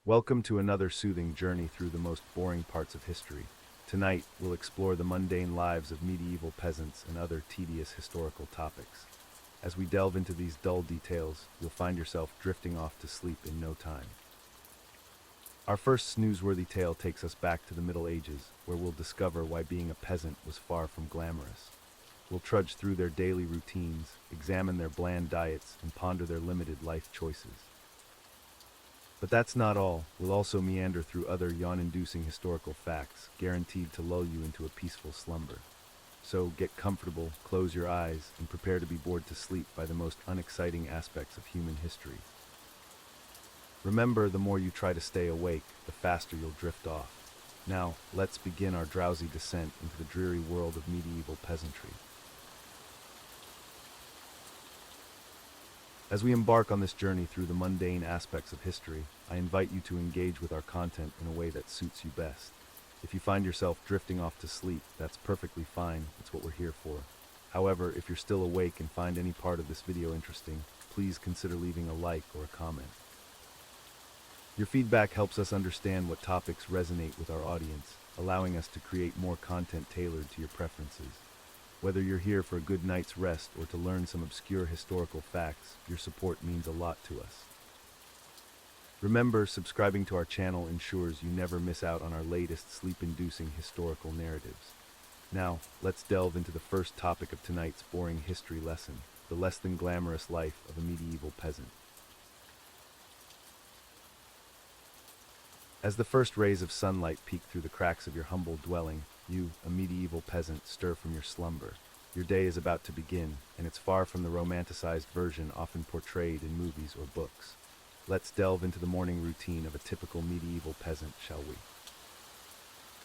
Welcome to another soothing journey through the most boring parts of history. Tonight, we'll explore the mundane lives of medieval peasants and other tedious historical topics. As we delve into these dull details, you'll find yourself drifting off to sleep in no time. Our first snoozeworthy tale takes us back to the Middle Ages, where we'll discover why being a peasant was far from glamorous. We'll trudge through their daily routines, examine their bland diets, and ponder their limited life choices. But that's not all. We'll also meander through other yawn-inducing historical facts, guaranteed to lull you into a peaceful slumber. So get comfortable, close your eyes, and prepare to be bored to sleep by the most unexciting aspects of human history. Remember, the more you try to stay awake, the faster you'll drift off. Now, let's begin our drowsy descent into the dreary world of medieval peasantry. As we embark on this journey through the mundane aspects of history, I invite you to engage with our content in a way that suits you best. If you find yourself drifting off to sleep, that's perfectly fine. It's what we're here for. However, if you're still awake and find any part of this video interesting, please consider leaving a like or a comment. Your feedback helps us understand what topics resonate with our audience, allowing us to create more content tailored to your preferences. Whether you're here for a good night's rest or to learn some obscure historical facts, your support means a lot to us. Remember, subscribing to our channel ensures you never miss out on our latest sleep-inducing historical narratives. Now, let's delve into the first topic of tonight's boring history lesson, the less than glamorous life of a medieval peasant. As the first rays of sunlight peek through the cracks of your humble dwelling, you, a medieval peasant, stir from your slumber. Your day is about to begin, and it's far from the romanticized version often portrayed in movies or books. Let's delve into the morning routine of a typical medieval peasant, shall we?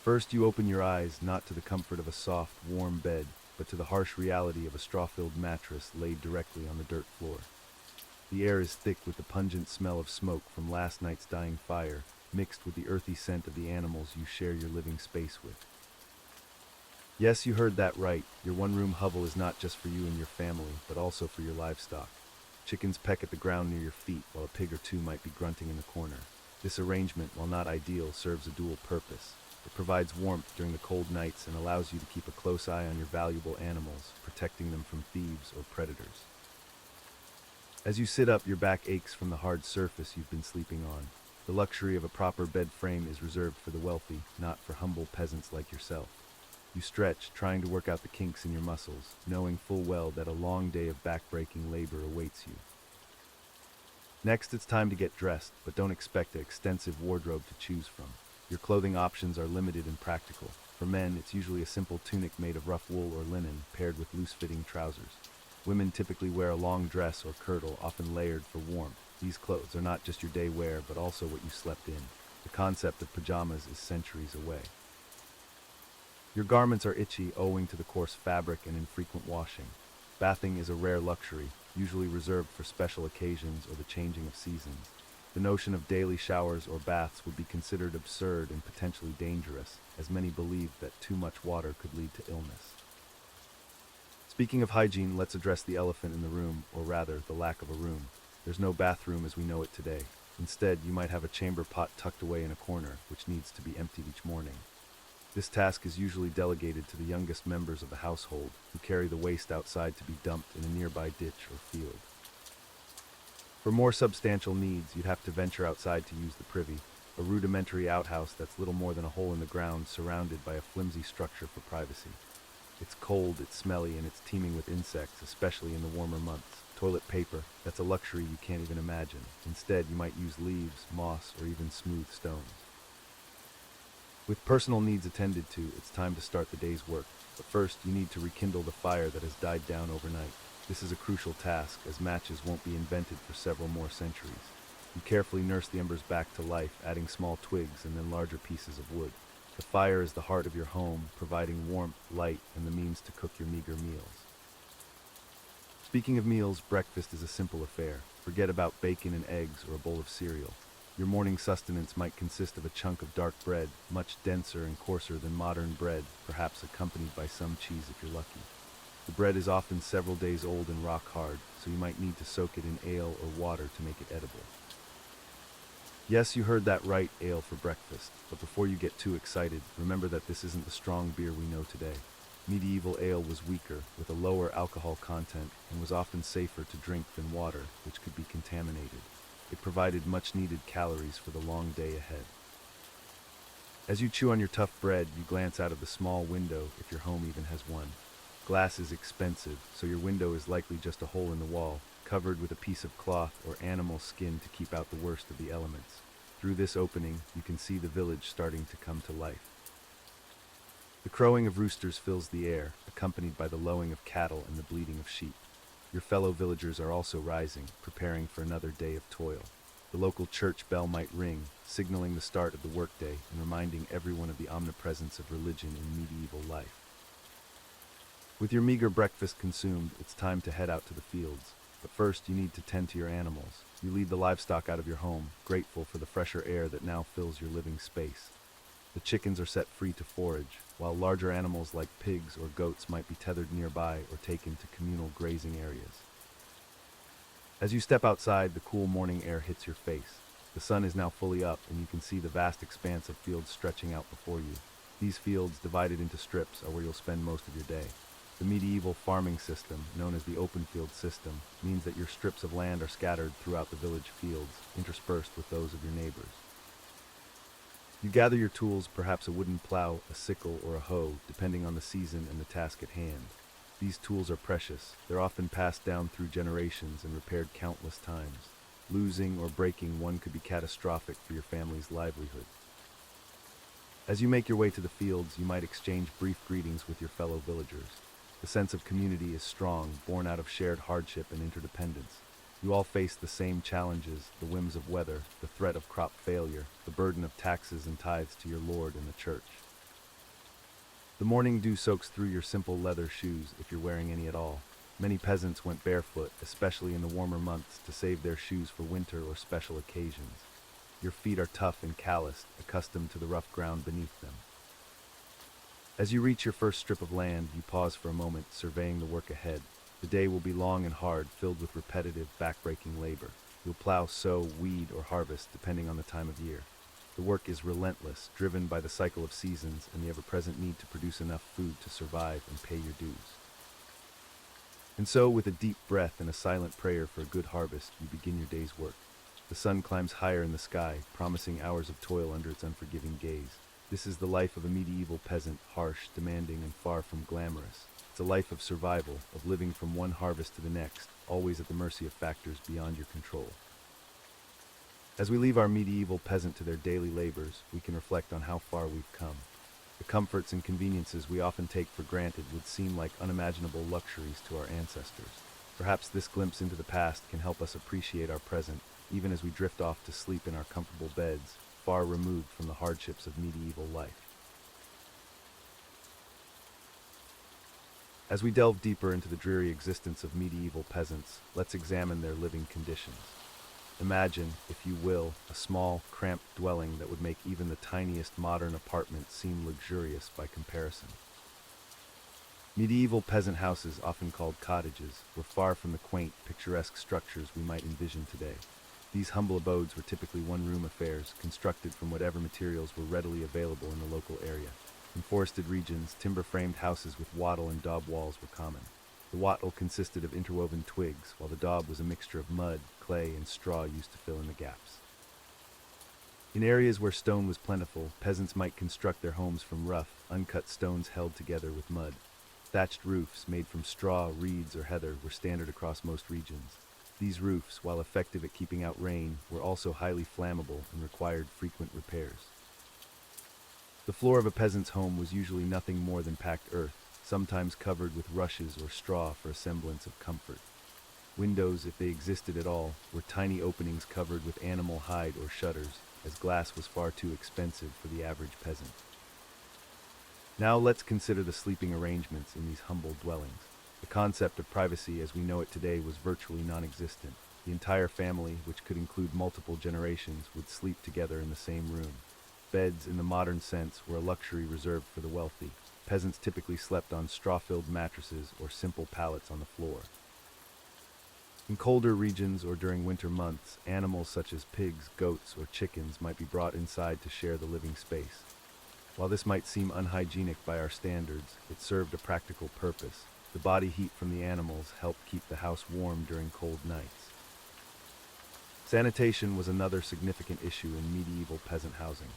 First, you open your eyes not to the comfort of a soft, warm bed, but to the harsh reality of a straw-filled mattress laid directly on the dirt floor. The air is thick with the pungent smell of smoke from last night's dying fire, mixed with the earthy scent of the animals you share your living space with. Yes, you heard that right. Your one-room hovel is not just for you and your family, but also for your livestock. Chickens peck at the ground near your feet, while a pig or two might be grunting in the corner. This arrangement, while not ideal, serves a dual purpose. It provides warmth during the cold nights and allows you to keep a close eye on your valuable animals, protecting them from thieves or predators. As you sit up, your back aches from the hard surface you've been sleeping on. The luxury of a proper bed frame is reserved for the wealthy, not for humble peasants like yourself. You stretch, trying to work out the kinks in your muscles, knowing full well that a long day of back-breaking labor awaits you. Next, it's time to get dressed, but don't expect an extensive wardrobe to choose from. Your clothing options are limited and practical. For men, it's usually a simple tunic made of rough wool or linen, paired with loose-fitting trousers. Women typically wear a long dress or kirtle, often layered for warmth. These clothes are not just your day wear, but also what you slept in. The concept of pajamas is centuries away. Your garments are itchy owing to the coarse fabric and infrequent washing. Bathing is a rare luxury, usually reserved for special occasions or the changing of seasons. The notion of daily showers or baths would be considered absurd and potentially dangerous, as many believe that too much water could lead to illness. Speaking of hygiene, let's address the elephant in the room, or rather, the lack of a room. There's no bathroom as we know it today. Instead, you might have a chamber pot tucked away in a corner, which needs to be emptied each morning. This task is usually delegated to the youngest members of the household, who carry the waste outside to be dumped in a nearby ditch or field. For more substantial needs, you'd have to venture outside to use the privy, a rudimentary outhouse that's little more than a hole in the ground surrounded by a flimsy structure for privacy. It's cold, it's smelly, and it's teeming with insects, especially in the warmer months. Toilet paper, that's a luxury you can't even imagine. Instead, you might use leaves, moss, or even smooth stones. With personal needs attended to, it's time to start the day's work. But first, you need to rekindle the fire that has died down overnight. This is a crucial task, as matches won't be invented for several more centuries. You carefully nurse the embers back to life, adding small twigs and then larger pieces of wood. The fire is the heart of your home, providing warmth, light, and the means to cook your meager meals. Speaking of meals, breakfast is a simple affair. Forget about bacon and eggs or a bowl of cereal. Your morning sustenance might consist of a chunk of dark bread, much denser and coarser than modern bread, perhaps accompanied by some cheese if you're lucky. The bread is often several days old and rock hard, so you might need to soak it in ale or water to make it edible. Yes, you heard that right, ale for breakfast. But before you get too excited, remember that this isn't the strong beer we know today. Medieval ale was weaker, with a lower alcohol content, and was often safer to drink than water, which could be contaminated. It provided much-needed calories for the long day ahead. As you chew on your tough bread, you glance out of the small window, if your home even has one. Glass is expensive, so your window is likely just a hole in the wall, covered with a piece of cloth or animal skin to keep out the worst of the elements. Through this opening, you can see the village starting to come to life. The crowing of roosters fills the air, accompanied by the lowing of cattle and the bleating of sheep. Your fellow villagers are also rising, preparing for another day of toil. The local church bell might ring, signaling the start of the workday and reminding everyone of the omnipresence of religion in medieval life. With your meager breakfast consumed, it's time to head out to the fields. But first, you need to tend to your animals. You lead the livestock out of your home, grateful for the fresher air that now fills your living space. The chickens are set free to forage, while larger animals like pigs or goats might be tethered nearby or taken to communal grazing areas. As you step outside, the cool morning air hits your face. The sun is now fully up, and you can see the vast expanse of fields stretching out before you. These fields, divided into strips, are where you'll spend most of your day. The medieval farming system, known as the open field system, means that your strips of land are scattered throughout the village fields, interspersed with those of your neighbors. You gather your tools, perhaps a wooden plow, a sickle, or a hoe, depending on the season and the task at hand. These tools are precious. They're often passed down through generations and repaired countless times. Losing or breaking one could be catastrophic for your family's livelihood. As you make your way to the fields, you might exchange brief greetings with your fellow villagers. The sense of community is strong, born out of shared hardship and interdependence. You all face the same challenges, the whims of weather, the threat of crop failure, the burden of taxes and tithes to your lord and the church. The morning dew soaks through your simple leather shoes, if you're wearing any at all. Many peasants went barefoot, especially in the warmer months, to save their shoes for winter or special occasions. Your feet are tough and calloused, accustomed to the rough ground beneath them. As you reach your first strip of land, you pause for a moment, surveying the work ahead. The day will be long and hard, filled with repetitive, back-breaking labor. You'll plow, sow, weed, or harvest, depending on the time of year. The work is relentless, driven by the cycle of seasons and the ever-present need to produce enough food to survive and pay your dues. And so, with a deep breath and a silent prayer for a good harvest, you begin your day's work. The sun climbs higher in the sky, promising hours of toil under its unforgiving gaze. This is the life of a medieval peasant, harsh, demanding, and far from glamorous. It's a life of survival, of living from one harvest to the next, always at the mercy of factors beyond your control. As we leave our medieval peasant to their daily labors, we can reflect on how far we've come. The comforts and conveniences we often take for granted would seem like unimaginable luxuries to our ancestors. Perhaps this glimpse into the past can help us appreciate our present, even as we drift off to sleep in our comfortable beds, far removed from the hardships of medieval life. As we delve deeper into the dreary existence of medieval peasants, let's examine their living conditions. Imagine, if you will, a small, cramped dwelling that would make even the tiniest modern apartment seem luxurious by comparison. Medieval peasant houses, often called cottages, were far from the quaint, picturesque structures we might envision today. These humble abodes were typically one-room affairs, constructed from whatever materials were readily available in the local area. In forested regions, timber-framed houses with wattle and daub walls were common. The wattle consisted of interwoven twigs, while the daub was a mixture of mud, clay, and straw used to fill in the gaps. In areas where stone was plentiful, peasants might construct their homes from rough, uncut stones held together with mud. Thatched roofs, made from straw, reeds, or heather, were standard across most regions. These roofs, while effective at keeping out rain, were also highly flammable and required frequent repairs. The floor of a peasant's home was usually nothing more than packed earth, sometimes covered with rushes or straw for a semblance of comfort. Windows, if they existed at all, were tiny openings covered with animal hide or shutters, as glass was far too expensive for the average peasant. Now let's consider the sleeping arrangements in these humble dwellings. The concept of privacy as we know it today was virtually non-existent. The entire family, which could include multiple generations, would sleep together in the same room. Beds, in the modern sense, were a luxury reserved for the wealthy. Peasants typically slept on straw-filled mattresses or simple pallets on the floor. In colder regions or during winter months, animals such as pigs, goats, or chickens might be brought inside to share the living space. While this might seem unhygienic by our standards, it served a practical purpose. The body heat from the animals helped keep the house warm during cold nights. Sanitation was another significant issue in medieval peasant housing.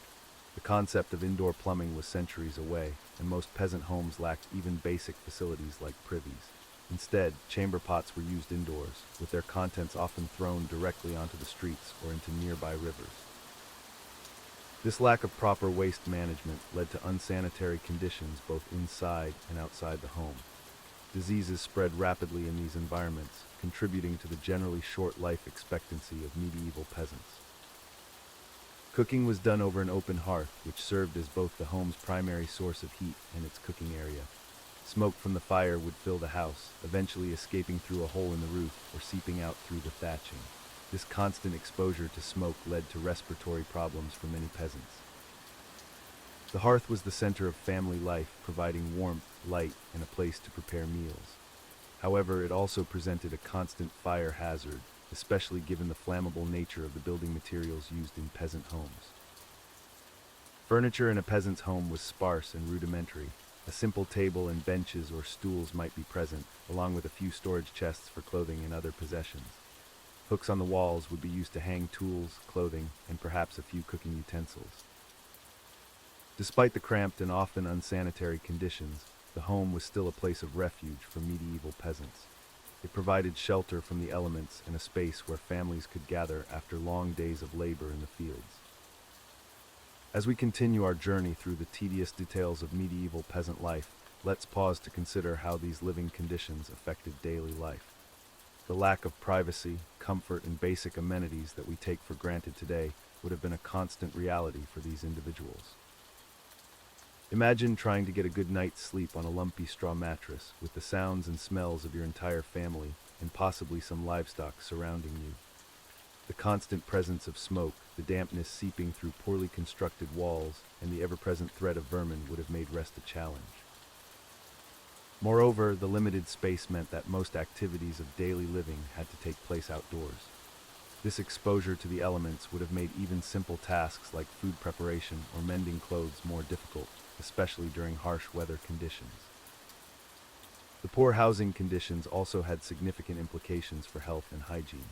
The concept of indoor plumbing was centuries away, and most peasant homes lacked even basic facilities like privies. Instead, chamber pots were used indoors, with their contents often thrown directly onto the streets or into nearby rivers. This lack of proper waste management led to unsanitary conditions both inside and outside the home. Diseases spread rapidly in these environments, contributing to the generally short life expectancy of medieval peasants. Cooking was done over an open hearth, which served as both the home's primary source of heat and its cooking area. Smoke from the fire would fill the house, eventually escaping through a hole in the roof or seeping out through the thatching. This constant exposure to smoke led to respiratory problems for many peasants. The hearth was the center of family life, providing warmth, light, and a place to prepare meals. However, it also presented a constant fire hazard, especially given the flammable nature of the building materials used in peasant homes. Furniture in a peasant's home was sparse and rudimentary. A simple table and benches or stools might be present, along with a few storage chests for clothing and other possessions. Hooks on the walls would be used to hang tools, clothing, and perhaps a few cooking utensils. Despite the cramped and often unsanitary conditions, the home was still a place of refuge for medieval peasants. It provided shelter from the elements and a space where families could gather after long days of labor in the fields. As we continue our journey through the tedious details of medieval peasant life, let's pause to consider how these living conditions affected daily life. The lack of privacy, comfort, and basic amenities that we take for granted today would have been a constant reality for these individuals. Imagine trying to get a good night's sleep on a lumpy straw mattress with the sounds and smells of your entire family and possibly some livestock surrounding you. The constant presence of smoke, the dampness seeping through poorly constructed walls, and the ever-present threat of vermin would have made rest a challenge. Moreover, the limited space meant that most activities of daily living had to take place outdoors. This exposure to the elements would have made even simple tasks like food preparation or mending clothes more difficult, especially during harsh weather conditions. The poor housing conditions also had significant implications for health and hygiene.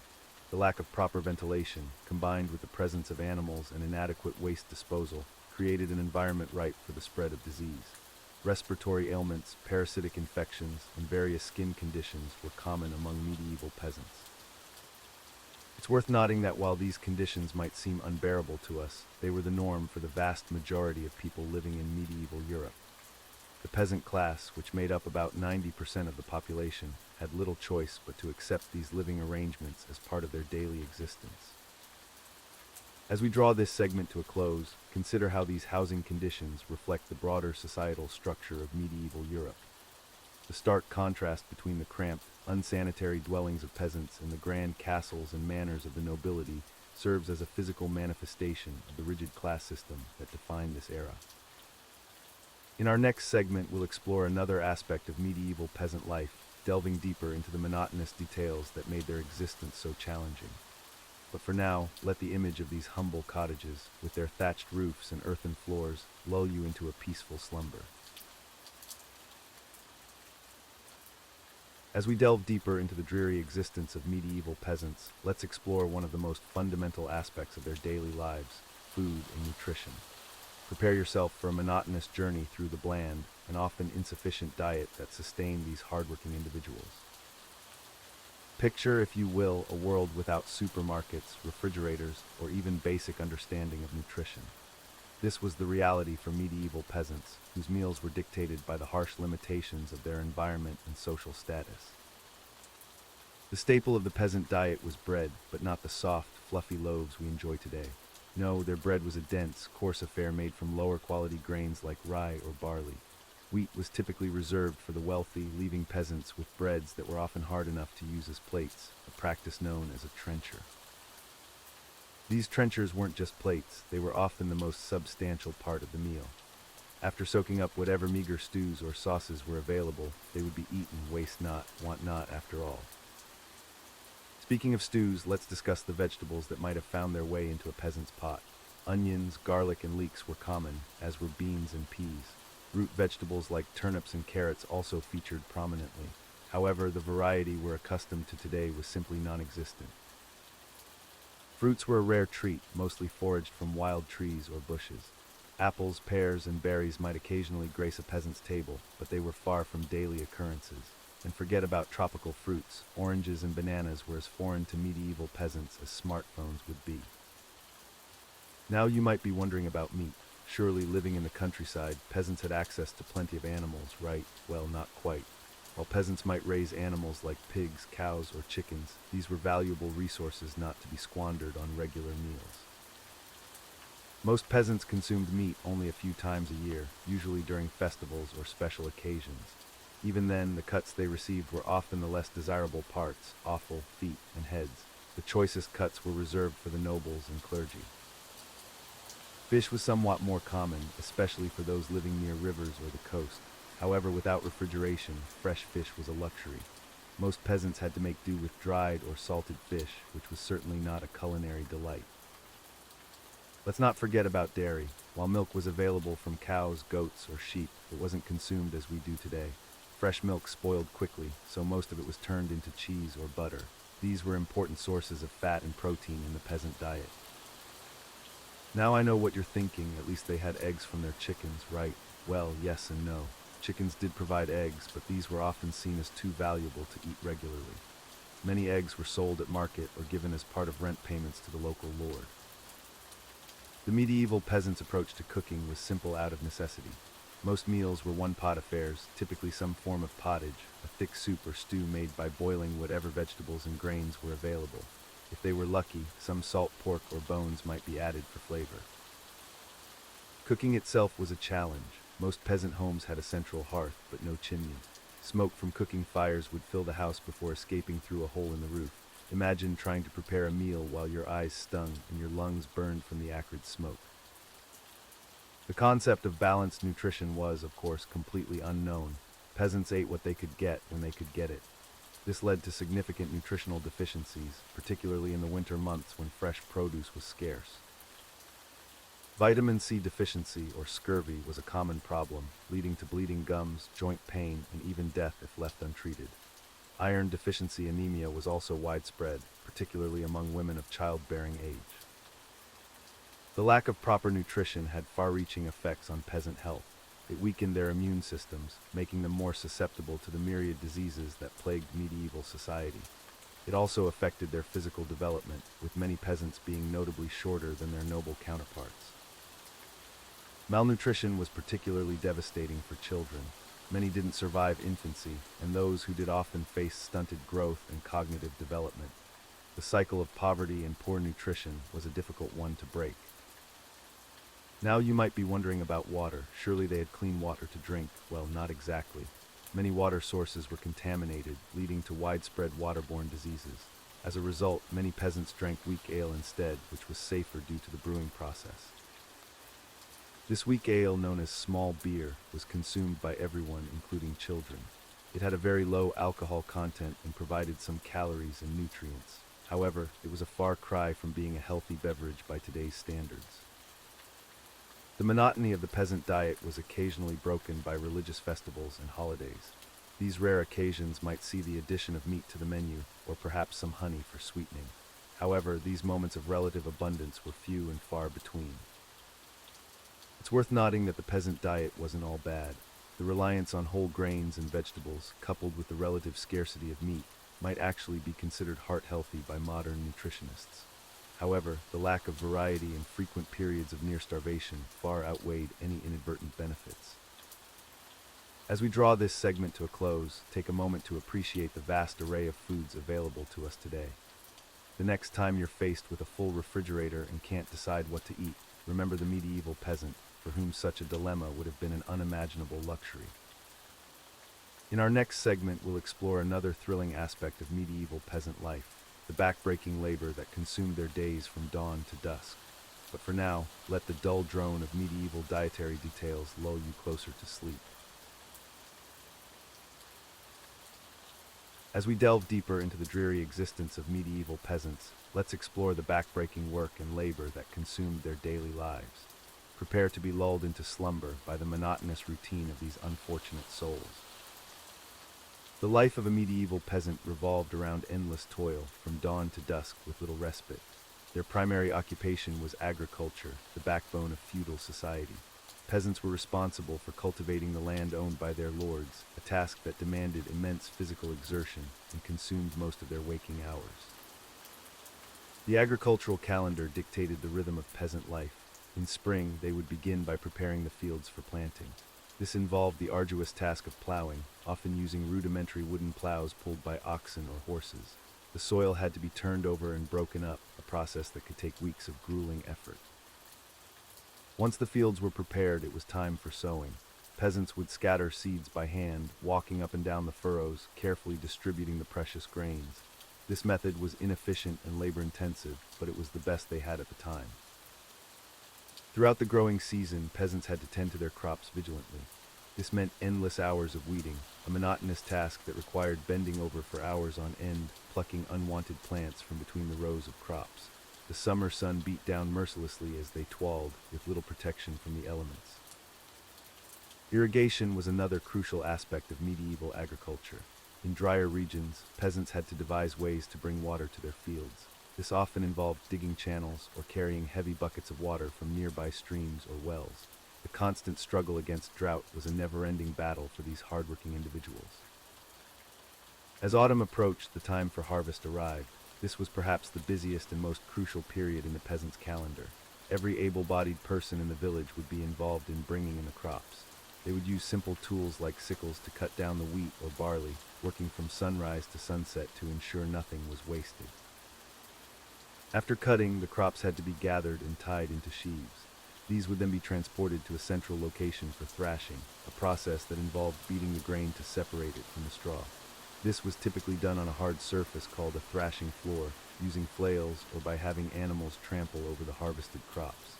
The lack of proper ventilation, combined with the presence of animals and inadequate waste disposal, created an environment ripe for the spread of disease. Respiratory ailments, parasitic infections, and various skin conditions were common among medieval peasants. It's worth noting that while these conditions might seem unbearable to us, they were the norm for the vast majority of people living in medieval Europe. The peasant class, which made up about 90% of the population, had little choice but to accept these living arrangements as part of their daily existence. As we draw this segment to a close, consider how these housing conditions reflect the broader societal structure of medieval Europe. The stark contrast between the cramped, unsanitary dwellings of peasants and the grand castles and manors of the nobility serves as a physical manifestation of the rigid class system that defined this era. In our next segment, we'll explore another aspect of medieval peasant life, delving deeper into the monotonous details that made their existence so challenging. But for now, let the image of these humble cottages, with their thatched roofs and earthen floors, lull you into a peaceful slumber. As we delve deeper into the dreary existence of medieval peasants, let's explore one of the most fundamental aspects of their daily lives, food and nutrition. Prepare yourself for a monotonous journey through the bland and often insufficient diet that sustained these hardworking individuals. Picture, if you will, a world without supermarkets, refrigerators, or even basic understanding of nutrition. This was the reality for medieval peasants, whose meals were dictated by the harsh limitations of their environment and social status. The staple of the peasant diet was bread, but not the soft, fluffy loaves we enjoy today. No, their bread was a dense, coarse affair made from lower quality grains like rye or barley. Wheat was typically reserved for the wealthy, leaving peasants with breads that were often hard enough to use as plates, a practice known as a trencher. These trenchers weren't just plates, they were often the most substantial part of the meal. After soaking up whatever meager stews or sauces were available, they would be eaten, waste not, want not after all. Speaking of stews, let's discuss the vegetables that might have found their way into a peasant's pot. Onions, garlic, and leeks were common, as were beans and peas. Root vegetables like turnips and carrots also featured prominently. However, the variety we're accustomed to today was simply non-existent. Fruits were a rare treat, mostly foraged from wild trees or bushes. Apples, pears, and berries might occasionally grace a peasant's table, but they were far from daily occurrences. And forget about tropical fruits. Oranges and bananas were as foreign to medieval peasants as smartphones would be. Now you might be wondering about meat. Surely, living in the countryside, peasants had access to plenty of animals, right? Well, not quite. While peasants might raise animals like pigs, cows, or chickens, these were valuable resources not to be squandered on regular meals. Most peasants consumed meat only a few times a year, usually during festivals or special occasions. Even then, the cuts they received were often the less desirable parts: offal, feet, and heads. The choicest cuts were reserved for the nobles and clergy. Fish was somewhat more common, especially for those living near rivers or the coast. However, without refrigeration, fresh fish was a luxury. Most peasants had to make do with dried or salted fish, which was certainly not a culinary delight. Let's not forget about dairy. While milk was available from cows, goats, or sheep, it wasn't consumed as we do today. Fresh milk spoiled quickly, so most of it was turned into cheese or butter. These were important sources of fat and protein in the peasant diet. Now I know what you're thinking. At least they had eggs from their chickens, right? Well, yes and no. Chickens did provide eggs, but these were often seen as too valuable to eat regularly. Many eggs were sold at market or given as part of rent payments to the local lord. The medieval peasant's approach to cooking was simple out of necessity. Most meals were one-pot affairs, typically some form of pottage, a thick soup or stew made by boiling whatever vegetables and grains were available. If they were lucky, some salt pork or bones might be added for flavor. Cooking itself was a challenge. Most peasant homes had a central hearth, but no chimney. Smoke from cooking fires would fill the house before escaping through a hole in the roof. Imagine trying to prepare a meal while your eyes stung and your lungs burned from the acrid smoke. The concept of balanced nutrition was, of course, completely unknown. Peasants ate what they could get when they could get it. This led to significant nutritional deficiencies, particularly in the winter months when fresh produce was scarce. Vitamin C deficiency, or scurvy, was a common problem, leading to bleeding gums, joint pain, and even death if left untreated. Iron deficiency anemia was also widespread, particularly among women of childbearing age. The lack of proper nutrition had far-reaching effects on peasant health. It weakened their immune systems, making them more susceptible to the myriad diseases that plagued medieval society. It also affected their physical development, with many peasants being notably shorter than their noble counterparts. Malnutrition was particularly devastating for children. Many didn't survive infancy, and those who did often faced stunted growth and cognitive development. The cycle of poverty and poor nutrition was a difficult one to break. Now you might be wondering about water. Surely they had clean water to drink. Well, not exactly. Many water sources were contaminated, leading to widespread waterborne diseases. As a result, many peasants drank weak ale instead, which was safer due to the brewing process. This weak ale, known as small beer, was consumed by everyone, including children. It had a very low alcohol content and provided some calories and nutrients. However, it was a far cry from being a healthy beverage by today's standards. The monotony of the peasant diet was occasionally broken by religious festivals and holidays. These rare occasions might see the addition of meat to the menu, or perhaps some honey for sweetening. However, these moments of relative abundance were few and far between. It's worth noting that the peasant diet wasn't all bad. The reliance on whole grains and vegetables, coupled with the relative scarcity of meat, might actually be considered heart-healthy by modern nutritionists. However, the lack of variety and frequent periods of near starvation far outweighed any inadvertent benefits. As we draw this segment to a close, take a moment to appreciate the vast array of foods available to us today. The next time you're faced with a full refrigerator and can't decide what to eat, remember the medieval peasant, for whom such a dilemma would have been an unimaginable luxury. In our next segment, we'll explore another thrilling aspect of medieval peasant life, the back-breaking labor that consumed their days from dawn to dusk. But for now, let the dull drone of medieval dietary details lull you closer to sleep. As we delve deeper into the dreary existence of medieval peasants, let's explore the backbreaking work and labor that consumed their daily lives. Prepare to be lulled into slumber by the monotonous routine of these unfortunate souls. The life of a medieval peasant revolved around endless toil, from dawn to dusk with little respite. Their primary occupation was agriculture, the backbone of feudal society. Peasants were responsible for cultivating the land owned by their lords, a task that demanded immense physical exertion and consumed most of their waking hours. The agricultural calendar dictated the rhythm of peasant life. In spring, they would begin by preparing the fields for planting. This involved the arduous task of plowing, often using rudimentary wooden plows pulled by oxen or horses. The soil had to be turned over and broken up, a process that could take weeks of grueling effort. Once the fields were prepared, it was time for sowing. Peasants would scatter seeds by hand, walking up and down the furrows, carefully distributing the precious grains. This method was inefficient and labor-intensive, but it was the best they had at the time. Throughout the growing season, peasants had to tend to their crops vigilantly. This meant endless hours of weeding, a monotonous task that required bending over for hours on end, plucking unwanted plants from between the rows of crops. The summer sun beat down mercilessly as they toiled, with little protection from the elements. Irrigation was another crucial aspect of medieval agriculture. In drier regions, peasants had to devise ways to bring water to their fields. This often involved digging channels or carrying heavy buckets of water from nearby streams or wells. The constant struggle against drought was a never-ending battle for these hardworking individuals. As autumn approached, the time for harvest arrived. This was perhaps the busiest and most crucial period in the peasant's calendar. Every able-bodied person in the village would be involved in bringing in the crops. They would use simple tools like sickles to cut down the wheat or barley, working from sunrise to sunset to ensure nothing was wasted. After cutting, the crops had to be gathered and tied into sheaves. These would then be transported to a central location for thrashing, a process that involved beating the grain to separate it from the straw. This was typically done on a hard surface called a thrashing floor, using flails or by having animals trample over the harvested crops.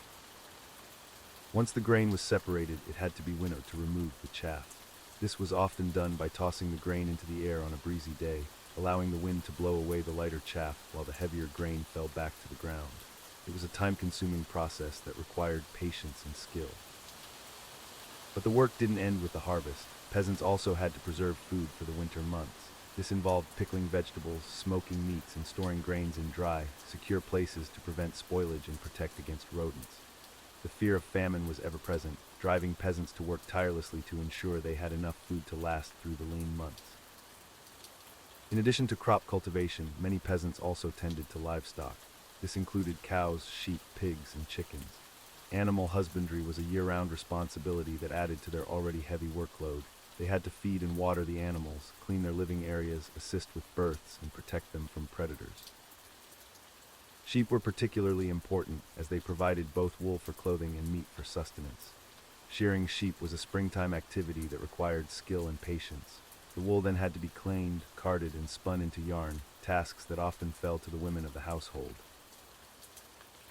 Once the grain was separated, it had to be winnowed to remove the chaff. This was often done by tossing the grain into the air on a breezy day, allowing the wind to blow away the lighter chaff while the heavier grain fell back to the ground. It was a time-consuming process that required patience and skill. But the work didn't end with the harvest. Peasants also had to preserve food for the winter months. This involved pickling vegetables, smoking meats, and storing grains in dry, secure places to prevent spoilage and protect against rodents. The fear of famine was ever present, driving peasants to work tirelessly to ensure they had enough food to last through the lean months. In addition to crop cultivation, many peasants also tended to livestock. This included cows, sheep, pigs, and chickens. Animal husbandry was a year-round responsibility that added to their already heavy workload. They had to feed and water the animals, clean their living areas, assist with births, and protect them from predators. Sheep were particularly important as they provided both wool for clothing and meat for sustenance. Shearing sheep was a springtime activity that required skill and patience. The wool then had to be cleaned, carded, and spun into yarn, tasks that often fell to the women of the household.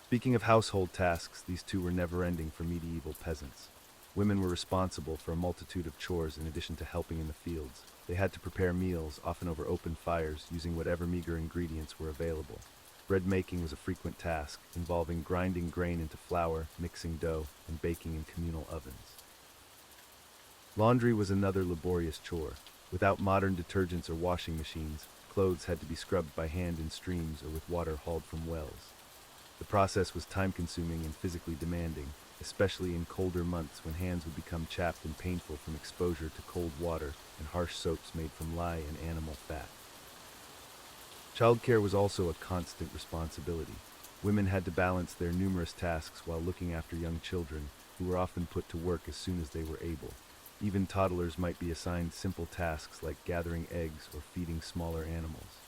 Speaking of household tasks, these too were never-ending for medieval peasants. Women were responsible for a multitude of chores in addition to helping in the fields. They had to prepare meals, often over open fires, using whatever meager ingredients were available. Bread making was a frequent task, involving grinding grain into flour, mixing dough, and baking in communal ovens. Laundry was another laborious chore. Without modern detergents or washing machines, clothes had to be scrubbed by hand in streams or with water hauled from wells. The process was time-consuming and physically demanding, especially in colder months when hands would become chapped and painful from exposure to cold water and harsh soaps made from lye and animal fat. Childcare was also a constant responsibility. Women had to balance their numerous tasks while looking after young children, who were often put to work as soon as they were able. Even toddlers might be assigned simple tasks like gathering eggs or feeding smaller animals.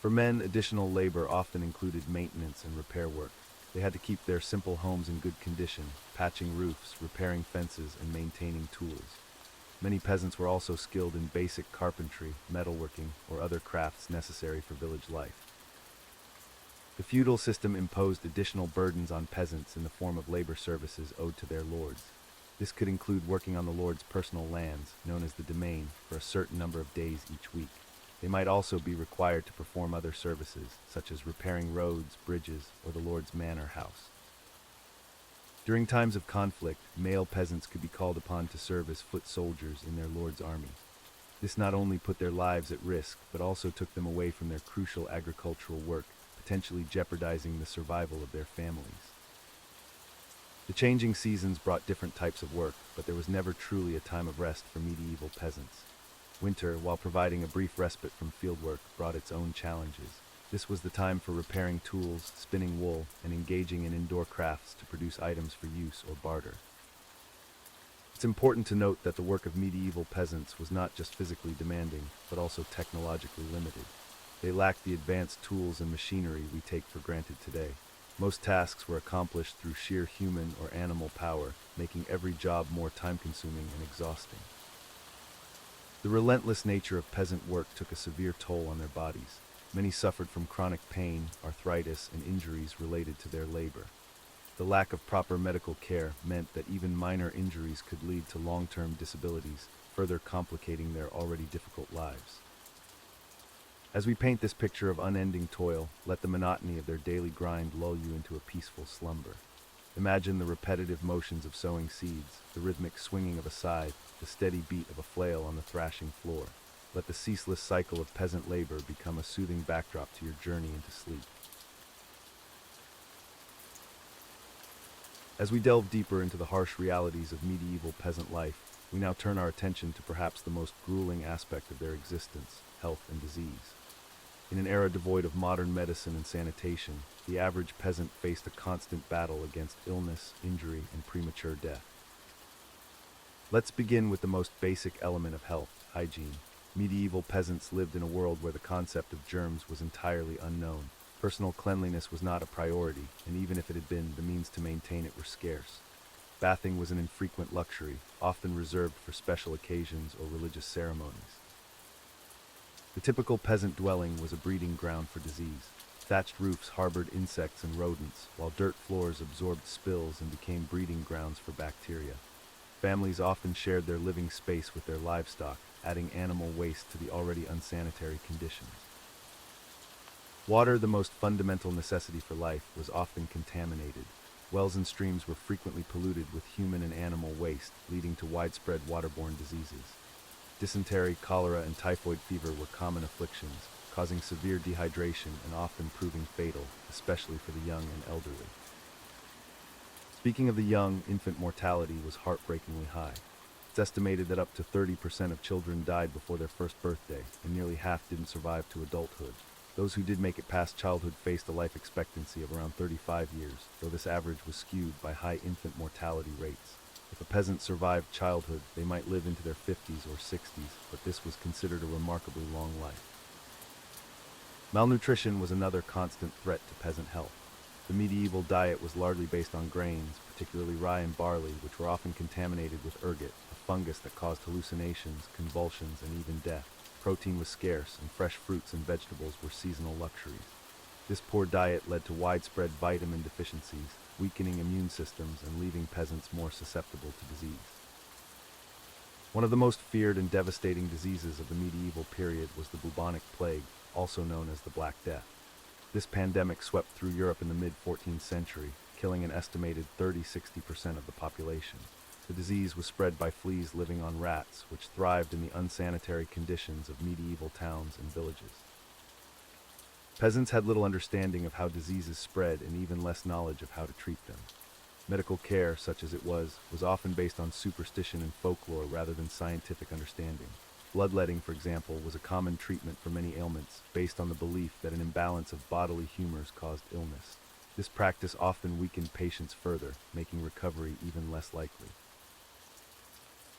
For men, additional labor often included maintenance and repair work. They had to keep their simple homes in good condition, patching roofs, repairing fences, and maintaining tools. Many peasants were also skilled in basic carpentry, metalworking, or other crafts necessary for village life. The feudal system imposed additional burdens on peasants in the form of labor services owed to their lords. This could include working on the Lord's personal lands, known as the domain, for a certain number of days each week. They might also be required to perform other services, such as repairing roads, bridges, or the Lord's manor house. During times of conflict, male peasants could be called upon to serve as foot soldiers in their lord's army. This not only put their lives at risk, but also took them away from their crucial agricultural work, potentially jeopardizing the survival of their families. The changing seasons brought different types of work, but there was never truly a time of rest for medieval peasants. Winter, while providing a brief respite from fieldwork, brought its own challenges. This was the time for repairing tools, spinning wool, and engaging in indoor crafts to produce items for use or barter. It's important to note that the work of medieval peasants was not just physically demanding, but also technologically limited. They lacked the advanced tools and machinery we take for granted today. Most tasks were accomplished through sheer human or animal power, making every job more time-consuming and exhausting. The relentless nature of peasant work took a severe toll on their bodies. Many suffered from chronic pain, arthritis, and injuries related to their labor. The lack of proper medical care meant that even minor injuries could lead to long-term disabilities, further complicating their already difficult lives. As we paint this picture of unending toil, let the monotony of their daily grind lull you into a peaceful slumber. Imagine the repetitive motions of sowing seeds, the rhythmic swinging of a scythe, the steady beat of a flail on the thrashing floor. Let the ceaseless cycle of peasant labor become a soothing backdrop to your journey into sleep. As we delve deeper into the harsh realities of medieval peasant life, we now turn our attention to perhaps the most grueling aspect of their existence, health and disease. In an era devoid of modern medicine and sanitation, the average peasant faced a constant battle against illness, injury, and premature death. Let's begin with the most basic element of health, hygiene. Medieval peasants lived in a world where the concept of germs was entirely unknown. Personal cleanliness was not a priority, and even if it had been, the means to maintain it were scarce. Bathing was an infrequent luxury, often reserved for special occasions or religious ceremonies. The typical peasant dwelling was a breeding ground for disease. Thatched roofs harbored insects and rodents, while dirt floors absorbed spills and became breeding grounds for bacteria. Families often shared their living space with their livestock, adding animal waste to the already unsanitary conditions. Water, the most fundamental necessity for life, was often contaminated. Wells and streams were frequently polluted with human and animal waste, leading to widespread waterborne diseases. Dysentery, cholera, and typhoid fever were common afflictions, causing severe dehydration and often proving fatal, especially for the young and elderly. Speaking of the young, infant mortality was heartbreakingly high. It's estimated that up to 30% of children died before their first birthday, and nearly half didn't survive to adulthood. Those who did make it past childhood faced a life expectancy of around 35 years, though this average was skewed by high infant mortality rates. If a peasant survived childhood, they might live into their 50s or 60s, but this was considered a remarkably long life. Malnutrition was another constant threat to peasant health. The medieval diet was largely based on grains, particularly rye and barley, which were often contaminated with ergot, a fungus that caused hallucinations, convulsions, and even death. Protein was scarce, and fresh fruits and vegetables were seasonal luxuries. This poor diet led to widespread vitamin deficiencies, weakening immune systems and leaving peasants more susceptible to disease. One of the most feared and devastating diseases of the medieval period was the bubonic plague, also known as the Black Death. This pandemic swept through Europe in the mid-14th century, killing an estimated 30–60% of the population. The disease was spread by fleas living on rats, which thrived in the unsanitary conditions of medieval towns and villages. Peasants had little understanding of how diseases spread and even less knowledge of how to treat them. Medical care, such as it was often based on superstition and folklore rather than scientific understanding. Bloodletting, for example, was a common treatment for many ailments, based on the belief that an imbalance of bodily humors caused illness. This practice often weakened patients further, making recovery even less likely.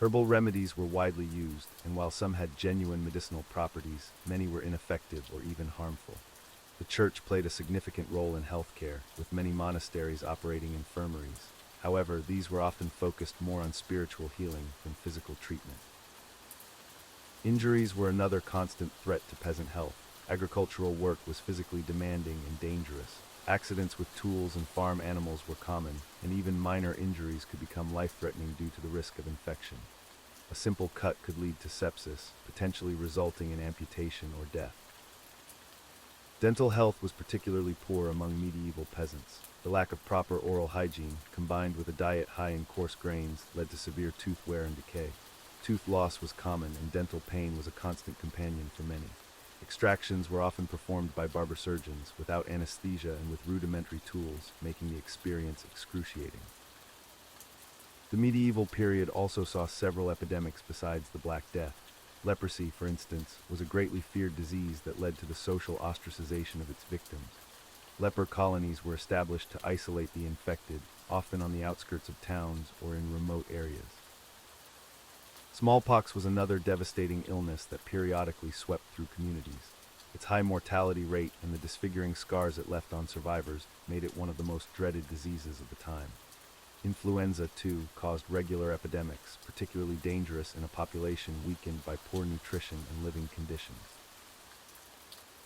Herbal remedies were widely used, and while some had genuine medicinal properties, many were ineffective or even harmful. The church played a significant role in healthcare, with many monasteries operating infirmaries. However, these were often focused more on spiritual healing than physical treatment. Injuries were another constant threat to peasant health. Agricultural work was physically demanding and dangerous. Accidents with tools and farm animals were common, and even minor injuries could become life-threatening due to the risk of infection. A simple cut could lead to sepsis, potentially resulting in amputation or death. Dental health was particularly poor among medieval peasants. The lack of proper oral hygiene, combined with a diet high in coarse grains, led to severe tooth wear and decay. Tooth loss was common, and dental pain was a constant companion for many. Extractions were often performed by barber surgeons, without anesthesia and with rudimentary tools, making the experience excruciating. The medieval period also saw several epidemics besides the Black Death. Leprosy, for instance, was a greatly feared disease that led to the social ostracization of its victims. Leper colonies were established to isolate the infected, often on the outskirts of towns or in remote areas. Smallpox was another devastating illness that periodically swept through communities. Its high mortality rate and the disfiguring scars it left on survivors made it one of the most dreaded diseases of the time. Influenza, too, caused regular epidemics, particularly dangerous in a population weakened by poor nutrition and living conditions.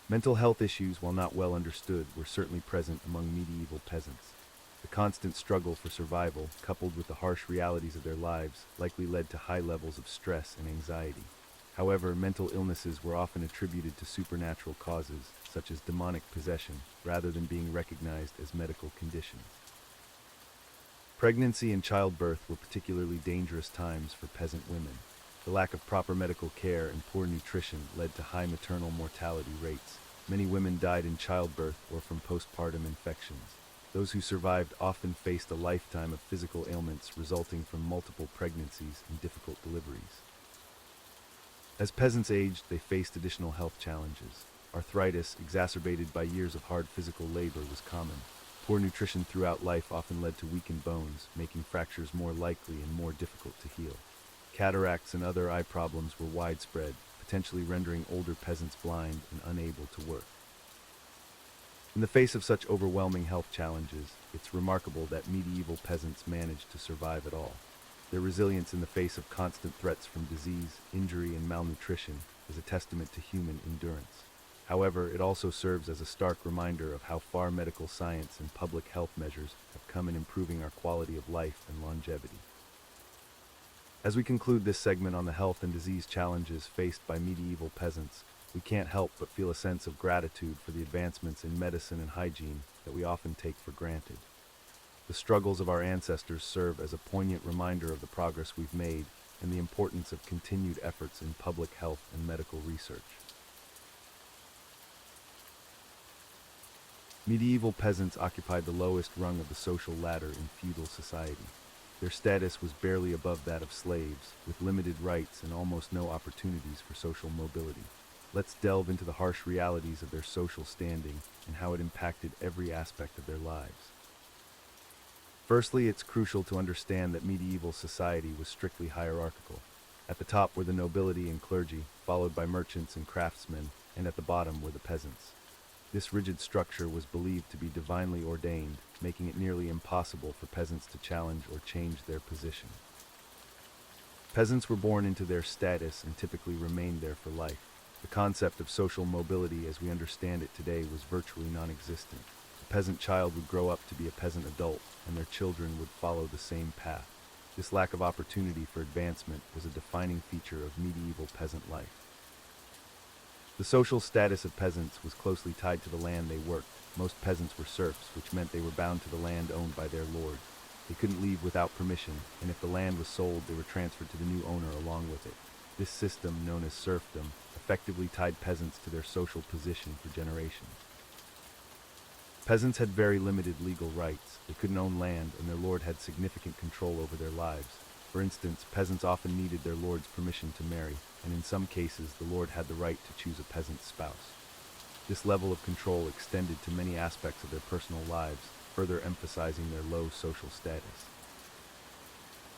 Mental health issues, while not well understood, were certainly present among medieval peasants. The constant struggle for survival, coupled with the harsh realities of their lives, likely led to high levels of stress and anxiety. However, mental illnesses were often attributed to supernatural causes, such as demonic possession, rather than being recognized as medical conditions. Pregnancy and childbirth were particularly dangerous times for peasant women. The lack of proper medical care and poor nutrition led to high maternal mortality rates. Many women died in childbirth or from postpartum infections. Those who survived often faced a lifetime of physical ailments resulting from multiple pregnancies and difficult deliveries. As peasants aged, they faced additional health challenges. Arthritis, exacerbated by years of hard physical labor, was common. Poor nutrition throughout life often led to weakened bones, making fractures more likely and more difficult to heal. Cataracts and other eye problems were widespread, potentially rendering older peasants blind and unable to work. In the face of such overwhelming health challenges, it's remarkable that medieval peasants managed to survive at all. Their resilience in the face of constant threats from disease, injury, and malnutrition is a testament to human endurance. However, it also serves as a stark reminder of how far medical science and public health measures have come in improving our quality of life and longevity. As we conclude this segment on the health and disease challenges faced by medieval peasants, we can't help but feel a sense of gratitude for the advancements in medicine and hygiene that we often take for granted. The struggles of our ancestors serve as a poignant reminder of the progress we've made and the importance of continued efforts in public health and medical research. Medieval peasants occupied the lowest rung of the social ladder in feudal society. Their status was barely above that of slaves, with limited rights and almost no opportunities for social mobility. Let's delve into the harsh realities of their social standing and how it impacted every aspect of their lives. Firstly, it's crucial to understand that medieval society was strictly hierarchical. At the top were the nobility and clergy, followed by merchants and craftsmen, and at the bottom were the peasants. This rigid structure was believed to be divinely ordained, making it nearly impossible for peasants to challenge or change their position. Peasants were born into their status and typically remained there for life. The concept of social mobility as we understand it today was virtually non-existent. A peasant child would grow up to be a peasant adult, and their children would follow the same path. This lack of opportunity for advancement was a defining feature of medieval peasant life. The social status of peasants was closely tied to the land they worked. Most peasants were serfs, which meant they were bound to the land owned by their lord. They couldn't leave without permission, and if the land was sold, they were transferred to the new owner along with it. This system, known as serfdom, effectively tied peasants to their social position for generations. Peasants had very limited legal rights. They couldn't own land, and their lord had significant control over their lives. For instance, peasants often needed their lord's permission to marry, and in some cases the lord had the right to choose a peasant's spouse. This level of control extended to many aspects of their personal lives, further emphasizing their low social status.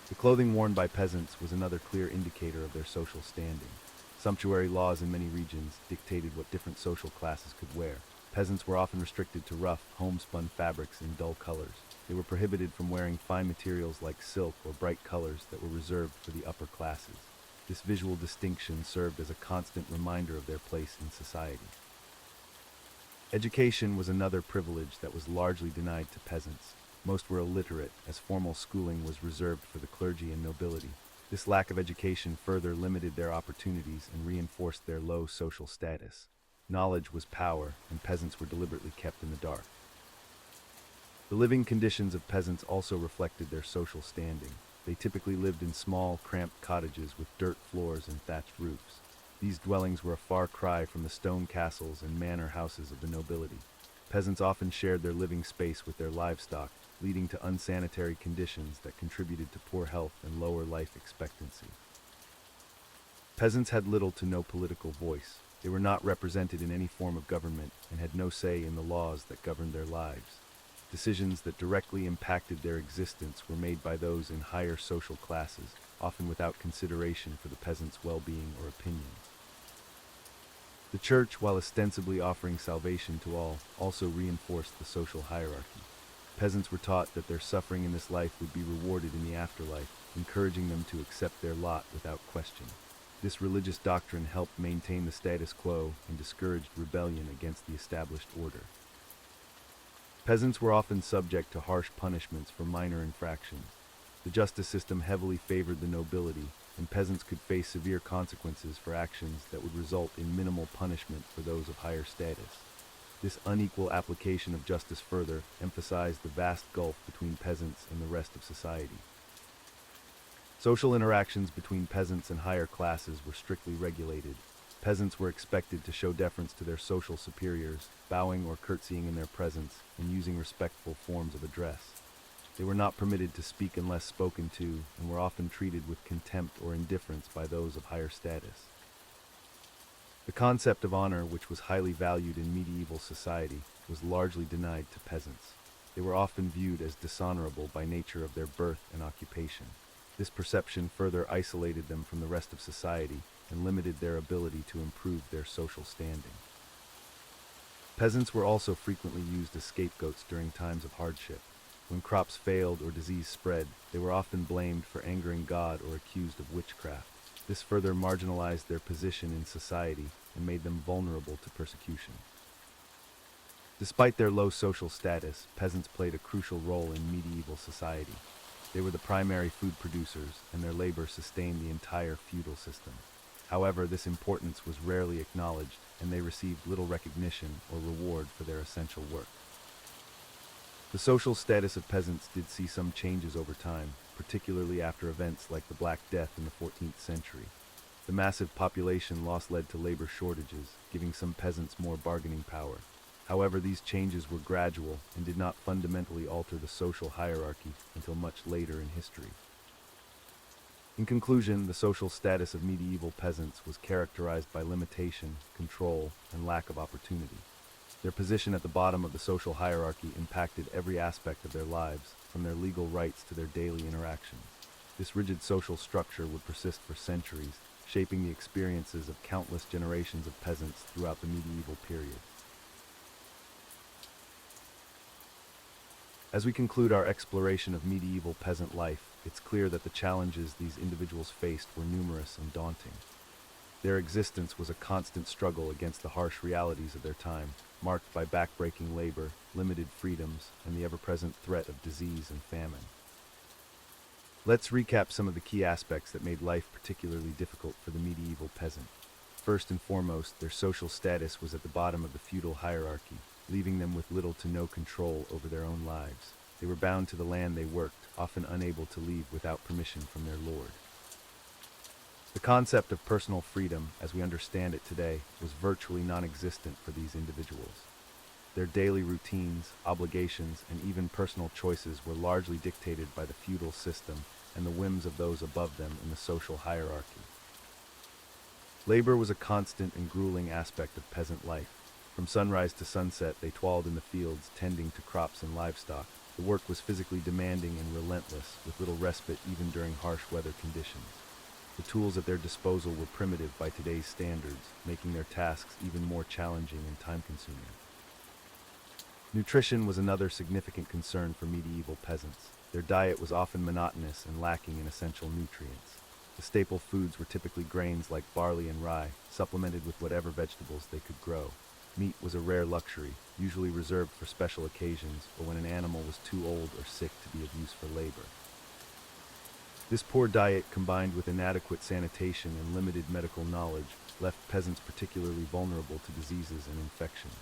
The clothing worn by peasants was another clear indicator of their social standing. Sumptuary laws in many regions dictated what different social classes could wear. Peasants were often restricted to rough, homespun fabrics in dull colors. They were prohibited from wearing fine materials like silk or bright colors that were reserved for the upper classes. This visual distinction served as a constant reminder of their place in society. Education was another privilege that was largely denied to peasants. Most were illiterate, as formal schooling was reserved for the clergy and nobility. This lack of education further limited their opportunities and reinforced their low social status. Knowledge was power, and peasants were deliberately kept in the dark. The living conditions of peasants also reflected their social standing. They typically lived in small, cramped cottages with dirt floors and thatched roofs. These dwellings were a far cry from the stone castles and manor houses of the nobility. Peasants often shared their living space with their livestock, leading to unsanitary conditions that contributed to poor health and lower life expectancy. Peasants had little to no political voice. They were not represented in any form of government and had no say in the laws that governed their lives. Decisions that directly impacted their existence were made by those in higher social classes, often without consideration for the peasants' well-being or opinions. The church, while ostensibly offering salvation to all, also reinforced the social hierarchy. Peasants were taught that their suffering in this life would be rewarded in the afterlife, encouraging them to accept their lot without question. This religious doctrine helped maintain the status quo and discouraged rebellion against the established order. Peasants were often subject to harsh punishments for minor infractions. The justice system heavily favored the nobility, and peasants could face severe consequences for actions that would result in minimal punishment for those of higher status. This unequal application of justice further emphasized the vast gulf between peasants and the rest of society. Social interactions between peasants and higher classes were strictly regulated. Peasants were expected to show deference to their social superiors, bowing or curtsying in their presence, and using respectful forms of address. They were not permitted to speak unless spoken to, and were often treated with contempt or indifference by those of higher status. The concept of honor, which was highly valued in medieval society, was largely denied to peasants. They were often viewed as dishonorable by nature of their birth and occupation. This perception further isolated them from the rest of society and limited their ability to improve their social standing. Peasants were also frequently used as scapegoats during times of hardship. When crops failed or disease spread, they were often blamed for angering God or accused of witchcraft. This further marginalized their position in society and made them vulnerable to persecution. Despite their low social status, peasants played a crucial role in medieval society. They were the primary food producers, and their labor sustained the entire feudal system. However, this importance was rarely acknowledged, and they received little recognition or reward for their essential work. The social status of peasants did see some changes over time, particularly after events like the Black Death in the 14th century. The massive population loss led to labor shortages, giving some peasants more bargaining power. However, these changes were gradual and did not fundamentally alter the social hierarchy until much later in history. In conclusion, the social status of medieval peasants was characterized by limitation, control, and lack of opportunity. Their position at the bottom of the social hierarchy impacted every aspect of their lives, from their legal rights to their daily interactions. This rigid social structure would persist for centuries, shaping the experiences of countless generations of peasants throughout the medieval period. As we conclude our exploration of medieval peasant life, it's clear that the challenges these individuals faced were numerous and daunting. Their existence was a constant struggle against the harsh realities of their time, marked by backbreaking labor, limited freedoms, and the ever-present threat of disease and famine. Let's recap some of the key aspects that made life particularly difficult for the medieval peasant. First and foremost, their social status was at the bottom of the feudal hierarchy, leaving them with little to no control over their own lives. They were bound to the land they worked, often unable to leave without permission from their lord. The concept of personal freedom, as we understand it today, was virtually non-existent for these individuals. Their daily routines, obligations, and even personal choices were largely dictated by the feudal system and the whims of those above them in the social hierarchy. Labor was a constant and grueling aspect of peasant life. From sunrise to sunset, they toiled in the fields, tending to crops and livestock. The work was physically demanding and relentless, with little respite even during harsh weather conditions. The tools at their disposal were primitive by today's standards, making their tasks even more challenging and time-consuming. Nutrition was another significant concern for medieval peasants. Their diet was often monotonous and lacking in essential nutrients. The staple foods were typically grains like barley and rye, supplemented with whatever vegetables they could grow. Meat was a rare luxury, usually reserved for special occasions or when an animal was too old or sick to be of use for labor. This poor diet, combined with inadequate sanitation and limited medical knowledge, left peasants particularly vulnerable to diseases and infections.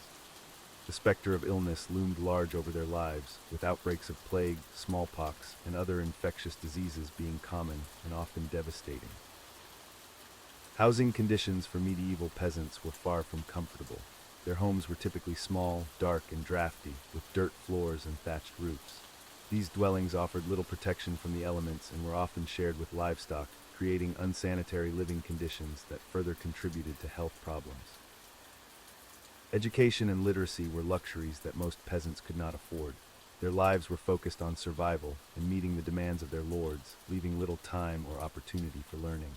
The specter of illness loomed large over their lives, with outbreaks of plague, smallpox, and other infectious diseases being common and often devastating. Housing conditions for medieval peasants were far from comfortable. Their homes were typically small, dark, and drafty, with dirt floors and thatched roofs. These dwellings offered little protection from the elements and were often shared with livestock, creating unsanitary living conditions that further contributed to health problems. Education and literacy were luxuries that most peasants could not afford. Their lives were focused on survival and meeting the demands of their lords, leaving little time or opportunity for learning.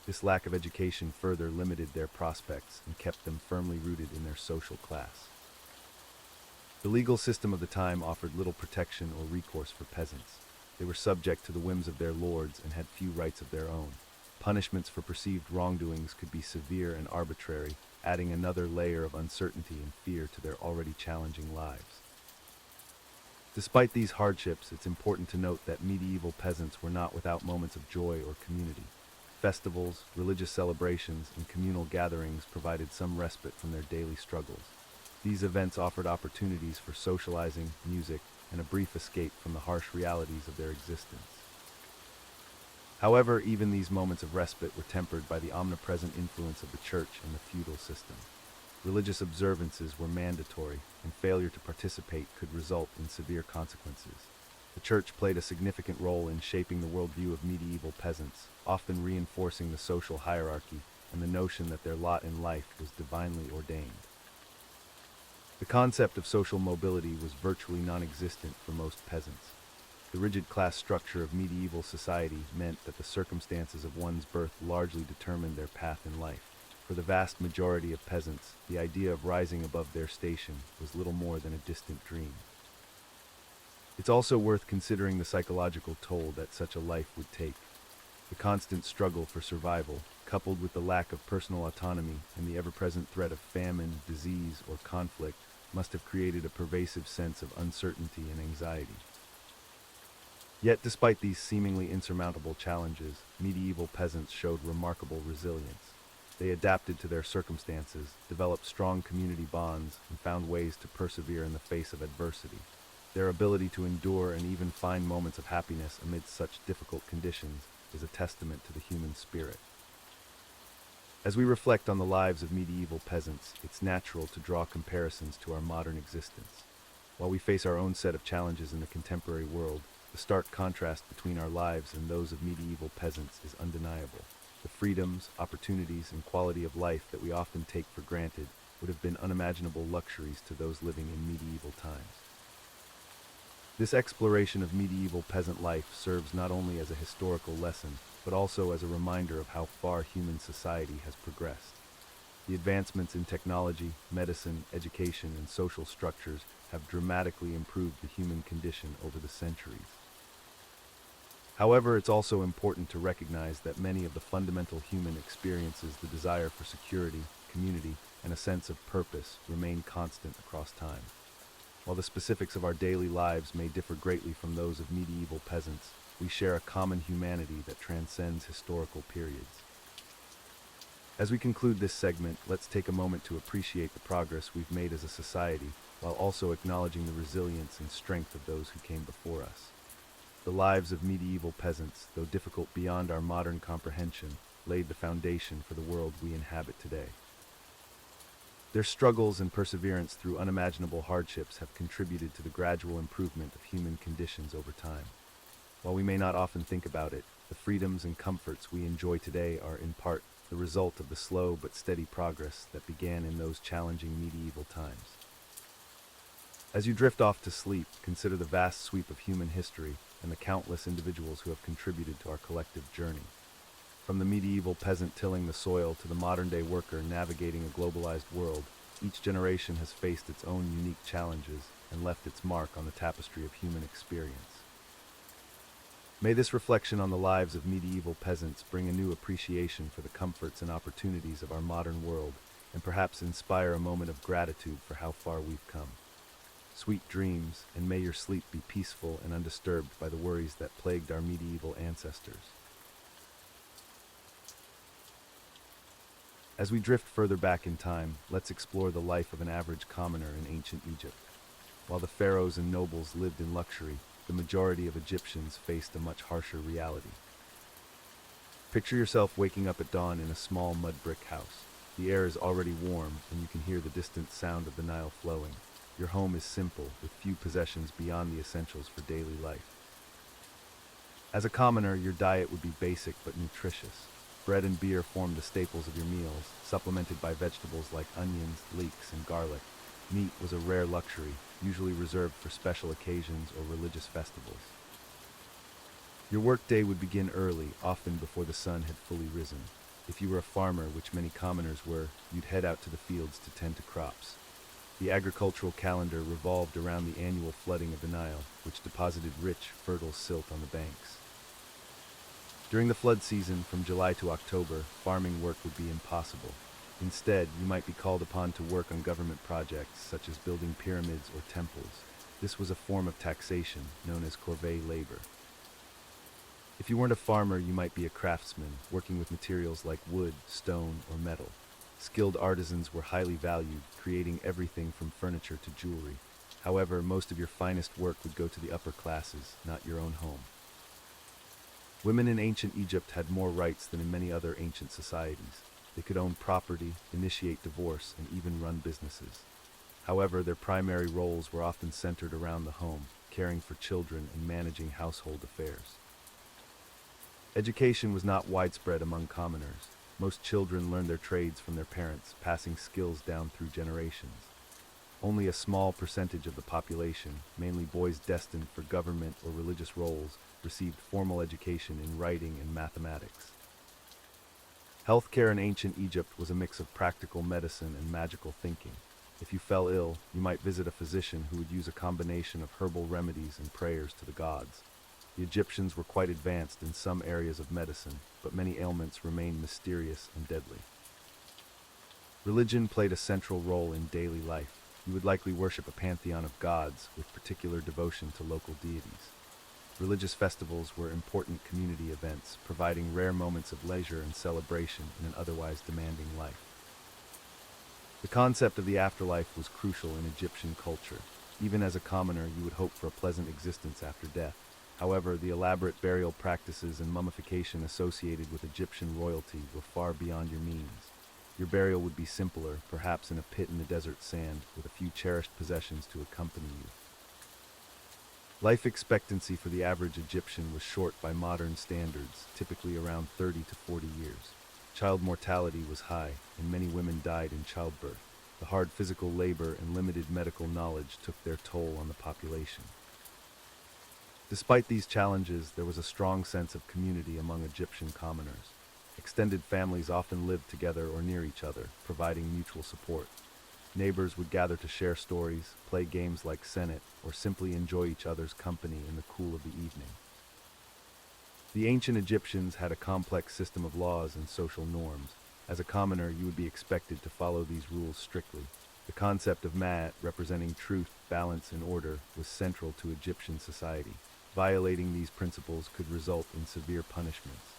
This lack of education further limited their prospects and kept them firmly rooted in their social class. The legal system of the time offered little protection or recourse for peasants. They were subject to the whims of their lords and had few rights of their own. Punishments for perceived wrongdoings could be severe and arbitrary, adding another layer of uncertainty and fear to their already challenging lives. Despite these hardships, it's important to note that medieval peasants were not without moments of joy or community. Festivals, religious celebrations, and communal gatherings provided some respite from their daily struggles. These events offered opportunities for socializing, music, and a brief escape from the harsh realities of their existence. However, even these moments of respite were tempered by the omnipresent influence of the church and the feudal system. Religious observances were mandatory, and failure to participate could result in severe consequences. The church played a significant role in shaping the worldview of medieval peasants, often reinforcing the social hierarchy and the notion that their lot in life was divinely ordained. The concept of social mobility was virtually non-existent for most peasants. The rigid class structure of medieval society meant that the circumstances of one's birth largely determined their path in life. For the vast majority of peasants, the idea of rising above their station was little more than a distant dream. It's also worth considering the psychological toll that such a life would take. The constant struggle for survival, coupled with the lack of personal autonomy and the ever-present threat of famine, disease, or conflict, must have created a pervasive sense of uncertainty and anxiety. Yet, despite these seemingly insurmountable challenges, medieval peasants showed remarkable resilience. They adapted to their circumstances, developed strong community bonds, and found ways to persevere in the face of adversity. Their ability to endure and even find moments of happiness amidst such difficult conditions is a testament to the human spirit. As we reflect on the lives of medieval peasants, it's natural to draw comparisons to our modern existence. While we face our own set of challenges in the contemporary world, the stark contrast between our lives and those of medieval peasants is undeniable. The freedoms, opportunities, and quality of life that we often take for granted would have been unimaginable luxuries to those living in medieval times. This exploration of medieval peasant life serves not only as a historical lesson, but also as a reminder of how far human society has progressed. The advancements in technology, medicine, education, and social structures have dramatically improved the human condition over the centuries. However, it's also important to recognize that many of the fundamental human experiences, the desire for security, community, and a sense of purpose, remain constant across time. While the specifics of our daily lives may differ greatly from those of medieval peasants, we share a common humanity that transcends historical periods. As we conclude this segment, let's take a moment to appreciate the progress we've made as a society, while also acknowledging the resilience and strength of those who came before us. The lives of medieval peasants, though difficult beyond our modern comprehension, laid the foundation for the world we inhabit today. Their struggles and perseverance through unimaginable hardships have contributed to the gradual improvement of human conditions over time. While we may not often think about it, the freedoms and comforts we enjoy today are in part the result of the slow but steady progress that began in those challenging medieval times. As you drift off to sleep, consider the vast sweep of human history and the countless individuals who have contributed to our collective journey. From the medieval peasant tilling the soil to the modern-day worker navigating a globalized world, each generation has faced its own unique challenges and left its mark on the tapestry of human experience. May this reflection on the lives of medieval peasants bring a new appreciation for the comforts and opportunities of our modern world and perhaps inspire a moment of gratitude for how far we've come. Sweet dreams, and may your sleep be peaceful and undisturbed by the worries that plagued our medieval ancestors. As we drift further back in time, let's explore the life of an average commoner in ancient Egypt. While the pharaohs and nobles lived in luxury, the majority of Egyptians faced a much harsher reality. Picture yourself waking up at dawn in a small mud brick house. The air is already warm, and you can hear the distant sound of the Nile flowing. Your home is simple, with few possessions beyond the essentials for daily life. As a commoner, your diet would be basic but nutritious. Bread and beer formed the staples of your meals, supplemented by vegetables like onions, leeks, and garlic. Meat was a rare luxury, usually reserved for special occasions or religious festivals. Your workday would begin early, often before the sun had fully risen. If you were a farmer, which many commoners were, you'd head out to the fields to tend to crops. The agricultural calendar revolved around the annual flooding of the Nile, which deposited rich, fertile silt on the banks. During the flood season, from July to October, farming work would be impossible. Instead, you might be called upon to work on government projects, such as building pyramids or temples. This was a form of taxation, known as corvée labor. If you weren't a farmer, you might be a craftsman, working with materials like wood, stone, or metal. Skilled artisans were highly valued, creating everything from furniture to jewelry. However, most of your finest work would go to the upper classes, not your own home. Women in ancient Egypt had more rights than in many other ancient societies. They could own property, initiate divorce, and even run businesses. However, their primary roles were often centered around the home, caring for children and managing household affairs. Education was not widespread among commoners. Most children learned their trades from their parents, passing skills down through generations. Only a small percentage of the population, mainly boys destined for government or religious roles, received formal education in writing and mathematics. Healthcare in ancient Egypt was a mix of practical medicine and magical thinking. If you fell ill, you might visit a physician who would use a combination of herbal remedies and prayers to the gods. The Egyptians were quite advanced in some areas of medicine, but many ailments remained mysterious and deadly. Religion played a central role in daily life. You would likely worship a pantheon of gods, with particular devotion to local deities. Religious festivals were important community events, providing rare moments of leisure and celebration in an otherwise demanding life. The concept of the afterlife was crucial in Egyptian culture. Even as a commoner, you would hope for a pleasant existence after death. However, the elaborate burial practices and mummification associated with Egyptian royalty were far beyond your means. Your burial would be simpler, perhaps in a pit in the desert sand, with a few cherished possessions to accompany you. Life expectancy for the average Egyptian was short by modern standards, typically around 30 to 40 years. Child mortality was high, and many women died in childbirth. The hard physical labor and limited medical knowledge took their toll on the population. Despite these challenges, there was a strong sense of community among Egyptian commoners. Extended families often lived together or near each other, providing mutual support. Neighbors would gather to share stories, play games like Senet, or simply enjoy each other's company in the cool of the evening. The ancient Egyptians had a complex system of laws and social norms. As a commoner, you would be expected to follow these rules strictly. The concept of Ma'at, representing truth, balance, and order, was central to Egyptian society. Violating these principles could result in severe punishments.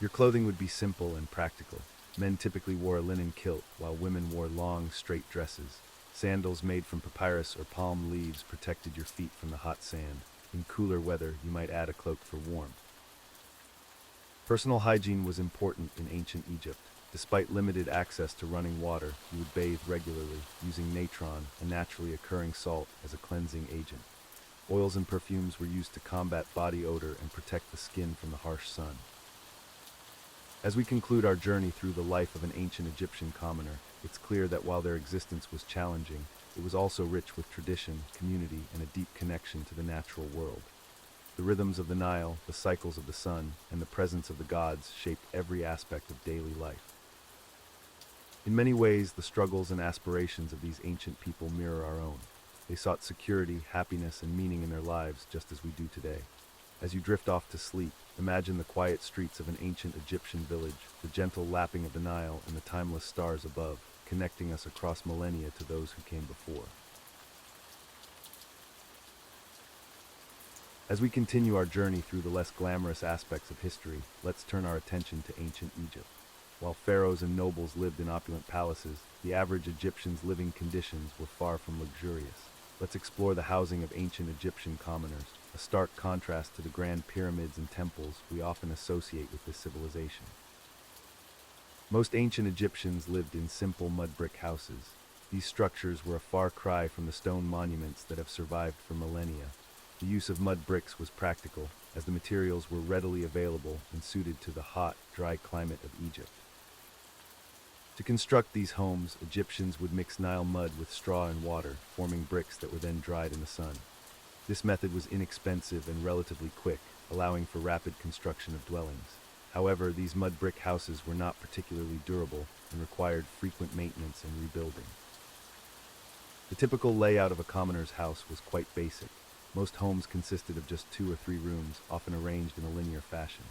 Your clothing would be simple and practical. Men typically wore a linen kilt, while women wore long, straight dresses. Sandals made from papyrus or palm leaves protected your feet from the hot sand. In cooler weather, you might add a cloak for warmth. Personal hygiene was important in ancient Egypt. Despite limited access to running water, you would bathe regularly, using natron, a naturally occurring salt, as a cleansing agent. Oils and perfumes were used to combat body odor and protect the skin from the harsh sun. As we conclude our journey through the life of an ancient Egyptian commoner, it's clear that while their existence was challenging, it was also rich with tradition, community, and a deep connection to the natural world. The rhythms of the Nile, the cycles of the sun, and the presence of the gods shaped every aspect of daily life. In many ways, the struggles and aspirations of these ancient people mirror our own. They sought security, happiness, and meaning in their lives just as we do today. As you drift off to sleep, imagine the quiet streets of an ancient Egyptian village, the gentle lapping of the Nile and the timeless stars above, connecting us across millennia to those who came before. As we continue our journey through the less glamorous aspects of history, let's turn our attention to ancient Egypt. While pharaohs and nobles lived in opulent palaces, the average Egyptian's living conditions were far from luxurious. Let's explore the housing of ancient Egyptian commoners, a stark contrast to the grand pyramids and temples we often associate with this civilization. Most ancient Egyptians lived in simple mud brick houses. These structures were a far cry from the stone monuments that have survived for millennia. The use of mud bricks was practical, as the materials were readily available and suited to the hot, dry climate of Egypt. To construct these homes, Egyptians would mix Nile mud with straw and water, forming bricks that were then dried in the sun. This method was inexpensive and relatively quick, allowing for rapid construction of dwellings. However, these mud brick houses were not particularly durable and required frequent maintenance and rebuilding. The typical layout of a commoner's house was quite basic. Most homes consisted of just 2 or 3 rooms, often arranged in a linear fashion.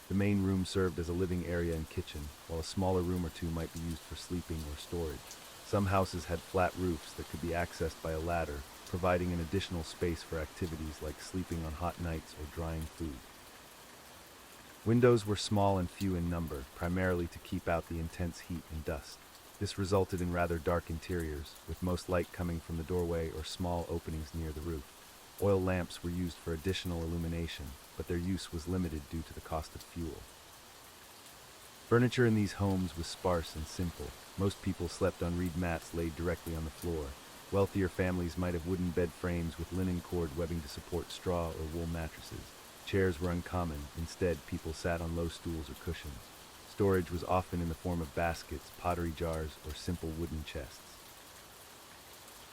The main room served as a living area and kitchen, while a smaller room or two might be used for sleeping or storage. Some houses had flat roofs that could be accessed by a ladder, providing an additional space for activities like sleeping on hot nights or drying food. Windows were small and few in number, primarily to keep out the intense heat and dust. This resulted in rather dark interiors, with most light coming from the doorway or small openings near the roof. Oil lamps were used for additional illumination, but their use was limited due to the cost of fuel. Furniture in these homes was sparse and simple. Most people slept on reed mats laid directly on the floor. Wealthier families might have wooden bed frames with linen cord webbing to support straw or wool mattresses. Chairs were uncommon. Instead, people sat on low stools or cushions. Storage was often in the form of baskets, pottery jars, or simple wooden chests.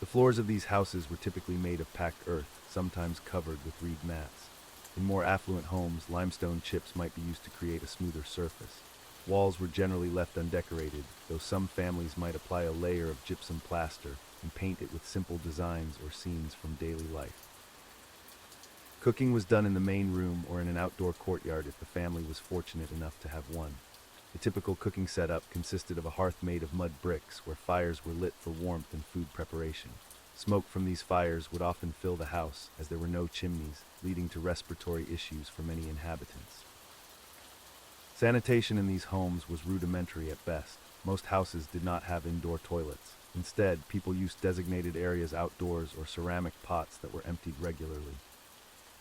The floors of these houses were typically made of packed earth, sometimes covered with reed mats. In more affluent homes, limestone chips might be used to create a smoother surface. Walls were generally left undecorated, though some families might apply a layer of gypsum plaster and paint it with simple designs or scenes from daily life. Cooking was done in the main room or in an outdoor courtyard if the family was fortunate enough to have one. The typical cooking setup consisted of a hearth made of mud bricks where fires were lit for warmth and food preparation. Smoke from these fires would often fill the house, as there were no chimneys, leading to respiratory issues for many inhabitants. Sanitation in these homes was rudimentary at best. Most houses did not have indoor toilets. Instead, people used designated areas outdoors or ceramic pots that were emptied regularly.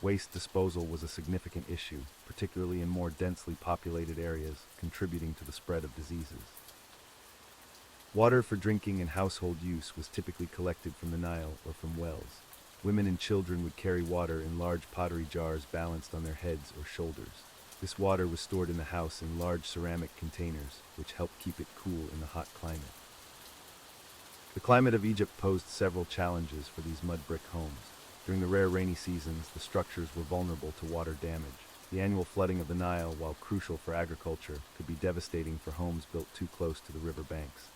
Waste disposal was a significant issue, particularly in more densely populated areas, contributing to the spread of diseases. Water for drinking and household use was typically collected from the Nile or from wells. Women and children would carry water in large pottery jars balanced on their heads or shoulders. This water was stored in the house in large ceramic containers, which helped keep it cool in the hot climate. The climate of Egypt posed several challenges for these mud brick homes. During the rare rainy seasons, the structures were vulnerable to water damage. The annual flooding of the Nile, while crucial for agriculture, could be devastating for homes built too close to the river banks.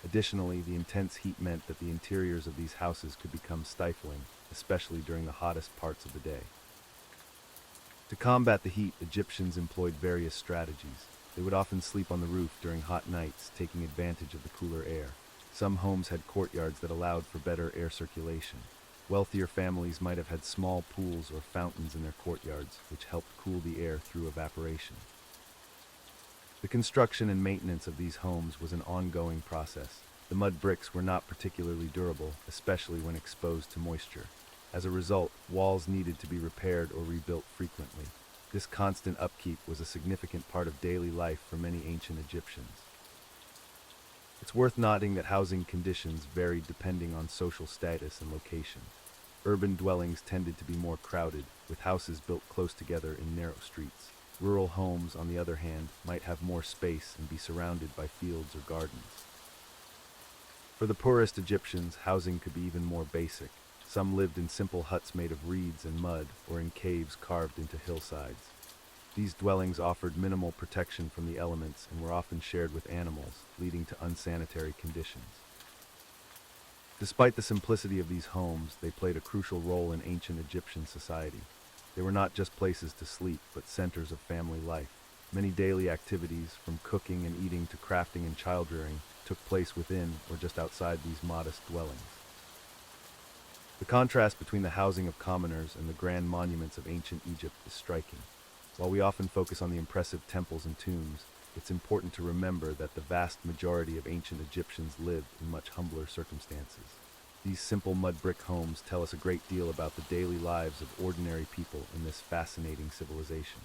Additionally, the intense heat meant that the interiors of these houses could become stifling, especially during the hottest parts of the day. To combat the heat, Egyptians employed various strategies. They would often sleep on the roof during hot nights, taking advantage of the cooler air. Some homes had courtyards that allowed for better air circulation. Wealthier families might have had small pools or fountains in their courtyards, which helped cool the air through evaporation. The construction and maintenance of these homes was an ongoing process. The mud bricks were not particularly durable, especially when exposed to moisture. As a result, walls needed to be repaired or rebuilt frequently. This constant upkeep was a significant part of daily life for many ancient Egyptians. It's worth noting that housing conditions varied depending on social status and location. Urban dwellings tended to be more crowded, with houses built close together in narrow streets. Rural homes, on the other hand, might have more space and be surrounded by fields or gardens. For the poorest Egyptians, housing could be even more basic. Some lived in simple huts made of reeds and mud, or in caves carved into hillsides. These dwellings offered minimal protection from the elements and were often shared with animals, leading to unsanitary conditions. Despite the simplicity of these homes, they played a crucial role in ancient Egyptian society. They were not just places to sleep, but centers of family life. Many daily activities, from cooking and eating to crafting and child-rearing, took place within or just outside these modest dwellings. The contrast between the housing of commoners and the grand monuments of ancient Egypt is striking. While we often focus on the impressive temples and tombs, it's important to remember that the vast majority of ancient Egyptians lived in much humbler circumstances. These simple mud brick homes tell us a great deal about the daily lives of ordinary people in this fascinating civilization.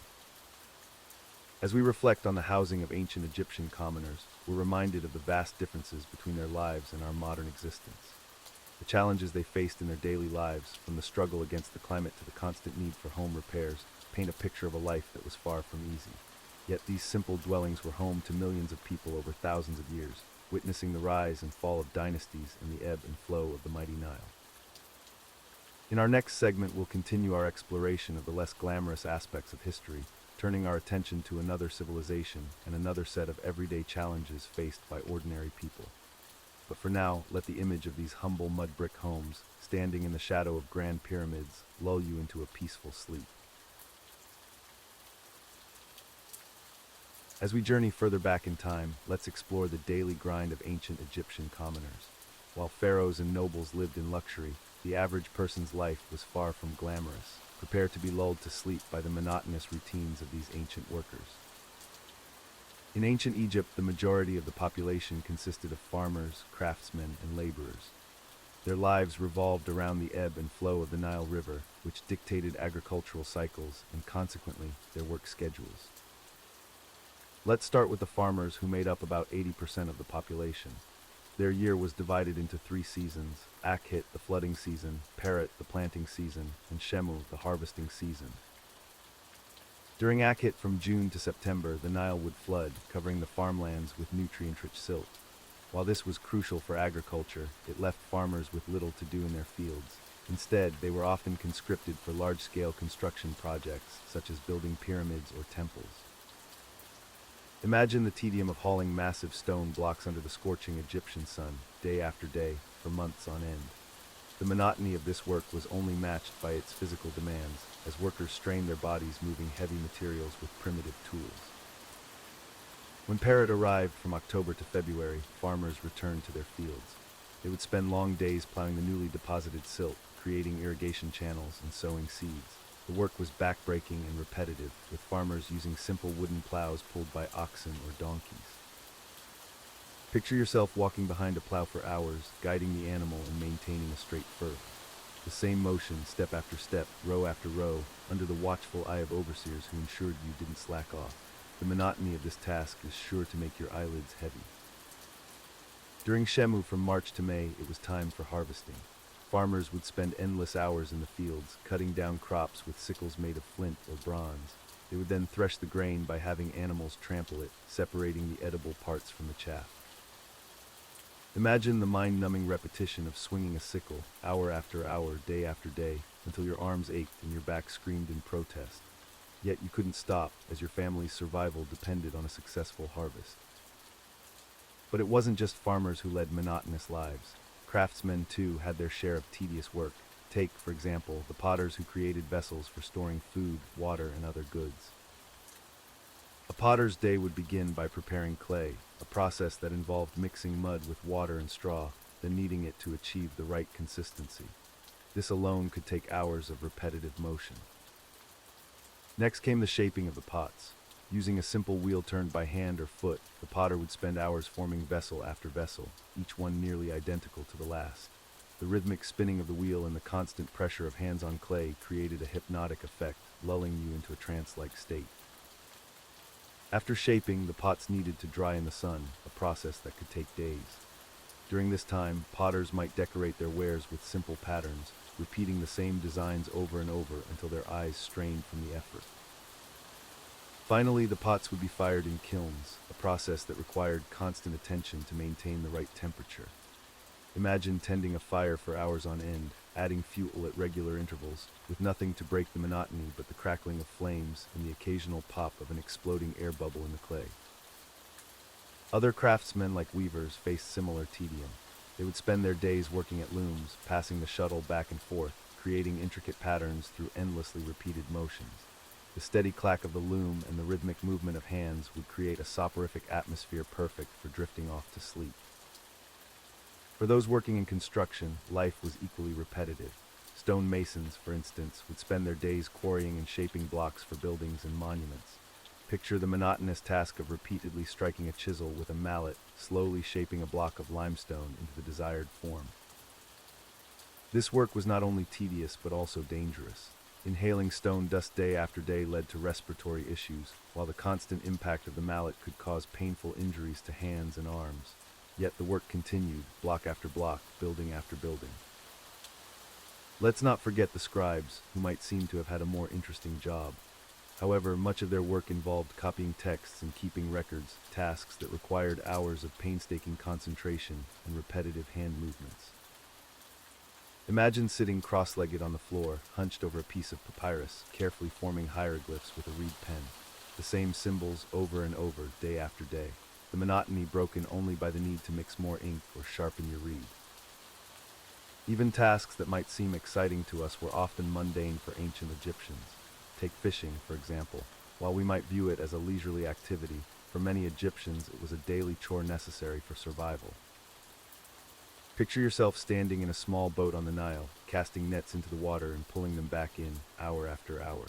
As we reflect on the housing of ancient Egyptian commoners, we're reminded of the vast differences between their lives and our modern existence. The challenges they faced in their daily lives, from the struggle against the climate to the constant need for home repairs, paint a picture of a life that was far from easy. Yet these simple dwellings were home to millions of people over thousands of years, witnessing the rise and fall of dynasties and the ebb and flow of the mighty Nile. In our next segment, we'll continue our exploration of the less glamorous aspects of history, turning our attention to another civilization and another set of everyday challenges faced by ordinary people. But for now, let the image of these humble mud brick homes, standing in the shadow of grand pyramids, lull you into a peaceful sleep. As we journey further back in time, let's explore the daily grind of ancient Egyptian commoners. While pharaohs and nobles lived in luxury, the average person's life was far from glamorous. Prepare to be lulled to sleep by the monotonous routines of these ancient workers. In ancient Egypt, the majority of the population consisted of farmers, craftsmen, and laborers. Their lives revolved around the ebb and flow of the Nile River, which dictated agricultural cycles and, consequently, their work schedules. Let's start with the farmers, who made up about 80% of the population. Their year was divided into 3 seasons: Akhit, the flooding season; Perit, the planting season; and Shemu, the harvesting season. During Akhit, from June to September, the Nile would flood, covering the farmlands with nutrient-rich silt. While this was crucial for agriculture, it left farmers with little to do in their fields. Instead, they were often conscripted for large-scale construction projects, such as building pyramids or temples. Imagine the tedium of hauling massive stone blocks under the scorching Egyptian sun, day after day, for months on end. The monotony of this work was only matched by its physical demands, as workers strained their bodies moving heavy materials with primitive tools. When Perit arrived from October to February, farmers returned to their fields. They would spend long days plowing the newly deposited silt, creating irrigation channels and sowing seeds. The work was backbreaking and repetitive, with farmers using simple wooden plows pulled by oxen or donkeys. Picture yourself walking behind a plow for hours, guiding the animal and maintaining a straight furrow. The same motion, step after step, row after row, under the watchful eye of overseers who ensured you didn't slack off. The monotony of this task is sure to make your eyelids heavy. During Shemu, from March to May, it was time for harvesting. Farmers would spend endless hours in the fields, cutting down crops with sickles made of flint or bronze. They would then thresh the grain by having animals trample it, separating the edible parts from the chaff. Imagine the mind-numbing repetition of swinging a sickle, hour after hour, day after day, until your arms ached and your back screamed in protest. Yet you couldn't stop, as your family's survival depended on a successful harvest. But it wasn't just farmers who led monotonous lives. Craftsmen, too, had their share of tedious work. Take, for example, the potters who created vessels for storing food, water, and other goods. A potter's day would begin by preparing clay, a process that involved mixing mud with water and straw, then kneading it to achieve the right consistency. This alone could take hours of repetitive motion. Next came the shaping of the pots. Using a simple wheel turned by hand or foot, the potter would spend hours forming vessel after vessel, each one nearly identical to the last. The rhythmic spinning of the wheel and the constant pressure of hands on clay created a hypnotic effect, lulling you into a trance-like state. After shaping, the pots needed to dry in the sun, a process that could take days. During this time, potters might decorate their wares with simple patterns, repeating the same designs over and over until their eyes strained from the effort. Finally, the pots would be fired in kilns, a process that required constant attention to maintain the right temperature. Imagine tending a fire for hours on end, adding fuel at regular intervals, with nothing to break the monotony but the crackling of flames and the occasional pop of an exploding air bubble in the clay. Other craftsmen, like weavers, faced similar tedium. They would spend their days working at looms, passing the shuttle back and forth, creating intricate patterns through endlessly repeated motions. The steady clack of the loom and the rhythmic movement of hands would create a soporific atmosphere perfect for drifting off to sleep. For those working in construction, life was equally repetitive. Stone masons, for instance, would spend their days quarrying and shaping blocks for buildings and monuments. Picture the monotonous task of repeatedly striking a chisel with a mallet, slowly shaping a block of limestone into the desired form. This work was not only tedious but also dangerous. Inhaling stone dust day after day led to respiratory issues, while the constant impact of the mallet could cause painful injuries to hands and arms. Yet the work continued, block after block, building after building. Let's not forget the scribes, who might seem to have had a more interesting job. However, much of their work involved copying texts and keeping records, tasks that required hours of painstaking concentration and repetitive hand movements. Imagine sitting cross-legged on the floor, hunched over a piece of papyrus, carefully forming hieroglyphs with a reed pen. The same symbols over and over, day after day. The monotony broken only by the need to mix more ink or sharpen your reed. Even tasks that might seem exciting to us were often mundane for ancient Egyptians. Take fishing, for example. While we might view it as a leisurely activity, for many Egyptians it was a daily chore necessary for survival. Picture yourself standing in a small boat on the Nile, casting nets into the water and pulling them back in, hour after hour.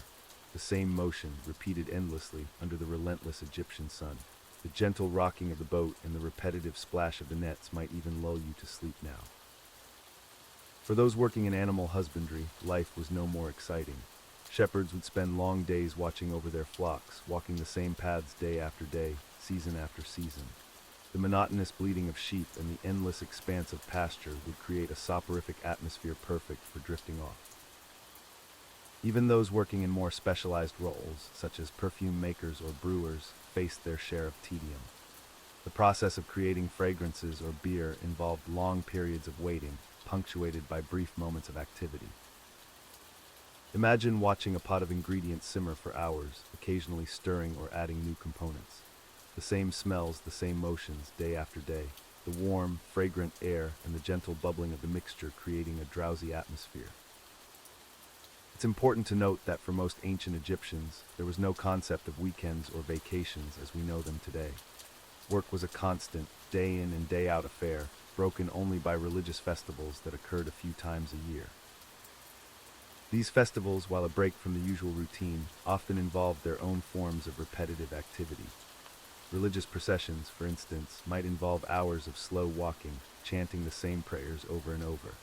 The same motion, repeated endlessly under the relentless Egyptian sun. The gentle rocking of the boat and the repetitive splash of the nets might even lull you to sleep now. For those working in animal husbandry, life was no more exciting. Shepherds would spend long days watching over their flocks, walking the same paths day after day, season after season. The monotonous bleating of sheep and the endless expanse of pasture would create a soporific atmosphere perfect for drifting off. Even those working in more specialized roles, such as perfume makers or brewers, faced their share of tedium. The process of creating fragrances or beer involved long periods of waiting, punctuated by brief moments of activity. Imagine watching a pot of ingredients simmer for hours, occasionally stirring or adding new components. The same smells, the same motions, day after day. The warm, fragrant air and the gentle bubbling of the mixture creating a drowsy atmosphere. It's important to note that for most ancient Egyptians, there was no concept of weekends or vacations as we know them today. Work was a constant, day in and day out affair, broken only by religious festivals that occurred a few times a year. These festivals, while a break from the usual routine, often involved their own forms of repetitive activity. Religious processions, for instance, might involve hours of slow walking, chanting the same prayers over and over.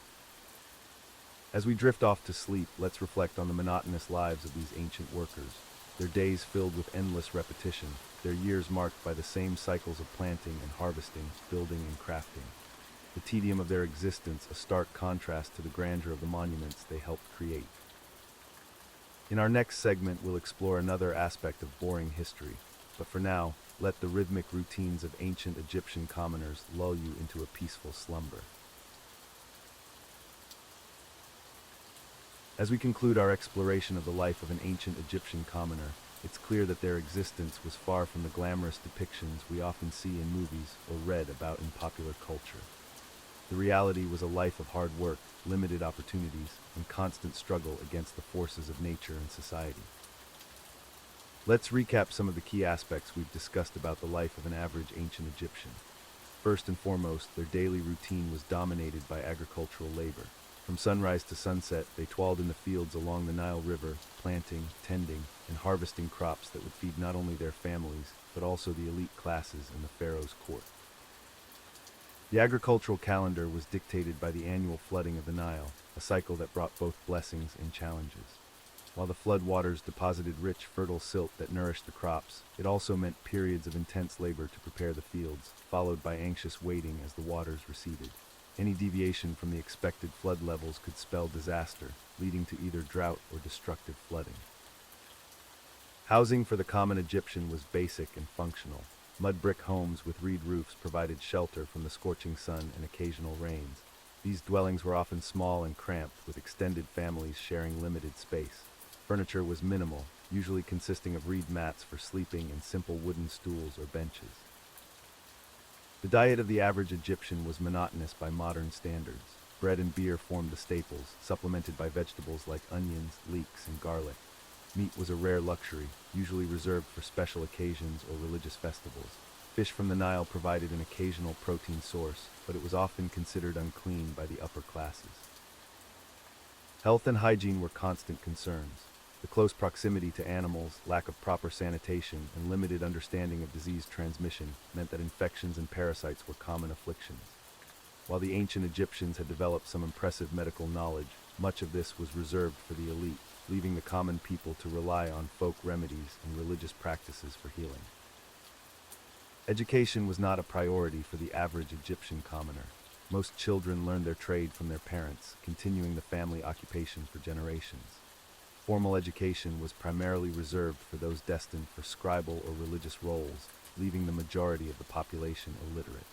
As we drift off to sleep, let's reflect on the monotonous lives of these ancient workers. Their days filled with endless repetition, their years marked by the same cycles of planting and harvesting, building and crafting. The tedium of their existence a stark contrast to the grandeur of the monuments they helped create. In our next segment, we'll explore another aspect of boring history, but for now, let the rhythmic routines of ancient Egyptian commoners lull you into a peaceful slumber. As we conclude our exploration of the life of an ancient Egyptian commoner, it's clear that their existence was far from the glamorous depictions we often see in movies or read about in popular culture. The reality was a life of hard work, limited opportunities, and constant struggle against the forces of nature and society. Let's recap some of the key aspects we've discussed about the life of an average ancient Egyptian. First and foremost, their daily routine was dominated by agricultural labor. From sunrise to sunset, they toiled in the fields along the Nile River, planting, tending, and harvesting crops that would feed not only their families, but also the elite classes in the pharaoh's court. The agricultural calendar was dictated by the annual flooding of the Nile, a cycle that brought both blessings and challenges. While the flood waters deposited rich, fertile silt that nourished the crops, it also meant periods of intense labor to prepare the fields, followed by anxious waiting as the waters receded. Any deviation from the expected flood levels could spell disaster, leading to either drought or destructive flooding. Housing for the common Egyptian was basic and functional. Mud brick homes with reed roofs provided shelter from the scorching sun and occasional rains. These dwellings were often small and cramped, with extended families sharing limited space. Furniture was minimal, usually consisting of reed mats for sleeping and simple wooden stools or benches. The diet of the average Egyptian was monotonous by modern standards. Bread and beer formed the staples, supplemented by vegetables like onions, leeks, and garlic. Meat was a rare luxury, usually reserved for special occasions or religious festivals. Fish from the Nile provided an occasional protein source, but it was often considered unclean by the upper classes. Health and hygiene were constant concerns. The close proximity to animals, lack of proper sanitation, and limited understanding of disease transmission meant that infections and parasites were common afflictions. While the ancient Egyptians had developed some impressive medical knowledge, much of this was reserved for the elite, leaving the common people to rely on folk remedies and religious practices for healing. Education was not a priority for the average Egyptian commoner. Most children learned their trade from their parents, continuing the family occupation for generations. Formal education was primarily reserved for those destined for scribal or religious roles, leaving the majority of the population illiterate.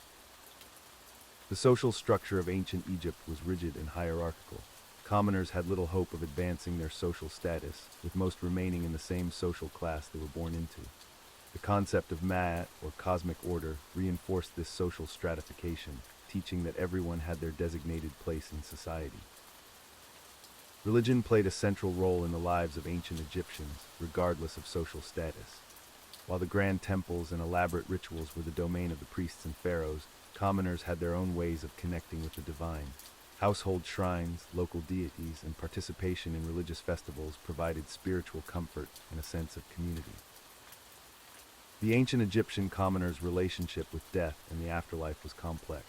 The social structure of ancient Egypt was rigid and hierarchical. Commoners had little hope of advancing their social status, with most remaining in the same social class they were born into. The concept of Ma'at, or cosmic order, reinforced this social stratification, teaching that everyone had their designated place in society. Religion played a central role in the lives of ancient Egyptians, regardless of social status. While the grand temples and elaborate rituals were the domain of the priests and pharaohs, commoners had their own ways of connecting with the divine. Household shrines, local deities, and participation in religious festivals provided spiritual comfort and a sense of community. The ancient Egyptian commoner's relationship with death and the afterlife was complex.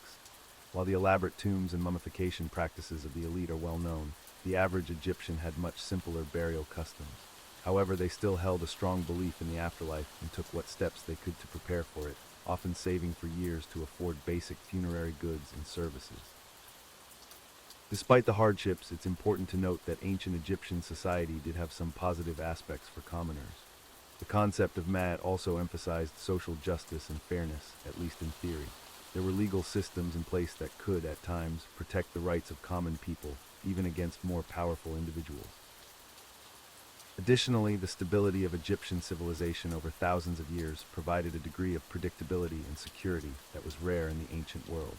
While the elaborate tombs and mummification practices of the elite are well known, the average Egyptian had much simpler burial customs. However, they still held a strong belief in the afterlife and took what steps they could to prepare for it, often saving for years to afford basic funerary goods and services. Despite the hardships, it's important to note that ancient Egyptian society did have some positive aspects for commoners. The concept of Ma'at also emphasized social justice and fairness, at least in theory. There were legal systems in place that could, at times, protect the rights of common people, even against more powerful individuals. Additionally, the stability of Egyptian civilization over thousands of years provided a degree of predictability and security that was rare in the ancient world.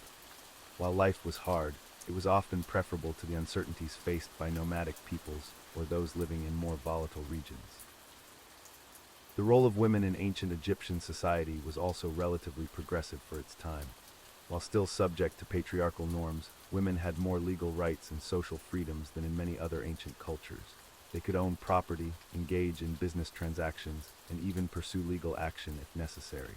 While life was hard, it was often preferable to the uncertainties faced by nomadic peoples or those living in more volatile regions. The role of women in ancient Egyptian society was also relatively progressive for its time. While still subject to patriarchal norms, women had more legal rights and social freedoms than in many other ancient cultures. They could own property, engage in business transactions, and even pursue legal action if necessary.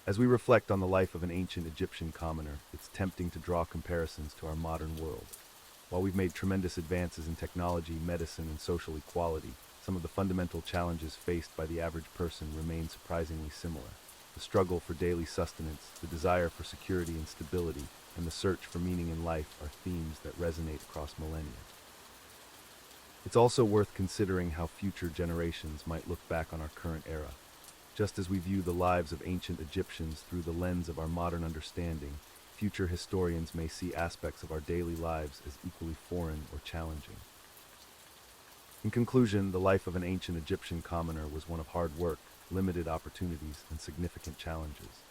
As we reflect on the life of an ancient Egyptian commoner, it's tempting to draw comparisons to our modern world. While we've made tremendous advances in technology, medicine, and social equality, some of the fundamental challenges faced by the average person remain surprisingly similar. The struggle for daily sustenance, the desire for security and stability, and the search for meaning in life are themes that resonate across millennia. It's also worth considering how future generations might look back on our current era. Just as we view the lives of ancient Egyptians through the lens of our modern understanding, future historians may see aspects of our daily lives as equally foreign or challenging. In conclusion, the life of an ancient Egyptian commoner was one of hard work, limited opportunities, and significant challenges.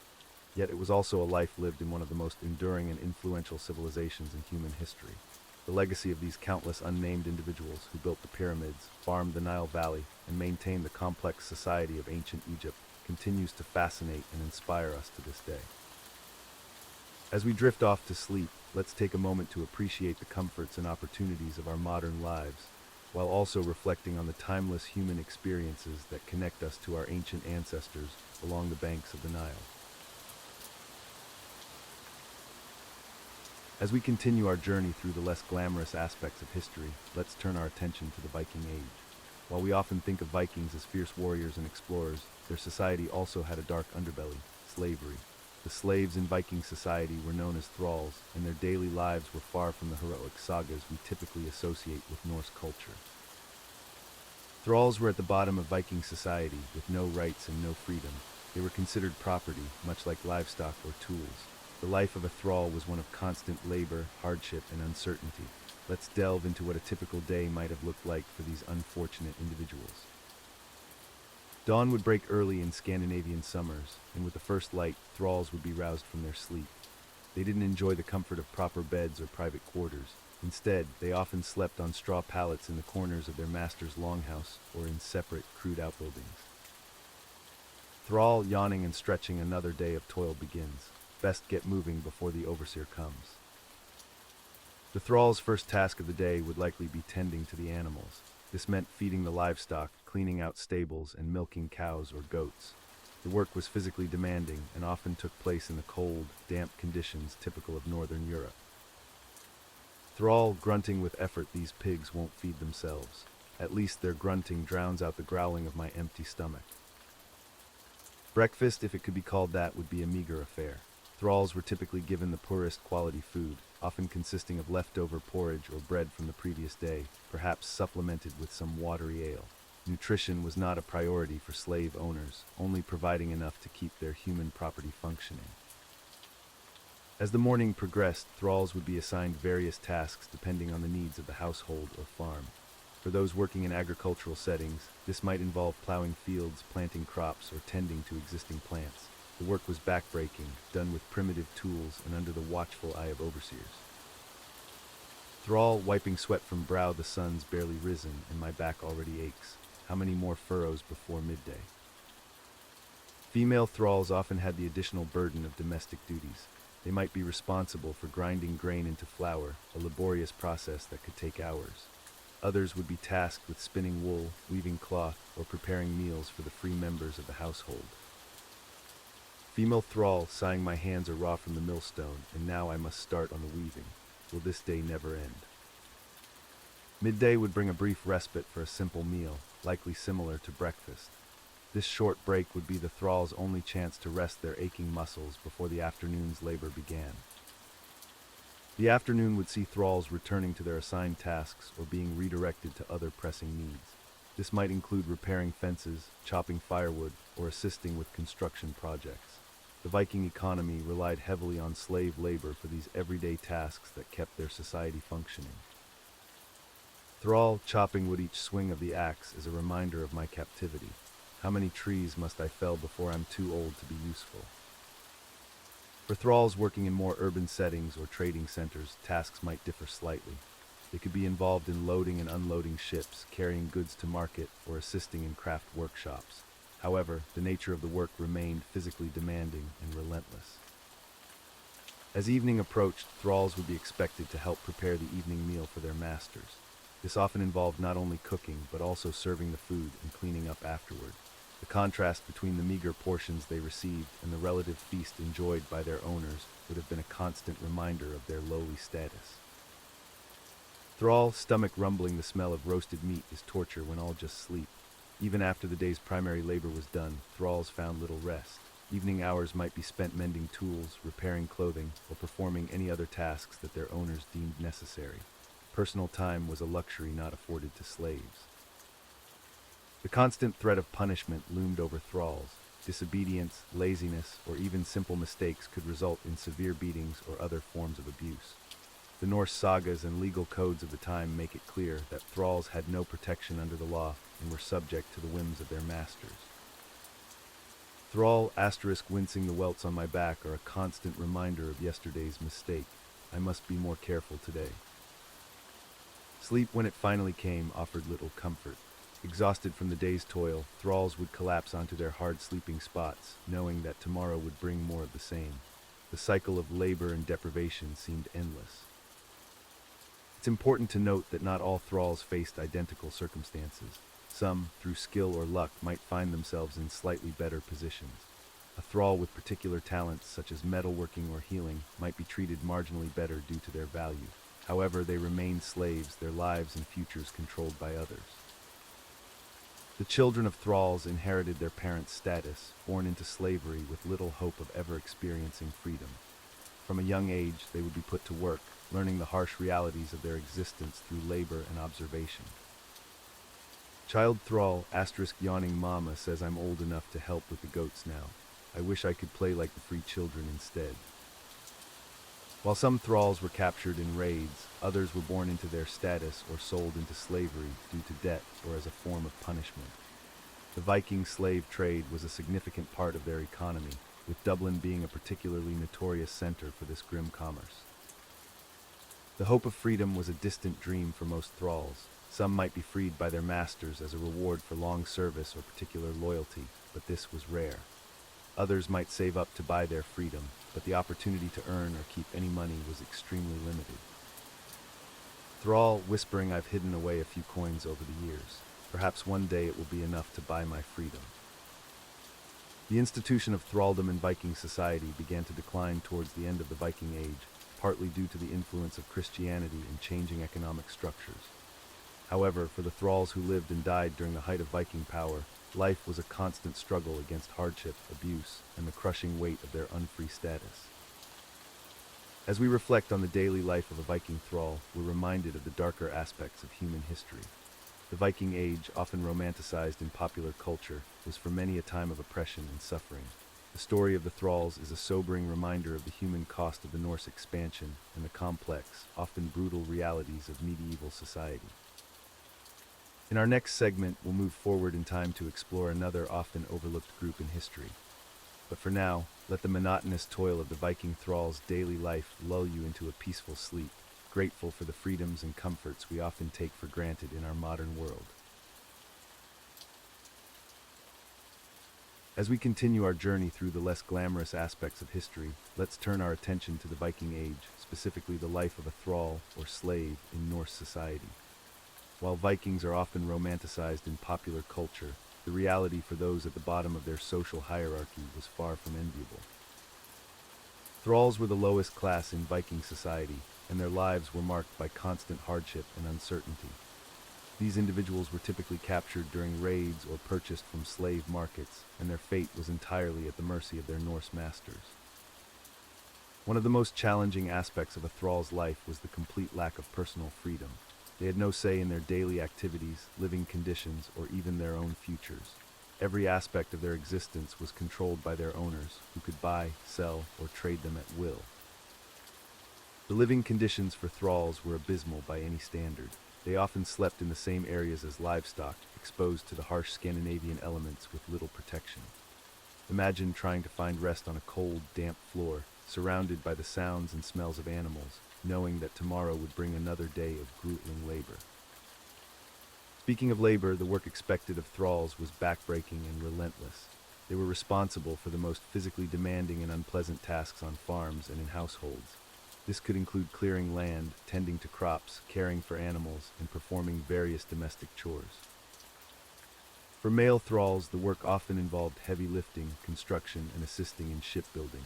Yet it was also a life lived in one of the most enduring and influential civilizations in human history. The legacy of these countless unnamed individuals who built the pyramids, farmed the Nile Valley, and maintained the complex society of ancient Egypt continues to fascinate and inspire us to this day. As we drift off to sleep, let's take a moment to appreciate the comforts and opportunities of our modern lives, while also reflecting on the timeless human experiences that connect us to our ancient ancestors along the banks of the Nile. As we continue our journey through the less glamorous aspects of history, let's turn our attention to the Viking Age. While we often think of Vikings as fierce warriors and explorers, their society also had a dark underbelly, slavery. The slaves in Viking society were known as thralls, and their daily lives were far from the heroic sagas we typically associate with Norse culture. Thralls were at the bottom of Viking society, with no rights and no freedom. They were considered property, much like livestock or tools. The life of a thrall was one of constant labor, hardship, and uncertainty. Let's delve into what a typical day might have looked like for these unfortunate individuals. Dawn would break early in Scandinavian summers, and with the first light, thralls would be roused from their sleep. They didn't enjoy the comfort of proper beds or private quarters. Instead, they often slept on straw pallets in the corners of their master's longhouse or in separate, crude outbuildings. Thrall, yawning and stretching, another day of toil begins. Best get moving before the overseer comes. The thrall's first task of the day would likely be tending to the animals. This meant feeding the livestock, cleaning out stables, and milking cows or goats. The work was physically demanding and often took place in the cold, damp conditions typical of northern Europe. Thrall, grunting with effort, these pigs won't feed themselves. At least their grunting drowns out the growling of my empty stomach. Breakfast, if it could be called that, would be a meager affair. Thralls were typically given the poorest quality food, often consisting of leftover porridge or bread from the previous day, perhaps supplemented with some watery ale. Nutrition was not a priority for slave owners, only providing enough to keep their human property functioning. As the morning progressed, thralls would be assigned various tasks depending on the needs of the household or farm. For those working in agricultural settings, this might involve plowing fields, planting crops, or tending to existing plants. The work was backbreaking, done with primitive tools and under the watchful eye of overseers. Thrall, wiping sweat from brow, the sun's barely risen, and my back already aches. How many more furrows before midday? Female thralls often had the additional burden of domestic duties. They might be responsible for grinding grain into flour, a laborious process that could take hours. Others would be tasked with spinning wool, weaving cloth, or preparing meals for the free members of the household. Female thrall, sighing, my hands are raw from the millstone, and now I must start on the weaving. Will this day never end? Midday would bring a brief respite for a simple meal, likely similar to breakfast. This short break would be the thralls' only chance to rest their aching muscles before the afternoon's labor began. The afternoon would see thralls returning to their assigned tasks or being redirected to other pressing needs. This might include repairing fences, chopping firewood, or assisting with construction projects. The Viking economy relied heavily on slave labor for these everyday tasks that kept their society functioning. Thrall, chopping wood, each swing of the axe is a reminder of my captivity. How many trees must I fell before I'm too old to be useful? For thralls working in more urban settings or trading centers, tasks might differ slightly. They could be involved in loading and unloading ships, carrying goods to market, or assisting in craft workshops. However, the nature of the work remained physically demanding and relentless. As evening approached, thralls would be expected to help prepare the evening meal for their masters. This often involved not only cooking, but also serving the food and cleaning up afterward. The contrast between the meager portions they received and the relative feast enjoyed by their owners would have been a constant reminder of their lowly status. Thrall, stomach rumbling, the smell of roasted meat is torture when all just sleep. Even after the day's primary labor was done, thralls found little rest. Evening hours might be spent mending tools, repairing clothing, or performing any other tasks that their owners deemed necessary. Personal time was a luxury not afforded to slaves. The constant threat of punishment loomed over thralls. Disobedience, laziness, or even simple mistakes could result in severe beatings or other forms of abuse. The Norse sagas and legal codes of the time make it clear that thralls had no protection under the law and were subject to the whims of their masters. Thrall, wincing, the welts on my back are a constant reminder of yesterday's mistake. I must be more careful today. Sleep, when it finally came, offered little comfort. Exhausted from the day's toil, thralls would collapse onto their hard sleeping spots, knowing that tomorrow would bring more of the same. The cycle of labor and deprivation seemed endless. It's important to note that not all thralls faced identical circumstances. Some, through skill or luck, might find themselves in slightly better positions. A thrall with particular talents, such as metalworking or healing, might be treated marginally better due to their value. However, they remained slaves, their lives and futures controlled by others. The children of thralls inherited their parents' status, born into slavery with little hope of ever experiencing freedom. From a young age, they would be put to work, learning the harsh realities of their existence through labor and observation. Child thrall, yawning, mama says I'm old enough to help with the goats now. I wish I could play like the free children instead. While some thralls were captured in raids, others were born into their status or sold into slavery due to debt or as a form of punishment. The Viking slave trade was a significant part of their economy, with Dublin being a particularly notorious center for this grim commerce. The hope of freedom was a distant dream for most thralls. Some might be freed by their masters as a reward for long service or particular loyalty, but this was rare. Others might save up to buy their freedom, but the opportunity to earn or keep any money was extremely limited. Thrall, whispering, "I've hidden away a few coins over the years. Perhaps one day it will be enough to buy my freedom." The institution of thraldom in Viking society began to decline towards the end of the Viking Age, partly due to the influence of Christianity in changing economic structures. However, for the thralls who lived and died during the height of Viking power, life was a constant struggle against hardship, abuse, and the crushing weight of their unfree status. As we reflect on the daily life of a Viking thrall, we're reminded of the darker aspects of human history. The Viking Age, often romanticized in popular culture, was for many a time of oppression and suffering. The story of the thralls is a sobering reminder of the human cost of the Norse expansion and the complex, often brutal realities of medieval society. In our next segment, we'll move forward in time to explore another often overlooked group in history. But for now, let the monotonous toil of the Viking thrall's daily life lull you into a peaceful sleep, grateful for the freedoms and comforts we often take for granted in our modern world. As we continue our journey through the less glamorous aspects of history, let's turn our attention to the Viking Age, specifically the life of a thrall or slave in Norse society. While Vikings are often romanticized in popular culture, the reality for those at the bottom of their social hierarchy was far from enviable. Thralls were the lowest class in Viking society, and their lives were marked by constant hardship and uncertainty. These individuals were typically captured during raids or purchased from slave markets, and their fate was entirely at the mercy of their Norse masters. One of the most challenging aspects of a thrall's life was the complete lack of personal freedom. They had no say in their daily activities, living conditions, or even their own futures. Every aspect of their existence was controlled by their owners, who could buy, sell, or trade them at will. The living conditions for thralls were abysmal by any standard. They often slept in the same areas as livestock, exposed to the harsh Scandinavian elements with little protection. Imagine trying to find rest on a cold, damp floor, surrounded by the sounds and smells of animals, knowing that tomorrow would bring another day of grueling labor. Speaking of labor, the work expected of thralls was backbreaking and relentless. They were responsible for the most physically demanding and unpleasant tasks on farms and in households. This could include clearing land, tending to crops, caring for animals, and performing various domestic chores. For male thralls, the work often involved heavy lifting, construction, and assisting in shipbuilding.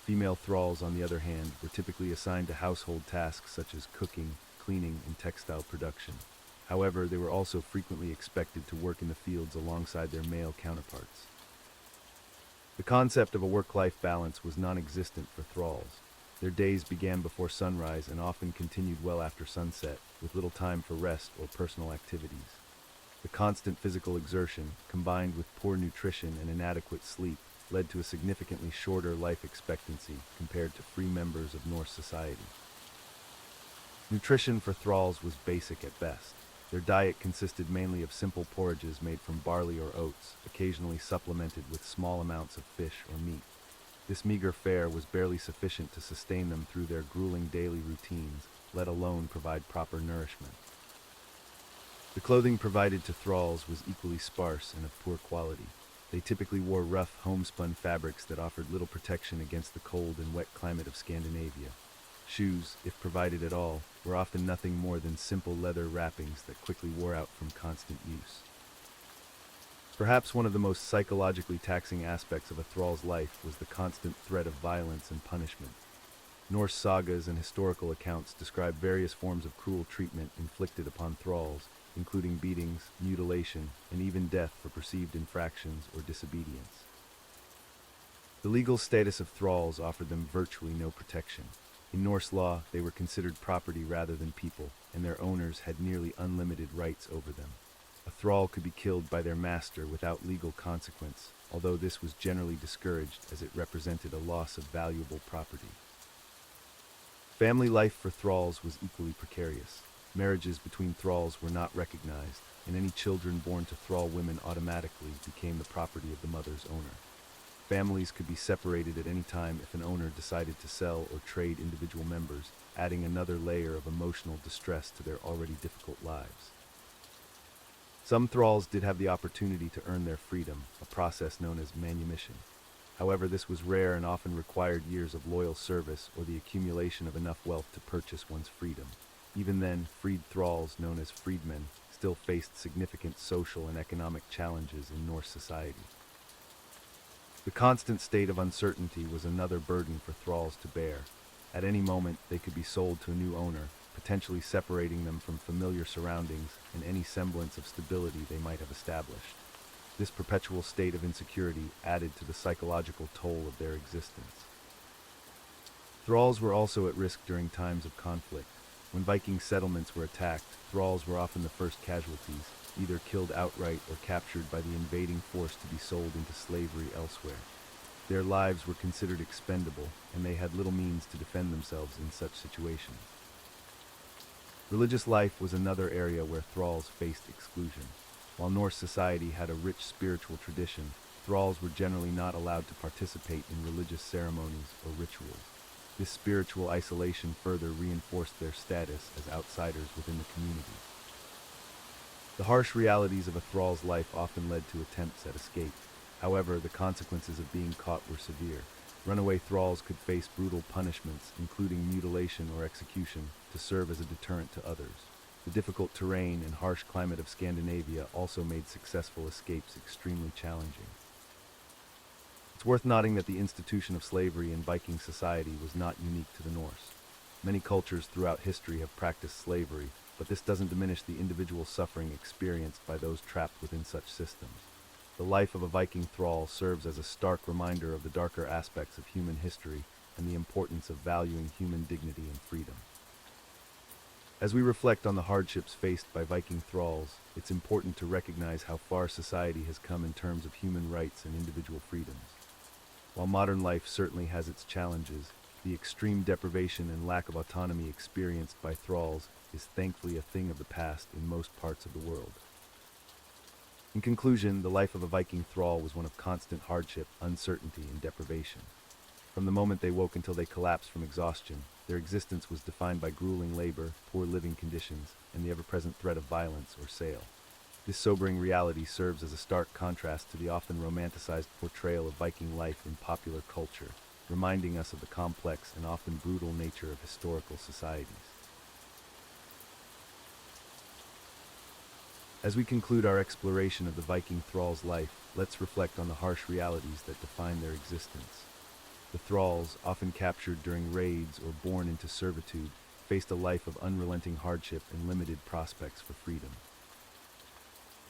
Female thralls, on the other hand, were typically assigned to household tasks such as cooking, cleaning, and textile production. However, they were also frequently expected to work in the fields alongside their male counterparts. The concept of a work-life balance was non-existent for thralls. Their days began before sunrise and often continued well after sunset, with little time for rest or personal activities. The constant physical exertion, combined with poor nutrition and inadequate sleep, led to a significantly shorter life expectancy compared to free members of Norse society. Nutrition for thralls was basic at best. Their diet consisted mainly of simple porridges made from barley or oats, occasionally supplemented with small amounts of fish or meat. This meager fare was barely sufficient to sustain them through their grueling daily routines, let alone provide proper nourishment. The clothing provided to thralls was equally sparse and of poor quality. They typically wore rough, homespun fabrics that offered little protection against the cold and wet climate of Scandinavia. Shoes, if provided at all, were often nothing more than simple leather wrappings that quickly wore out from constant use. Perhaps one of the most psychologically taxing aspects of a thrall's life was the constant threat of violence and punishment. Norse sagas and historical accounts describe various forms of cruel treatment inflicted upon thralls, including beatings, mutilation, and even death for perceived infractions or disobedience. The legal status of thralls offered them virtually no protection. In Norse law, they were considered property rather than people, and their owners had nearly unlimited rights over them. A thrall could be killed by their master without legal consequence, although this was generally discouraged as it represented a loss of valuable property. Family life for thralls was equally precarious. Marriages between thralls were not recognized, and any children born to thrall women automatically became the property of the mother's owner. Families could be separated at any time if an owner decided to sell or trade individual members, adding another layer of emotional distress to their already difficult lives. Some thralls did have the opportunity to earn their freedom, a process known as manumission. However, this was rare and often required years of loyal service or the accumulation of enough wealth to purchase one's freedom. Even then, freed thralls, known as freedmen, still faced significant social and economic challenges in Norse society. The constant state of uncertainty was another burden for thralls to bear. At any moment, they could be sold to a new owner, potentially separating them from familiar surroundings and any semblance of stability they might have established. This perpetual state of insecurity added to the psychological toll of their existence. Thralls were also at risk during times of conflict. When Viking settlements were attacked, thralls were often the first casualties, either killed outright or captured by the invading force to be sold into slavery elsewhere. Their lives were considered expendable, and they had little means to defend themselves in such situations. Religious life was another area where thralls faced exclusion. While Norse society had a rich spiritual tradition, thralls were generally not allowed to participate in religious ceremonies or rituals. This spiritual isolation further reinforced their status as outsiders within the community. The harsh realities of a thrall's life often led to attempts at escape. However, the consequences of being caught were severe. Runaway thralls could face brutal punishments, including mutilation or execution, to serve as a deterrent to others. The difficult terrain and harsh climate of Scandinavia also made successful escapes extremely challenging. It's worth noting that the institution of slavery in Viking society was not unique to the Norse. Many cultures throughout history have practiced slavery, but this doesn't diminish the individual suffering experienced by those trapped within such systems. The life of a Viking thrall serves as a stark reminder of the darker aspects of human history and the importance of valuing human dignity and freedom. As we reflect on the hardships faced by Viking thralls, it's important to recognize how far society has come in terms of human rights and individual freedoms. While modern life certainly has its challenges, the extreme deprivation and lack of autonomy experienced by thralls is thankfully a thing of the past in most parts of the world. In conclusion, the life of a Viking thrall was one of constant hardship, uncertainty, and deprivation. From the moment they woke until they collapsed from exhaustion, their existence was defined by grueling labor, poor living conditions, and the ever-present threat of violence or sale. This sobering reality serves as a stark contrast to the often romanticized portrayal of Viking life in popular culture, reminding us of the complex and often brutal nature of historical societies. As we conclude our exploration of the Viking thrall's life, let's reflect on the harsh realities that define their existence. The thralls, often captured during raids or born into servitude, faced a life of unrelenting hardship and limited prospects for freedom.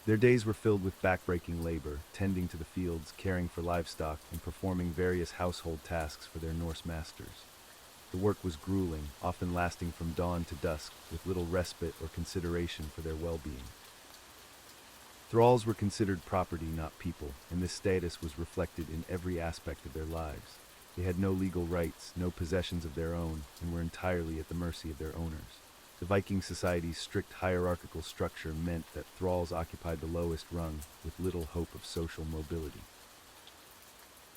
Their days were filled with backbreaking labor, tending to the fields, caring for livestock, and performing various household tasks for their Norse masters. The work was grueling, often lasting from dawn to dusk, with little respite or consideration for their well-being. Thralls were considered property, not people, and this status was reflected in every aspect of their lives. They had no legal rights, no possessions of their own, and were entirely at the mercy of their owners. The Viking society's strict hierarchical structure meant that thralls occupied the lowest rung, with little hope of social mobility.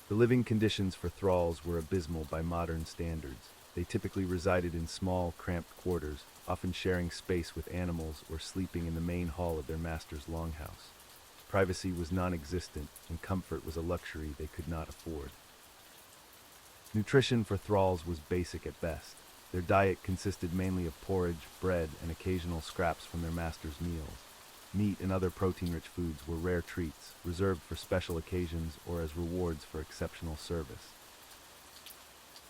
The living conditions for thralls were abysmal by modern standards. They typically resided in small, cramped quarters, often sharing space with animals or sleeping in the main hall of their master's longhouse. Privacy was non-existent, and comfort was a luxury they could not afford. Nutrition for thralls was basic at best. Their diet consisted mainly of porridge, bread, and occasional scraps from their master's meals. Meat and other protein-rich foods were rare treats, reserved for special occasions or as rewards for exceptional service.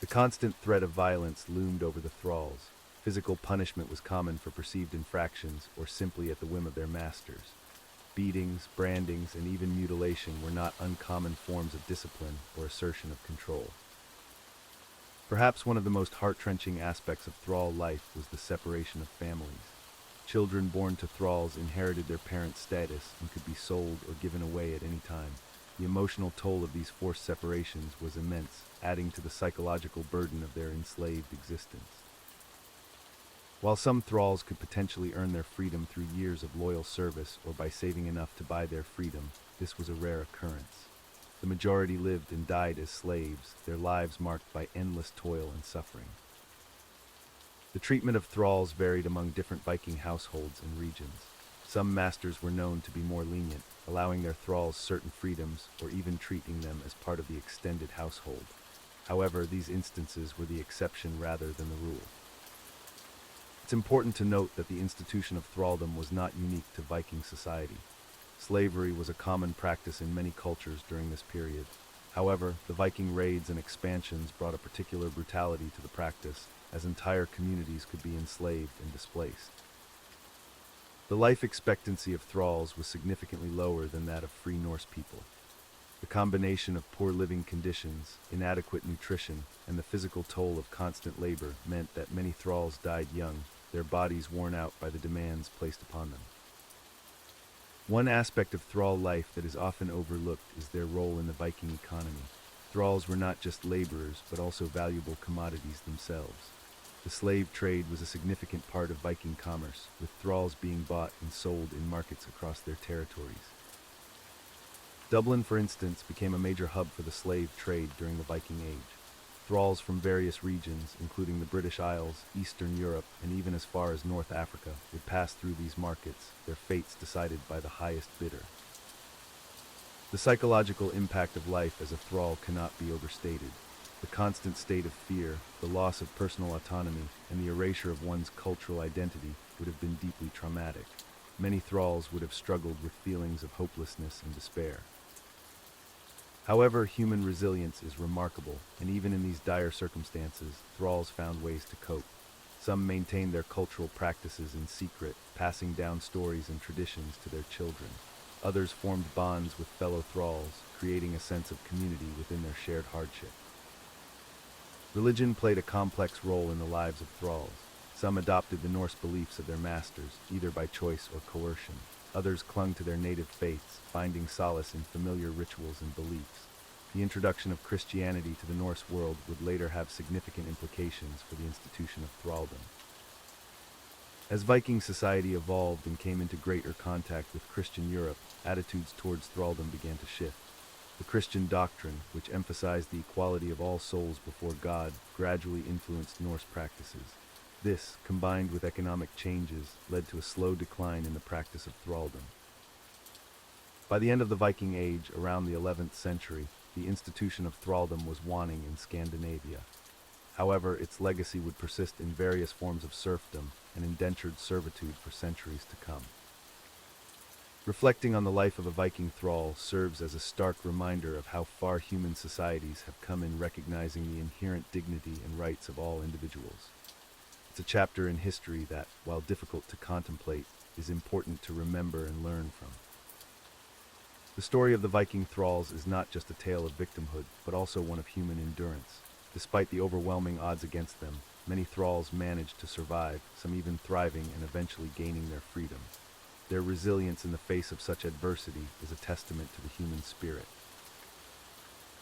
The constant threat of violence loomed over the thralls. Physical punishment was common for perceived infractions or simply at the whim of their masters. Beatings, brandings, and even mutilation were not uncommon forms of discipline or assertion of control. Perhaps one of the most heart-wrenching aspects of thrall life was the separation of families. Children born to thralls inherited their parents' status and could be sold or given away at any time. The emotional toll of these forced separations was immense, adding to the psychological burden of their enslaved existence. While some thralls could potentially earn their freedom through years of loyal service or by saving enough to buy their freedom, this was a rare occurrence. The The majority lived and died as slaves, their lives marked by endless toil and suffering. The treatment of thralls varied among different Viking households and regions. Some masters were known to be more lenient, allowing their thralls certain freedoms or even treating them as part of the extended household. However, these instances were the exception rather than the rule. It's important to note that the institution of thraldom was not unique to Viking society. Slavery was a common practice in many cultures during this period. However, the Viking raids and expansions brought a particular brutality to the practice, as entire communities could be enslaved and displaced. The life expectancy of thralls was significantly lower than that of free Norse people. The combination of poor living conditions, inadequate nutrition, and the physical toll of constant labor meant that many thralls died young, their bodies worn out by the demands placed upon them. One aspect of thrall life that is often overlooked is their role in the Viking economy. Thralls were not just laborers, but also valuable commodities themselves. The slave trade was a significant part of Viking commerce, with thralls being bought and sold in markets across their territories. Dublin, for instance, became a major hub for the slave trade during the Viking Age. Thralls from various regions, including the British Isles, Eastern Europe, and even as far as North Africa, would pass through these markets, their fates decided by the highest bidder. The psychological impact of life as a thrall cannot be overstated. The constant state of fear, the loss of personal autonomy, and the erasure of one's cultural identity would have been deeply traumatic. Many thralls would have struggled with feelings of hopelessness and despair. However, human resilience is remarkable, and even in these dire circumstances, thralls found ways to cope. Some maintained their cultural practices in secret, passing down stories and traditions to their children. Others formed bonds with fellow thralls, creating a sense of community within their shared hardship. Religion played a complex role in the lives of thralls. Some adopted the Norse beliefs of their masters, either by choice or coercion. Others clung to their native faiths, finding solace in familiar rituals and beliefs. The introduction of Christianity to the Norse world would later have significant implications for the institution of thraldom. As Viking society evolved and came into greater contact with Christian Europe, attitudes towards thraldom began to shift. The Christian doctrine, which emphasized the equality of all souls before God, gradually influenced Norse practices. This, combined with economic changes, led to a slow decline in the practice of thraldom. By the end of the Viking Age, around the 11th century, the institution of thraldom was waning in Scandinavia. However, its legacy would persist in various forms of serfdom and indentured servitude for centuries to come. Reflecting on the life of a Viking thrall serves as a stark reminder of how far human societies have come in recognizing the inherent dignity and rights of all individuals. It's a chapter in history that, while difficult to contemplate, is important to remember and learn from. The story of the Viking thralls is not just a tale of victimhood, but also one of human endurance. Despite the overwhelming odds against them, many thralls managed to survive, some even thriving and eventually gaining their freedom. Their resilience in the face of such adversity is a testament to the human spirit.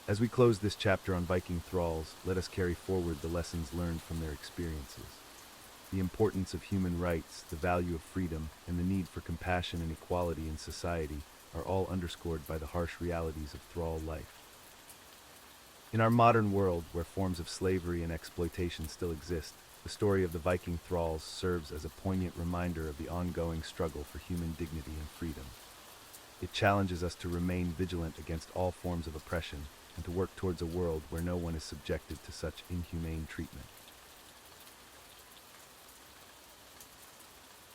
As we close this chapter on Viking thralls, let us carry forward the lessons learned from their experiences. The importance of human rights, the value of freedom, and the need for compassion and equality in society are all underscored by the harsh realities of thrall life. In our modern world, where forms of slavery and exploitation still exist, the story of the Viking thralls serves as a poignant reminder of the ongoing struggle for human dignity and freedom. It challenges us to remain vigilant against all forms of oppression and to work towards a world where no one is subjected to such inhumane treatment.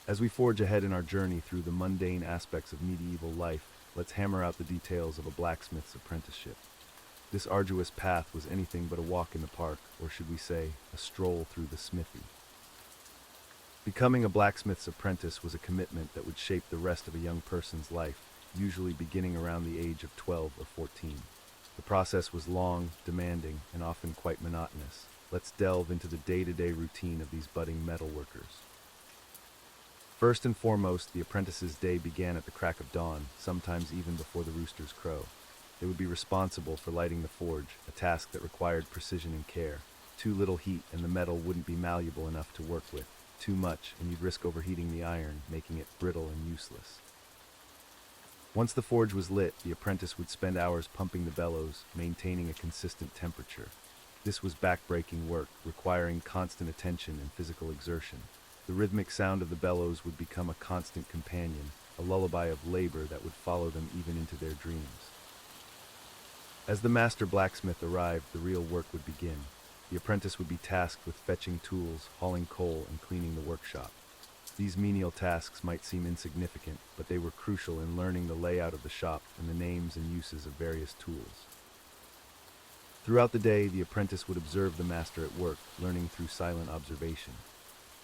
As we forge ahead in our journey through the mundane aspects of medieval life, let's hammer out the details of a blacksmith's apprenticeship. This arduous path was anything but a walk in the park, or should we say, a stroll through the smithy. Becoming a blacksmith's apprentice was a commitment that would shape the rest of a young person's life, usually beginning around the age of 12 or 14. The process was long, demanding, and often quite monotonous. Let's delve into the day-to-day routine of these budding metalworkers. First and foremost, the apprentice's day began at the crack of dawn, sometimes even before the roosters crow. They would be responsible for lighting the forge, a task that required precision and care. Too little heat and the metal wouldn't be malleable enough to work with. Too much, and you'd risk overheating the iron, making it brittle and useless. Once the forge was lit, the apprentice would spend hours pumping the bellows, maintaining a consistent temperature. This was back-breaking work, requiring constant attention and physical exertion. The rhythmic sound of the bellows would become a constant companion, a lullaby of labor that would follow them even into their dreams. As the master blacksmith arrived, the real work would begin. The apprentice would be tasked with fetching tools, hauling coal, and cleaning the workshop. These menial tasks might seem insignificant, but they were crucial in learning the layout of the shop and the names and uses of various tools. Throughout the day, the apprentice would observe the master at work, learning through silent observation.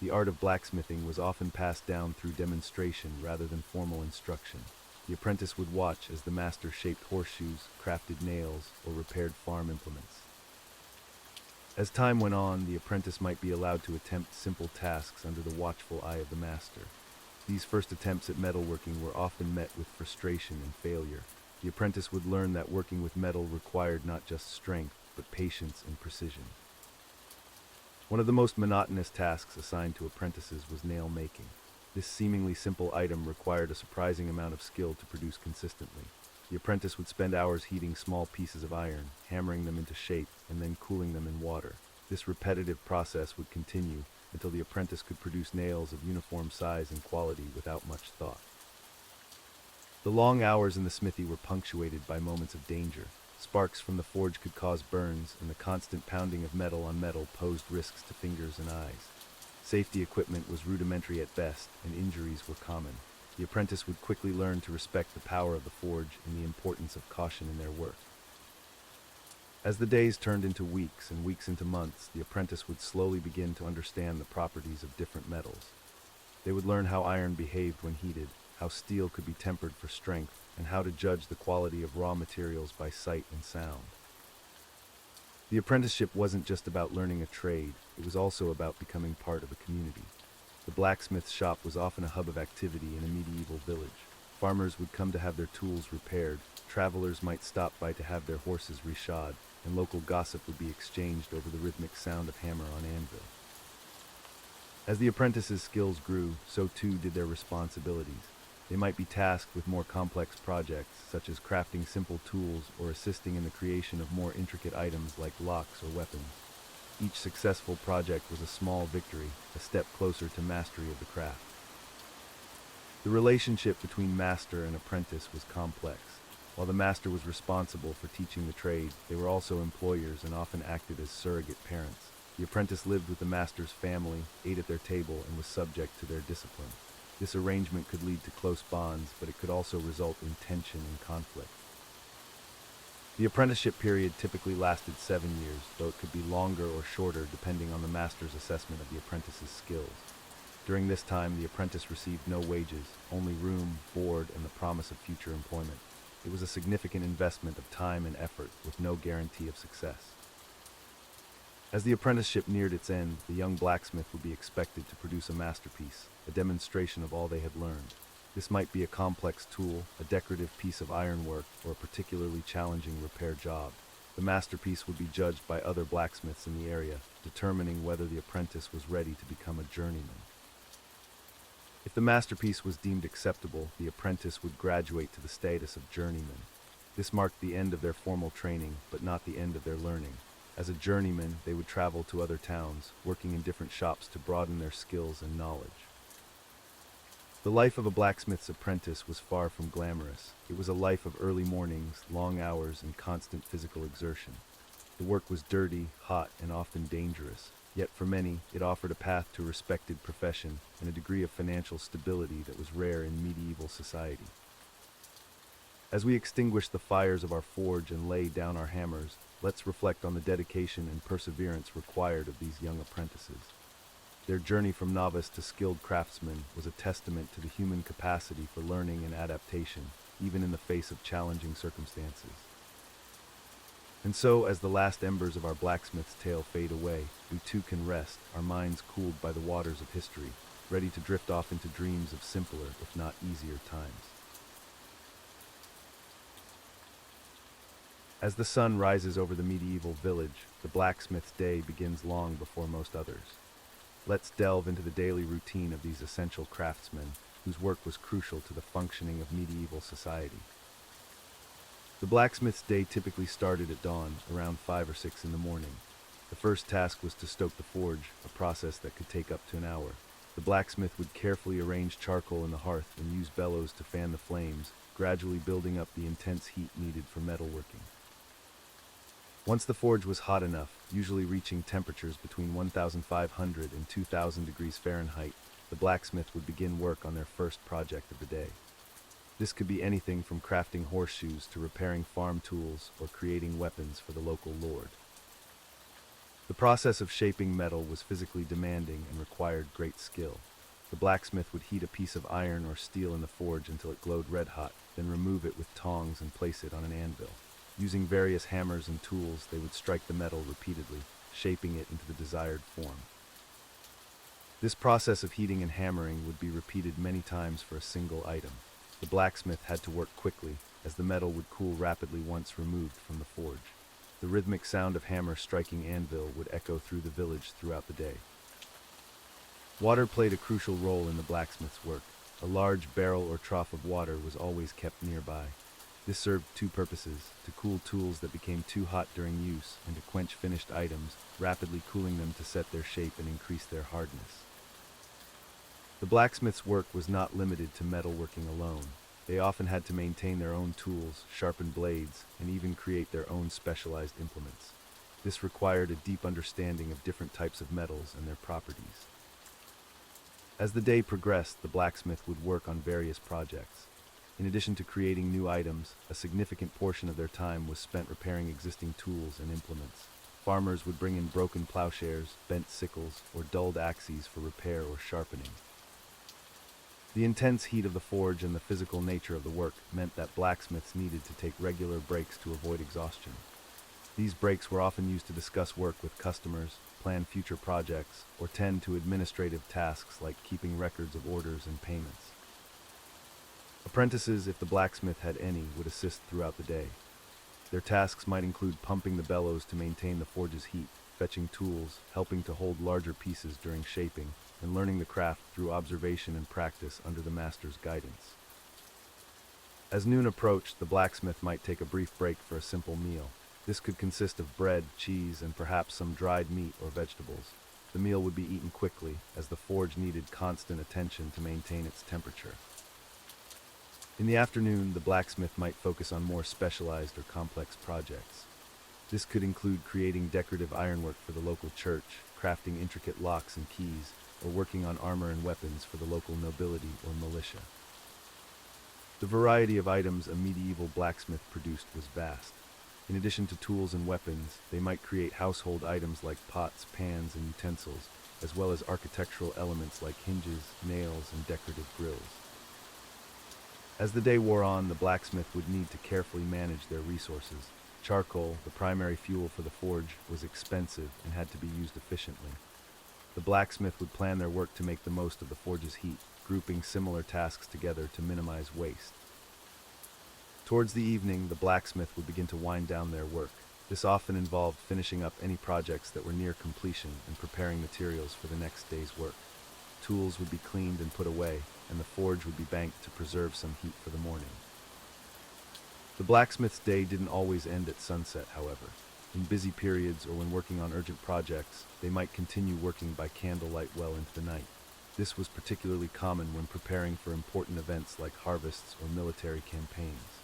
The art of blacksmithing was often passed down through demonstration rather than formal instruction. The apprentice would watch as the master shaped horseshoes, crafted nails, or repaired farm implements. As time went on, the apprentice might be allowed to attempt simple tasks under the watchful eye of the master. These first attempts at metalworking were often met with frustration and failure. The apprentice would learn that working with metal required not just strength, but patience and precision. One of the most monotonous tasks assigned to apprentices was nail making. This seemingly simple item required a surprising amount of skill to produce consistently. The apprentice would spend hours heating small pieces of iron, hammering them into shape, and then cooling them in water. This repetitive process would continue until the apprentice could produce nails of uniform size and quality without much thought. The long hours in the smithy were punctuated by moments of danger. Sparks from the forge could cause burns, and the constant pounding of metal on metal posed risks to fingers and eyes. Safety equipment was rudimentary at best, and injuries were common. The apprentice would quickly learn to respect the power of the forge and the importance of caution in their work. As the days turned into weeks and weeks into months, the apprentice would slowly begin to understand the properties of different metals. They would learn how iron behaved when heated, how steel could be tempered for strength, and how to judge the quality of raw materials by sight and sound. The apprenticeship wasn't just about learning a trade, it was also about becoming part of a community. The blacksmith shop was often a hub of activity in a medieval village. Farmers would come to have their tools repaired, travelers might stop by to have their horses reshod, and local gossip would be exchanged over the rhythmic sound of hammer on anvil. As the apprentices' skills grew, so too did their responsibilities. They might be tasked with more complex projects, such as crafting simple tools or assisting in the creation of more intricate items like locks or weapons. Each successful project was a small victory, a step closer to mastery of the craft. The relationship between master and apprentice was complex. While the master was responsible for teaching the trade, they were also employers and often acted as surrogate parents. The apprentice lived with the master's family, ate at their table, and was subject to their discipline. This arrangement could lead to close bonds, but it could also result in tension and conflict. The apprenticeship period typically lasted 7 years, though it could be longer or shorter depending on the master's assessment of the apprentice's skills. During this time, the apprentice received no wages, only room, board, and the promise of future employment. It was a significant investment of time and effort, with no guarantee of success. As the apprenticeship neared its end, the young blacksmith would be expected to produce a masterpiece, a demonstration of all they had learned. This might be a complex tool, a decorative piece of ironwork, or a particularly challenging repair job. The masterpiece would be judged by other blacksmiths in the area, determining whether the apprentice was ready to become a journeyman. If the masterpiece was deemed acceptable, the apprentice would graduate to the status of journeyman. This marked the end of their formal training, but not the end of their learning. As a journeyman, they would travel to other towns, working in different shops to broaden their skills and knowledge. The life of a blacksmith's apprentice was far from glamorous. It was a life of early mornings, long hours, and constant physical exertion. The work was dirty, hot, and often dangerous. Yet for many, it offered a path to a respected profession and a degree of financial stability that was rare in medieval society. As we extinguish the fires of our forge and lay down our hammers, let's reflect on the dedication and perseverance required of these young apprentices. Their journey from novice to skilled craftsman was a testament to the human capacity for learning and adaptation, even in the face of challenging circumstances. And so, as the last embers of our blacksmith's tale fade away, we too can rest, our minds cooled by the waters of history, ready to drift off into dreams of simpler, if not easier, times. As the sun rises over the medieval village, the blacksmith's day begins long before most others. Let's delve into the daily routine of these essential craftsmen, whose work was crucial to the functioning of medieval society. The blacksmith's day typically started at dawn, around 5 or 6 in the morning. The first task was to stoke the forge, a process that could take up to an hour. The blacksmith would carefully arrange charcoal in the hearth and use bellows to fan the flames, gradually building up the intense heat needed for metalworking. Once the forge was hot enough, usually reaching temperatures between 1,500 and 2,000 degrees Fahrenheit, the blacksmith would begin work on their first project of the day. This could be anything from crafting horseshoes to repairing farm tools or creating weapons for the local lord. The process of shaping metal was physically demanding and required great skill. The blacksmith would heat a piece of iron or steel in the forge until it glowed red hot, then remove it with tongs and place it on an anvil. Using various hammers and tools, they would strike the metal repeatedly, shaping it into the desired form. This process of heating and hammering would be repeated many times for a single item. The blacksmith had to work quickly, as the metal would cool rapidly once removed from the forge. The rhythmic sound of hammer striking anvil would echo through the village throughout the day. Water played a crucial role in the blacksmith's work. A large barrel or trough of water was always kept nearby. This served two purposes: to cool tools that became too hot during use, and to quench finished items, rapidly cooling them to set their shape and increase their hardness. The blacksmith's work was not limited to metalworking alone. They often had to maintain their own tools, sharpen blades, and even create their own specialized implements. This required a deep understanding of different types of metals and their properties. As the day progressed, the blacksmith would work on various projects. In addition to creating new items, a significant portion of their time was spent repairing existing tools and implements. Farmers would bring in broken plowshares, bent sickles, or dulled axes for repair or sharpening. The intense heat of the forge and the physical nature of the work meant that blacksmiths needed to take regular breaks to avoid exhaustion. These breaks were often used to discuss work with customers, plan future projects, or tend to administrative tasks like keeping records of orders and payments. Apprentices, if the blacksmith had any, would assist throughout the day. Their tasks might include pumping the bellows to maintain the forge's heat, fetching tools, helping to hold larger pieces during shaping, and learning the craft through observation and practice under the master's guidance. As noon approached, the blacksmith might take a brief break for a simple meal. This could consist of bread, cheese, and perhaps some dried meat or vegetables. The meal would be eaten quickly, as the forge needed constant attention to maintain its temperature. In the afternoon, the blacksmith might focus on more specialized or complex projects. This could include creating decorative ironwork for the local church, crafting intricate locks and keys, or working on armor and weapons for the local nobility or militia. The variety of items a medieval blacksmith produced was vast. In addition to tools and weapons, they might create household items like pots, pans, and utensils, as well as architectural elements like hinges, nails, and decorative grills. As the day wore on, the blacksmith would need to carefully manage their resources. Charcoal, the primary fuel for the forge, was expensive and had to be used efficiently. The blacksmith would plan their work to make the most of the forge's heat, grouping similar tasks together to minimize waste. Towards the evening, the blacksmith would begin to wind down their work. This often involved finishing up any projects that were near completion and preparing materials for the next day's work. Tools would be cleaned and put away, and the forge would be banked to preserve some heat for the morning. The blacksmith's day didn't always end at sunset, however. In busy periods or when working on urgent projects, they might continue working by candlelight well into the night. This was particularly common when preparing for important events like harvests or military campaigns.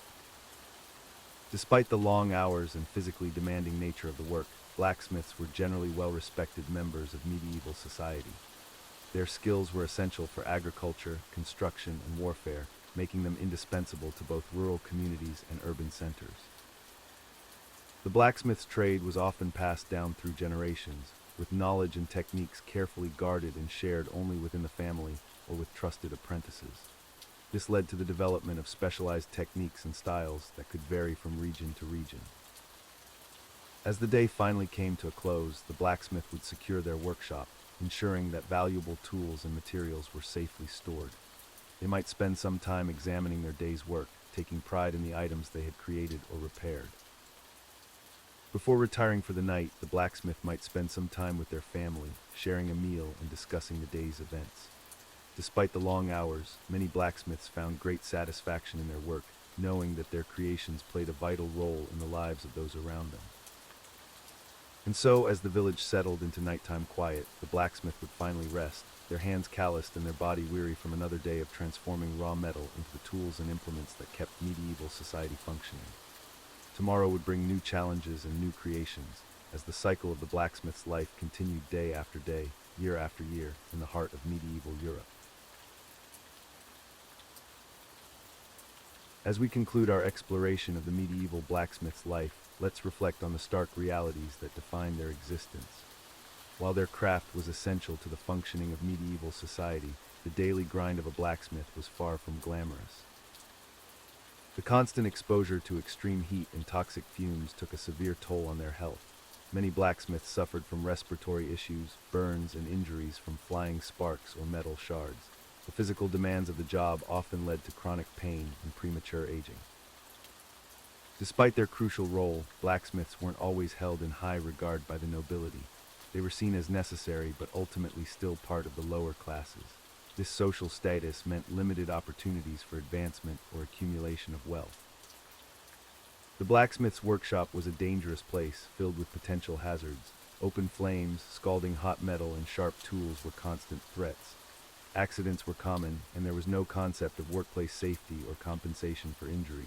Despite the long hours and physically demanding nature of the work, blacksmiths were generally well-respected members of medieval society. Their skills were essential for agriculture, construction, and warfare, making them indispensable to both rural communities and urban centers. The blacksmith's trade was often passed down through generations, with knowledge and techniques carefully guarded and shared only within the family or with trusted apprentices. This led to the development of specialized techniques and styles that could vary from region to region. As the day finally came to a close, the blacksmith would secure their workshop, ensuring that valuable tools and materials were safely stored. They might spend some time examining their day's work, taking pride in the items they had created or repaired. Before retiring for the night, the blacksmith might spend some time with their family, sharing a meal and discussing the day's events. Despite the long hours, many blacksmiths found great satisfaction in their work, knowing that their creations played a vital role in the lives of those around them. And so, as the village settled into nighttime quiet, the blacksmith would finally rest, their hands calloused and their body weary from another day of transforming raw metal into the tools and implements that kept medieval society functioning. Tomorrow would bring new challenges and new creations, as the cycle of the blacksmith's life continued day after day, year after year, in the heart of medieval Europe. As we conclude our exploration of the medieval blacksmith's life, let's reflect on the stark realities that define their existence. While their craft was essential to the functioning of medieval society, the daily grind of a blacksmith was far from glamorous. The constant exposure to extreme heat and toxic fumes took a severe toll on their health. Many blacksmiths suffered from respiratory issues, burns, and injuries from flying sparks or metal shards. The physical demands of the job often led to chronic pain and premature aging. Despite their crucial role, blacksmiths weren't always held in high regard by the nobility. They were seen as necessary but ultimately still part of the lower classes. This social status meant limited opportunities for advancement or accumulation of wealth. The blacksmith's workshop was a dangerous place, filled with potential hazards. Open flames, scalding hot metal, and sharp tools were constant threats. Accidents were common, and there was no concept of workplace safety or compensation for injuries.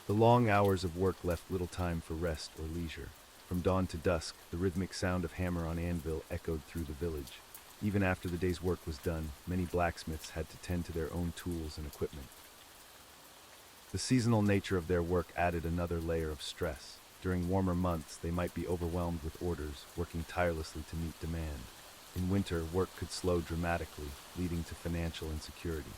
The long hours of work left little time for rest or leisure. From dawn to dusk, the rhythmic sound of hammer on anvil echoed through the village. Even after the day's work was done, many blacksmiths had to tend to their own tools and equipment. The seasonal nature of their work added another layer of stress. During warmer months, they might be overwhelmed with orders, working tirelessly to meet demand. In winter, work could slow dramatically, leading to financial insecurity.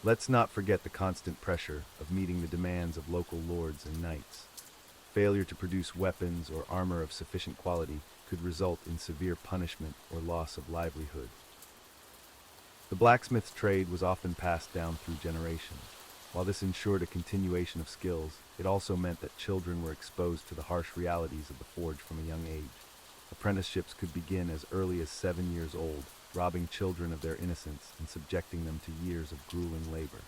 Let's not forget the constant pressure of meeting the demands of local lords and knights. Failure to produce weapons or armor of sufficient quality could result in severe punishment or loss of livelihood. The blacksmith's trade was often passed down through generations. While this ensured a continuation of skills, it also meant that children were exposed to the harsh realities of the forge from a young age. Apprenticeships could begin as early as 7 years old, robbing children of their innocence and subjecting them to years of grueling labor.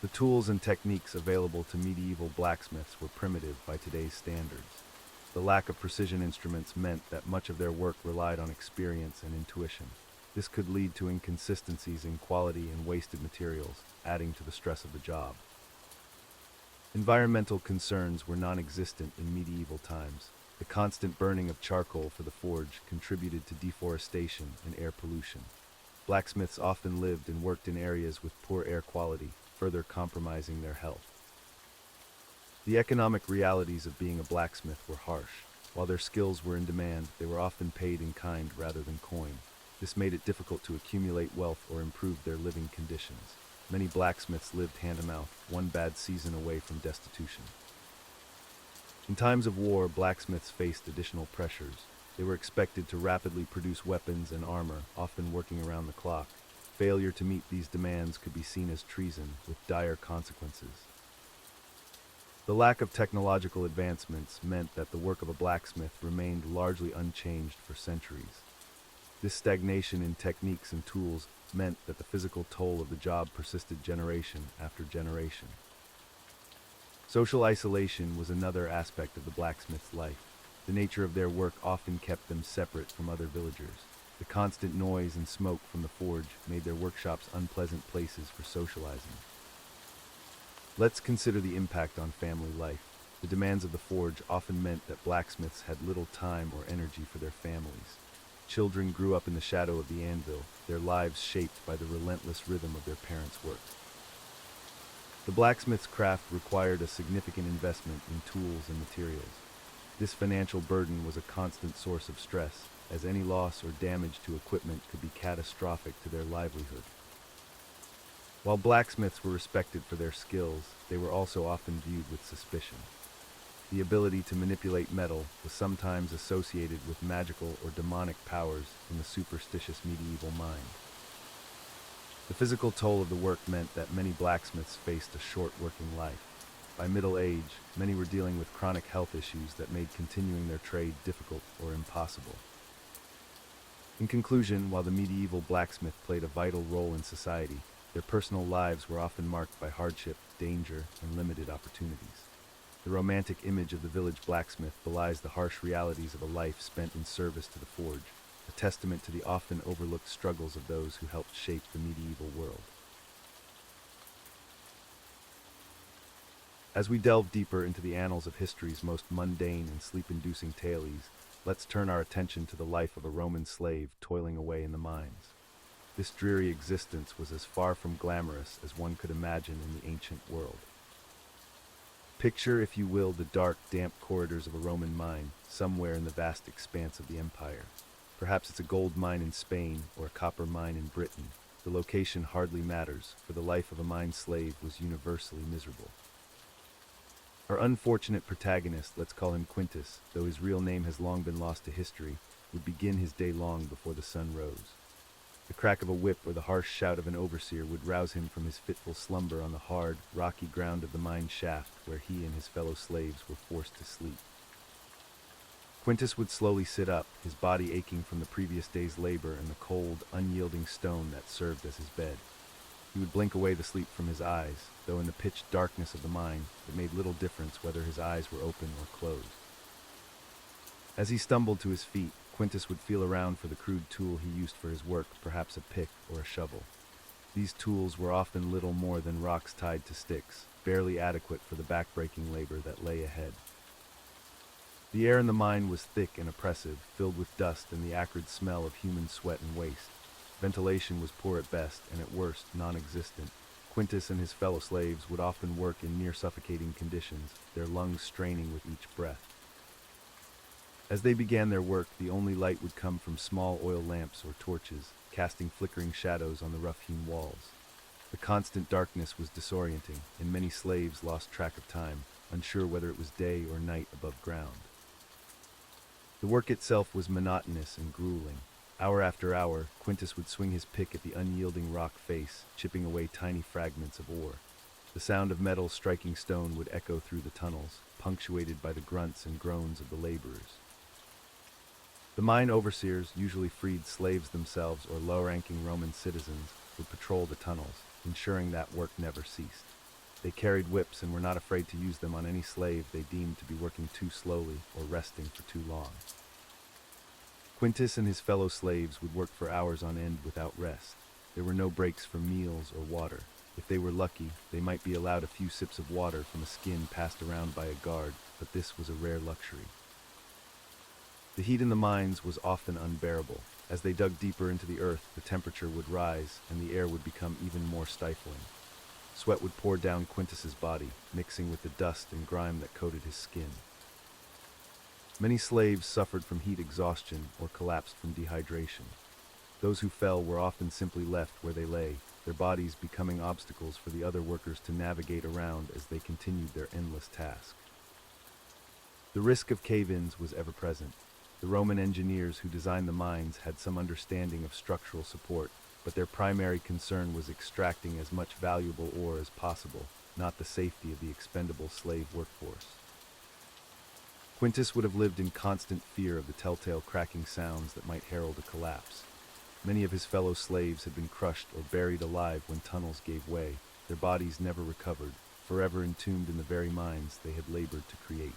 The tools and techniques available to medieval blacksmiths were primitive by today's standards. The lack of precision instruments meant that much of their work relied on experience and intuition. This could lead to inconsistencies in quality and wasted materials, adding to the stress of the job. Environmental concerns were non-existent in medieval times. The constant burning of charcoal for the forge contributed to deforestation and air pollution. Blacksmiths often lived and worked in areas with poor air quality, further compromising their health. The economic realities of being a blacksmith were harsh. While their skills were in demand, they were often paid in kind rather than coin. This made it difficult to accumulate wealth or improve their living conditions. Many blacksmiths lived hand-to-mouth, one bad season away from destitution. In times of war, blacksmiths faced additional pressures. They were expected to rapidly produce weapons and armor, often working around the clock. Failure to meet these demands could be seen as treason, with dire consequences. The lack of technological advancements meant that the work of a blacksmith remained largely unchanged for centuries. This stagnation in techniques and tools meant that the physical toll of the job persisted generation after generation. Social isolation was another aspect of the blacksmith's life. The nature of their work often kept them separate from other villagers. The constant noise and smoke from the forge made their workshops unpleasant places for socializing. Let's consider the impact on family life. The demands of the forge often meant that blacksmiths had little time or energy for their families. Children grew up in the shadow of the anvil, their lives shaped by the relentless rhythm of their parents' work. The blacksmith's craft required a significant investment in tools and materials. This financial burden was a constant source of stress, as any loss or damage to equipment could be catastrophic to their livelihood. While blacksmiths were respected for their skills, they were also often viewed with suspicion. The ability to manipulate metal was sometimes associated with magical or demonic powers in the superstitious medieval mind. The physical toll of the work meant that many blacksmiths faced a short working life. By middle age, many were dealing with chronic health issues that made continuing their trade difficult or impossible. In conclusion, while the medieval blacksmith played a vital role in society, their personal lives were often marked by hardship, danger, and limited opportunities. The romantic image of the village blacksmith belies the harsh realities of a life spent in service to the forge, a testament to the often overlooked struggles of those who helped shape the medieval world. As we delve deeper into the annals of history's most mundane and sleep-inducing tales, let's turn our attention to the life of a Roman slave toiling away in the mines. This dreary existence was as far from glamorous as one could imagine in the ancient world. Picture, if you will, the dark, damp corridors of a Roman mine, somewhere in the vast expanse of the empire. Perhaps it's a gold mine in Spain or a copper mine in Britain. The location hardly matters, for the life of a mine slave was universally miserable. Our unfortunate protagonist, let's call him Quintus, though his real name has long been lost to history, would begin his day long before the sun rose. The crack of a whip or the harsh shout of an overseer would rouse him from his fitful slumber on the hard, rocky ground of the mine shaft where he and his fellow slaves were forced to sleep. Quintus would slowly sit up, his body aching from the previous day's labor and the cold, unyielding stone that served as his bed. He would blink away the sleep from his eyes, though in the pitch darkness of the mine, it made little difference whether his eyes were open or closed. As he stumbled to his feet, Quintus would feel around for the crude tool he used for his work, perhaps a pick or a shovel. These tools were often little more than rocks tied to sticks, barely adequate for the back-breaking labor that lay ahead. The air in the mine was thick and oppressive, filled with dust and the acrid smell of human sweat and waste. Ventilation was poor at best, and at worst, non-existent. Quintus and his fellow slaves would often work in near-suffocating conditions, their lungs straining with each breath. As they began their work, the only light would come from small oil lamps or torches, casting flickering shadows on the rough-hewn walls. The constant darkness was disorienting, and many slaves lost track of time, unsure whether it was day or night above ground. The work itself was monotonous and grueling. Hour after hour, Quintus would swing his pick at the unyielding rock face, chipping away tiny fragments of ore. The sound of metal striking stone would echo through the tunnels, punctuated by the grunts and groans of the laborers. The mine overseers, usually freed slaves themselves or low-ranking Roman citizens, would patrol the tunnels, ensuring that work never ceased. They carried whips and were not afraid to use them on any slave they deemed to be working too slowly or resting for too long. Quintus and his fellow slaves would work for hours on end without rest. There were no breaks for meals or water. If they were lucky, they might be allowed a few sips of water from a skin passed around by a guard, but this was a rare luxury. The heat in the mines was often unbearable. As they dug deeper into the earth, the temperature would rise, and the air would become even more stifling. Sweat would pour down Quintus's body, mixing with the dust and grime that coated his skin. Many slaves suffered from heat exhaustion or collapsed from dehydration. Those who fell were often simply left where they lay, their bodies becoming obstacles for the other workers to navigate around as they continued their endless task. The risk of cave-ins was ever present. The Roman engineers who designed the mines had some understanding of structural support, but their primary concern was extracting as much valuable ore as possible, not the safety of the expendable slave workforce. Quintus would have lived in constant fear of the telltale cracking sounds that might herald a collapse. Many of his fellow slaves had been crushed or buried alive when tunnels gave way, their bodies never recovered, forever entombed in the very mines they had labored to create.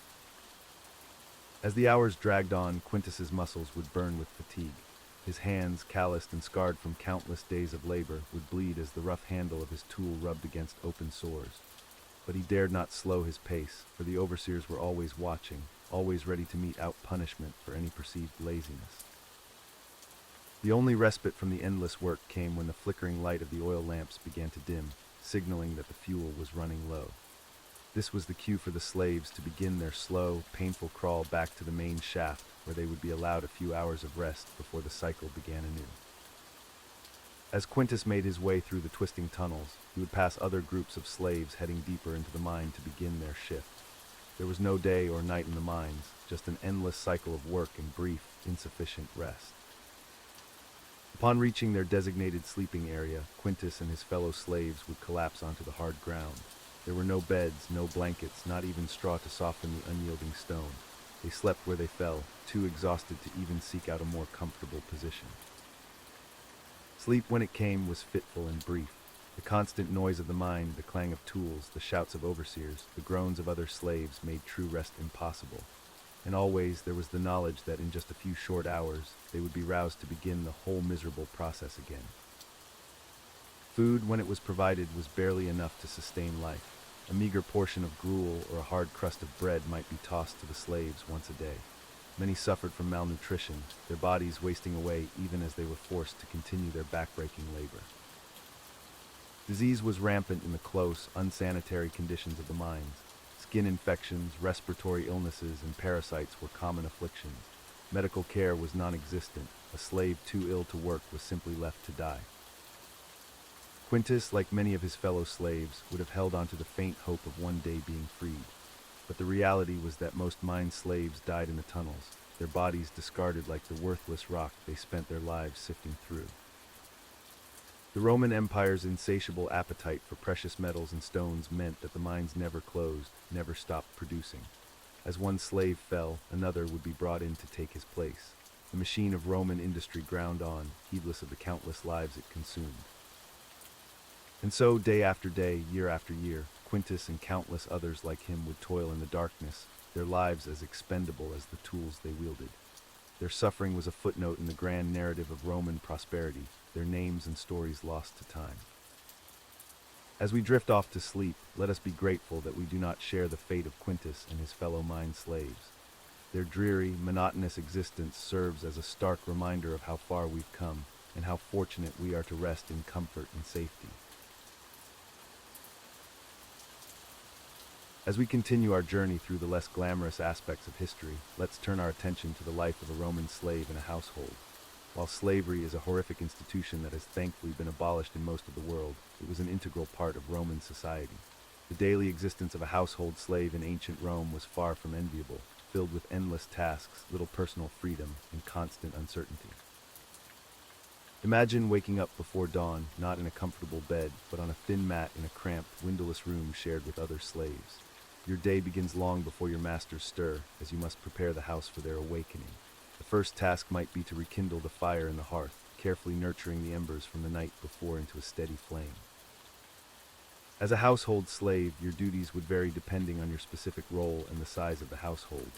As the hours dragged on, Quintus's muscles would burn with fatigue. His hands, calloused and scarred from countless days of labor, would bleed as the rough handle of his tool rubbed against open sores. But he dared not slow his pace, for the overseers were always watching, always ready to mete out punishment for any perceived laziness. The only respite from the endless work came when the flickering light of the oil lamps began to dim, signaling that the fuel was running low. This was the cue for the slaves to begin their slow, painful crawl back to the main shaft, where they would be allowed a few hours of rest before the cycle began anew. As Quintus made his way through the twisting tunnels, he would pass other groups of slaves heading deeper into the mine to begin their shift. There was no day or night in the mines, just an endless cycle of work and brief, insufficient rest. Upon reaching their designated sleeping area, Quintus and his fellow slaves would collapse onto the hard ground. There were no beds, no blankets, not even straw to soften the unyielding stone. They slept where they fell, too exhausted to even seek out a more comfortable position. Sleep, when it came, was fitful and brief. The constant noise of the mine, the clang of tools, the shouts of overseers, the groans of other slaves made true rest impossible. And always there was the knowledge that in just a few short hours they would be roused to begin the whole miserable process again. Food, when it was provided, was barely enough to sustain life. A meager portion of gruel or a hard crust of bread might be tossed to the slaves once a day. Many suffered from malnutrition, their bodies wasting away even as they were forced to continue their backbreaking labor. Disease was rampant in the close, unsanitary conditions of the mines. Skin infections, respiratory illnesses, and parasites were common afflictions. Medical care was non-existent. A slave too ill to work was simply left to die. Quintus, like many of his fellow slaves, would have held on to the faint hope of one day being freed. But the reality was that most mine slaves died in the tunnels, their bodies discarded like the worthless rock they spent their lives sifting through. The Roman Empire's insatiable appetite for precious metals and stones meant that the mines never closed, never stopped producing. As one slave fell, another would be brought in to take his place. The machine of Roman industry ground on, heedless of the countless lives it consumed. And so, day after day, year after year, Quintus and countless others like him would toil in the darkness, their lives as expendable as the tools they wielded. Their suffering was a footnote in the grand narrative of Roman prosperity, their names and stories lost to time. As we drift off to sleep, let us be grateful that we do not share the fate of Quintus and his fellow mine slaves. Their dreary, monotonous existence serves as a stark reminder of how far we've come and how fortunate we are to rest in comfort and safety. As we continue our journey through the less glamorous aspects of history, let's turn our attention to the life of a Roman slave in a household. While slavery is a horrific institution that has thankfully been abolished in most of the world, it was an integral part of Roman society. The daily existence of a household slave in ancient Rome was far from enviable, filled with endless tasks, little personal freedom, and constant uncertainty. Imagine waking up before dawn, not in a comfortable bed, but on a thin mat in a cramped, windowless room shared with other slaves. Your day begins long before your masters stir, as you must prepare the house for their awakening. The first task might be to rekindle the fire in the hearth, carefully nurturing the embers from the night before into a steady flame. As a household slave, your duties would vary depending on your specific role and the size of the household.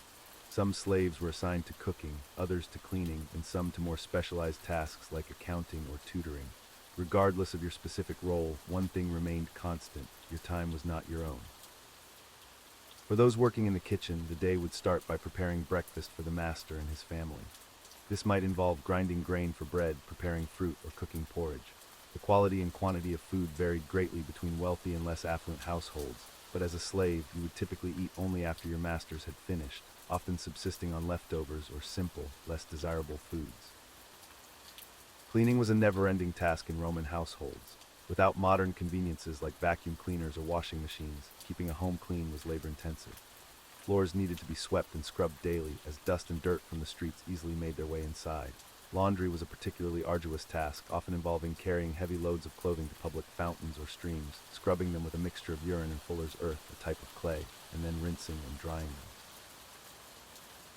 Some slaves were assigned to cooking, others to cleaning, and some to more specialized tasks like accounting or tutoring. Regardless of your specific role, one thing remained constant: your time was not your own. For those working in the kitchen, the day would start by preparing breakfast for the master and his family. This might involve grinding grain for bread, preparing fruit, or cooking porridge. The quality and quantity of food varied greatly between wealthy and less affluent households, but as a slave, you would typically eat only after your masters had finished, often subsisting on leftovers or simple, less desirable foods. Cleaning was a never-ending task in Roman households. Without modern conveniences like vacuum cleaners or washing machines, keeping a home clean was labor-intensive. Floors needed to be swept and scrubbed daily, as dust and dirt from the streets easily made their way inside. Laundry was a particularly arduous task, often involving carrying heavy loads of clothing to public fountains or streams, scrubbing them with a mixture of urine and fuller's earth, a type of clay, and then rinsing and drying them.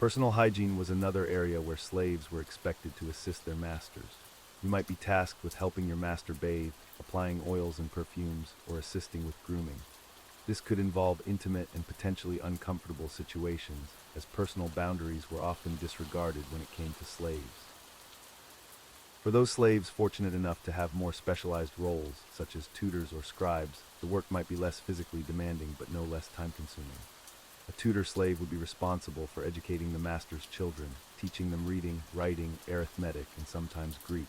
Personal hygiene was another area where slaves were expected to assist their masters. You might be tasked with helping your master bathe, applying oils and perfumes, or assisting with grooming. This could involve intimate and potentially uncomfortable situations, as personal boundaries were often disregarded when it came to slaves. For those slaves fortunate enough to have more specialized roles, such as tutors or scribes, the work might be less physically demanding but no less time-consuming. A tutor slave would be responsible for educating the master's children, teaching them reading, writing, arithmetic, and sometimes Greek.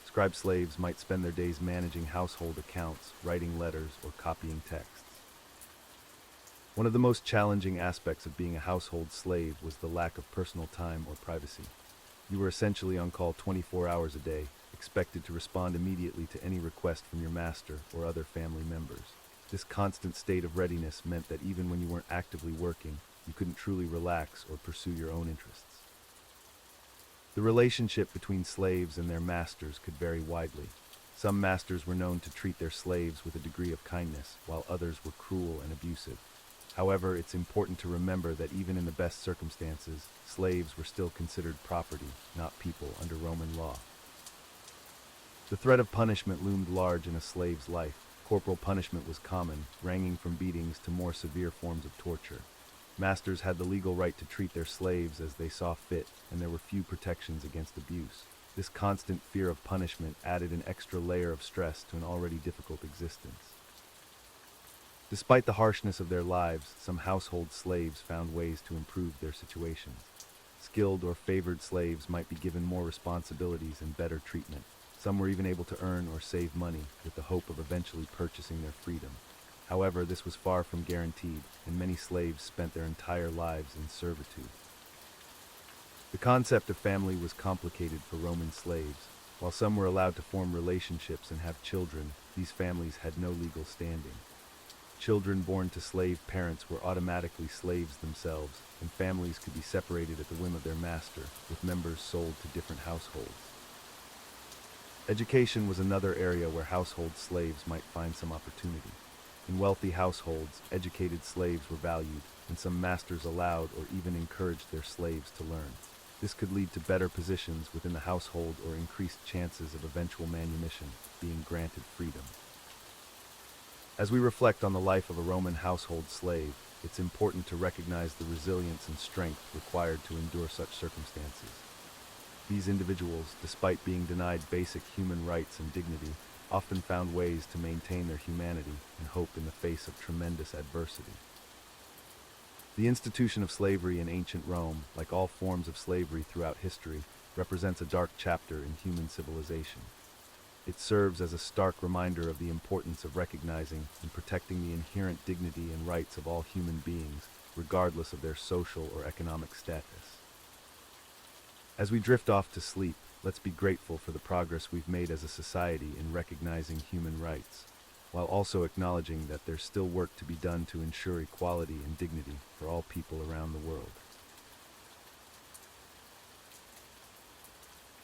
Scribe slaves might spend their days managing household accounts, writing letters, or copying texts. One of the most challenging aspects of being a household slave was the lack of personal time or privacy. You were essentially on call 24 hours a day, expected to respond immediately to any request from your master or other family members. This constant state of readiness meant that even when you weren't actively working, you couldn't truly relax or pursue your own interests. The relationship between slaves and their masters could vary widely. Some masters were known to treat their slaves with a degree of kindness, while others were cruel and abusive. However, it's important to remember that even in the best circumstances, slaves were still considered property, not people, under Roman law. The threat of punishment loomed large in a slave's life. Corporal punishment was common, ranging from beatings to more severe forms of torture. Masters had the legal right to treat their slaves as they saw fit, and there were few protections against abuse. This constant fear of punishment added an extra layer of stress to an already difficult existence. Despite the harshness of their lives, some household slaves found ways to improve their situations. Skilled or favored slaves might be given more responsibilities and better treatment. Some were even able to earn or save money with the hope of eventually purchasing their freedom. However, this was far from guaranteed, and many slaves spent their entire lives in servitude. The concept of family was complicated for Roman slaves. While some were allowed to form relationships and have children, these families had no legal standing. Children born to slave parents were automatically slaves themselves, and families could be separated at the whim of their master, with members sold to different households. Education was another area where household slaves might find some opportunity. In wealthy households, educated slaves were valued, and some masters allowed or even encouraged their slaves to learn. This could lead to better positions within the household or increased chances of eventual manumission, being granted freedom. As we reflect on the life of a Roman household slave, it's important to recognize the resilience and strength required to endure such circumstances. These individuals, despite being denied basic human rights and dignity, often found ways to maintain their humanity and hope in the face of tremendous adversity. The institution of slavery in ancient Rome, like all forms of slavery throughout history, represents a dark chapter in human civilization. It serves as a stark reminder of the importance of recognizing and protecting the inherent dignity and rights of all human beings, regardless of their social or economic status. As we drift off to sleep, let's be grateful for the progress we've made as a society in recognizing human rights, while also acknowledging that there's still work to be done to ensure equality and dignity for all people around the world.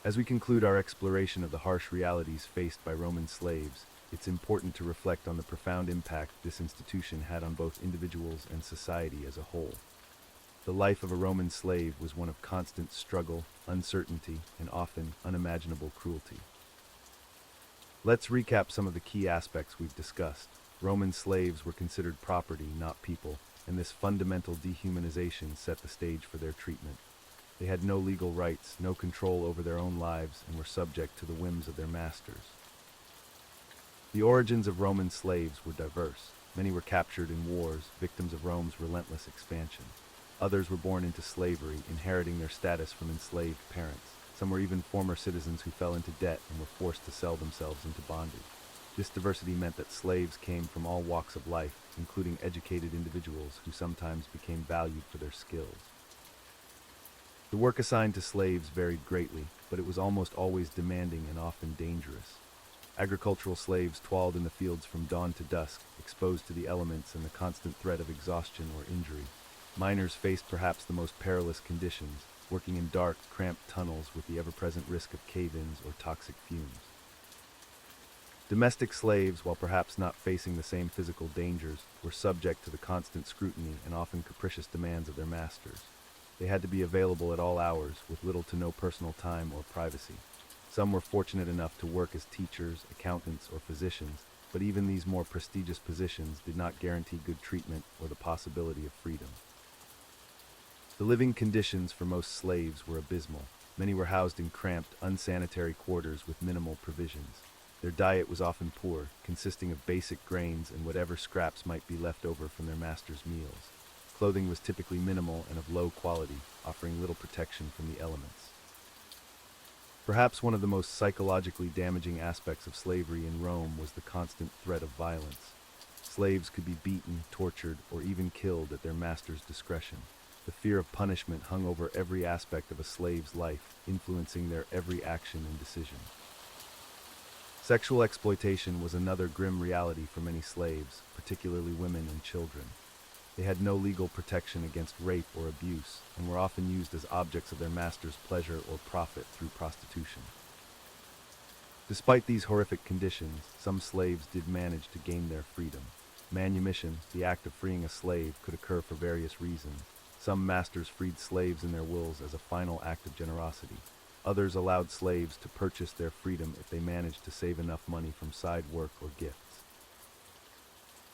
As we conclude our exploration of the harsh realities faced by Roman slaves, it's important to reflect on the profound impact this institution had on both individuals and society as a whole. The life of a Roman slave was one of constant struggle, uncertainty, and often unimaginable cruelty. Let's recap some of the key aspects we've discussed. Roman slaves were considered property, not people, and this fundamental dehumanization set the stage for their treatment. They had no legal rights, no control over their own lives, and were subject to the whims of their masters. The origins of Roman slaves were diverse. Many were captured in wars, victims of Rome's relentless expansion. Others were born into slavery, inheriting their status from enslaved parents. Some were even former citizens who fell into debt and were forced to sell themselves into bondage. This diversity meant that slaves came from all walks of life, including educated individuals who sometimes became valued for their skills. The work assigned to slaves varied greatly, but it was almost always demanding and often dangerous. Agricultural slaves toiled in the fields from dawn to dusk, exposed to the elements and the constant threat of exhaustion or injury. Miners faced perhaps the most perilous conditions, working in dark, cramped tunnels with the ever-present risk of cave-ins or toxic fumes. Domestic slaves, while perhaps not facing the same physical dangers, were subject to the constant scrutiny and often capricious demands of their masters. They had to be available at all hours, with little to no personal time or privacy. Some were fortunate enough to work as teachers, accountants, or physicians, but even these more prestigious positions did not guarantee good treatment or the possibility of freedom. The living conditions for most slaves were abysmal. Many were housed in cramped, unsanitary quarters with minimal provisions. Their diet was often poor, consisting of basic grains and whatever scraps might be left over from their master's meals. Clothing was typically minimal and of low quality, offering little protection from the elements. Perhaps one of the most psychologically damaging aspects of slavery in Rome was the constant threat of violence. Slaves could be beaten, tortured, or even killed at their master's discretion. The fear of punishment hung over every aspect of a slave's life, influencing their every action and decision. Sexual exploitation was another grim reality for many slaves, particularly women and children. They had no legal protection against rape or abuse, and were often used as objects of their master's pleasure or profit through prostitution. Despite these horrific conditions, some slaves did manage to gain their freedom. Manumission, the act of freeing a slave, could occur for various reasons. Some masters freed slaves in their wills as a final act of generosity. Others allowed slaves to purchase their freedom if they managed to save enough money from side work or gifts.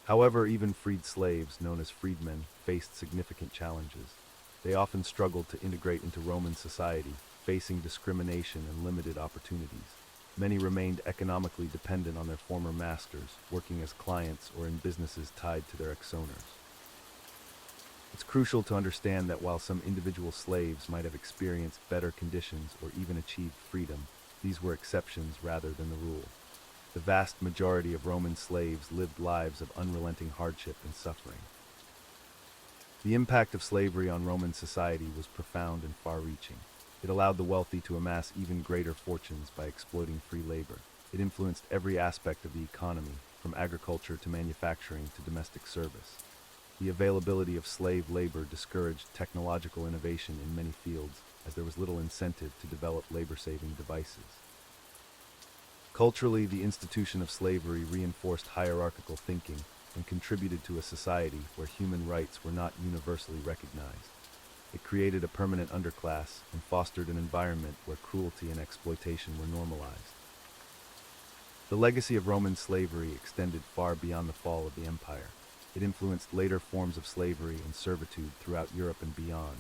However, even freed slaves, known as freedmen, faced significant challenges. They often struggled to integrate into Roman society, facing discrimination and limited opportunities. Many remained economically dependent on their former masters, working as clients or in businesses tied to their ex-owners. It's crucial to understand that while some individual slaves might have experienced better conditions or even achieved freedom, these were exceptions rather than the rule. The vast majority of Roman slaves lived lives of unrelenting hardship and suffering. The impact of slavery on Roman society was profound and far-reaching. It allowed the wealthy to amass even greater fortunes by exploiting free labor. It influenced every aspect of the economy, from agriculture to manufacturing to domestic service. The availability of slave labor discouraged technological innovation in many fields, as there was little incentive to develop labor-saving devices. Culturally, the institution of slavery reinforced hierarchical thinking and contributed to a society where human rights were not universally recognized. It created a permanent underclass and fostered an environment where cruelty and exploitation were normalized. The legacy of Roman slavery extended far beyond the fall of the empire. It influenced later forms of slavery and servitude throughout Europe and beyond.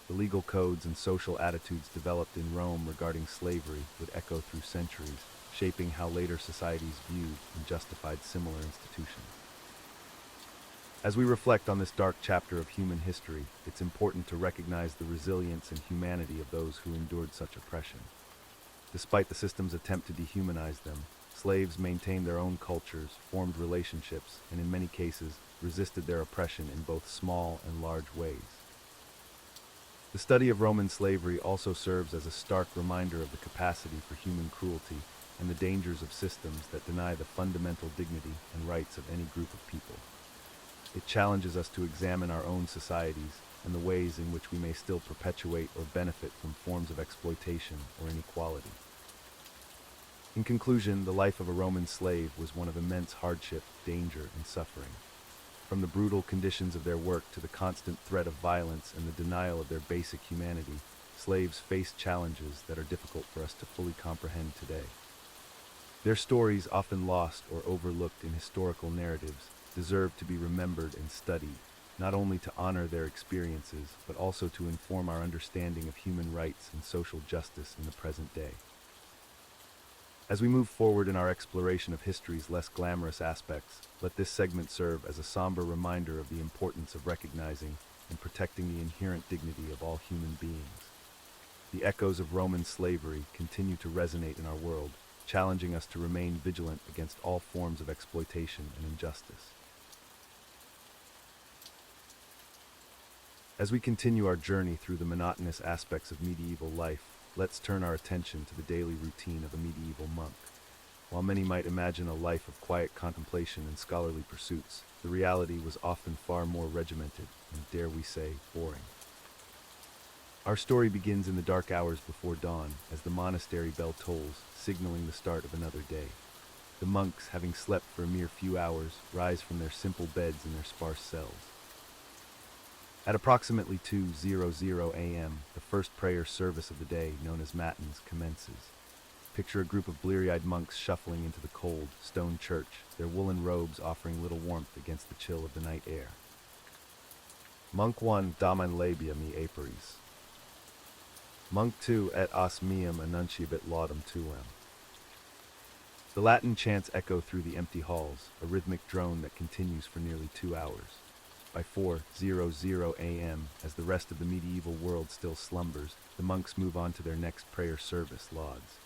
The legal codes and social attitudes developed in Rome regarding slavery would echo through centuries, shaping how later societies viewed and justified similar institutions. As we reflect on this dark chapter of human history, it's important to recognize the resilience and humanity of those who endured such oppression. Despite the system's attempt to dehumanize them, slaves maintained their own cultures, formed relationships, and in many cases, resisted their oppression in both small and large ways. The study of Roman slavery also serves as a stark reminder of the capacity for human cruelty and the dangers of systems that deny the fundamental dignity and rights of any group of people. It challenges us to examine our own societies and the ways in which we may still perpetuate or benefit from forms of exploitation or inequality. In conclusion, the life of a Roman slave was one of immense hardship, danger, and suffering. From the brutal conditions of their work to the constant threat of violence and the denial of their basic humanity, slaves faced challenges that are difficult for us to fully comprehend today. Their stories, often lost or overlooked in historical narratives, deserve to be remembered and studied, not only to honor their experiences, but also to inform our understanding of human rights and social justice in the present day. As we move forward in our exploration of history's less glamorous aspects, let this segment serve as a somber reminder of the importance of recognizing and protecting the inherent dignity of all human beings. The echoes of Roman slavery continue to resonate in our world, challenging us to remain vigilant against all forms of exploitation and injustice. As we continue our journey through the monotonous aspects of medieval life, let's turn our attention to the daily routine of a medieval monk. While many might imagine a life of quiet contemplation and scholarly pursuits, the reality was often far more regimented and, dare we say, boring. Our story begins in the dark hours before dawn as the monastery bell tolls, signaling the start of another day. The monks, having slept for a mere few hours, rise from their simple beds in their sparse cells. At approximately 2:00 a.m., the first prayer service of the day, known as Matins, commences. Picture a group of bleary-eyed monks shuffling into the cold, stone church, their woolen robes offering little warmth against the chill of the night air. Monk 1, Damen labia me aperis. Monk 2, et os meum annunciabit laudum tuam. The Latin chants echo through the empty halls, a rhythmic drone that continues for nearly 2 hours. By 4:00 a.m., as the rest of the medieval world still slumbers, the monks move on to their next prayer service, lauds.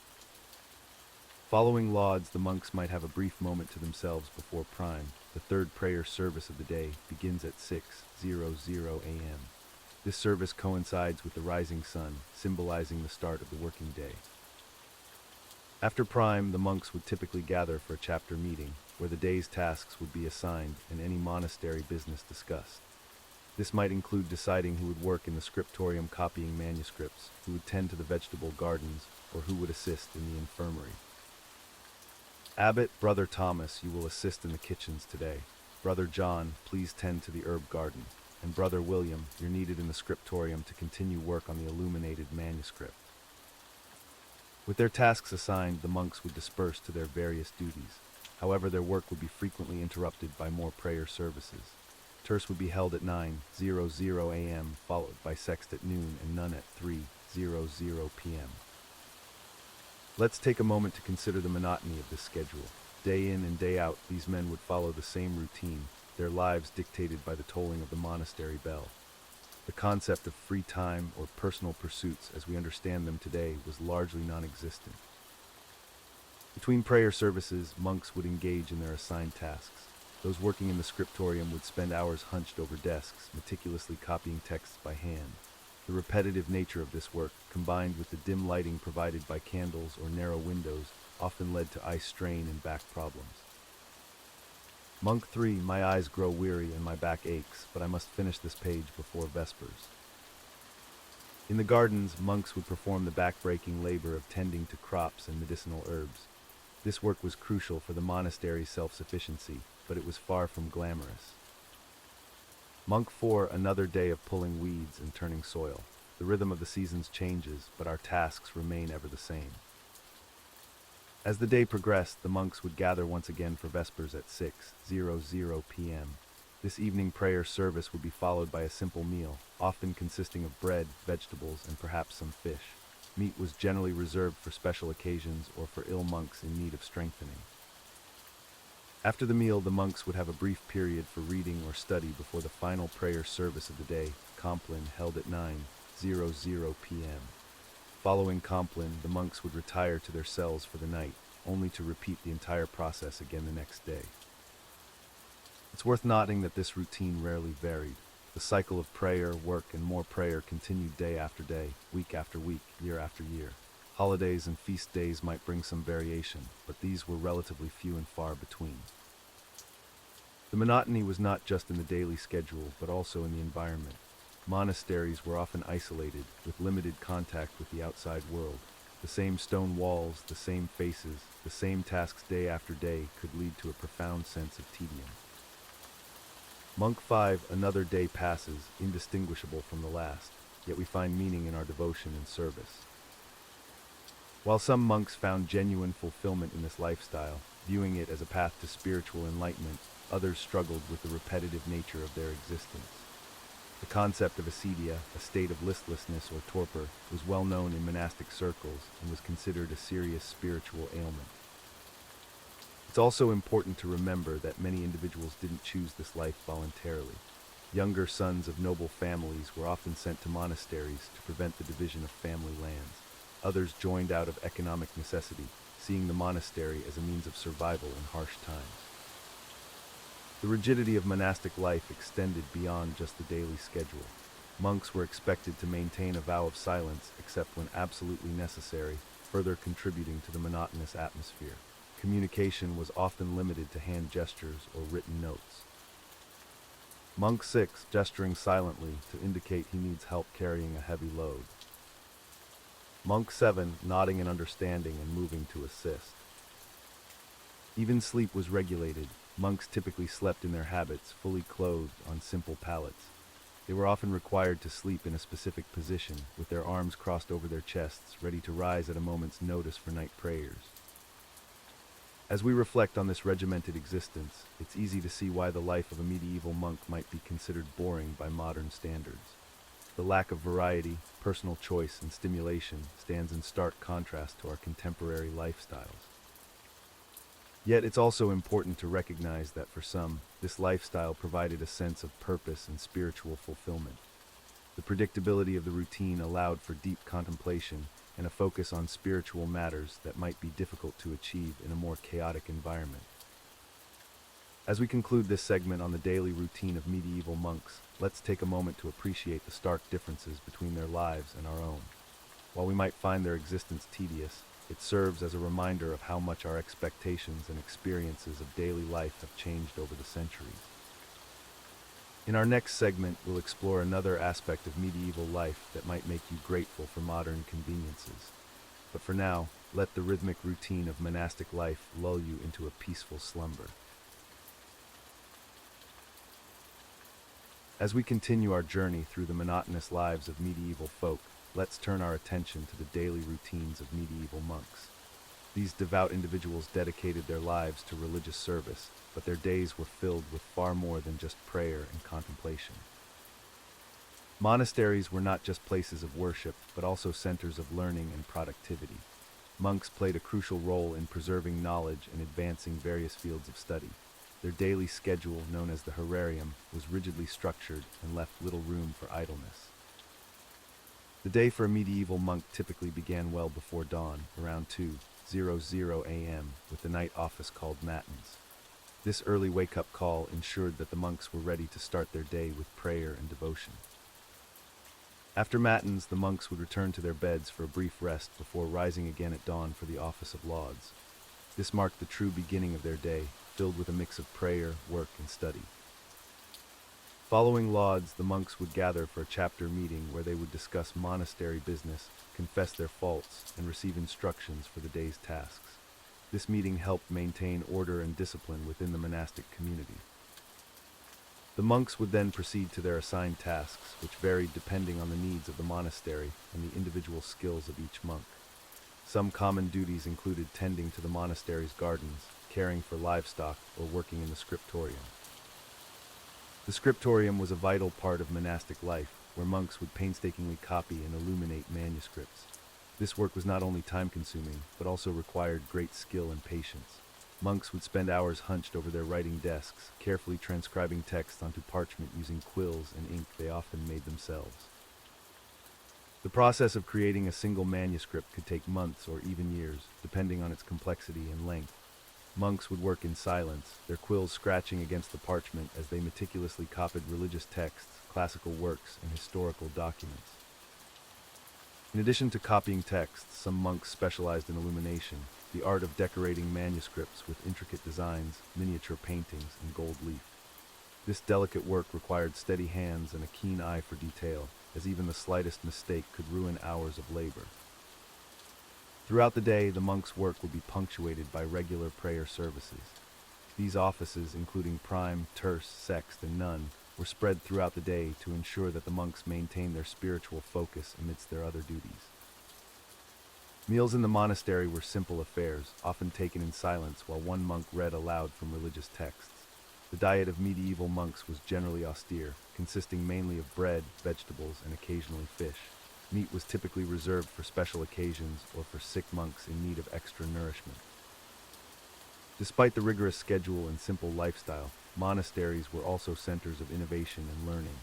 Following lauds, the monks might have a brief moment to themselves before prime. The third prayer service of the day begins at 6:00 a.m. This service coincides with the rising sun, symbolizing the start of the working day. After prime, the monks would typically gather for a chapter meeting, where the day's tasks would be assigned and any monastery business discussed. This might include deciding who would work in the scriptorium copying manuscripts, who would tend to the vegetable gardens, or who would assist in the infirmary. Abbot, Brother Thomas, you will assist in the kitchens today. Brother John, please tend to the herb garden, and Brother William, you're needed in the scriptorium to continue work on the illuminated manuscript. With their tasks assigned, the monks would disperse to their various duties. However, their work would be frequently interrupted by more prayer services. Terce would be held at 9:00 a.m., followed by sext at noon and none at 3:00 p.m. Let's take a moment to consider the monotony of this schedule. Day in and day out, these men would follow the same routine, their lives dictated by the tolling of the monastery bell. The concept of free time or personal pursuits as we understand them today was largely non-existent. Between prayer services, monks would engage in their assigned tasks. Those working in the scriptorium would spend hours hunched over desks, meticulously copying texts by hand. The repetitive nature of this work, combined with the dim lighting provided by candles or narrow windows, often led to eye strain and back problems. Monk 3, my eyes grow weary and my back aches, but I must finish this page before Vespers. In the gardens, monks would perform the back-breaking labor of tending to crops and medicinal herbs. This work was crucial for the monastery's self-sufficiency, but it was far from glamorous. Monk 4, another day of pulling weeds and turning soil. The rhythm of the seasons changes, but our tasks remain ever the same. As the day progressed, the monks would gather once again for Vespers at 6:00 p.m. This evening prayer service would be followed by a simple meal, often consisting of bread, vegetables, and perhaps some fish. Meat was generally reserved for special occasions or for ill monks in need of strengthening. After the meal, the monks would have a brief period for reading or study before the final prayer service of the day, Compline, held at 9:00 p.m. Following Compline, the monks would retire to their cells for the night, only to repeat the entire process again the next day. It's worth noting that this routine rarely varied. The cycle of prayer, work, and more prayer continued day after day, week after week, year after year. Holidays and feast days might bring some variation, but these were relatively few and far between. The monotony was not just in the daily schedule, but also in the environment. Monasteries were often isolated, with limited contact with the outside world. The same stone walls, the same faces, the same tasks day after day could lead to a profound sense of tedium. Monk 5, another day passes, indistinguishable from the last, yet we find meaning in our devotion and service. While some monks found genuine fulfillment in this lifestyle, viewing it as a path to spiritual enlightenment, others struggled with the repetitive nature of their existence. The concept of acedia, a state of listlessness or torpor, was well known in monastic circles and was considered a serious spiritual ailment. It's also important to remember that many individuals didn't choose this life voluntarily. Younger sons of noble families were often sent to monasteries to prevent the division of family lands. Others joined out of economic necessity, seeing the monastery as a means of survival in harsh times. The rigidity of monastic life extended beyond just the daily schedule. Monks were expected to maintain a vow of silence except when absolutely necessary, further contributing to the monotonous atmosphere. Communication was often limited to hand gestures or written notes. Monk 6, gesturing silently to indicate he needs help carrying a heavy load. Monk 7, nodding in understanding and moving to assist. Even sleep was regulated. Monks typically slept in their habits, fully clothed on simple pallets. They were often required to sleep in a specific position, with their arms crossed over their chests, ready to rise at a moment's notice for night prayers. As we reflect on this regimented existence, it's easy to see why the life of a medieval monk might be considered boring by modern standards. The lack of variety, personal choice, and stimulation stands in stark contrast to our contemporary lifestyles. Yet it's also important to recognize that for some, this lifestyle provided a sense of purpose and spiritual fulfillment. The predictability of the routine allowed for deep contemplation and a focus on spiritual matters that might be difficult to achieve in a more chaotic environment. As we conclude this segment on the daily routine of medieval monks, let's take a moment to appreciate the stark differences between their lives and our own. While we might find their existence tedious, it serves as a reminder of how much our expectations and experiences of daily life have changed over the centuries. In our next segment, we'll explore another aspect of medieval life that might make you grateful for modern conveniences. But for now, let the rhythmic routine of monastic life lull you into a peaceful slumber. As we continue our journey through the monotonous lives of medieval folk, let's turn our attention to the daily routines of medieval monks. These devout individuals dedicated their lives to religious service, but their days were filled with far more than just prayer and contemplation. Monasteries were not just places of worship, but also centers of learning and productivity. Monks played a crucial role in preserving knowledge and advancing various fields of study. Their daily schedule, known as the horarium, was rigidly structured and left little room for idleness. The day for a medieval monk typically began well before dawn, around 2:00 a.m., with the night office called matins. This early wake-up call ensured that the monks were ready to start their day with prayer and devotion. After matins, the monks would return to their beds for a brief rest before rising again at dawn for the office of lauds. This marked the true beginning of their day, filled with a mix of prayer, work, and study. Following lauds, the monks would gather for a chapter meeting where they would discuss monastery business, confess their faults, and receive instructions for the day's tasks. This meeting helped maintain order and discipline within the monastic community. The monks would then proceed to their assigned tasks, which varied depending on the needs of the monastery and the individual skills of each monk. Some common duties included tending to the monastery's gardens, caring for livestock, or working in the scriptorium. The scriptorium was a vital part of monastic life, where monks would painstakingly copy and illuminate manuscripts. This work was not only time-consuming, but also required great skill and patience. Monks would spend hours hunched over their writing desks, carefully transcribing texts onto parchment using quills and ink they often made themselves. The process of creating a single manuscript could take months or even years, depending on its complexity and length. Monks would work in silence, their quills scratching against the parchment as they meticulously copied religious texts, classical works, and historical documents. In addition to copying texts, some monks specialized in illumination, the art of decorating manuscripts with intricate designs, miniature paintings, and gold leaf. This delicate work required steady hands and a keen eye for detail, as even the slightest mistake could ruin hours of labor. Throughout the day, the monks' work would be punctuated by regular prayer services. These offices, including prime, terce, sext, and nun, were spread throughout the day to ensure that the monks maintained their spiritual focus amidst their other duties. Meals in the monastery were simple affairs, often taken in silence while one monk read aloud from religious texts. The diet of medieval monks was generally austere, consisting mainly of bread, vegetables, and occasionally fish. Meat was typically reserved for special occasions or for sick monks in need of extra nourishment. Despite the rigorous schedule and simple lifestyle, monasteries were also centers of innovation and learning.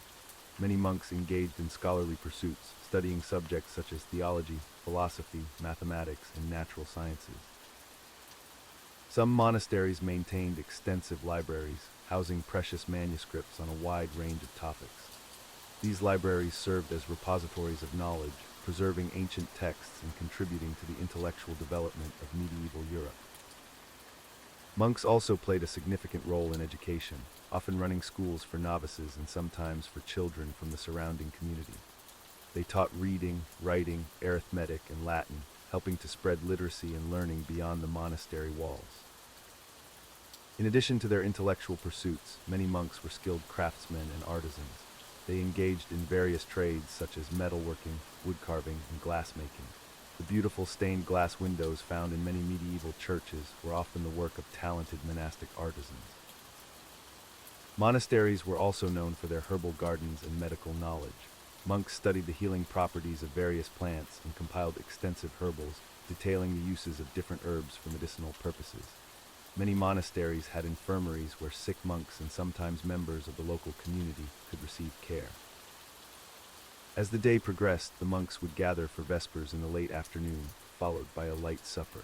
Many monks engaged in scholarly pursuits, studying subjects such as theology, philosophy, mathematics, and natural sciences. Some monasteries maintained extensive libraries, housing precious manuscripts on a wide range of topics. These libraries served as repositories of knowledge, preserving ancient texts and contributing to the intellectual development of medieval Europe. Monks also played a significant role in education, often running schools for novices and sometimes for children from the surrounding community. They taught reading, writing, arithmetic, and Latin, helping to spread literacy and learning beyond the monastery walls. In addition to their intellectual pursuits, many monks were skilled craftsmen and artisans. They engaged in various trades such as metalworking, woodcarving, and glassmaking. The beautiful stained glass windows found in many medieval churches were often the work of talented monastic artisans. Monasteries were also known for their herbal gardens and medical knowledge. Monks studied the healing properties of various plants and compiled extensive herbals, detailing the uses of different herbs for medicinal purposes. Many monasteries had infirmaries where sick monks and sometimes members of the local community could receive care. As the day progressed, the monks would gather for vespers in the late afternoon, followed by a light supper.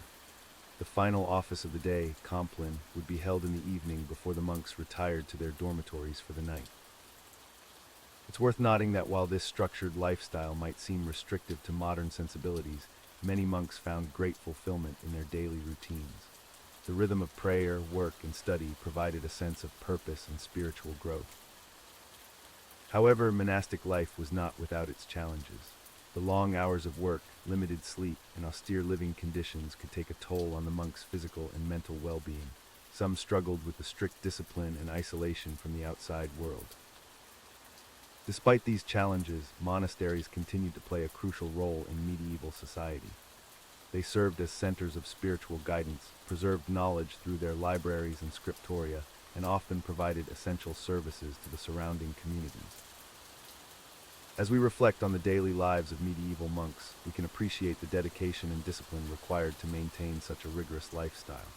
The final office of the day, Compline, would be held in the evening before the monks retired to their dormitories for the night. It's worth noting that while this structured lifestyle might seem restrictive to modern sensibilities, many monks found great fulfillment in their daily routines. The rhythm of prayer, work, and study provided a sense of purpose and spiritual growth. However, monastic life was not without its challenges. The long hours of work, limited sleep, and austere living conditions could take a toll on the monks' physical and mental well-being. Some struggled with the strict discipline and isolation from the outside world. Despite these challenges, monasteries continued to play a crucial role in medieval society. They served as centers of spiritual guidance, preserved knowledge through their libraries and scriptoria, and often provided essential services to the surrounding communities. As we reflect on the daily lives of medieval monks, we can appreciate the dedication and discipline required to maintain such a rigorous lifestyle.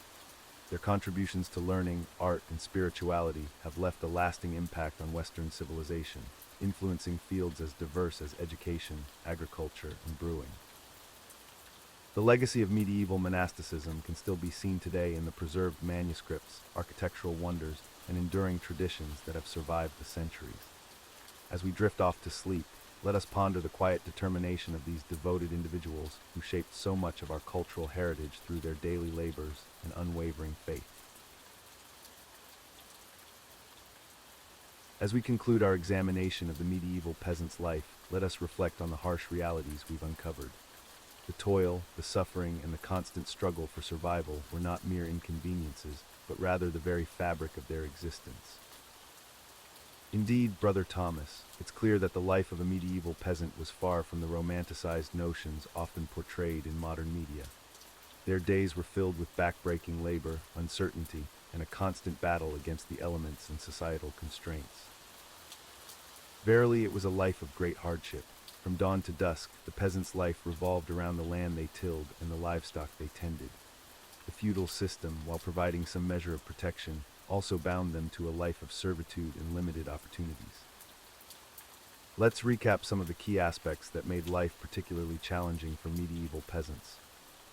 Their contributions to learning, art, and spirituality have left a lasting impact on Western civilization, influencing fields as diverse as education, agriculture, and brewing. The legacy of medieval monasticism can still be seen today in the preserved manuscripts, architectural wonders, and enduring traditions that have survived the centuries. As we drift off to sleep, let us ponder the quiet determination of these devoted individuals who shaped so much of our cultural heritage through their daily labors and unwavering faith. As we conclude our examination of the medieval peasant's life, let us reflect on the harsh realities we've uncovered. The toil, the suffering, and the constant struggle for survival were not mere inconveniences, but rather the very fabric of their existence. Indeed, Brother Thomas, it's clear that the life of a medieval peasant was far from the romanticized notions often portrayed in modern media. Their days were filled with backbreaking labor, uncertainty, and a constant battle against the elements and societal constraints. Verily, it was a life of great hardship. From dawn to dusk, the peasant's life revolved around the land they tilled and the livestock they tended. The feudal system, while providing some measure of protection, also bound them to a life of servitude and limited opportunities. Let's recap some of the key aspects that made life particularly challenging for medieval peasants.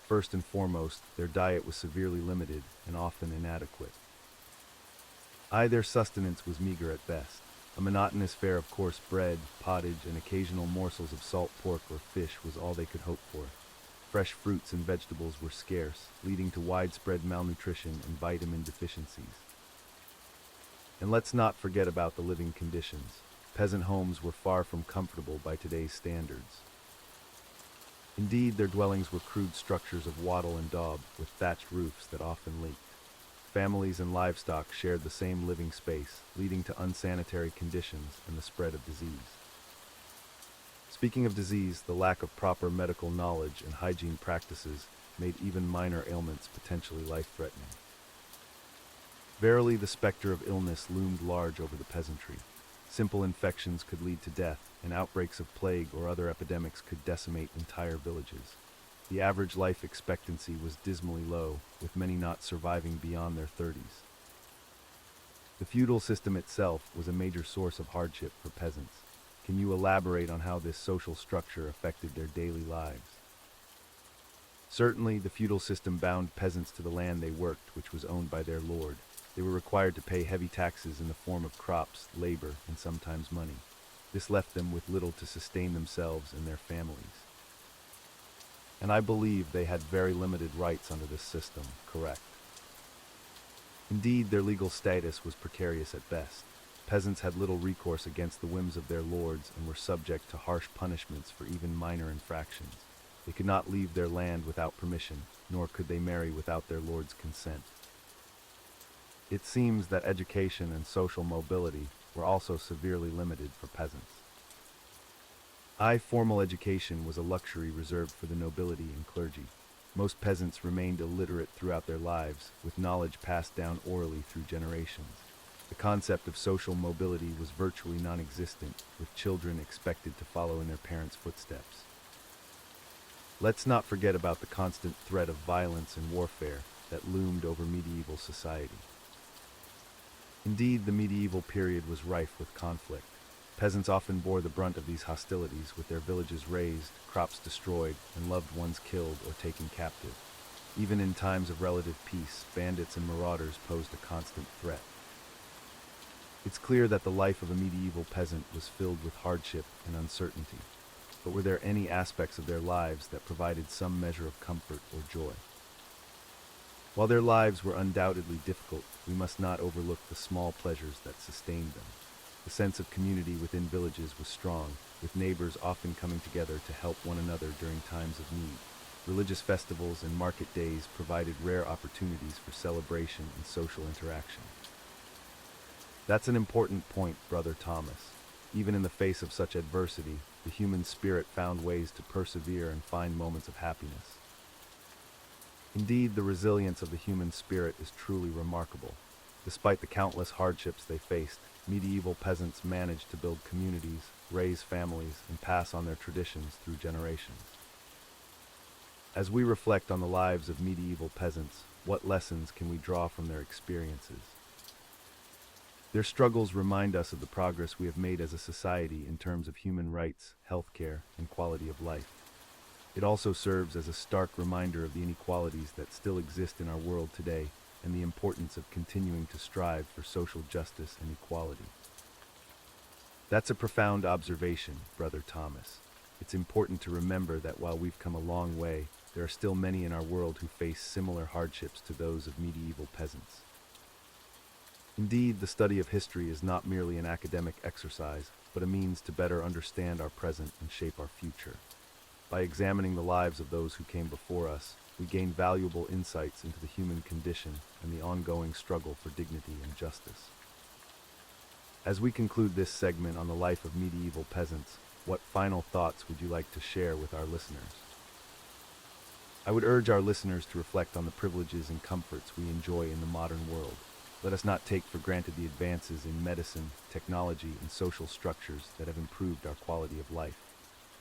First and foremost, their diet was severely limited and often inadequate. Their sustenance was meager at best. A monotonous fare of coarse bread, pottage, and occasional morsels of salt pork or fish was all they could hope for. Fresh fruits and vegetables were scarce, leading to widespread malnutrition and vitamin deficiencies. And let's not forget about the living conditions. Peasant homes were far from comfortable by today's standards. Indeed, their dwellings were crude structures of wattle and daub, with thatched roofs that often leaked. Families and livestock shared the same living space, leading to unsanitary conditions and the spread of disease. Speaking of disease, the lack of proper medical knowledge and hygiene practices made even minor ailments potentially life-threatening. Verily, the specter of illness loomed large over the peasantry. Simple infections could lead to death, and outbreaks of plague or other epidemics could decimate entire villages. The average life expectancy was dismally low, with many not surviving beyond their 30s. The feudal system itself was a major source of hardship for peasants. Can you elaborate on how this social structure affected their daily lives? Certainly, the feudal system bound peasants to the land they worked, which was owned by their lord. They were required to pay heavy taxes in the form of crops, labor, and sometimes money. This left them with little to sustain themselves and their families. And I believe they had very limited rights under this system, correct? Indeed, their legal status was precarious at best. Peasants had little recourse against the whims of their lords and were subject to harsh punishments for even minor infractions. They could not leave their land without permission, nor could they marry without their lord's consent. It seems that education and social mobility were also severely limited for peasants. Formal education was a luxury reserved for the nobility and clergy. Most peasants remained illiterate throughout their lives, with knowledge passed down orally through generations. The concept of social mobility was virtually non-existent, with children expected to follow in their parents' footsteps. Let's not forget about the constant threat of violence and warfare that loomed over medieval society. Indeed, the medieval period was rife with conflict. Peasants often bore the brunt of these hostilities, with their villages razed, crops destroyed, and loved ones killed or taken captive. Even in times of relative peace, bandits and marauders posed a constant threat. It's clear that the life of a medieval peasant was filled with hardship and uncertainty. But were there any aspects of their lives that provided some measure of comfort or joy? While their lives were undoubtedly difficult, we must not overlook the small pleasures that sustained them. The sense of community within villages was strong, with neighbors often coming together to help one another during times of need. Religious festivals and market days provided rare opportunities for celebration and social interaction. That's an important point, Brother Thomas. Even in the face of such adversity, the human spirit found ways to persevere and find moments of happiness. Indeed, the resilience of the human spirit is truly remarkable. Despite the countless hardships they faced, medieval peasants managed to build communities, raise families, and pass on their traditions through generations. As we reflect on the lives of medieval peasants, what lessons can we draw from their experiences? Their struggles remind us of the progress we have made as a society in terms of human rights, healthcare, and quality of life. It also serves as a stark reminder of the inequalities that still exist in our world today and the importance of continuing to strive for social justice and equality. That's a profound observation, Brother Thomas. It's important to remember that while we've come a long way, there are still many in our world who face similar hardships to those of medieval peasants. Indeed, the study of history is not merely an academic exercise, but a means to better understand our present and shape our future. By examining the lives of those who came before us, we gain valuable insights into the human condition and the ongoing struggle for dignity and justice. As we conclude this segment on the life of medieval peasants, what final thoughts would you like to share with our listeners? I would urge our listeners to reflect on the privileges and comforts we enjoy in the modern world. Let us not take for granted the advances in medicine, technology, and social structures that have improved our quality of life.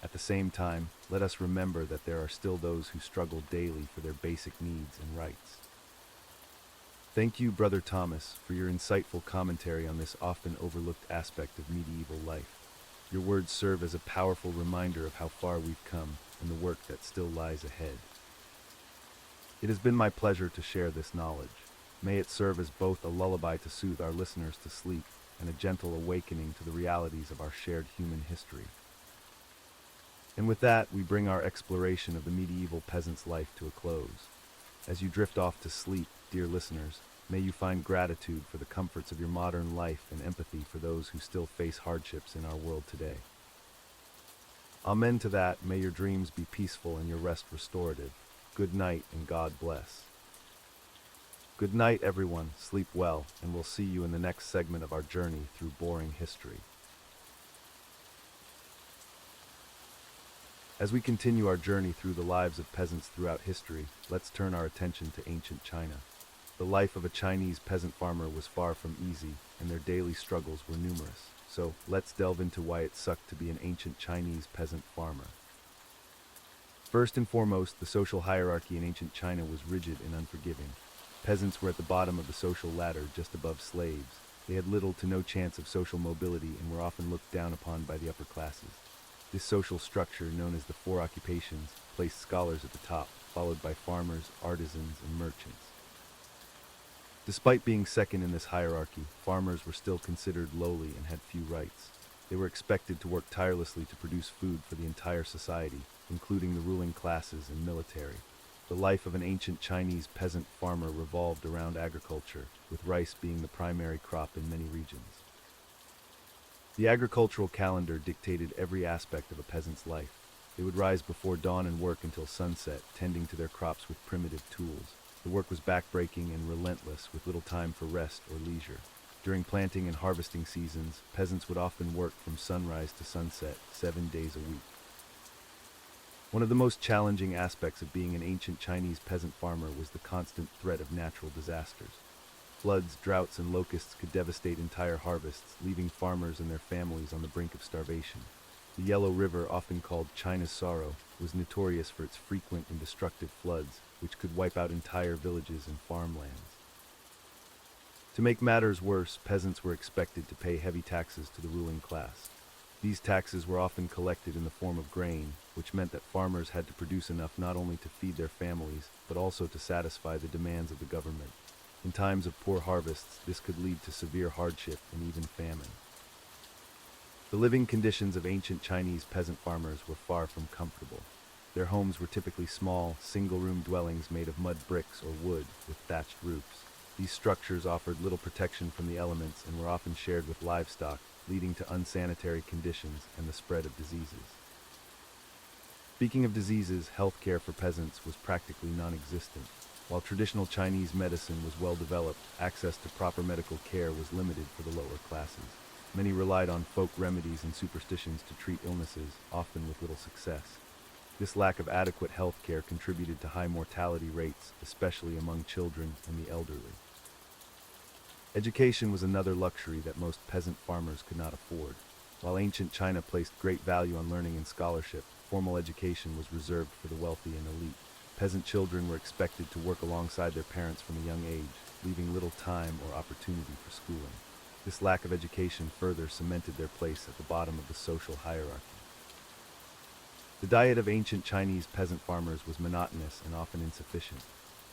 At the same time, let us remember that there are still those who struggle daily for their basic needs and rights. Thank you, Brother Thomas, for your insightful commentary on this often overlooked aspect of medieval life. Your words serve as a powerful reminder of how far we've come and the work that still lies ahead. It has been my pleasure to share this knowledge. May it serve as both a lullaby to soothe our listeners to sleep and a gentle awakening to the realities of our shared human history. And with that, we bring our exploration of the medieval peasant's life to a close. As you drift off to sleep, dear listeners, may you find gratitude for the comforts of your modern life and empathy for those who still face hardships in our world today. Amen to that. May your dreams be peaceful and your rest restorative. Good night and God bless. Good night, everyone. Sleep well, and we'll see you in the next segment of our journey through boring history. As we continue our journey through the lives of peasants throughout history, let's turn our attention to ancient China. The life of a Chinese peasant farmer was far from easy, and their daily struggles were numerous. So, let's delve into why it sucked to be an ancient Chinese peasant farmer. First and foremost, the social hierarchy in ancient China was rigid and unforgiving. Peasants were at the bottom of the social ladder, just above slaves. They had little to no chance of social mobility and were often looked down upon by the upper classes. This social structure, known as the four occupations, placed scholars at the top, followed by farmers, artisans, and merchants. Despite being second in this hierarchy, farmers were still considered lowly and had few rights. They were expected to work tirelessly to produce food for the entire society, including the ruling classes and military. The life of an ancient Chinese peasant farmer revolved around agriculture, with rice being the primary crop in many regions. The agricultural calendar dictated every aspect of a peasant's life. They would rise before dawn and work until sunset, tending to their crops with primitive tools. The work was backbreaking and relentless, with little time for rest or leisure. During planting and harvesting seasons, peasants would often work from sunrise to sunset, 7 days a week. One of the most challenging aspects of being an ancient Chinese peasant farmer was the constant threat of natural disasters. Floods, droughts, and locusts could devastate entire harvests, leaving farmers and their families on the brink of starvation. The Yellow River, often called China's Sorrow, was notorious for its frequent and destructive floods, which could wipe out entire villages and farmlands. To make matters worse, peasants were expected to pay heavy taxes to the ruling class. These taxes were often collected in the form of grain, which meant that farmers had to produce enough not only to feed their families, but also to satisfy the demands of the government. In times of poor harvests, this could lead to severe hardship and even famine. The living conditions of ancient Chinese peasant farmers were far from comfortable. Their homes were typically small, single-room dwellings made of mud bricks or wood with thatched roofs. These structures offered little protection from the elements and were often shared with livestock, leading to unsanitary conditions and the spread of diseases. Speaking of diseases, healthcare for peasants was practically non-existent. While traditional Chinese medicine was well developed, access to proper medical care was limited for the lower classes. Many relied on folk remedies and superstitions to treat illnesses, often with little success. This lack of adequate health care contributed to high mortality rates, especially among children and the elderly. Education was another luxury that most peasant farmers could not afford. While ancient China placed great value on learning and scholarship, formal education was reserved for the wealthy and elite. Peasant children were expected to work alongside their parents from a young age, leaving little time or opportunity for schooling. This lack of education further cemented their place at the bottom of the social hierarchy. The diet of ancient Chinese peasant farmers was monotonous and often insufficient.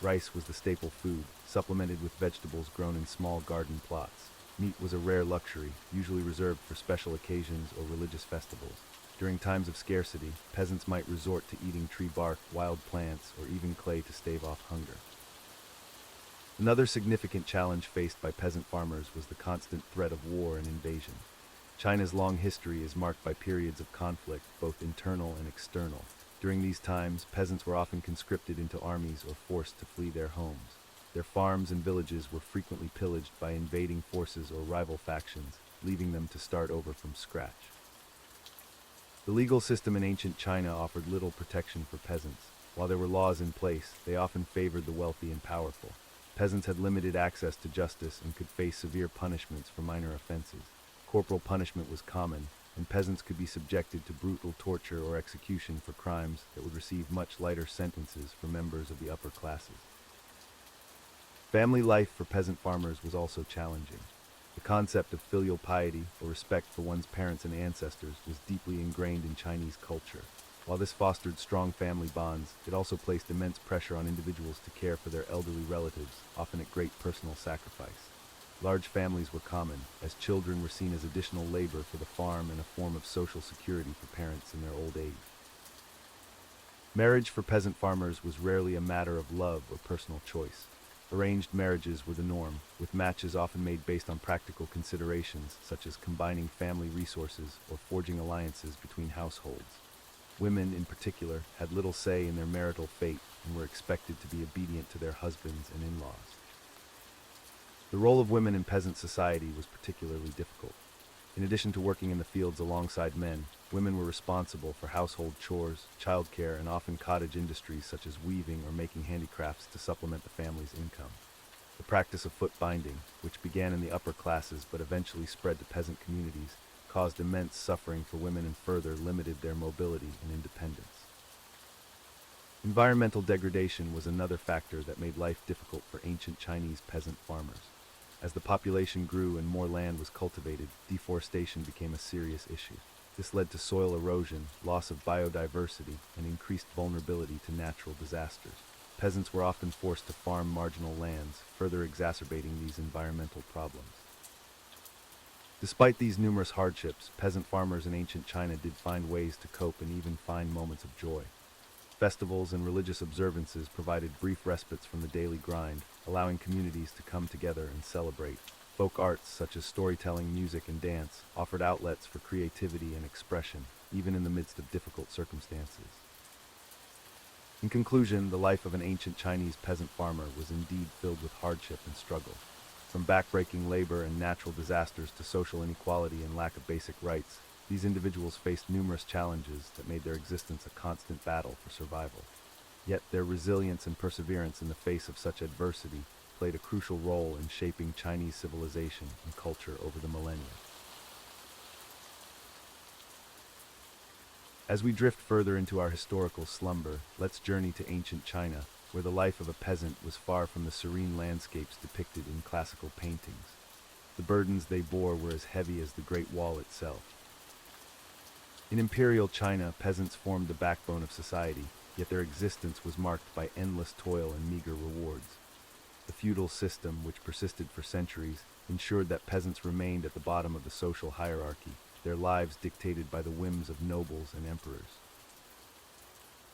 Rice was the staple food, supplemented with vegetables grown in small garden plots. Meat was a rare luxury, usually reserved for special occasions or religious festivals. During times of scarcity, peasants might resort to eating tree bark, wild plants, or even clay to stave off hunger. Another significant challenge faced by peasant farmers was the constant threat of war and invasion. China's long history is marked by periods of conflict, both internal and external. During these times, peasants were often conscripted into armies or forced to flee their homes. Their farms and villages were frequently pillaged by invading forces or rival factions, leaving them to start over from scratch. The legal system in ancient China offered little protection for peasants. While there were laws in place, they often favored the wealthy and powerful. Peasants had limited access to justice and could face severe punishments for minor offenses. Corporal punishment was common, and peasants could be subjected to brutal torture or execution for crimes that would receive much lighter sentences for members of the upper classes. Family life for peasant farmers was also challenging. The concept of filial piety, or respect for one's parents and ancestors, was deeply ingrained in Chinese culture. While this fostered strong family bonds, it also placed immense pressure on individuals to care for their elderly relatives, often at great personal sacrifice. Large families were common, as children were seen as additional labor for the farm and a form of social security for parents in their old age. Marriage for peasant farmers was rarely a matter of love or personal choice. Arranged marriages were the norm, with matches often made based on practical considerations such as combining family resources or forging alliances between households. Women, in particular, had little say in their marital fate and were expected to be obedient to their husbands and in-laws. The role of women in peasant society was particularly difficult. In addition to working in the fields alongside men, women were responsible for household chores, childcare, and often cottage industries such as weaving or making handicrafts to supplement the family's income. The practice of foot binding, which began in the upper classes but eventually spread to peasant communities, caused immense suffering for women and further limited their mobility and independence. Environmental degradation was another factor that made life difficult for ancient Chinese peasant farmers. As the population grew and more land was cultivated, deforestation became a serious issue. This led to soil erosion, loss of biodiversity, and increased vulnerability to natural disasters. Peasants were often forced to farm marginal lands, further exacerbating these environmental problems. Despite these numerous hardships, peasant farmers in ancient China did find ways to cope and even find moments of joy. Festivals and religious observances provided brief respites from the daily grind, allowing communities to come together and celebrate. Folk arts such as storytelling, music, and dance offered outlets for creativity and expression, even in the midst of difficult circumstances. In conclusion, the life of an ancient Chinese peasant farmer was indeed filled with hardship and struggle. From backbreaking labor and natural disasters to social inequality and lack of basic rights, these individuals faced numerous challenges that made their existence a constant battle for survival. Yet their resilience and perseverance in the face of such adversity played a crucial role in shaping Chinese civilization and culture over the millennia. As we drift further into our historical slumber, let's journey to ancient China, where the life of a peasant was far from the serene landscapes depicted in classical paintings. The burdens they bore were as heavy as the Great Wall itself. In imperial China, peasants formed the backbone of society, yet their existence was marked by endless toil and meager rewards. The feudal system, which persisted for centuries, ensured that peasants remained at the bottom of the social hierarchy, their lives dictated by the whims of nobles and emperors.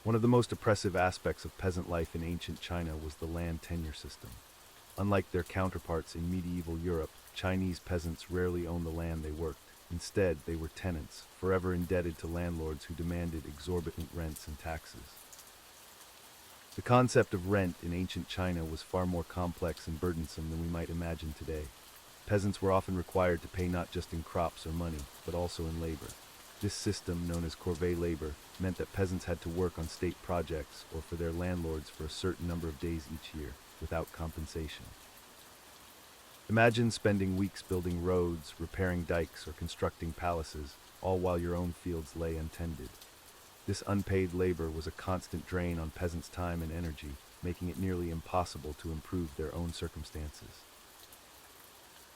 One of the most oppressive aspects of peasant life in ancient China was the land tenure system. Unlike their counterparts in medieval Europe, Chinese peasants rarely owned the land they worked. Instead, they were tenants, forever indebted to landlords who demanded exorbitant rents and taxes. The concept of rent in ancient China was far more complex and burdensome than we might imagine today. Peasants were often required to pay not just in crops or money, but also in labor. This system, known as corvée labor, meant that peasants had to work on state projects or for their landlords for a certain number of days each year, without compensation. Imagine spending weeks building roads, repairing dikes, or constructing palaces, all while your own fields lay untended. This unpaid labor was a constant drain on peasants' time and energy, making it nearly impossible to improve their own circumstances.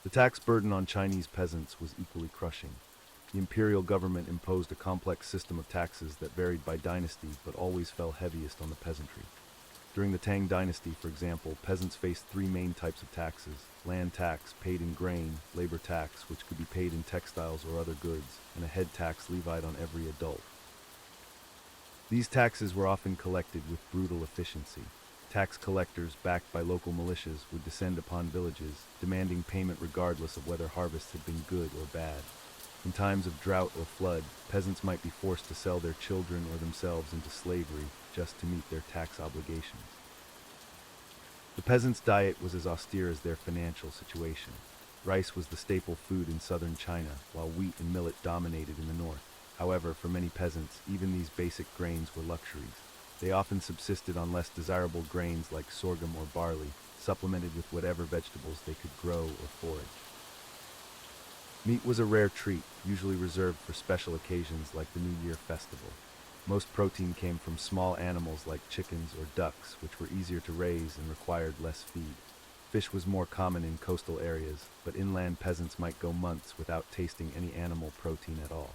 The tax burden on Chinese peasants was equally crushing. The imperial government imposed a complex system of taxes that varied by dynasty but always fell heaviest on the peasantry. During the Tang dynasty, for example, peasants faced three main types of taxes: land tax, paid in grain; labor tax, which could be paid in textiles or other goods; and a head tax levied on every adult. These taxes were often collected with brutal efficiency. Tax collectors, backed by local militias, would descend upon villages, demanding payment regardless of whether harvests had been good or bad. In times of drought or flood, peasants might be forced to sell their children or themselves into slavery just to meet their tax obligations. The peasants' diet was as austere as their financial situation. Rice was the staple food in southern China, while wheat and millet dominated in the north. However, for many peasants, even these basic grains were luxuries. They often subsisted on less desirable grains like sorghum or barley, supplemented with whatever vegetables they could grow or forage. Meat was a rare treat, usually reserved for special occasions like the New Year festival. Most protein came from small animals like chickens or ducks, which were easier to raise and required less feed. Fish was more common in coastal areas, but inland peasants might go months without tasting any animal protein at all.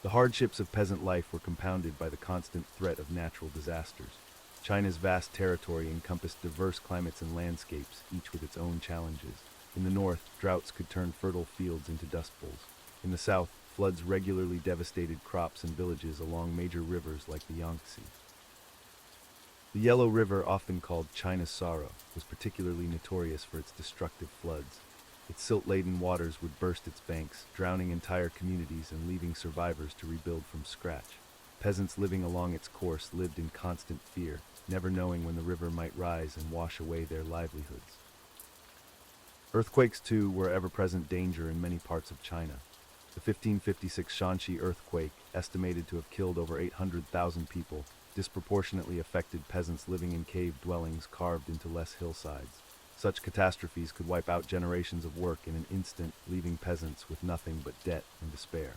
The hardships of peasant life were compounded by the constant threat of natural disasters. China's vast territory encompassed diverse climates and landscapes, each with its own challenges. In the north, droughts could turn fertile fields into dust bowls. In the south, floods regularly devastated crops and villages along major rivers like the Yangtze. The Yellow River, often called China's Sorrow, was particularly notorious for its destructive floods. Its silt-laden waters would burst its banks, drowning entire communities and leaving survivors to rebuild from scratch. Peasants living along its course lived in constant fear, never knowing when the river might rise and wash away their livelihoods. Earthquakes, too, were ever-present danger in many parts of China. The 1556 Shanxi earthquake, estimated to have killed over 800,000 people, disproportionately affected peasants living in cave dwellings carved into less hillsides. Such catastrophes could wipe out generations of work in an instant, leaving peasants with nothing but debt and despair.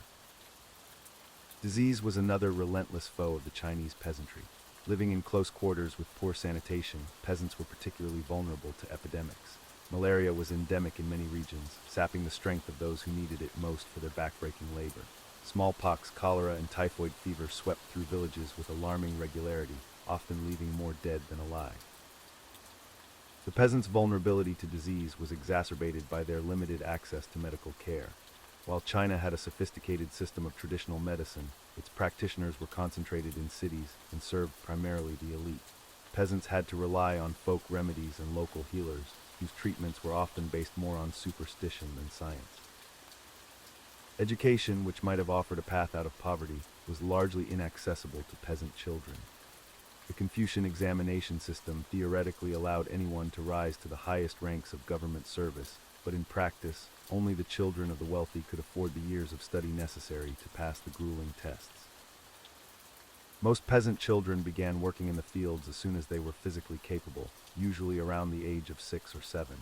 Disease was another relentless foe of the Chinese peasantry. Living in close quarters with poor sanitation, peasants were particularly vulnerable to epidemics. Malaria was endemic in many regions, sapping the strength of those who needed it most for their backbreaking labor. Smallpox, cholera, and typhoid fever swept through villages with alarming regularity, often leaving more dead than alive. The peasants' vulnerability to disease was exacerbated by their limited access to medical care. While China had a sophisticated system of traditional medicine, its practitioners were concentrated in cities and served primarily the elite. Peasants had to rely on folk remedies and local healers, whose treatments were often based more on superstition than science. Education, which might have offered a path out of poverty, was largely inaccessible to peasant children. The Confucian examination system theoretically allowed anyone to rise to the highest ranks of government service, but in practice, only the children of the wealthy could afford the years of study necessary to pass the grueling tests. Most peasant children began working in the fields as soon as they were physically capable, usually around the age of 6 or 7.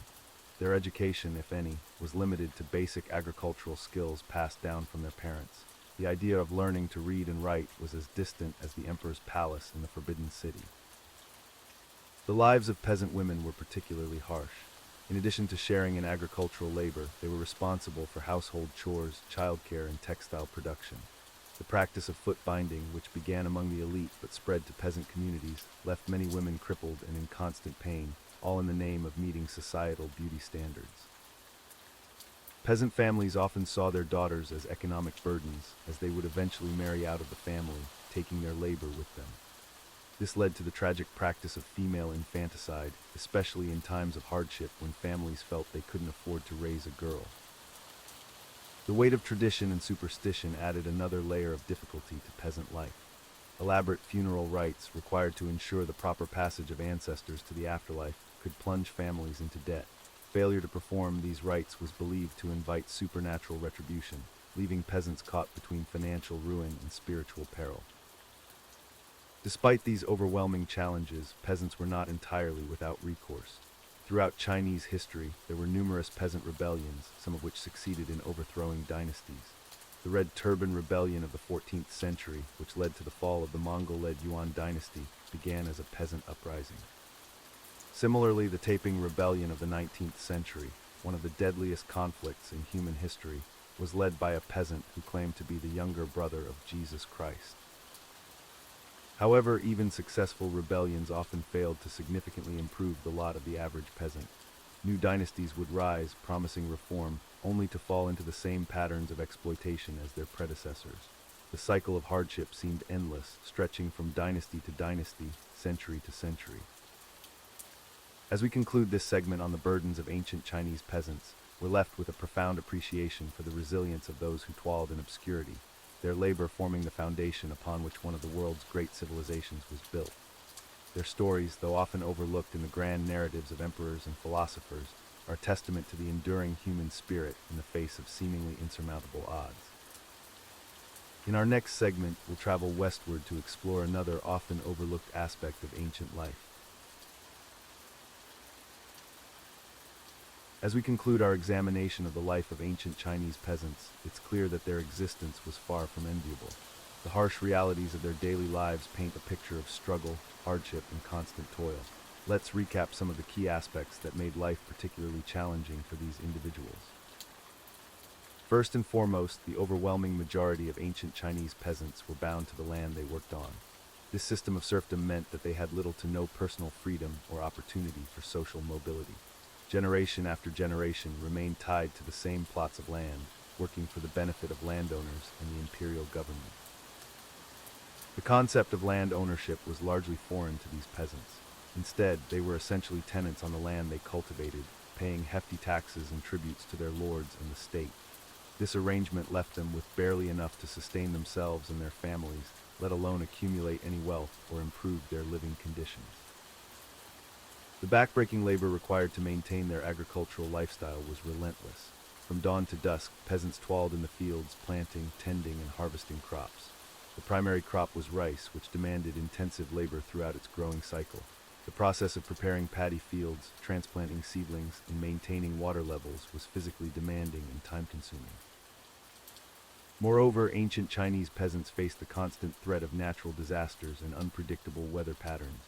Their education, if any, was limited to basic agricultural skills passed down from their parents. The idea of learning to read and write was as distant as the emperor's palace in the Forbidden City. The lives of peasant women were particularly harsh. In addition to sharing in agricultural labor, they were responsible for household chores, childcare, and textile production. The practice of foot binding, which began among the elite but spread to peasant communities, left many women crippled and in constant pain, all in the name of meeting societal beauty standards. Peasant families often saw their daughters as economic burdens, as they would eventually marry out of the family, taking their labor with them. This led to the tragic practice of female infanticide, especially in times of hardship when families felt they couldn't afford to raise a girl. The weight of tradition and superstition added another layer of difficulty to peasant life. Elaborate funeral rites, required to ensure the proper passage of ancestors to the afterlife, could plunge families into debt. Failure to perform these rites was believed to invite supernatural retribution, leaving peasants caught between financial ruin and spiritual peril. Despite these overwhelming challenges, peasants were not entirely without recourse. Throughout Chinese history, there were numerous peasant rebellions, some of which succeeded in overthrowing dynasties. The Red Turban Rebellion of the 14th century, which led to the fall of the Mongol-led Yuan dynasty, began as a peasant uprising. Similarly, the Taiping Rebellion of the 19th century, one of the deadliest conflicts in human history, was led by a peasant who claimed to be the younger brother of Jesus Christ. However, even successful rebellions often failed to significantly improve the lot of the average peasant. New dynasties would rise, promising reform, only to fall into the same patterns of exploitation as their predecessors. The cycle of hardship seemed endless, stretching from dynasty to dynasty, century to century. As we conclude this segment on the burdens of ancient Chinese peasants, we're left with a profound appreciation for the resilience of those who toiled in obscurity, their labor forming the foundation upon which one of the world's great civilizations was built. Their stories, though often overlooked in the grand narratives of emperors and philosophers, are a testament to the enduring human spirit in the face of seemingly insurmountable odds. In our next segment, we'll travel westward to explore another often overlooked aspect of ancient life. As we conclude our examination of the life of ancient Chinese peasants, it's clear that their existence was far from enviable. The harsh realities of their daily lives paint a picture of struggle, hardship, and constant toil. Let's recap some of the key aspects that made life particularly challenging for these individuals. First and foremost, the overwhelming majority of ancient Chinese peasants were bound to the land they worked on. This system of serfdom meant that they had little to no personal freedom or opportunity for social mobility. Generation after generation remained tied to the same plots of land, working for the benefit of landowners and the imperial government. The concept of land ownership was largely foreign to these peasants. Instead, they were essentially tenants on the land they cultivated, paying hefty taxes and tributes to their lords and the state. This arrangement left them with barely enough to sustain themselves and their families, let alone accumulate any wealth or improve their living conditions. The backbreaking labor required to maintain their agricultural lifestyle was relentless. From dawn to dusk, peasants toiled in the fields, planting, tending, and harvesting crops. The primary crop was rice, which demanded intensive labor throughout its growing cycle. The process of preparing paddy fields, transplanting seedlings, and maintaining water levels was physically demanding and time-consuming. Moreover, ancient Chinese peasants faced the constant threat of natural disasters and unpredictable weather patterns.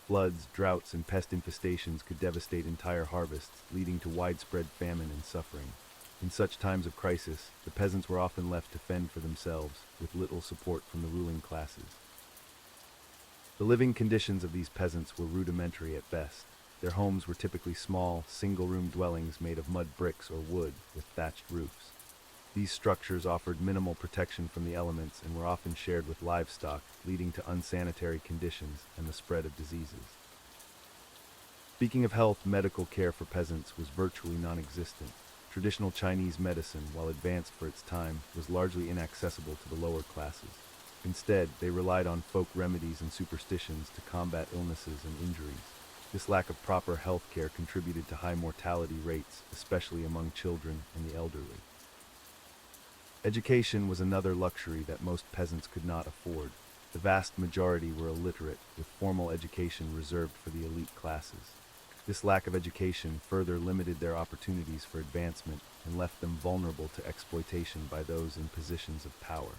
Floods, droughts, and pest infestations could devastate entire harvests, leading to widespread famine and suffering. In such times of crisis, the peasants were often left to fend for themselves, with little support from the ruling classes. The living conditions of these peasants were rudimentary at best. Their homes were typically small, single-room dwellings made of mud bricks or wood, with thatched roofs. These structures offered minimal protection from the elements and were often shared with livestock, leading to unsanitary conditions and the spread of diseases. Speaking of health, medical care for peasants was virtually non-existent. Traditional Chinese medicine, while advanced for its time, was largely inaccessible to the lower classes. Instead, they relied on folk remedies and superstitions to combat illnesses and injuries. This lack of proper health care contributed to high mortality rates, especially among children and the elderly. Education was another luxury that most peasants could not afford. The vast majority were illiterate, with formal education reserved for the elite classes. This lack of education further limited their opportunities for advancement and left them vulnerable to exploitation by those in positions of power.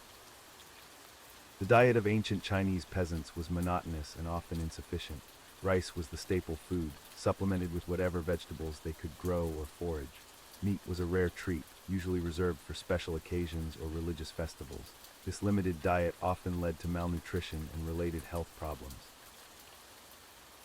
The diet of ancient Chinese peasants was monotonous and often insufficient. Rice was the staple food, supplemented with whatever vegetables they could grow or forage. Meat was a rare treat, usually reserved for special occasions or religious festivals. This limited diet often led to malnutrition and related health problems.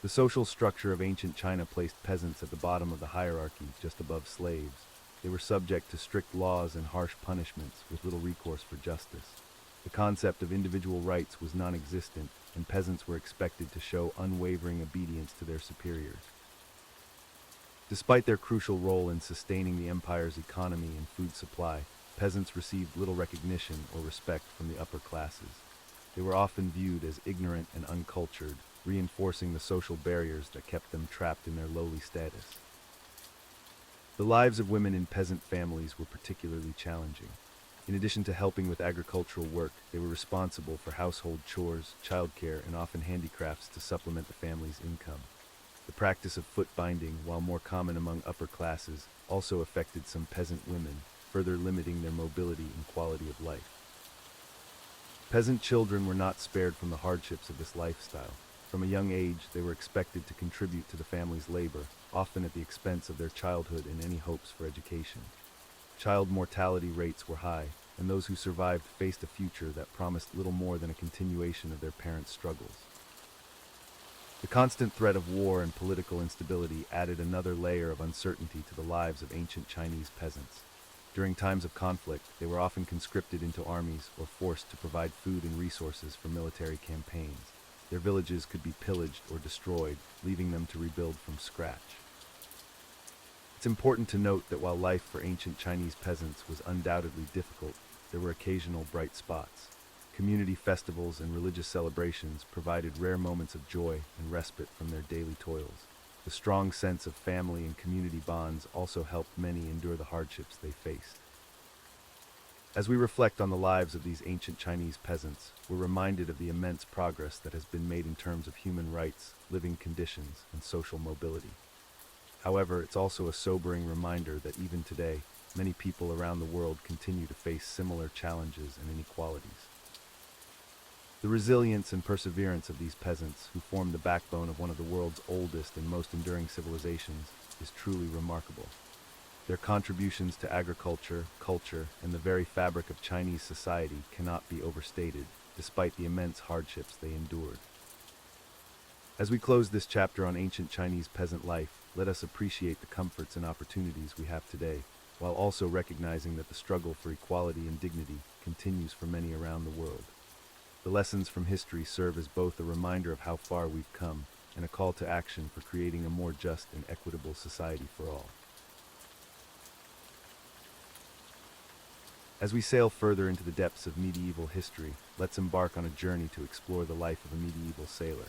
The social structure of ancient China placed peasants at the bottom of the hierarchy, just above slaves. They were subject to strict laws and harsh punishments, with little recourse for justice. The concept of individual rights was non-existent, and peasants were expected to show unwavering obedience to their superiors. Despite their crucial role in sustaining the empire's economy and food supply, peasants received little recognition or respect from the upper classes. They were often viewed as ignorant and uncultured, reinforcing the social barriers that kept them trapped in their lowly status. The lives of women in peasant families were particularly challenging. In addition to helping with agricultural work, they were responsible for household chores, childcare, and often handicrafts to supplement the family's income. The practice of foot binding, while more common among upper classes, also affected some peasant women, further limiting their mobility and quality of life. Peasant children were not spared from the hardships of this lifestyle. From a young age, they were expected to contribute to the family's labor, often at the expense of their childhood and any hopes for education. Child mortality rates were high, and those who survived faced a future that promised little more than a continuation of their parents' struggles. The constant threat of war and political instability added another layer of uncertainty to the lives of ancient Chinese peasants. During times of conflict, they were often conscripted into armies or forced to provide food and resources for military campaigns. Their villages could be pillaged or destroyed, leaving them to rebuild from scratch. It's important to note that while life for ancient Chinese peasants was undoubtedly difficult, there were occasional bright spots. Community festivals and religious celebrations provided rare moments of joy and respite from their daily toils. The strong sense of family and community bonds also helped many endure the hardships they faced. As we reflect on the lives of these ancient Chinese peasants, we're reminded of the immense progress that has been made in terms of human rights, living conditions, and social mobility. However, it's also a sobering reminder that even today, many people around the world continue to face similar challenges and inequalities. The resilience and perseverance of these peasants, who form the backbone of one of the world's oldest and most enduring civilizations, is truly remarkable. Their contributions to agriculture, culture, and the very fabric of Chinese society cannot be overstated, despite the immense hardships they endured. As we close this chapter on ancient Chinese peasant life, let us appreciate the comforts and opportunities we have today, while also recognizing that the struggle for equality and dignity continues for many around the world. The lessons from history serve as both a reminder of how far we've come and a call to action for creating a more just and equitable society for all. As we sail further into the depths of medieval history, let's embark on a journey to explore the life of a medieval sailor.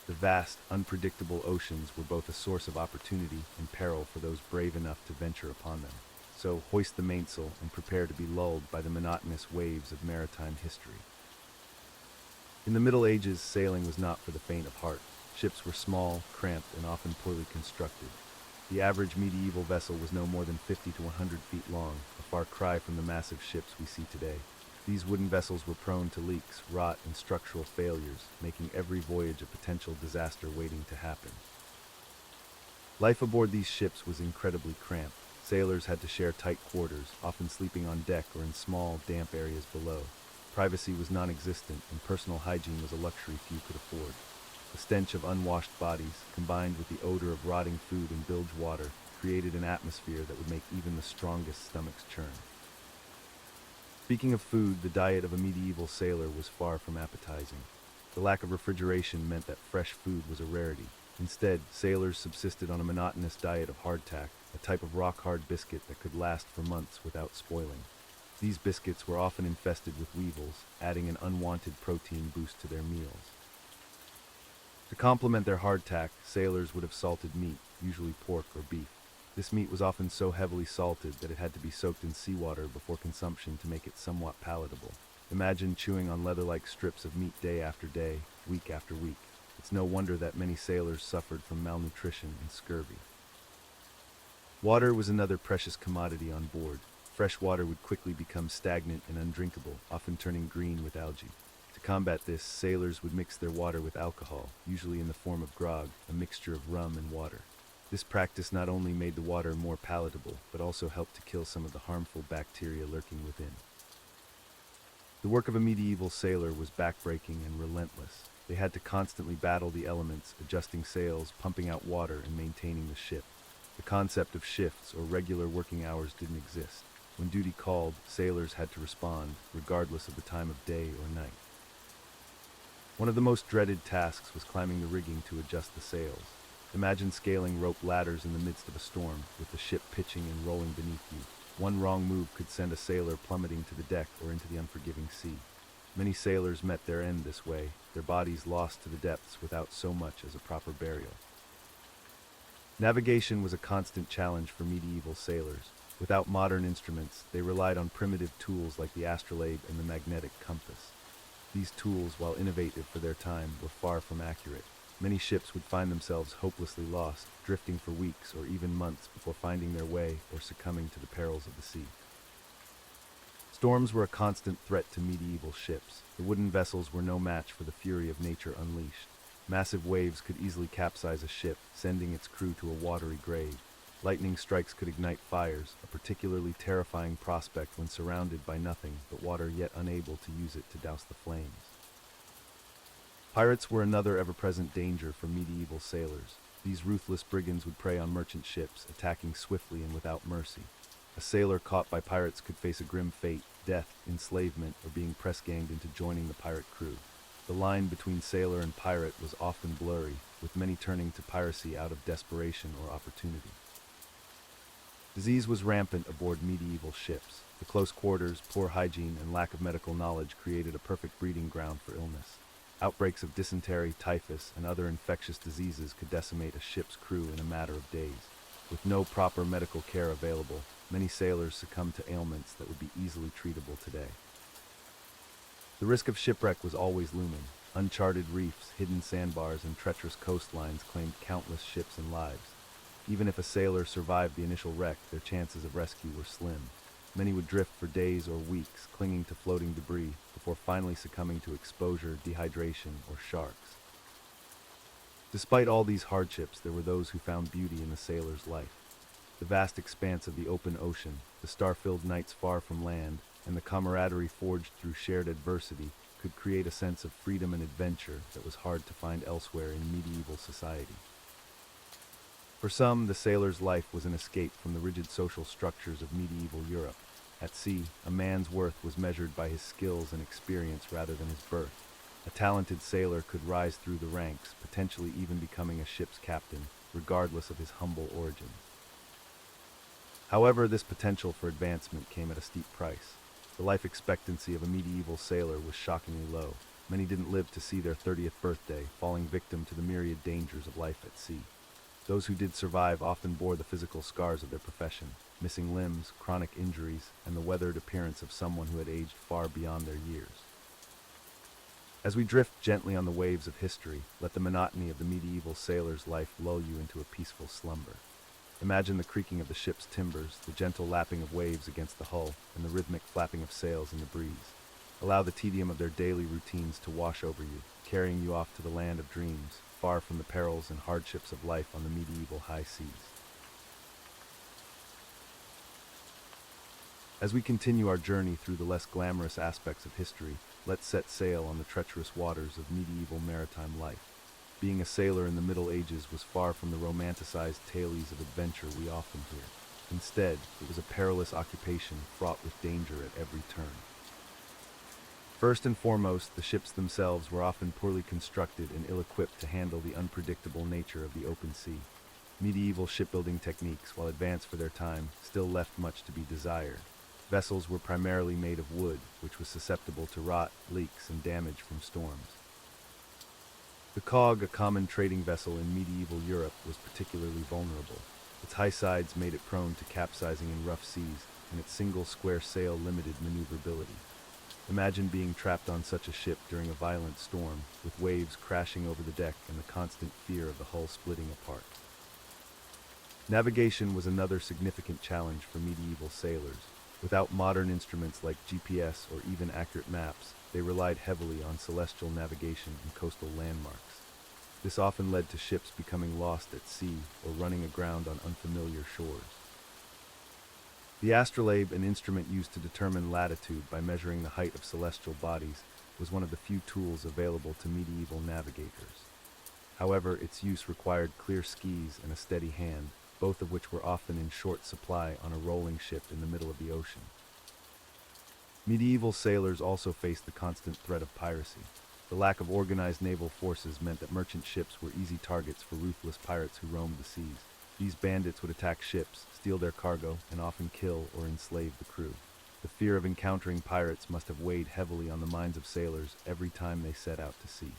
The vast, unpredictable oceans were both a source of opportunity and peril for those brave enough to venture upon them. So hoist the mainsail and prepare to be lulled by the monotonous waves of maritime history. In the Middle Ages, sailing was not for the faint of heart. Ships were small, cramped, and often poorly constructed. The average medieval vessel was no more than 50 to 100 feet long, a far cry from the massive ships we see today. These wooden vessels were prone to leaks, rot, and structural failures, making every voyage a potential disaster waiting to happen. Life aboard these ships was incredibly cramped. Sailors had to share tight quarters, often sleeping on deck or in small, damp areas below. Privacy was non-existent, and personal hygiene was a luxury few could afford. The stench of unwashed bodies, combined with the odor of rotting food and bilge water, created an atmosphere that would make even the strongest stomachs churn. Speaking of food, the diet of a medieval sailor was far from appetizing. The lack of refrigeration meant that fresh food was a rarity. Instead, sailors subsisted on a monotonous diet of hardtack, a type of rock-hard biscuit that could last for months without spoiling. These biscuits were often infested with weevils, adding an unwanted protein boost to their meals. To complement their hardtack, sailors would have salted meat, usually pork or beef. This meat was often so heavily salted that it had to be soaked in seawater before consumption to make it somewhat palatable. Imagine chewing on leather-like strips of meat day after day, week after week. It's no wonder that many sailors suffered from malnutrition and scurvy. Water was another precious commodity on board. Fresh water would quickly become stagnant and undrinkable, often turning green with algae. To combat this, sailors would mix their water with alcohol, usually in the form of grog, a mixture of rum and water. This practice not only made the water more palatable, but also helped to kill some of the harmful bacteria lurking within. The work of a medieval sailor was backbreaking and relentless. They had to constantly battle the elements, adjusting sails, pumping out water, and maintaining the ship. The concept of shifts or regular working hours didn't exist. When duty called, sailors had to respond, regardless of the time of day or night. One of the most dreaded tasks was climbing the rigging to adjust the sails. Imagine scaling rope ladders in the midst of a storm, with the ship pitching and rolling beneath you. One wrong move could send a sailor plummeting to the deck or into the unforgiving sea. Many sailors met their end this way, their bodies lost to the depths without so much as a proper burial. Navigation was a constant challenge for medieval sailors. Without modern instruments, they relied on primitive tools like the astrolabe and the magnetic compass. These tools, while innovative for their time, were far from accurate. Many ships would find themselves hopelessly lost, drifting for weeks or even months before finding their way or succumbing to the perils of the sea. Storms were a constant threat to medieval ships. The wooden vessels were no match for the fury of nature unleashed. Massive waves could easily capsize a ship, sending its crew to a watery grave. Lightning strikes could ignite fires, a particularly terrifying prospect when surrounded by nothing but water yet unable to use it to douse the flames. Pirates were another ever-present danger for medieval sailors. These ruthless brigands would prey on merchant ships, attacking swiftly and without mercy. A sailor caught by pirates could face a grim fate, death, enslavement, or being press-ganged into joining the pirate crew. The line between sailor and pirate was often blurry, with many turning to piracy out of desperation or opportunity. Disease was rampant aboard medieval ships. The close quarters, poor hygiene, and lack of medical knowledge created a perfect breeding ground for illness. Outbreaks of dysentery, typhus, and other infectious diseases could decimate a ship's crew in a matter of days. With no proper medical care available, many sailors succumbed to ailments that would be easily treatable today. The risk of shipwreck was always looming. Uncharted reefs, hidden sandbars, and treacherous coastlines claimed countless ships and lives. Even if a sailor survived the initial wreck, their chances of rescue were slim. Many would drift for days or weeks, clinging to floating debris, before finally succumbing to exposure, dehydration, or sharks. Despite all these hardships, there were those who found beauty in the sailor's life. The vast expanse of the open ocean, the star-filled nights far from land, and the camaraderie forged through shared adversity could create a sense of freedom and adventure that was hard to find elsewhere in medieval society. For some, the sailor's life was an escape from the rigid social structures of medieval Europe. At sea, a man's worth was measured by his skills and experience rather than his birth. A talented sailor could rise through the ranks, potentially even becoming a ship's captain, regardless of his humble origins. However, this potential for advancement came at a steep price. The life expectancy of a medieval sailor was shockingly low. Many didn't live to see their 30th birthday, falling victim to the myriad dangers of life at sea. Those who did survive often bore the physical scars of their profession, missing limbs, chronic injuries, and the weathered appearance of someone who had aged far beyond their years. As we drift gently on the waves of history, let the monotony of the medieval sailor's life lull you into a peaceful slumber. Imagine the creaking of the ship's timbers, the gentle lapping of waves against the hull, and the rhythmic flapping of sails in the breeze. Allow the tedium of their daily routines to wash over you, carrying you off to the land of dreams, far from the perils and hardships of life on the medieval high seas. As we continue our journey through the less glamorous aspects of history, let's set sail on the treacherous waters of medieval maritime life. Being a sailor in the Middle Ages was far from the romanticized tales of adventure we often hear. Instead, it was a perilous occupation fraught with danger at every turn. First and foremost, the ships themselves were often poorly constructed and ill-equipped to handle the unpredictable nature of the open sea. Medieval shipbuilding techniques, while advanced for their time, still left much to be desired. Vessels were primarily made of wood, which was susceptible to rot, leaks, and damage from storms. The cog, a common trading vessel in medieval Europe, was particularly vulnerable. Its high sides made it prone to capsizing in rough seas, and its single square sail limited maneuverability. Imagine being trapped on such a ship during a violent storm, with waves crashing over the deck and the constant fear of the hull splitting apart. Navigation was another significant challenge for medieval sailors. Without modern instruments like GPS or even accurate maps, they relied heavily on celestial navigation and coastal landmarks. This often led to ships becoming lost at sea or running aground on unfamiliar shores. The astrolabe, an instrument used to determine latitude by measuring the height of celestial bodies, was one of the few tools available to medieval navigators. However, its use required clear skis and a steady hand, both of which were often in short supply on a rolling ship in the middle of the ocean. Medieval sailors also faced the constant threat of piracy. The lack of organized naval forces meant that merchant ships were easy targets for ruthless pirates who roamed the seas. These bandits would attack ships, steal their cargo, and often kill or enslave the crew. The fear of encountering pirates must have weighed heavily on the minds of sailors every time they set out to sea.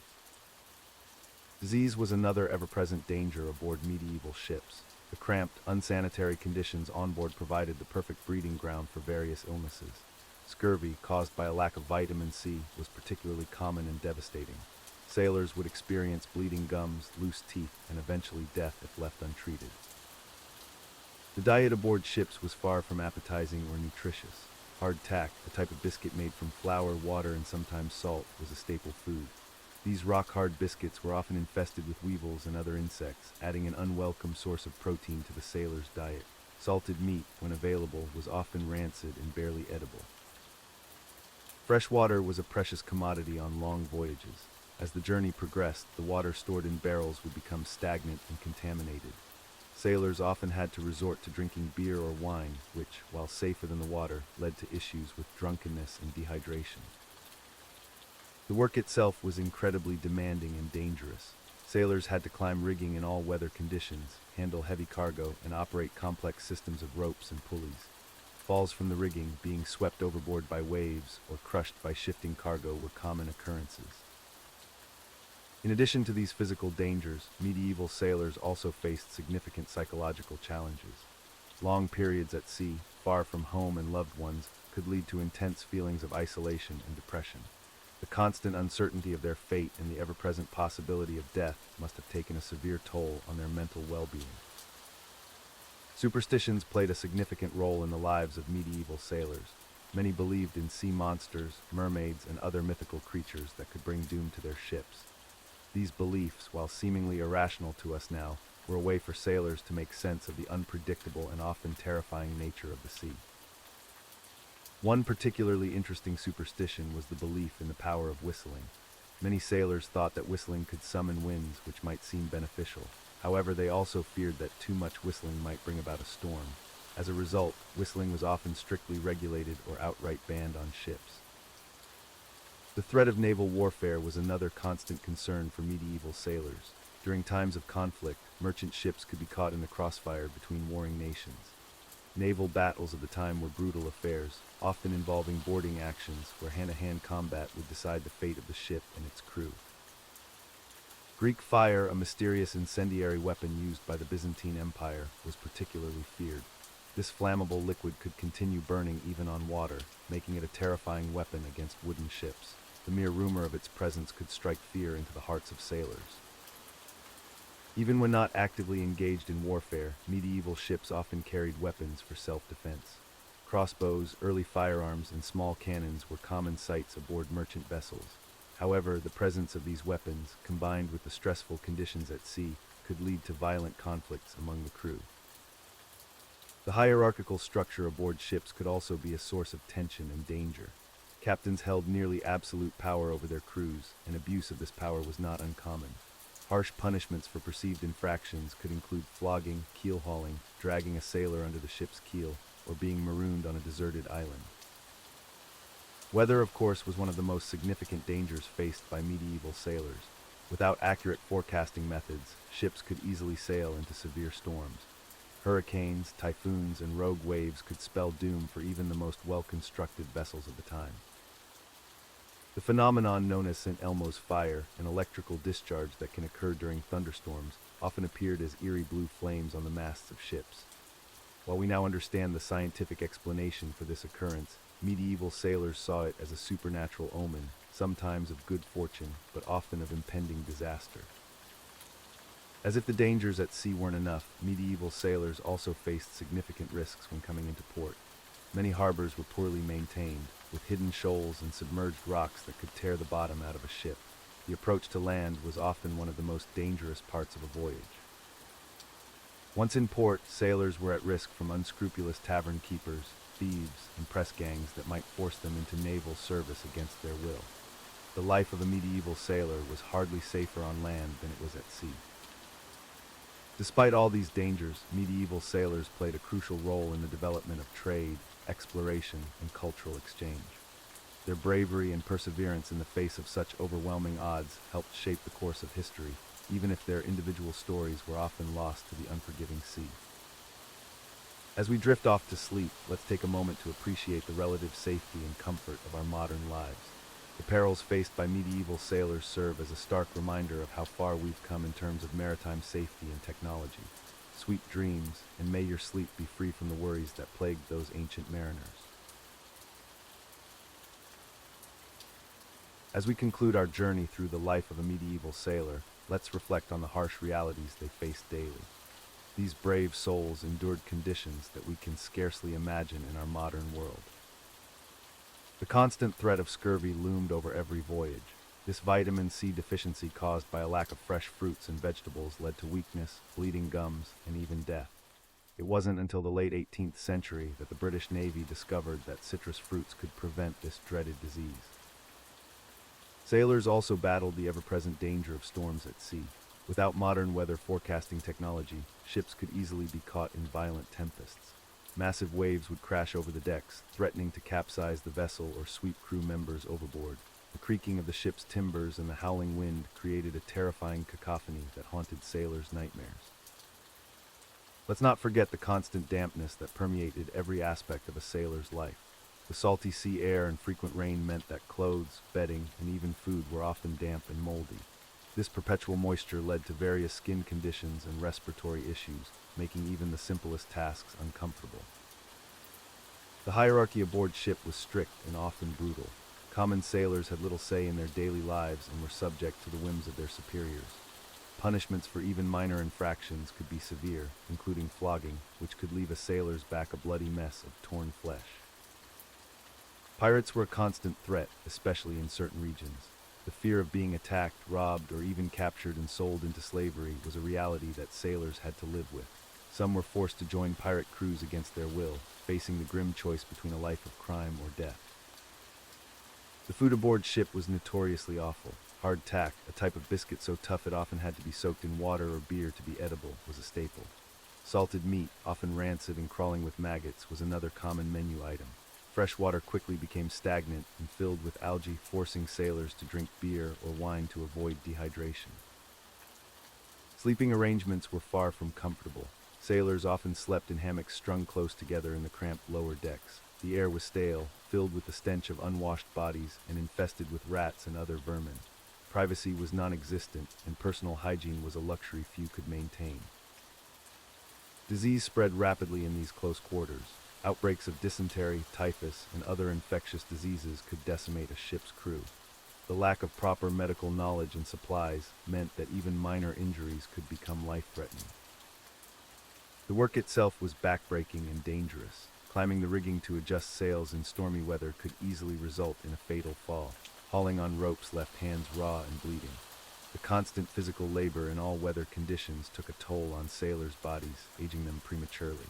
Disease was another ever-present danger aboard medieval ships. The cramped, unsanitary conditions on board provided the perfect breeding ground for various illnesses. Scurvy, caused by a lack of vitamin C, was particularly common and devastating. Sailors would experience bleeding gums, loose teeth, and eventually death if left untreated. The diet aboard ships was far from appetizing or nutritious. Hardtack, a type of biscuit made from flour, water, and sometimes salt, was a staple food. These rock-hard biscuits were often infested with weevils and other insects, adding an unwelcome source of protein to the sailors' diet. Salted meat, when available, was often rancid and barely edible. Fresh water was a precious commodity on long voyages. As the journey progressed, the water stored in barrels would become stagnant and contaminated. Sailors often had to resort to drinking beer or wine, which, while safer than the water, led to issues with drunkenness and dehydration. The work itself was incredibly demanding and dangerous. Sailors had to climb rigging in all weather conditions, handle heavy cargo, and operate complex systems of ropes and pulleys. Falls from the rigging, being swept overboard by waves, or crushed by shifting cargo were common occurrences. In addition to these physical dangers, medieval sailors also faced significant psychological challenges. Long periods at sea, far from home and loved ones, could lead to intense feelings of isolation and depression. The constant uncertainty of their fate and the ever-present possibility of death must have taken a severe toll on their mental well-being. Superstitions played a significant role in the lives of medieval sailors. Many believed in sea monsters, mermaids, and other mythical creatures that could bring doom to their ships. These beliefs, while seemingly irrational to us now, were a way for sailors to make sense of the unpredictable and often terrifying nature of the sea. One particularly interesting superstition was the belief in the power of whistling. Many sailors thought that whistling could summon winds, which might seem beneficial. However, they also feared that too much whistling might bring about a storm. As a result, whistling was often strictly regulated or outright banned on ships. The threat of naval warfare was another constant concern for medieval sailors. During times of conflict, merchant ships could be caught in the crossfire between warring nations. Naval battles of the time were brutal affairs, often involving boarding actions where hand-to-hand combat would decide the fate of the ship and its crew. Greek fire, a mysterious incendiary weapon used by the Byzantine Empire, was particularly feared. This flammable liquid could continue burning even on water, making it a terrifying weapon against wooden ships. The mere rumor of its presence could strike fear into the hearts of sailors. Even when not actively engaged in warfare, medieval ships often carried weapons for self-defense. Crossbows, early firearms, and small cannons were common sights aboard merchant vessels. However, the presence of these weapons, combined with the stressful conditions at sea, could lead to violent conflicts among the crew. The hierarchical structure aboard ships could also be a source of tension and danger. Captains held nearly absolute power over their crews, and abuse of this power was not uncommon. Harsh punishments for perceived infractions could include flogging, keel hauling, dragging a sailor under the ship's keel, or being marooned on a deserted island. Weather, of course, was one of the most significant dangers faced by medieval sailors. Without accurate forecasting methods, ships could easily sail into severe storms. Hurricanes, typhoons, and rogue waves could spell doom for even the most well-constructed vessels of the time. The phenomenon known as St. Elmo's fire, an electrical discharge that can occur during thunderstorms, often appeared as eerie blue flames on the masts of ships. While we now understand the scientific explanation for this occurrence, medieval sailors saw it as a supernatural omen, sometimes of good fortune, but often of impending disaster. As if the dangers at sea weren't enough, medieval sailors also faced significant risks when coming into port. Many harbors were poorly maintained, with hidden shoals and submerged rocks that could tear the bottom out of a ship. The approach to land was often one of the most dangerous parts of a voyage. Once in port, sailors were at risk from unscrupulous tavern keepers, thieves, and press gangs that might force them into naval service against their will. The life of a medieval sailor was hardly safer on land than it was at sea. Despite all these dangers, medieval sailors played a crucial role in the development of trade, exploration, and cultural exchange. Their bravery and perseverance in the face of such overwhelming odds helped shape the course of history, even if their individual stories were often lost to the unforgiving sea. As we drift off to sleep, let's take a moment to appreciate the relative safety and comfort of our modern lives. The perils faced by medieval sailors serve as a stark reminder of how far we've come in terms of maritime safety and technology. Sweet dreams, and may your sleep be free from the worries that plagued those ancient mariners. As we conclude our journey through the life of a medieval sailor, let's reflect on the harsh realities they faced daily. These brave souls endured conditions that we can scarcely imagine in our modern world. The constant threat of scurvy loomed over every voyage. This vitamin C deficiency caused by a lack of fresh fruits and vegetables led to weakness, bleeding gums, and even death. It wasn't until the late 18th century that the British Navy discovered that citrus fruits could prevent this dreaded disease. Sailors also battled the ever-present danger of storms at sea. Without modern weather forecasting technology, ships could easily be caught in violent tempests. Massive waves would crash over the decks, threatening to capsize the vessel or sweep crew members overboard. The creaking of the ship's timbers and the howling wind created a terrifying cacophony that haunted sailors' nightmares. Let's not forget the constant dampness that permeated every aspect of a sailor's life. The salty sea air and frequent rain meant that clothes, bedding, and even food were often damp and moldy. This perpetual moisture led to various skin conditions and respiratory issues, making even the simplest tasks uncomfortable. The hierarchy aboard ship was strict and often brutal. Common sailors had little say in their daily lives and were subject to the whims of their superiors. Punishments for even minor infractions could be severe, including flogging, which could leave a sailor's back a bloody mess of torn flesh. Pirates were a constant threat, especially in certain regions. The fear of being attacked, robbed, or even captured and sold into slavery was a reality that sailors had to live with. Some were forced to join pirate crews against their will, facing the grim choice between a life of crime or death. The food aboard ship was notoriously awful. Hard tack, a type of biscuit so tough it often had to be soaked in water or beer to be edible, was a staple. Salted meat, often rancid and crawling with maggots, was another common menu item. Fresh water quickly became stagnant and filled with algae, forcing sailors to drink beer or wine to avoid dehydration. Sleeping arrangements were far from comfortable. Sailors often slept in hammocks strung close together in the cramped lower decks. The air was stale, filled with the stench of unwashed bodies, and infested with rats and other vermin. Privacy was non-existent, and personal hygiene was a luxury few could maintain. Disease spread rapidly in these close quarters. Outbreaks of dysentery, typhus, and other infectious diseases could decimate a ship's crew. The lack of proper medical knowledge and supplies meant that even minor injuries could become life-threatening. The work itself was back-breaking and dangerous. Climbing the rigging to adjust sails in stormy weather could easily result in a fatal fall. Hauling on ropes left hands raw and bleeding. The constant physical labor in all weather conditions took a toll on sailors' bodies, aging them prematurely.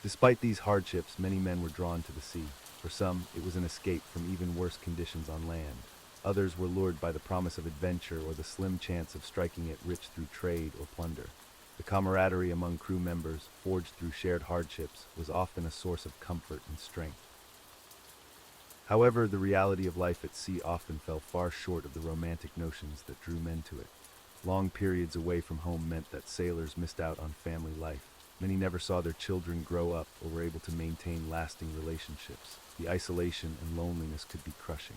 Despite these hardships, many men were drawn to the sea. For some, it was an escape from even worse conditions on land. Others were lured by the promise of adventure or the slim chance of striking it rich through trade or plunder. The camaraderie among crew members, forged through shared hardships, was often a source of comfort and strength. However, the reality of life at sea often fell far short of the romantic notions that drew men to it. Long periods away from home meant that sailors missed out on family life. Many never saw their children grow up or were able to maintain lasting relationships. The isolation and loneliness could be crushing.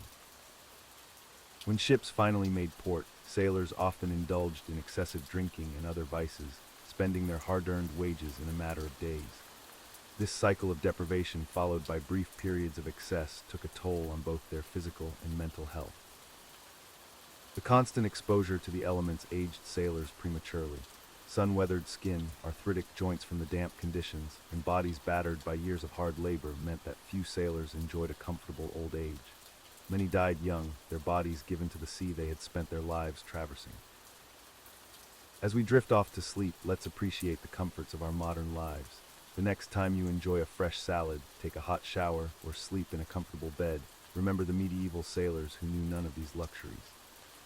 When ships finally made port, sailors often indulged in excessive drinking and other vices, spending their hard-earned wages in a matter of days. This cycle of deprivation, followed by brief periods of excess, took a toll on both their physical and mental health. The constant exposure to the elements aged sailors prematurely. Sun-weathered skin, arthritic joints from the damp conditions, and bodies battered by years of hard labor meant that few sailors enjoyed a comfortable old age. Many died young, their bodies given to the sea they had spent their lives traversing. As we drift off to sleep, let's appreciate the comforts of our modern lives. The next time you enjoy a fresh salad, take a hot shower, or sleep in a comfortable bed, remember the medieval sailors who knew none of these luxuries.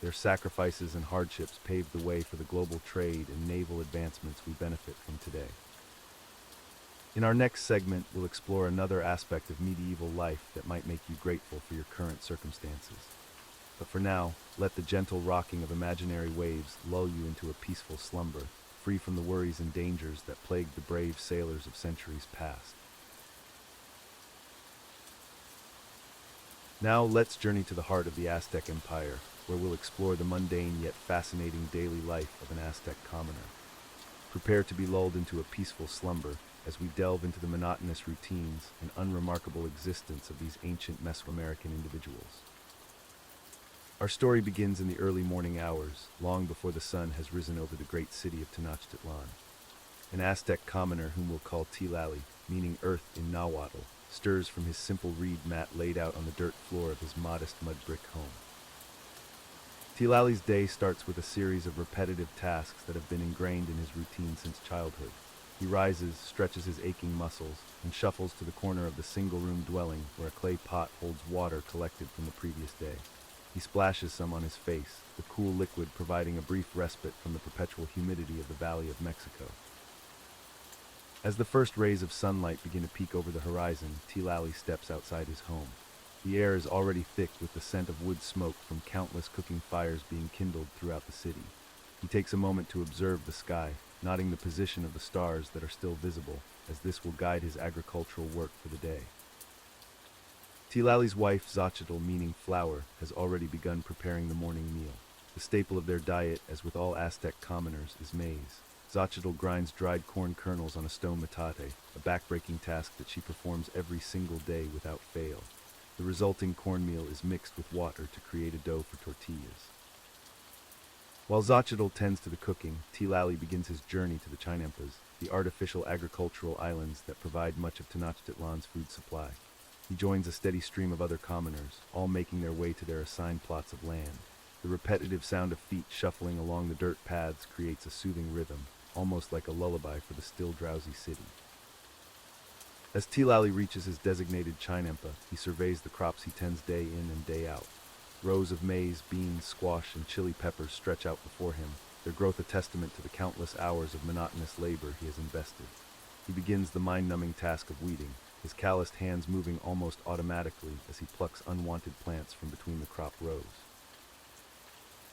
Their sacrifices and hardships paved the way for the global trade and naval advancements we benefit from today. In our next segment, we'll explore another aspect of medieval life that might make you grateful for your current circumstances. But for now, let the gentle rocking of imaginary waves lull you into a peaceful slumber, free from the worries and dangers that plagued the brave sailors of centuries past. Now let's journey to the heart of the Aztec Empire, where we'll explore the mundane yet fascinating daily life of an Aztec commoner. Prepare to be lulled into a peaceful slumber as we delve into the monotonous routines and unremarkable existence of these ancient Mesoamerican individuals. Our story begins in the early morning hours, long before the sun has risen over the great city of Tenochtitlan. An Aztec commoner whom we'll call Tilali, meaning earth in Nahuatl, stirs from his simple reed mat laid out on the dirt floor of his modest mud brick home. Tilali's day starts with a series of repetitive tasks that have been ingrained in his routine since childhood. He rises, stretches his aching muscles, and shuffles to the corner of the single-room dwelling where a clay pot holds water collected from the previous day. He splashes some on his face, the cool liquid providing a brief respite from the perpetual humidity of the Valley of Mexico. As the first rays of sunlight begin to peek over the horizon, Tilali steps outside his home. The air is already thick with the scent of wood smoke from countless cooking fires being kindled throughout the city. He takes a moment to observe the sky, noting the position of the stars that are still visible, as this will guide his agricultural work for the day. Tilali's wife, Xochitl, meaning flour, has already begun preparing the morning meal. The staple of their diet, as with all Aztec commoners, is maize. Xochitl grinds dried corn kernels on a stone metate, a back-breaking task that she performs every single day without fail. The resulting cornmeal is mixed with water to create a dough for tortillas. While Xochitl tends to the cooking, Tilali begins his journey to the Chinempas, the artificial agricultural islands that provide much of Tenochtitlan's food supply. He joins a steady stream of other commoners, all making their way to their assigned plots of land. The repetitive sound of feet shuffling along the dirt paths creates a soothing rhythm, almost like a lullaby for the still drowsy city. As Tilali reaches his designated Chinempa, he surveys the crops he tends day in and day out. Rows of maize, beans, squash, and chili peppers stretch out before him, their growth a testament to the countless hours of monotonous labor he has invested. He begins the mind-numbing task of weeding, his calloused hands moving almost automatically as he plucks unwanted plants from between the crop rows.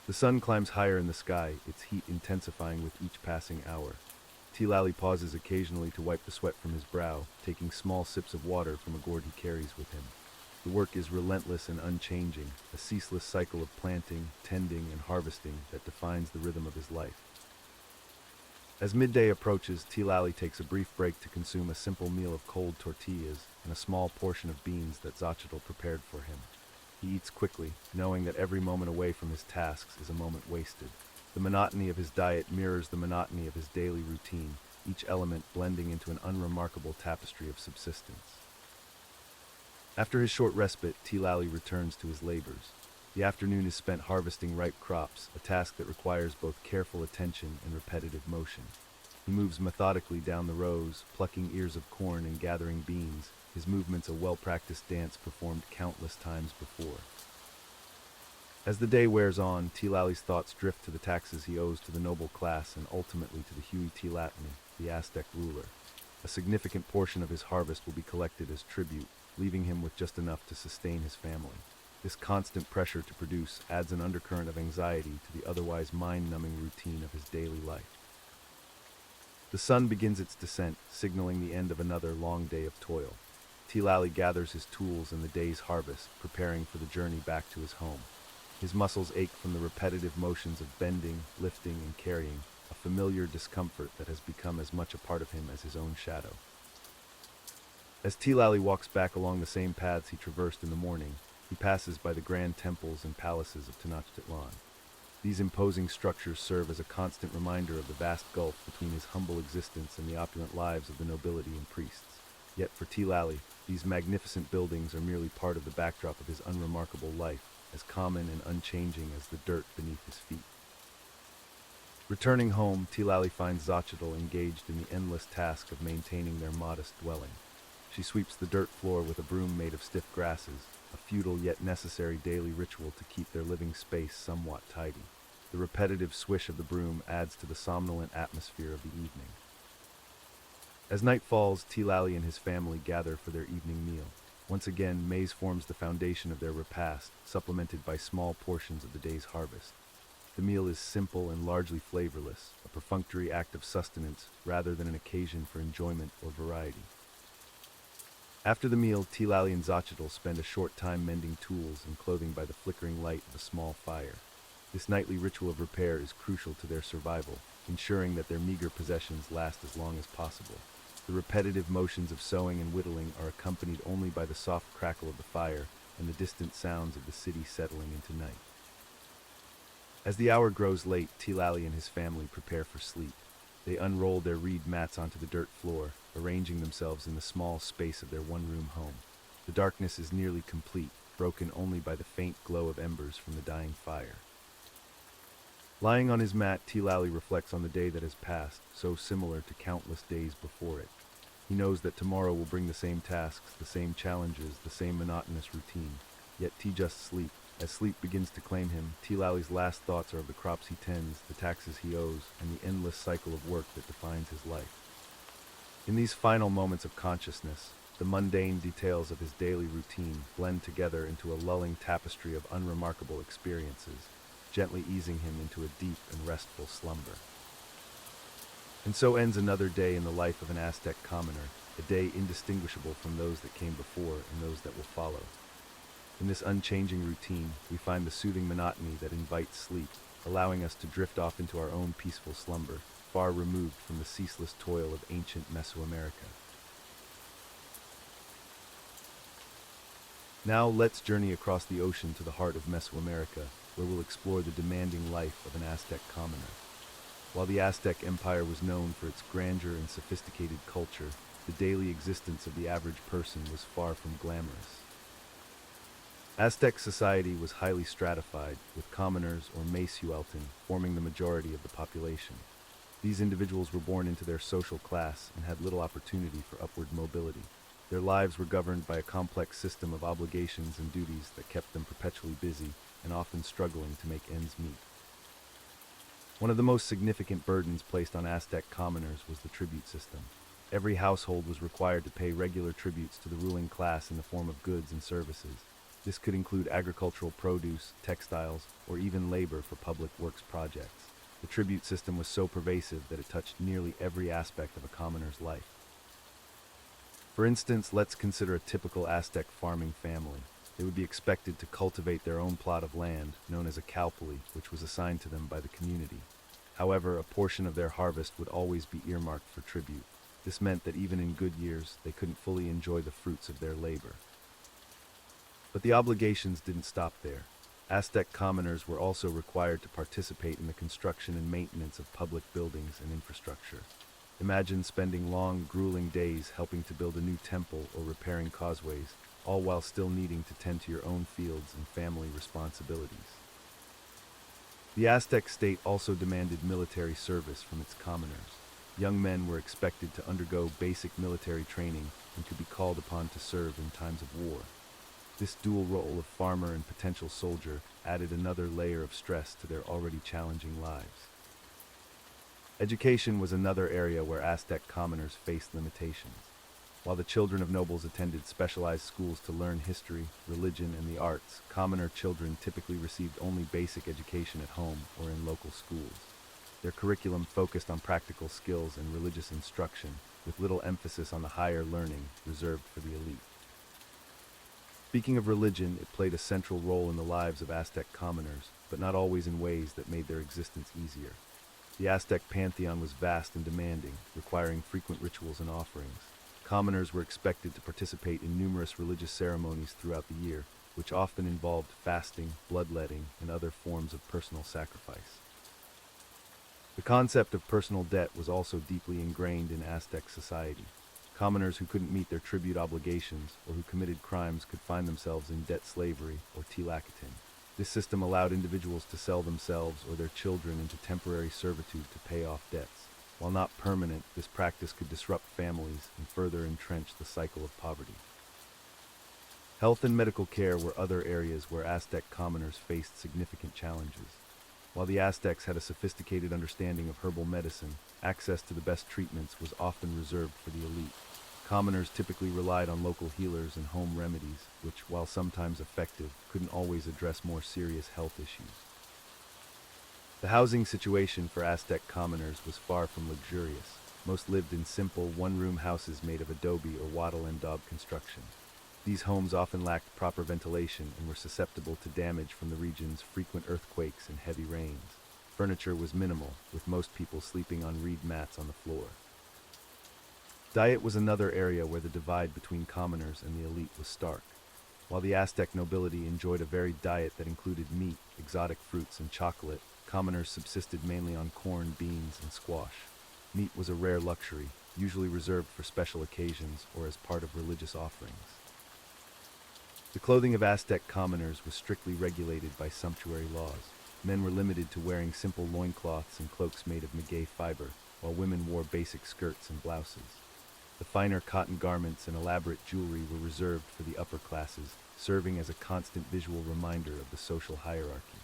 The sun climbs higher in the sky, its heat intensifying with each passing hour. Tilali pauses occasionally to wipe the sweat from his brow, taking small sips of water from a gourd he carries with him. The work is relentless and unchanging, a ceaseless cycle of planting, tending, and harvesting that defines the rhythm of his life. As midday approaches, Tilali takes a brief break to consume a simple meal of cold tortillas and a small portion of beans that Xochitl prepared for him. He eats quickly, knowing that every moment away from his tasks is a moment wasted. The monotony of his diet mirrors the monotony of his daily routine, each element blending into an unremarkable tapestry of subsistence. After his short respite, Tilali returns to his labors. The afternoon is spent harvesting ripe crops, a task that requires both careful attention and repetitive motion. He moves methodically down the rows, plucking ears of corn and gathering beans, his movements a well-practiced dance performed countless times before. As the day wears on, Tilali's thoughts drift to the taxes he owes to the noble class and ultimately to the Huitzilopochtli, the Aztec ruler. A significant portion of his harvest will be collected as tribute, leaving him with just enough to sustain his family. This constant pressure to produce adds an undercurrent of anxiety to the otherwise mind-numbing routine of his daily life. The sun begins its descent, signaling the end of another long day of toil. Tilali gathers his tools and the day's harvest, preparing for the journey back to his home. His muscles ache from the repetitive motions of bending, lifting, and carrying, a familiar discomfort that has become as much a part of him as his own shadow. As Tilali walks back along the same paths he traversed in the morning, he passes by the grand temples and palaces of Tenochtitlan. These imposing structures serve as a constant reminder of the vast gulf between his humble existence and the opulent lives of the nobility and priests. Yet for Tilali, these magnificent buildings are merely part of the backdrop of his unremarkable life, as common and unchanging as the dirt beneath his feet. Returning home, Tilali finds Xochitl engaged in the endless task of maintaining their modest dwelling. She sweeps the dirt floor with a broom made of stiff grasses, a futile yet necessary daily ritual to keep their living space somewhat tidy. The repetitive swish of the broom adds to the somnolent atmosphere of the evening. As night falls, Tilali and his family gather for their evening meal. Once again, maize forms the foundation of their repast, supplemented by small portions of the day's harvest. The meal is simple and largely flavorless, a perfunctory act of sustenance rather than an occasion for enjoyment or variety. After the meal, Tilali and Xochitl spend a short time mending tools and clothing by the flickering light of a small fire. This nightly ritual of repair is crucial to their survival, ensuring that their meager possessions last as long as possible. The repetitive motions of sewing and whittling are accompanied only by the soft crackle of the fire and the distant sounds of the city settling into night. As the hour grows late, Tilali and his family prepare for sleep. They unroll their reed mats onto the dirt floor, arranging themselves in the small space of their one-room home. The darkness is nearly complete, broken only by the faint glow of embers from the dying fire. Lying on his mat, Tilali reflects on the day that has passed, so similar to countless days before it. He knows that tomorrow will bring the same tasks, the same challenges, the same monotonous routine. Yet he just sleeps. As sleep begins to claim him, Tilali's last thoughts are of the crops he tends, the taxes he owes, and the endless cycle of work that defines his life. In these final moments of consciousness, the mundane details of his daily routine blend together into a lulling tapestry of unremarkable experiences, gently easing him into a deep and restful slumber. And so ends another day in the life of an Aztec commoner, a day indistinguishable from those that came before and those that will follow. In this unchanging routine, we find the soothing monotony that invites sleep, allowing us to drift off into our own peaceful slumber, far removed from the ceaseless toil of ancient Mesoamerica. Now let's journey across the ocean to the heart of Mesoamerica, where we'll explore the demanding life of an Aztec commoner. While the Aztec Empire was known for its grandeur and sophisticated culture, the daily existence of the average person was far from glamorous. Aztec society was highly stratified, with commoners or Mesuelten forming the majority of the population. These individuals were born into their social class and had little opportunity for upward mobility. Their lives were governed by a complex system of obligations and duties that kept them perpetually busy and often struggling to make ends meet. One of the most significant burdens placed on Aztec commoners was the tribute system. Every household was required to pay regular tributes to the ruling class in the form of goods and services. This could include agricultural produce, textiles, or even labor for public works projects. The tribute system was so pervasive that it touched nearly every aspect of a commoner's life. For instance, let's consider a typical Aztec farming family. They would be expected to cultivate their own plot of land, known as a cowpoli, which was assigned to them by the community. However, a portion of their harvest would always be earmarked for tribute. This meant that even in good years, they couldn't fully enjoy the fruits of their labor. But the obligations didn't stop there. Aztec commoners were also required to participate in the construction and maintenance of public buildings and infrastructure. Imagine spending long, grueling days helping to build a new temple or repairing causeways, all while still needing to tend to your own fields and family responsibilities. The Aztec state also demanded military service from its commoners. Young men were expected to undergo basic military training and could be called upon to serve in times of war. This dual role of farmer and potential soldier added another layer of stress to their already challenging lives. Education was another area where Aztec commoners faced limitations. While the children of nobles attended specialized schools to learn history, religion, and the arts, commoner children typically received only basic education at home or in local schools. Their curriculum focused on practical skills and religious instruction, with little emphasis on the higher learning reserved for the elite. Speaking of religion, it played a central role in the lives of Aztec commoners, but not always in ways that made their existence easier. The Aztec pantheon was vast and demanding, requiring frequent rituals and offerings. Commoners were expected to participate in numerous religious ceremonies throughout the year, which often involved fasting, bloodletting, and other forms of personal sacrifice. The concept of personal debt was also deeply ingrained in Aztec society. Commoners who couldn't meet their tribute obligations or who committed crimes could find themselves in debt slavery or tlacatin. This system allowed individuals to sell themselves or their children into temporary servitude to pay off debts. While not permanent, this practice could disrupt families and further entrench the cycle of poverty. Health and medical care were other areas where Aztec commoners faced significant challenges. While the Aztecs had a sophisticated understanding of herbal medicine, access to the best treatments was often reserved for the elite. Commoners typically relied on local healers and home remedies, which, while sometimes effective, couldn't always address more serious health issues. The housing situation for Aztec commoners was far from luxurious. Most lived in simple, one-room houses made of adobe or wattle and daub construction. These homes often lacked proper ventilation and were susceptible to damage from the region's frequent earthquakes and heavy rains. Furniture was minimal, with most people sleeping on reed mats on the floor. Diet was another area where the divide between commoners and the elite was stark. While the Aztec nobility enjoyed a varied diet that included meat, exotic fruits, and chocolate, commoners subsisted mainly on corn, beans, and squash. Meat was a rare luxury, usually reserved for special occasions or as part of religious offerings. The clothing of Aztec commoners was strictly regulated by sumptuary laws. Men were limited to wearing simple loincloths and cloaks made of maguey fiber, while women wore basic skirts and blouses. The finer cotton garments and elaborate jewelry were reserved for the upper classes, serving as a constant visual reminder of the social hierarchy.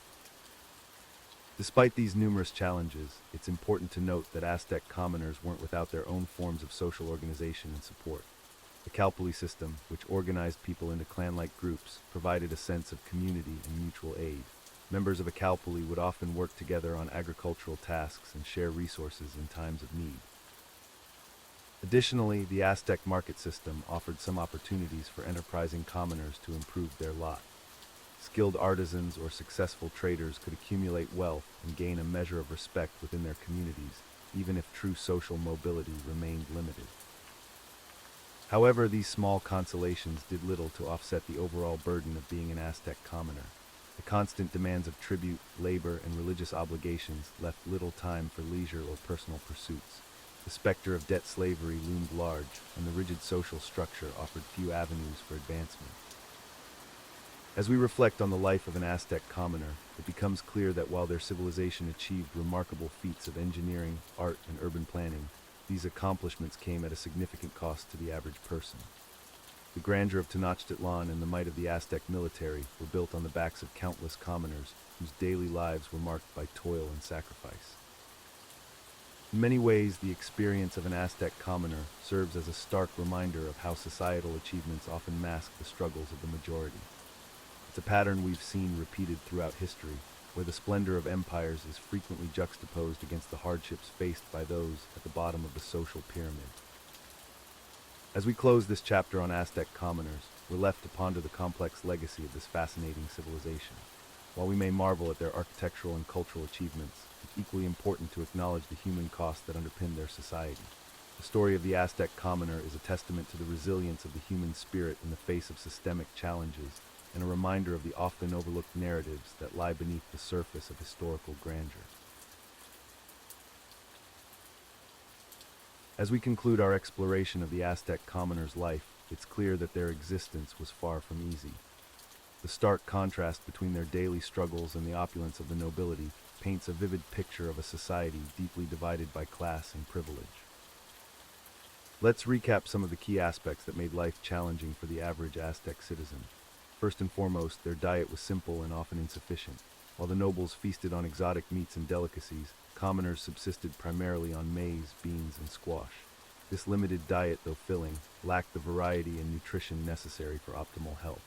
Despite these numerous challenges, it's important to note that Aztec commoners weren't without their own forms of social organization and support. The Calpulli system, which organized people into clan-like groups, provided a sense of community and mutual aid. Members of a Calpulli would often work together on agricultural tasks and share resources in times of need. Additionally, the Aztec market system offered some opportunities for enterprising commoners to improve their lot. Skilled artisans or successful traders could accumulate wealth and gain a measure of respect within their communities, even if true social mobility remained limited. However, these small consolations did little to offset the overall burden of being an Aztec commoner. The constant demands of tribute, labor, and religious obligations left little time for leisure or personal pursuits. The specter of debt slavery loomed large, and the rigid social structure offered few avenues for advancement. As we reflect on the life of an Aztec commoner, it becomes clear that while their civilization achieved remarkable feats of engineering, art, and urban planning, these accomplishments came at a significant cost to the average person. The grandeur of Tenochtitlan and the might of the Aztec military were built on the backs of countless commoners whose daily lives were marked by toil and sacrifice. In many ways, the experience of an Aztec commoner serves as a stark reminder of how societal achievements often mask the struggles of the majority. It's a pattern we've seen repeated throughout history, where the splendor of empires is frequently juxtaposed against the hardships faced by those at the bottom of the social pyramid. As we close this chapter on Aztec commoners, we're left to ponder the complex legacy of this fascinating civilization. While we may marvel at their architectural and cultural achievements, it's equally important to acknowledge the human costs that underpin their society. The story of the Aztec commoner is a testament to the resilience of the human spirit in the face of systemic challenges, and a reminder of the often overlooked narratives that lie beneath the surface of historical grandeur. As we conclude our exploration of the Aztec commoner's life, it's clear that their existence was far from easy. The stark contrast between their daily struggles and the opulence of the nobility paints a vivid picture of a society deeply divided by class and privilege. Let's recap some of the key aspects that made life challenging for the average Aztec citizen. First and foremost, their diet was simple and often insufficient. While the nobles feasted on exotic meats and delicacies, commoners subsisted primarily on maize, beans, and squash. This limited diet, though filling, lacked the variety and nutrition necessary for optimal health.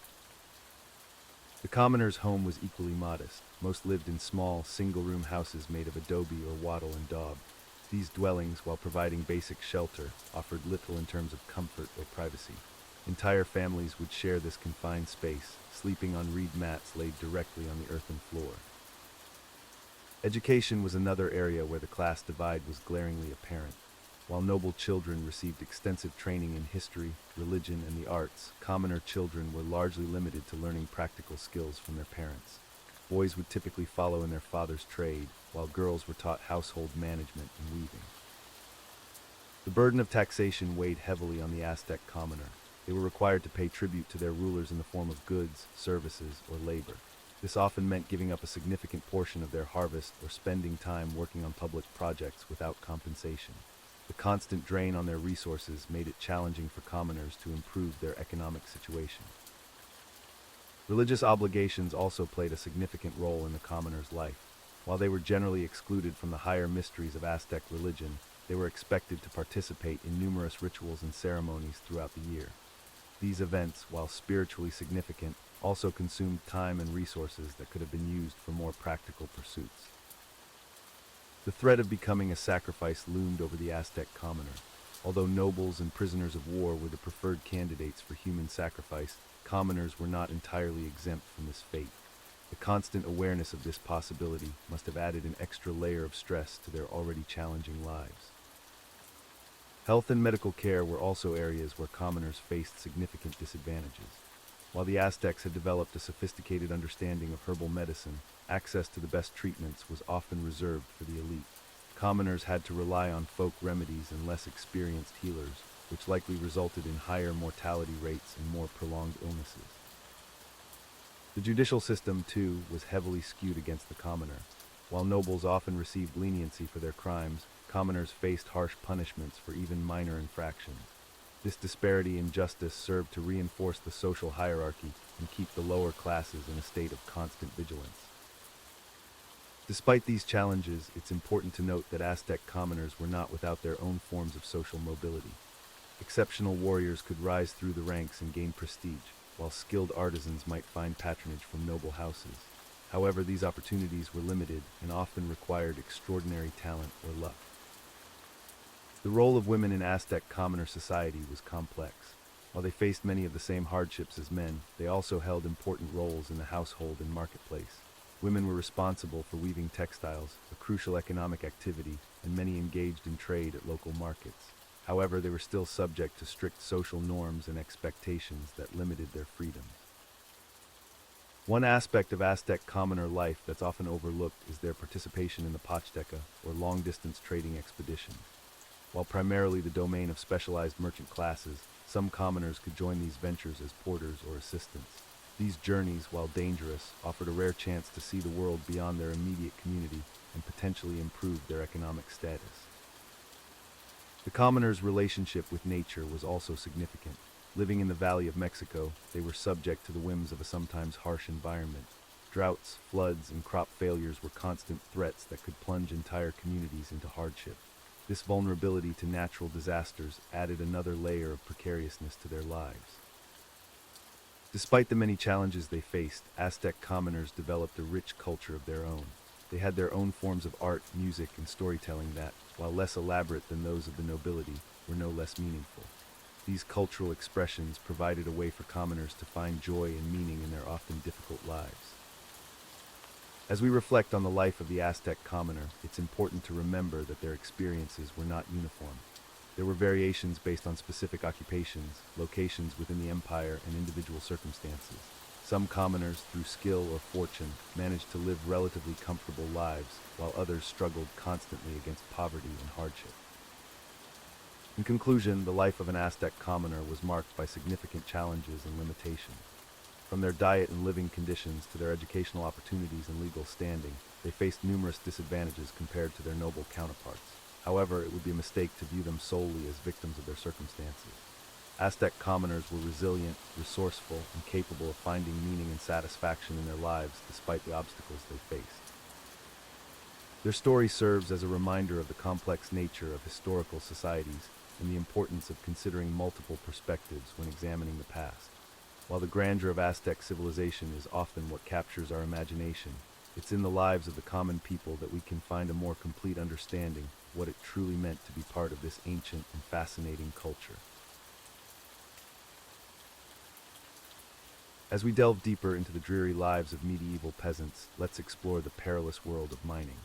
The commoner's home was equally modest. Most lived in small, single-room houses made of adobe or wattle and daub. These dwellings, while providing basic shelter, offered little in terms of comfort or privacy. Entire families would share this confined space, sleeping on reed mats laid directly on the earthen floor. Education was another area where the class divide was glaringly apparent. While noble children received extensive training in history, religion, and the arts, commoner children were largely limited to learning practical skills from their parents. Boys would typically follow in their father's trade, while girls were taught household management and weaving. The burden of taxation weighed heavily on the Aztec commoner. They were required to pay tribute to their rulers in the form of goods, services, or labor. This often meant giving up a significant portion of their harvest or spending time working on public projects without compensation. The constant drain on their resources made it challenging for commoners to improve their economic situation. Religious obligations also played a significant role in the commoner's life. While they were generally excluded from the higher mysteries of Aztec religion, they were expected to participate in numerous rituals and ceremonies throughout the year. These events, while spiritually significant, also consumed time and resources that could have been used for more practical pursuits. The threat of becoming a sacrifice loomed over the Aztec commoner. Although nobles and prisoners of war were the preferred candidates for human sacrifice, commoners were not entirely exempt from this fate. The constant awareness of this possibility must have added an extra layer of stress to their already challenging lives. Health and medical care were also areas where commoners faced significant disadvantages. While the Aztecs had developed a sophisticated understanding of herbal medicine, access to the best treatments was often reserved for the elite. Commoners had to rely on folk remedies and less experienced healers, which likely resulted in higher mortality rates and more prolonged illnesses. The judicial system, too, was heavily skewed against the commoner. While nobles often received leniency for their crimes, commoners faced harsh punishments for even minor infractions. This disparity in justice served to reinforce the social hierarchy and keep the lower classes in a state of constant vigilance. Despite these challenges, it's important to note that Aztec commoners were not without their own forms of social mobility. Exceptional warriors could rise through the ranks and gain prestige, while skilled artisans might find patronage from noble houses. However, these opportunities were limited and often required extraordinary talent or luck. The role of women in Aztec commoner society was complex. While they faced many of the same hardships as men, they also held important roles in the household and marketplace. Women were responsible for weaving textiles, a crucial economic activity, and many engaged in trade at local markets. However, they were still subject to strict social norms and expectations that limited their freedoms. One aspect of Aztec commoner life that's often overlooked is their participation in the Pachteca, or long-distance trading expeditions. While primarily the domain of specialized merchant classes, some commoners could join these ventures as porters or assistants. These journeys, while dangerous, offered a rare chance to see the world beyond their immediate community and potentially improve their economic status. The commoners' relationship with nature was also significant. Living in the Valley of Mexico, they were subject to the whims of a sometimes harsh environment. Droughts, floods, and crop failures were constant threats that could plunge entire communities into hardship. This vulnerability to natural disasters added another layer of precariousness to their lives. Despite the many challenges they faced, Aztec commoners developed a rich culture of their own. They had their own forms of art, music, and storytelling that, while less elaborate than those of the nobility, were no less meaningful. These cultural expressions provided a way for commoners to find joy and meaning in their often difficult lives. As we reflect on the life of the Aztec commoner, it's important to remember that their experiences were not uniform. There were variations based on specific occupations, locations within the empire, and individual circumstances. Some commoners, through skill or fortune, managed to live relatively comfortable lives, while others struggled constantly against poverty and hardship. In conclusion, the life of an Aztec commoner was marked by significant challenges and limitations. From their diet and living conditions to their educational opportunities and legal standing, they faced numerous disadvantages compared to their noble counterparts. However, it would be a mistake to view them solely as victims of their circumstances. Aztec commoners were resilient, resourceful, and capable of finding meaning and satisfaction in their lives despite the obstacles they faced. Their story serves as a reminder of the complex nature of historical societies and the importance of considering multiple perspectives when examining the past. While the grandeur of Aztec civilization is often what captures our imagination, it's in the lives of the common people that we can find a more complete understanding of what it truly meant to be part of this ancient and fascinating culture. As we delve deeper into the dreary lives of medieval peasants, let's explore the perilous world of mining.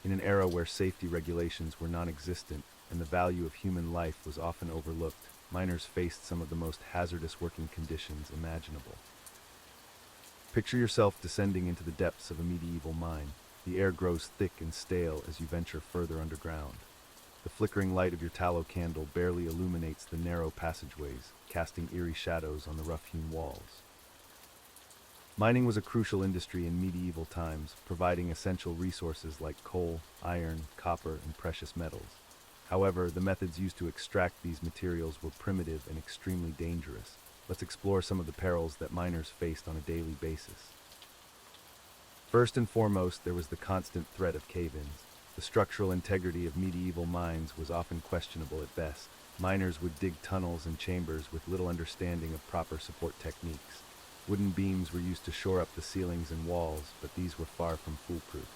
In an era where safety regulations were non-existent and the value of human life was often overlooked, miners faced some of the most hazardous working conditions imaginable. Picture yourself descending into the depths of a medieval mine. The air grows thick and stale as you venture further underground. The flickering light of your tallow candle barely illuminates the narrow passageways, casting eerie shadows on the rough-hewn walls. Mining was a crucial industry in medieval times, providing essential resources like coal, iron, copper, and precious metals. However, the methods used to extract these materials were primitive and extremely dangerous. Let's explore some of the perils that miners faced on a daily basis. First and foremost, there was the constant threat of cave-ins. The structural integrity of medieval mines was often questionable at best. Miners would dig tunnels and chambers with little understanding of proper support techniques. Wooden beams were used to shore up the ceilings and walls, but these were far from foolproof.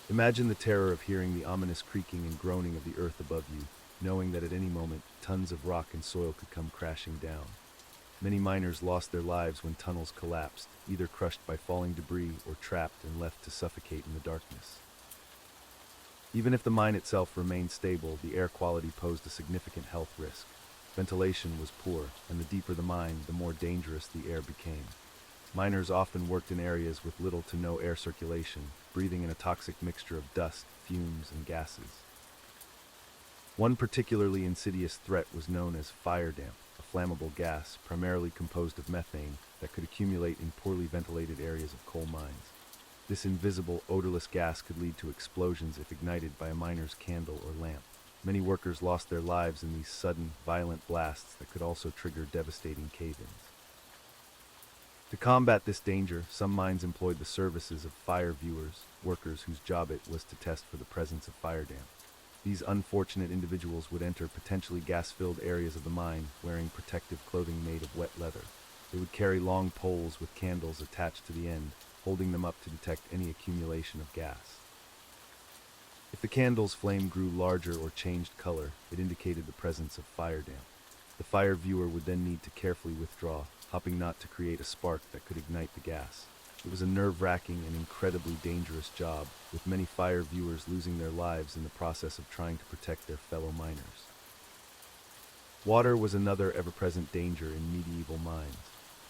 Imagine the terror of hearing the ominous creaking and groaning of the earth above you, knowing that at any moment, tons of rock and soil could come crashing down. Many miners lost their lives when tunnels collapsed, either crushed by falling debris or trapped and left to suffocate in the darkness. Even if the mine itself remained stable, the air quality posed a significant health risk. Ventilation was poor, and the deeper the mine, the more dangerous the air became. Miners often worked in areas with little to no air circulation, breathing in a toxic mixture of dust, fumes, and gases. One particularly insidious threat was known as fire damp, a flammable gas primarily composed of methane that could accumulate in poorly ventilated areas of coal mines. This invisible, odorless gas could lead to explosions if ignited by a miner's candle or lamp. Many workers lost their lives in these sudden, violent blasts that could also trigger devastating cave-ins. To combat this danger, some mines employed the services of fire viewers, workers whose job it was to test for the presence of fire damp. These unfortunate individuals would enter potentially gas-filled areas of the mine, wearing protective clothing made of wet leather. They would carry long poles with candles attached to the end, holding them up to detect any accumulation of gas. If the candle's flame grew larger or changed color, it indicated the presence of fire damp. The fire viewer would then need to carefully withdraw, hoping not to create a spark that could ignite the gas. It was a nerve-wracking and incredibly dangerous job, with many fire viewers losing their lives in the process of trying to protect their fellow miners. Water was another ever-present danger in medieval mines.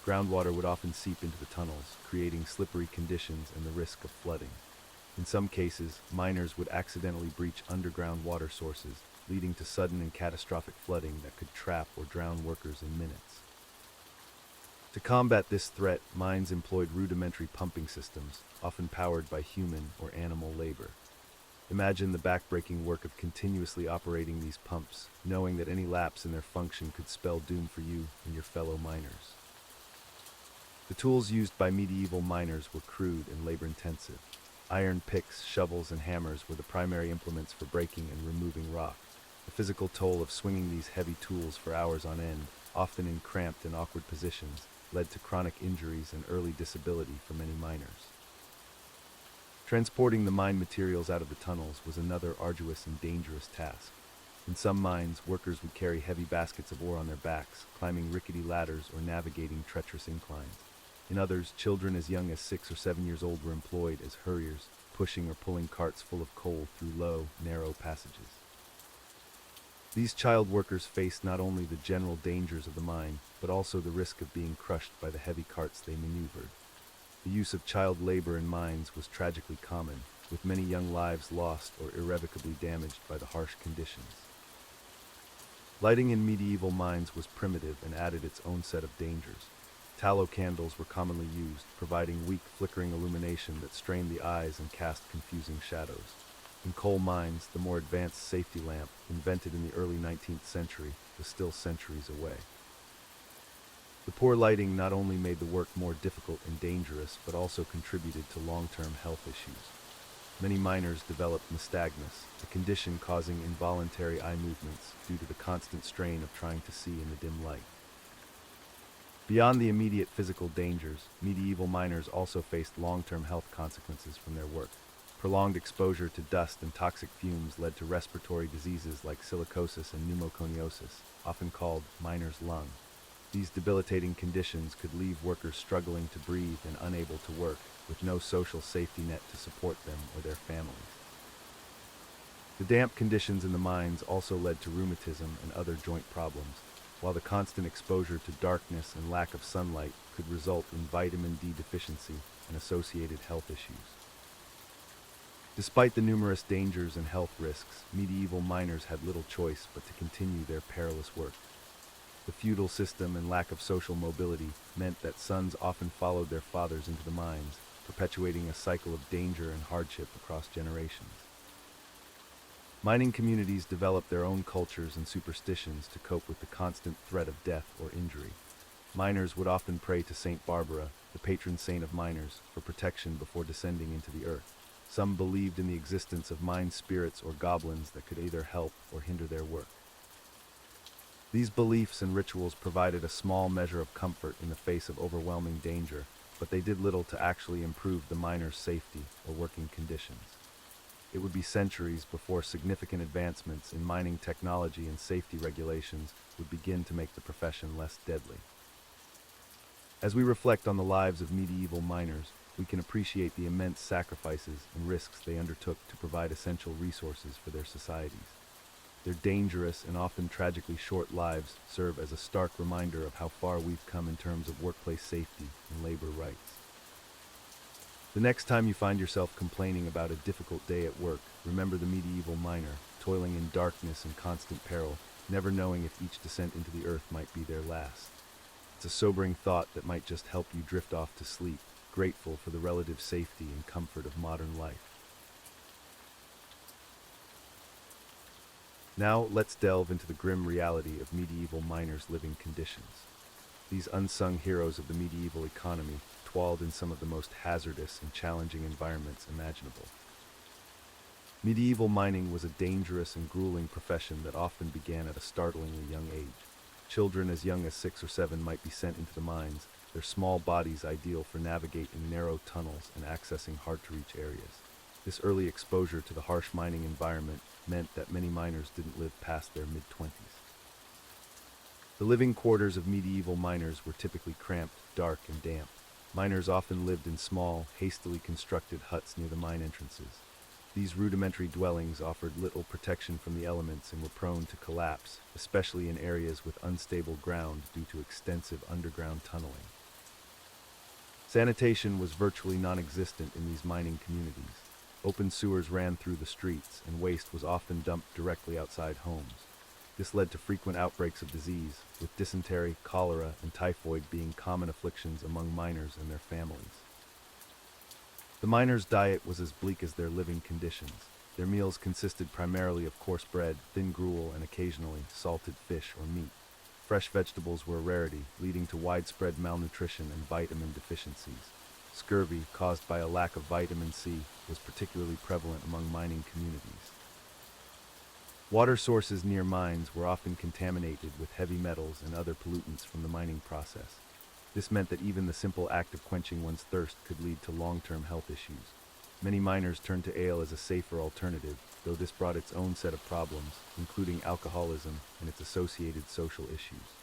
Groundwater would often seep into the tunnels, creating slippery conditions and the risk of flooding. In some cases, miners would accidentally breach underground water sources, leading to sudden and catastrophic flooding that could trap or drown workers in minutes. To combat this threat, mines employed rudimentary pumping systems, often powered by human or animal labor. Imagine the backbreaking work of continuously operating these pumps, knowing that any lapse in their function could spell doom for you and your fellow miners. The tools used by medieval miners were crude and labor-intensive. Iron picks, shovels, and hammers were the primary implements for breaking and removing rock. The physical toll of swinging these heavy tools for hours on end, often in cramped and awkward positions, led to chronic injuries and early disability for many miners. Transporting the mine materials out of the tunnels was another arduous and dangerous task. In some mines, workers would carry heavy baskets of ore on their backs, climbing rickety ladders or navigating treacherous inclines. In others, children as young as 6 or 7 years old were employed as hurriers, pushing or pulling carts full of coal through low, narrow passages. These child workers faced not only the general dangers of the mine, but also the risk of being crushed by the heavy carts they maneuvered. The use of child labor in mines was tragically common, with many young lives lost or irrevocably damaged by the harsh conditions. Lighting in medieval mines was primitive and added its own set of dangers. Tallow candles were commonly used, providing weak, flickering illumination that strained the eyes and cast confusing shadows. In coal mines, the more advanced safety lamp, invented in the early 19th century, was still centuries away. The poor lighting not only made the work more difficult and dangerous, but also contributed to long-term health issues. Many miners developed nystagmus, a condition causing involuntary eye movements due to the constant strain of trying to see in the dim light. Beyond the immediate physical dangers, medieval miners also faced long-term health consequences from their work. Prolonged exposure to dust and toxic fumes led to respiratory diseases like silicosis and pneumoconiosis, often called miner's lung. These debilitating conditions could leave workers struggling to breathe and unable to work, with no social safety net to support them or their families. The damp conditions in the mines also led to rheumatism and other joint problems, while the constant exposure to darkness and lack of sunlight could result in vitamin D deficiency and associated health issues. Despite the numerous dangers and health risks, medieval miners had little choice but to continue their perilous work. The feudal system and lack of social mobility meant that sons often followed their fathers into the mines, perpetuating a cycle of danger and hardship across generations. Mining communities developed their own cultures and superstitions to cope with the constant threat of death or injury. Miners would often pray to Saint Barbara, the patron saint of miners, for protection before descending into the earth. Some believed in the existence of mine spirits or goblins that could either help or hinder their work. These beliefs and rituals provided a small measure of comfort in the face of overwhelming danger, but they did little to actually improve the miners' safety or working conditions. it would be centuries before significant advancements in mining technology and safety regulations would begin to make the profession less deadly. As we reflect on the lives of medieval miners, we can appreciate the immense sacrifices and risks they undertook to provide essential resources for their societies. Their dangerous and often tragically short lives serve as a stark reminder of how far we've come in terms of workplace safety and labor rights. The next time you find yourself complaining about a difficult day at work, remember the medieval miner, toiling in darkness and constant peril, never knowing if each descent into the earth might be their last. It's a sobering thought that might just help you drift off to sleep, grateful for the relative safety and comfort of modern life. Now, let's delve into the grim reality of medieval miners' living conditions. These unsung heroes of the medieval economy toiled in some of the most hazardous and challenging environments imaginable. Medieval mining was a dangerous and grueling profession that often began at a startlingly young age. Children as young as 6 or 7 might be sent into the mines, their small bodies ideal for navigating narrow tunnels and accessing hard-to-reach areas. This early exposure to the harsh mining environment meant that many miners didn't live past their mid-20s. The living quarters of medieval miners were typically cramped, dark, and damp. Miners often lived in small, hastily constructed huts near the mine entrances. These rudimentary dwellings offered little protection from the elements and were prone to collapse, especially in areas with unstable ground due to extensive underground tunneling. Sanitation was virtually non-existent in these mining communities. Open sewers ran through the streets, and waste was often dumped directly outside homes. This led to frequent outbreaks of disease, with dysentery, cholera, and typhoid being common afflictions among miners and their families. The miners' diet was as bleak as their living conditions. Their meals consisted primarily of coarse bread, thin gruel, and occasionally salted fish or meat. Fresh vegetables were a rarity, leading to widespread malnutrition and vitamin deficiencies. Scurvy, caused by a lack of vitamin C, was particularly prevalent among mining communities. Water sources near mines were often contaminated with heavy metals and other pollutants from the mining process. This meant that even the simple act of quenching one's thirst could lead to long-term health issues. Many miners turned to ale as a safer alternative, though this brought its own set of problems, including alcoholism and its associated social issues.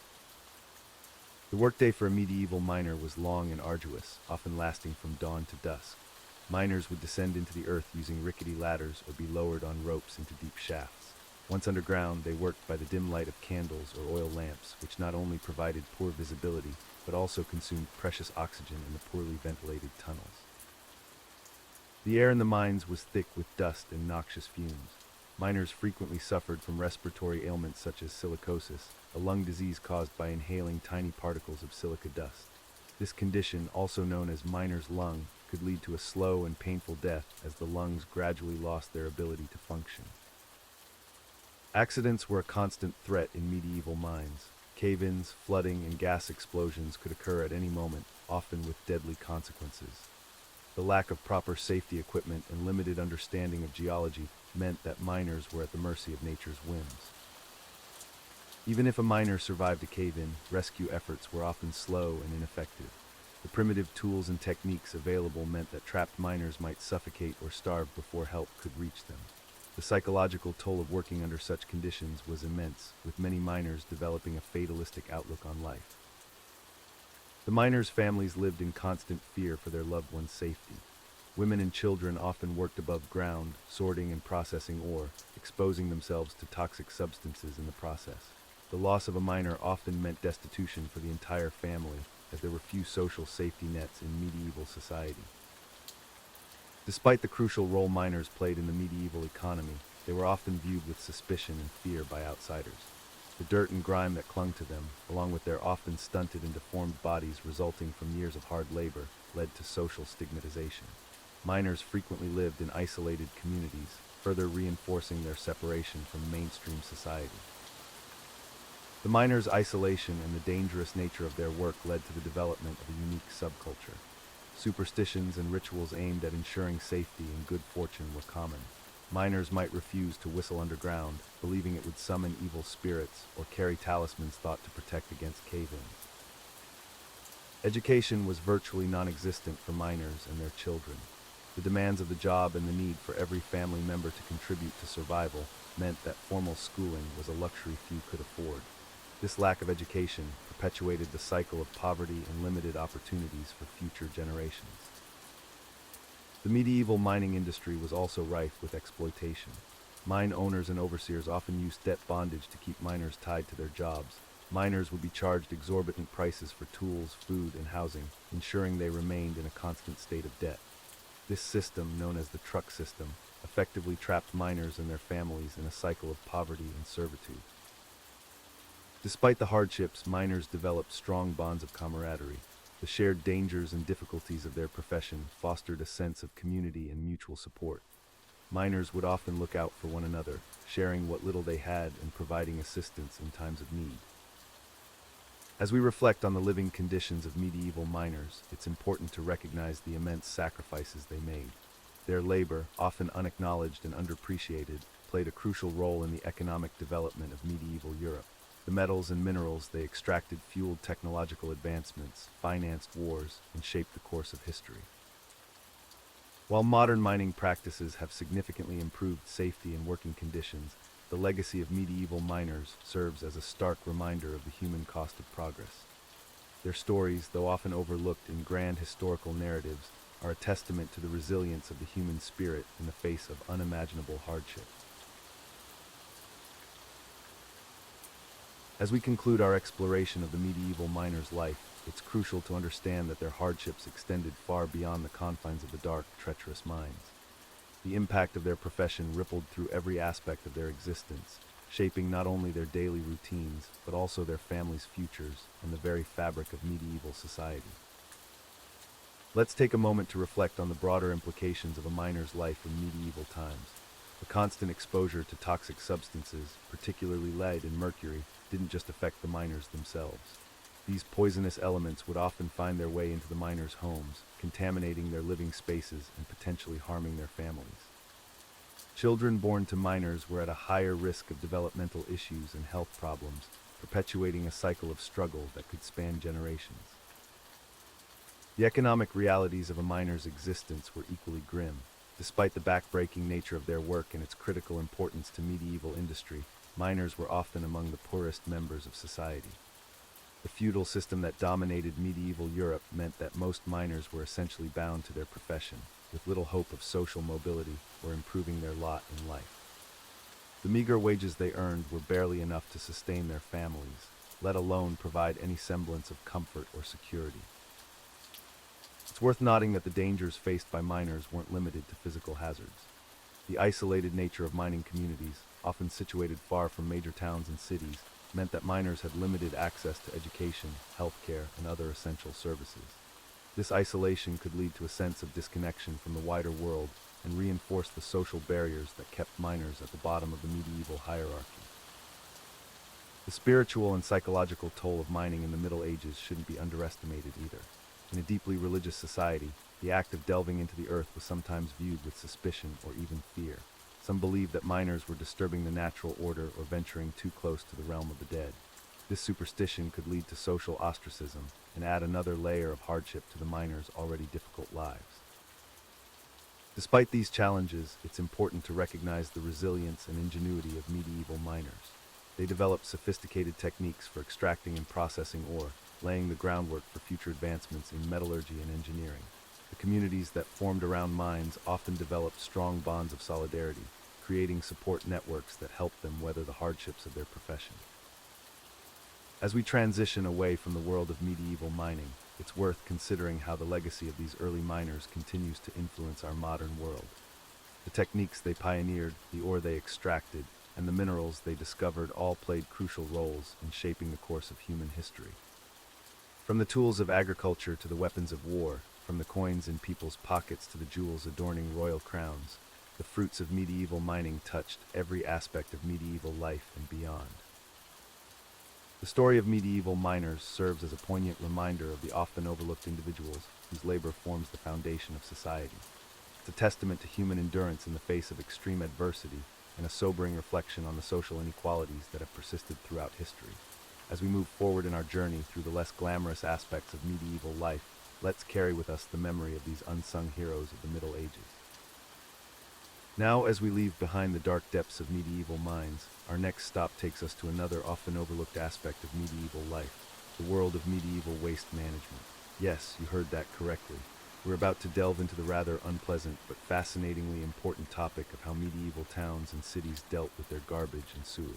The workday for a medieval miner was long and arduous, often lasting from dawn to dusk. Miners would descend into the earth using rickety ladders or be lowered on ropes into deep shafts. Once underground, they worked by the dim light of candles or oil lamps, which not only provided poor visibility, but also consumed precious oxygen in the poorly ventilated tunnels. The air in the mines was thick with dust and noxious fumes. Miners frequently suffered from respiratory ailments such as silicosis, a lung disease caused by inhaling tiny particles of silica dust. This condition, also known as miner's lung, could lead to a slow and painful death as the lungs gradually lost their ability to function. Accidents were a constant threat in medieval mines. Cave-ins, flooding, and gas explosions could occur at any moment, often with deadly consequences. The lack of proper safety equipment and limited understanding of geology meant that miners were at the mercy of nature's whims. Even if a miner survived a cave-in, rescue efforts were often slow and ineffective. The primitive tools and techniques available meant that trapped miners might suffocate or starve before help could reach them. The psychological toll of working under such conditions was immense, with many miners developing a fatalistic outlook on life. The miners' families lived in constant fear for their loved ones' safety. Women and children often worked above ground, sorting and processing ore, exposing themselves to toxic substances in the process. The loss of a miner often meant destitution for the entire family, as there were few social safety nets in medieval society. Despite the crucial role miners played in the medieval economy, they were often viewed with suspicion and fear by outsiders. The dirt and grime that clung to them, along with their often stunted and deformed bodies resulting from years of hard labor, led to social stigmatization. Miners frequently lived in isolated communities, further reinforcing their separation from mainstream society. The miners' isolation and the dangerous nature of their work led to the development of a unique subculture. Superstitions and rituals aimed at ensuring safety and good fortune were common. Miners might refuse to whistle underground, believing it would summon evil spirits, or carry talismans thought to protect against cave-ins. Education was virtually non-existent for miners and their children. The demands of the job and the need for every family member to contribute to survival meant that formal schooling was a luxury few could afford. This lack of education perpetuated the cycle of poverty and limited opportunities for future generations. The medieval mining industry was also rife with exploitation. Mine owners and overseers often used debt bondage to keep miners tied to their jobs. Miners would be charged exorbitant prices for tools, food, and housing, ensuring they remained in a constant state of debt. This system, known as the truck system, effectively trapped miners and their families in a cycle of poverty and servitude. Despite the hardships, miners developed strong bonds of camaraderie. The shared dangers and difficulties of their profession fostered a sense of community and mutual support. Miners would often look out for one another, sharing what little they had and providing assistance in times of need. As we reflect on the living conditions of medieval miners, it's important to recognize the immense sacrifices they made. Their labor, often unacknowledged and underappreciated, played a crucial role in the economic development of medieval Europe. The metals and minerals they extracted fueled technological advancements, financed wars, and shaped the course of history. While modern mining practices have significantly improved safety and working conditions, the legacy of medieval miners serves as a stark reminder of the human cost of progress. Their stories, though often overlooked in grand historical narratives, are a testament to the resilience of the human spirit in the face of unimaginable hardship. As we conclude our exploration of the medieval miner's life, it's crucial to understand that their hardships extended far beyond the confines of the dark, treacherous mines. The impact of their profession rippled through every aspect of their existence, shaping not only their daily routines, but also their families' futures and the very fabric of medieval society. Let's take a moment to reflect on the broader implications of a miner's life in medieval times. The constant exposure to toxic substances, particularly lead and mercury, didn't just affect the miners themselves. These poisonous elements would often find their way into the miners' homes, contaminating their living spaces and potentially harming their families. Children born to miners were at a higher risk of developmental issues and health problems, perpetuating a cycle of struggle that could span generations. The economic realities of a miner's existence were equally grim. Despite the backbreaking nature of their work and its critical importance to medieval industry, miners were often among the poorest members of society. The feudal system that dominated medieval Europe meant that most miners were essentially bound to their profession, with little hope of social mobility or improving their lot in life. The meager wages they earned were barely enough to sustain their families, let alone provide any semblance of comfort or security. It's worth noting that the dangers faced by miners weren't limited to physical hazards. The isolated nature of mining communities, often situated far from major towns and cities, meant that miners had limited access to education, healthcare, and other essential services. This isolation could lead to a sense of disconnection from the wider world and reinforce the social barriers that kept miners at the bottom of the medieval hierarchy. The spiritual and psychological toll of mining in the Middle Ages shouldn't be underestimated either. In a deeply religious society, the act of delving into the earth was sometimes viewed with suspicion or even fear. Some believed that miners were disturbing the natural order or venturing too close to the realm of the dead. This superstition could lead to social ostracism and add another layer of hardship to the miners' already difficult lives. Despite these challenges, it's important to recognize the resilience and ingenuity of medieval miners. They developed sophisticated techniques for extracting and processing ore, laying the groundwork for future advancements in metallurgy and engineering. The communities that formed around mines often developed strong bonds of solidarity, creating support networks that helped them weather the hardships of their profession. As we transition away from the world of medieval mining, it's worth considering how the legacy of these early miners continues to influence our modern world. The techniques they pioneered, the ore they extracted, and the minerals they discovered all played crucial roles in shaping the course of human history. From the tools of agriculture to the weapons of war, from the coins in people's pockets to the jewels adorning royal crowns, the fruits of medieval mining touched every aspect of medieval life and beyond. The story of medieval miners serves as a poignant reminder of the often overlooked individuals whose labor forms the foundation of society. It's a testament to human endurance in the face of extreme adversity and a sobering reflection on the social inequalities that have persisted throughout history. As we move forward in our journey through the less glamorous aspects of medieval life, let's carry with us the memory of these unsung heroes of the Middle Ages. Now, as we leave behind the dark depths of medieval minds, our next stop takes us to another often overlooked aspect of medieval life, the world of medieval waste management. Yes, you heard that correctly. We're about to delve into the rather unpleasant but fascinatingly important topic of how medieval towns and cities dealt with their garbage and sewage.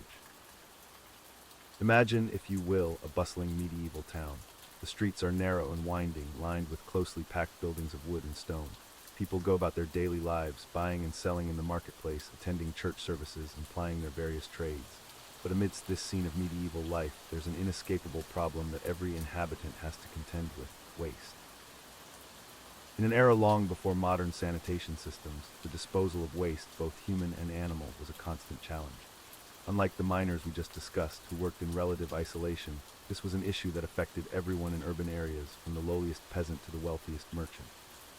Imagine, if you will, a bustling medieval town. The streets are narrow and winding, lined with closely packed buildings of wood and stone. People go about their daily lives, buying and selling in the marketplace, attending church services, and plying their various trades. But amidst this scene of medieval life, there's an inescapable problem that every inhabitant has to contend with: waste. In an era long before modern sanitation systems, the disposal of waste, both human and animal, was a constant challenge. Unlike the miners we just discussed, who worked in relative isolation, this was an issue that affected everyone in urban areas, from the lowliest peasant to the wealthiest merchant.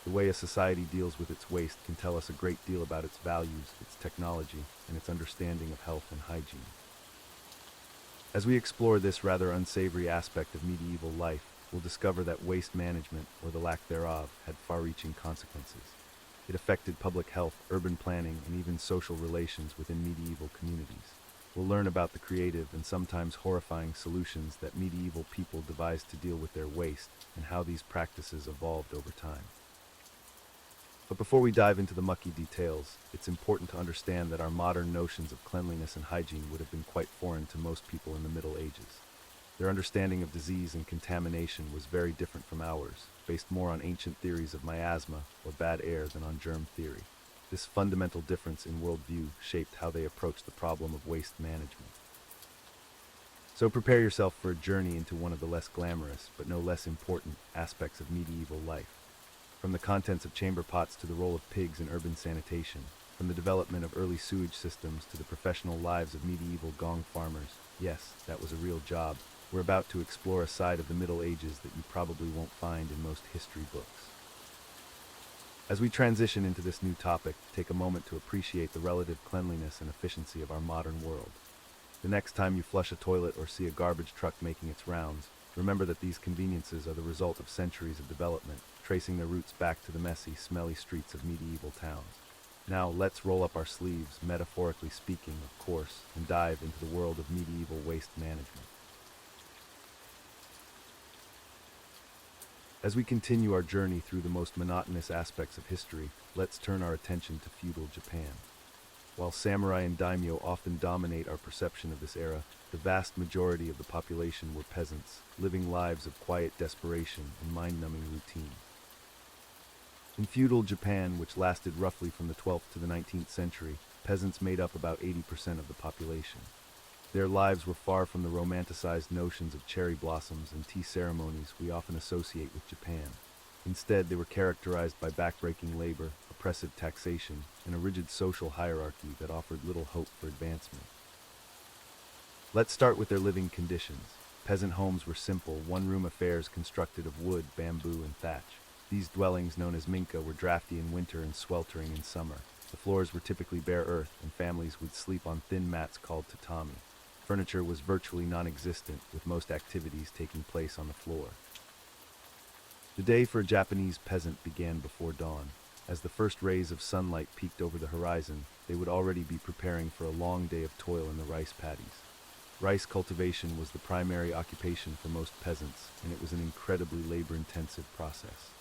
The way a society deals with its waste can tell us a great deal about its values, its technology, and its understanding of health and hygiene. As we explore this rather unsavory aspect of medieval life, we'll discover that waste management, or the lack thereof, had far-reaching consequences. It affected public health, urban planning, and even social relations within medieval communities. We'll learn about the creative and sometimes horrifying solutions that medieval people devised to deal with their waste, and how these practices evolved over time. But before we dive into the mucky details, it's important to understand that our modern notions of cleanliness and hygiene would have been quite foreign to most people in the Middle Ages. Their understanding of disease and contamination was very different from ours, based more on ancient theories of miasma or bad air than on germ theory. This fundamental difference in worldview shaped how they approached the problem of waste management. So prepare yourself for a journey into one of the less glamorous, but no less important, aspects of medieval life. From the contents of chamber pots to the role of pigs in urban sanitation, from the development of early sewage systems to the professional lives of medieval gong farmers. Yes, that was a real job. We're about to explore a side of the Middle Ages that you probably won't find in most history books. As we transition into this new topic, take a moment to appreciate the relative cleanliness and efficiency of our modern world. The next time you flush a toilet or see a garbage truck making its rounds, remember that these conveniences are the result of centuries of development, tracing their roots back to the messy, smelly streets of medieval towns. Now, let's roll up our sleeves, metaphorically speaking, of course, and dive into the world of medieval waste management. As we continue our journey through the most monotonous aspects of history, let's turn our attention to feudal Japan. While samurai and daimyo often dominate our perception of this era, the vast majority of the population were peasants, living lives of quiet desperation and mind-numbing routine. In feudal Japan, which lasted roughly from the 12th to the 19th century, peasants made up about 80% of the population. Their lives were far from the romanticized notions of cherry blossoms and tea ceremonies we often associate with Japan. Instead, they were characterized by backbreaking labor, oppressive taxation, and a rigid social hierarchy that offered little hope for advancement. Let's start with their living conditions. Peasant homes were simple, one-room affairs constructed of wood, bamboo, and thatch. These dwellings, known as minka, were drafty in winter and sweltering in summer. The floors were typically bare earth, and families would sleep on thin mats called tatami. Furniture was virtually non-existent, with most activities taking place on the floor. The day for a Japanese peasant began before dawn. As the first rays of sunlight peeked over the horizon, they would already be preparing for a long day of toil in the rice paddies. Rice cultivation was the primary occupation for most peasants, and it was an incredibly labor-intensive process.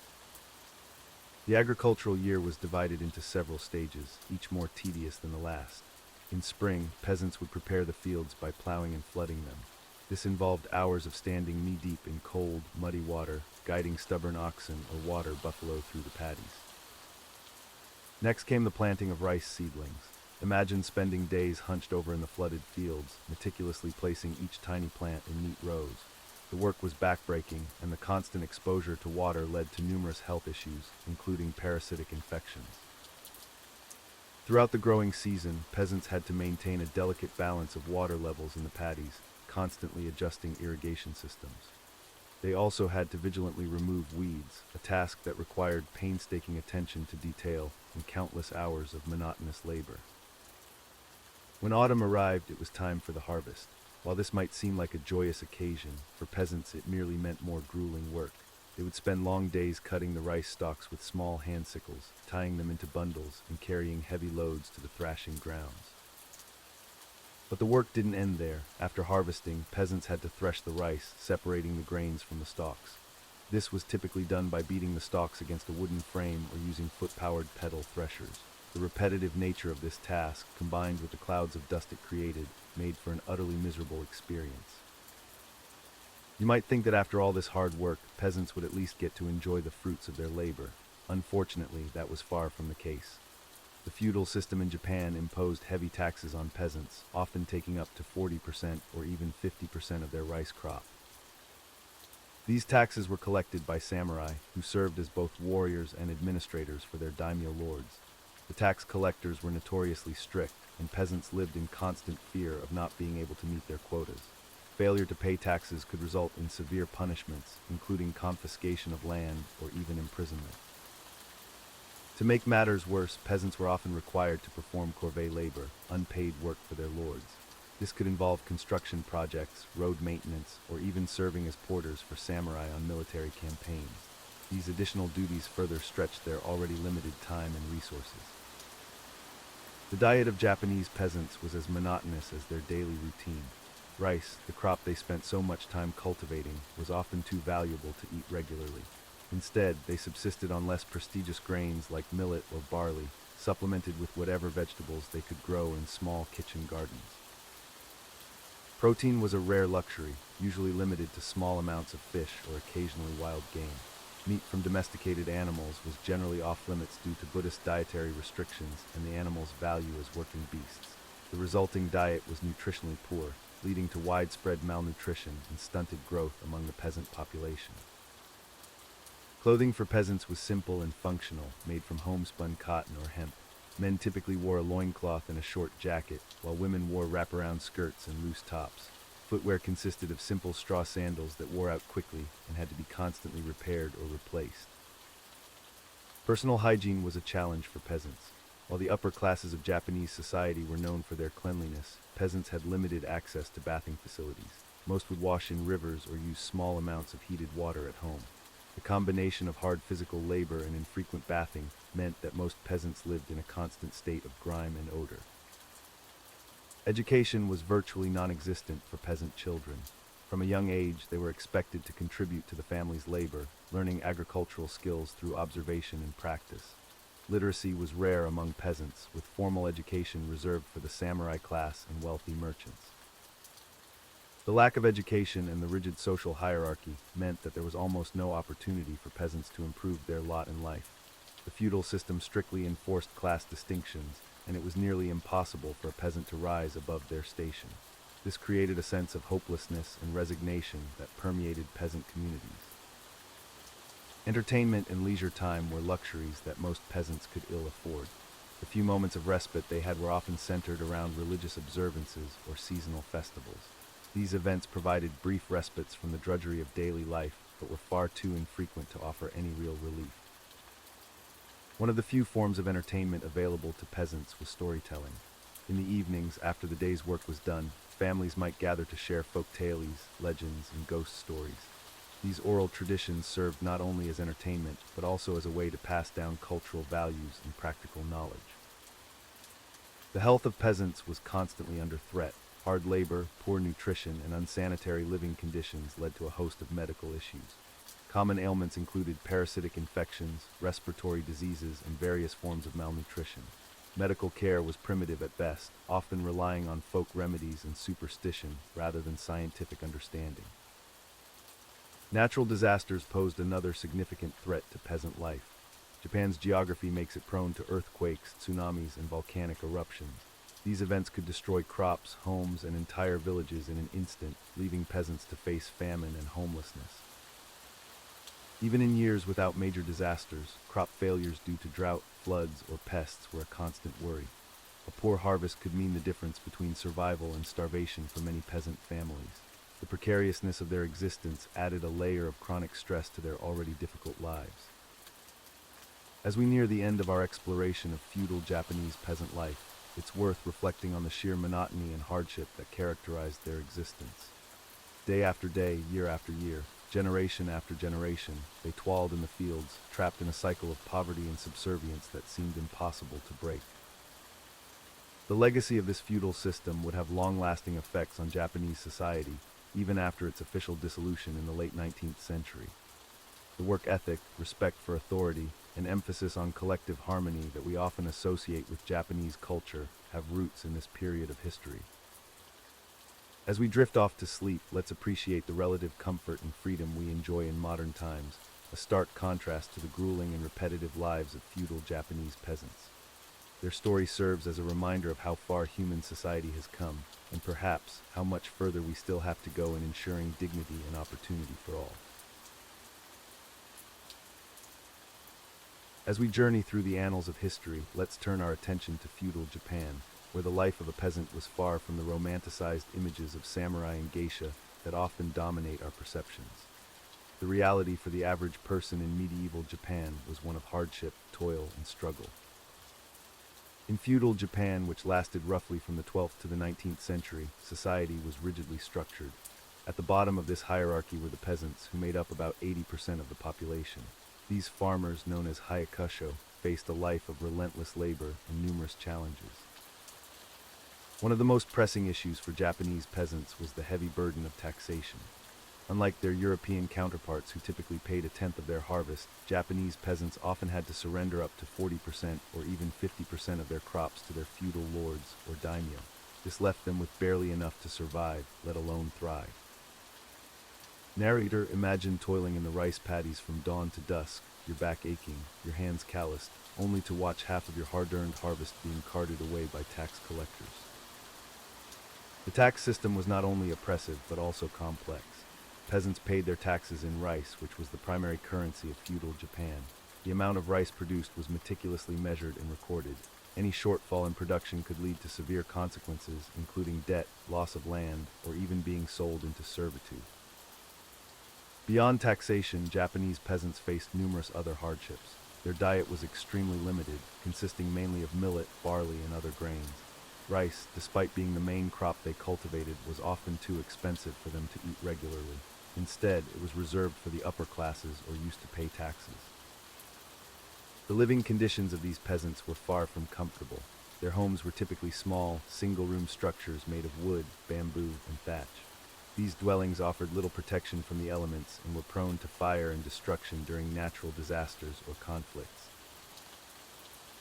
The agricultural year was divided into several stages, each more tedious than the last. In spring, peasants would prepare the fields by plowing and flooding them. This involved hours of standing knee-deep in cold, muddy water, guiding stubborn oxen or water buffalo through the paddies. Next came the planting of rice seedlings. Imagine spending days hunched over in the flooded fields, meticulously placing each tiny plant in neat rows. The work was backbreaking, and the constant exposure to water led to numerous health issues, including parasitic infections. Throughout the growing season, peasants had to maintain a delicate balance of water levels in the paddies, constantly adjusting irrigation systems. They also had to vigilantly remove weeds, a task that required painstaking attention to detail and countless hours of monotonous labor. When autumn arrived, it was time for the harvest. While this might seem like a joyous occasion, for peasants it merely meant more grueling work. They would spend long days cutting the rice stalks with small hand sickles, tying them into bundles, and carrying heavy loads to the thrashing grounds. But the work didn't end there. After harvesting, peasants had to thresh the rice, separating the grains from the stalks. This was typically done by beating the stalks against a wooden frame or using foot-powered pedal threshers. The repetitive nature of this task, combined with the clouds of dust it created, made for an utterly miserable experience. You might think that after all this hard work, peasants would at least get to enjoy the fruits of their labor. Unfortunately, that was far from the case. The feudal system in Japan imposed heavy taxes on peasants, often taking up to 40% or even 50% of their rice crop. These taxes were collected by samurai, who served as both warriors and administrators for their daimyo lords. The tax collectors were notoriously strict, and peasants lived in constant fear of not being able to meet their quotas. Failure to pay taxes could result in severe punishments, including confiscation of land or even imprisonment. To make matters worse, peasants were often required to perform corvée labor, unpaid work for their lords. This could involve construction projects, road maintenance, or even serving as porters for samurai on military campaigns. These additional duties further stretched their already limited time and resources. The diet of Japanese peasants was as monotonous as their daily routine. Rice, the crop they spent so much time cultivating, was often too valuable to eat regularly. Instead, they subsisted on less prestigious grains like millet or barley, supplemented with whatever vegetables they could grow in small kitchen gardens. Protein was a rare luxury, usually limited to small amounts of fish or occasionally wild game. Meat from domesticated animals was generally off-limits due to Buddhist dietary restrictions and the animal's value as working beasts. The resulting diet was nutritionally poor, leading to widespread malnutrition and stunted growth among the peasant population. Clothing for peasants was simple and functional, made from homespun cotton or hemp. Men typically wore a loincloth and a short jacket, while women wore wraparound skirts and loose tops. Footwear consisted of simple straw sandals that wore out quickly and had to be constantly repaired or replaced. Personal hygiene was a challenge for peasants. While the upper classes of Japanese society were known for their cleanliness, peasants had limited access to bathing facilities. Most would wash in rivers or use small amounts of heated water at home. The combination of hard physical labor and infrequent bathing meant that most peasants lived in a constant state of grime and odor. Education was virtually non-existent for peasant children. From a young age, they were expected to contribute to the family's labor, learning agricultural skills through observation and practice. Literacy was rare among peasants, with formal education reserved for the samurai class and wealthy merchants. The lack of education and the rigid social hierarchy meant that there was almost no opportunity for peasants to improve their lot in life. The feudal system strictly enforced class distinctions, and it was nearly impossible for a peasant to rise above their station. This created a sense of hopelessness and resignation that permeated peasant communities. Entertainment and leisure time were luxuries that most peasants could ill afford. The few moments of respite they had were often centered around religious observances or seasonal festivals. These events provided brief respites from the drudgery of daily life, but were far too infrequent to offer any real relief. One of the few forms of entertainment available to peasants was storytelling. In the evenings, after the day's work was done, families might gather to share folk tales, legends, and ghost stories. These oral traditions served not only as entertainment, but also as a way to pass down cultural values and practical knowledge. The health of peasants was constantly under threat. Hard labor, poor nutrition, and unsanitary living conditions led to a host of medical issues. Common ailments included parasitic infections, respiratory diseases, and various forms of malnutrition. Medical care was primitive at best, often relying on folk remedies and superstition rather than scientific understanding. Natural disasters posed another significant threat to peasant life. Japan's geography makes it prone to earthquakes, tsunamis, and volcanic eruptions. These events could destroy crops, homes, and entire villages in an instant, leaving peasants to face famine and homelessness. Even in years without major disasters, crop failures due to drought, floods, or pests were a constant worry. A poor harvest could mean the difference between survival and starvation for many peasant families. The precariousness of their existence added a layer of chronic stress to their already difficult lives. As we near the end of our exploration of feudal Japanese peasant life, it's worth reflecting on the sheer monotony and hardship that characterized their existence. Day after day, year after year, Generation after generation, they toiled in the fields, trapped in a cycle of poverty and subservience that seemed impossible to break. The legacy of this feudal system would have long-lasting effects on Japanese society, even after its official dissolution in the late 19th century. The work ethic, respect for authority, and emphasis on collective harmony that we often associate with Japanese culture have roots in this period of history. As we drift off to sleep, let's appreciate the relative comfort and freedom we enjoy in modern times, a stark contrast to the grueling and repetitive lives of feudal Japanese peasants. Their story serves as a reminder of how far human society has come, and perhaps how much further we still have to go in ensuring dignity and opportunity for all. As we journey through the annals of history, let's turn our attention to feudal Japan, where the life of a peasant was far from the romanticized images of samurai and geisha that often dominate our perceptions. The reality for the average person in medieval Japan was one of hardship, toil, and struggle. In feudal Japan, which lasted roughly from the 12th to the 19th century, society was rigidly structured. At the bottom of this hierarchy were the peasants, who made up about 80% of the population. These farmers, known as hayakusho, faced a life of relentless labor and numerous challenges. One of the most pressing issues for Japanese peasants was the heavy burden of taxation. Unlike their European counterparts who typically paid a tenth of their harvest, Japanese peasants often had to surrender up to 40% or even 50% of their crops to their feudal lords or daimyo. This left them with barely enough to survive, let alone thrive. Narrator, imagine toiling in the rice paddies from dawn to dusk, your back aching, your hands calloused, only to watch half of your hard-earned harvest being carted away by tax collectors. The tax system was not only oppressive but also complex. Peasants paid their taxes in rice, which was the primary currency of feudal Japan. The amount of rice produced was meticulously measured and recorded. Any shortfall in production could lead to severe consequences, including debt, loss of land, or even being sold into servitude. Beyond taxation, Japanese peasants faced numerous other hardships. Their diet was extremely limited, consisting mainly of millet, barley, and other grains. Rice, despite being the main crop they cultivated, was often too expensive for them to eat regularly. Instead, it was reserved for the upper classes or used to pay taxes. The living conditions of these peasants were far from comfortable. Their homes were typically small, single-room structures made of wood, bamboo, and thatch. These dwellings offered little protection from the elements and were prone to fire and destruction during natural disasters or conflicts.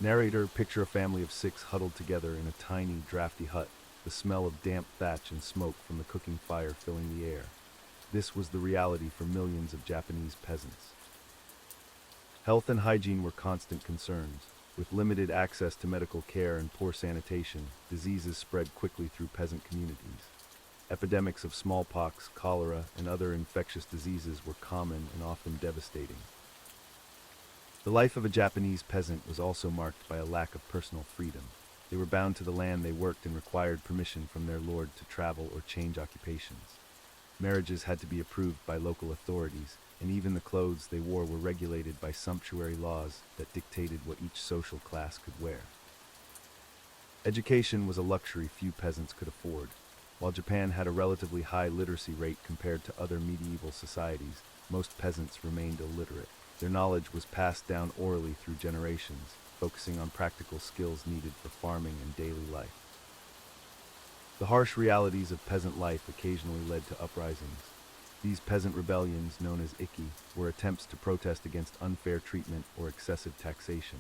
Narrator, picture a family of 6 huddled together in a tiny, drafty hut, the smell of damp thatch and smoke from the cooking fire filling the air. This was the reality for millions of Japanese peasants. Health and hygiene were constant concerns. With limited access to medical care and poor sanitation, diseases spread quickly through peasant communities. Epidemics of smallpox, cholera, and other infectious diseases were common and often devastating. The life of a Japanese peasant was also marked by a lack of personal freedom. They were bound to the land they worked and required permission from their lord to travel or change occupations. Marriages had to be approved by local authorities, and even the clothes they wore were regulated by sumptuary laws that dictated what each social class could wear. Education was a luxury few peasants could afford. While Japan had a relatively high literacy rate compared to other medieval societies, most peasants remained illiterate. Their knowledge was passed down orally through generations, focusing on practical skills needed for farming and daily life. The harsh realities of peasant life occasionally led to uprisings. These peasant rebellions, known as ikki, were attempts to protest against unfair treatment or excessive taxation.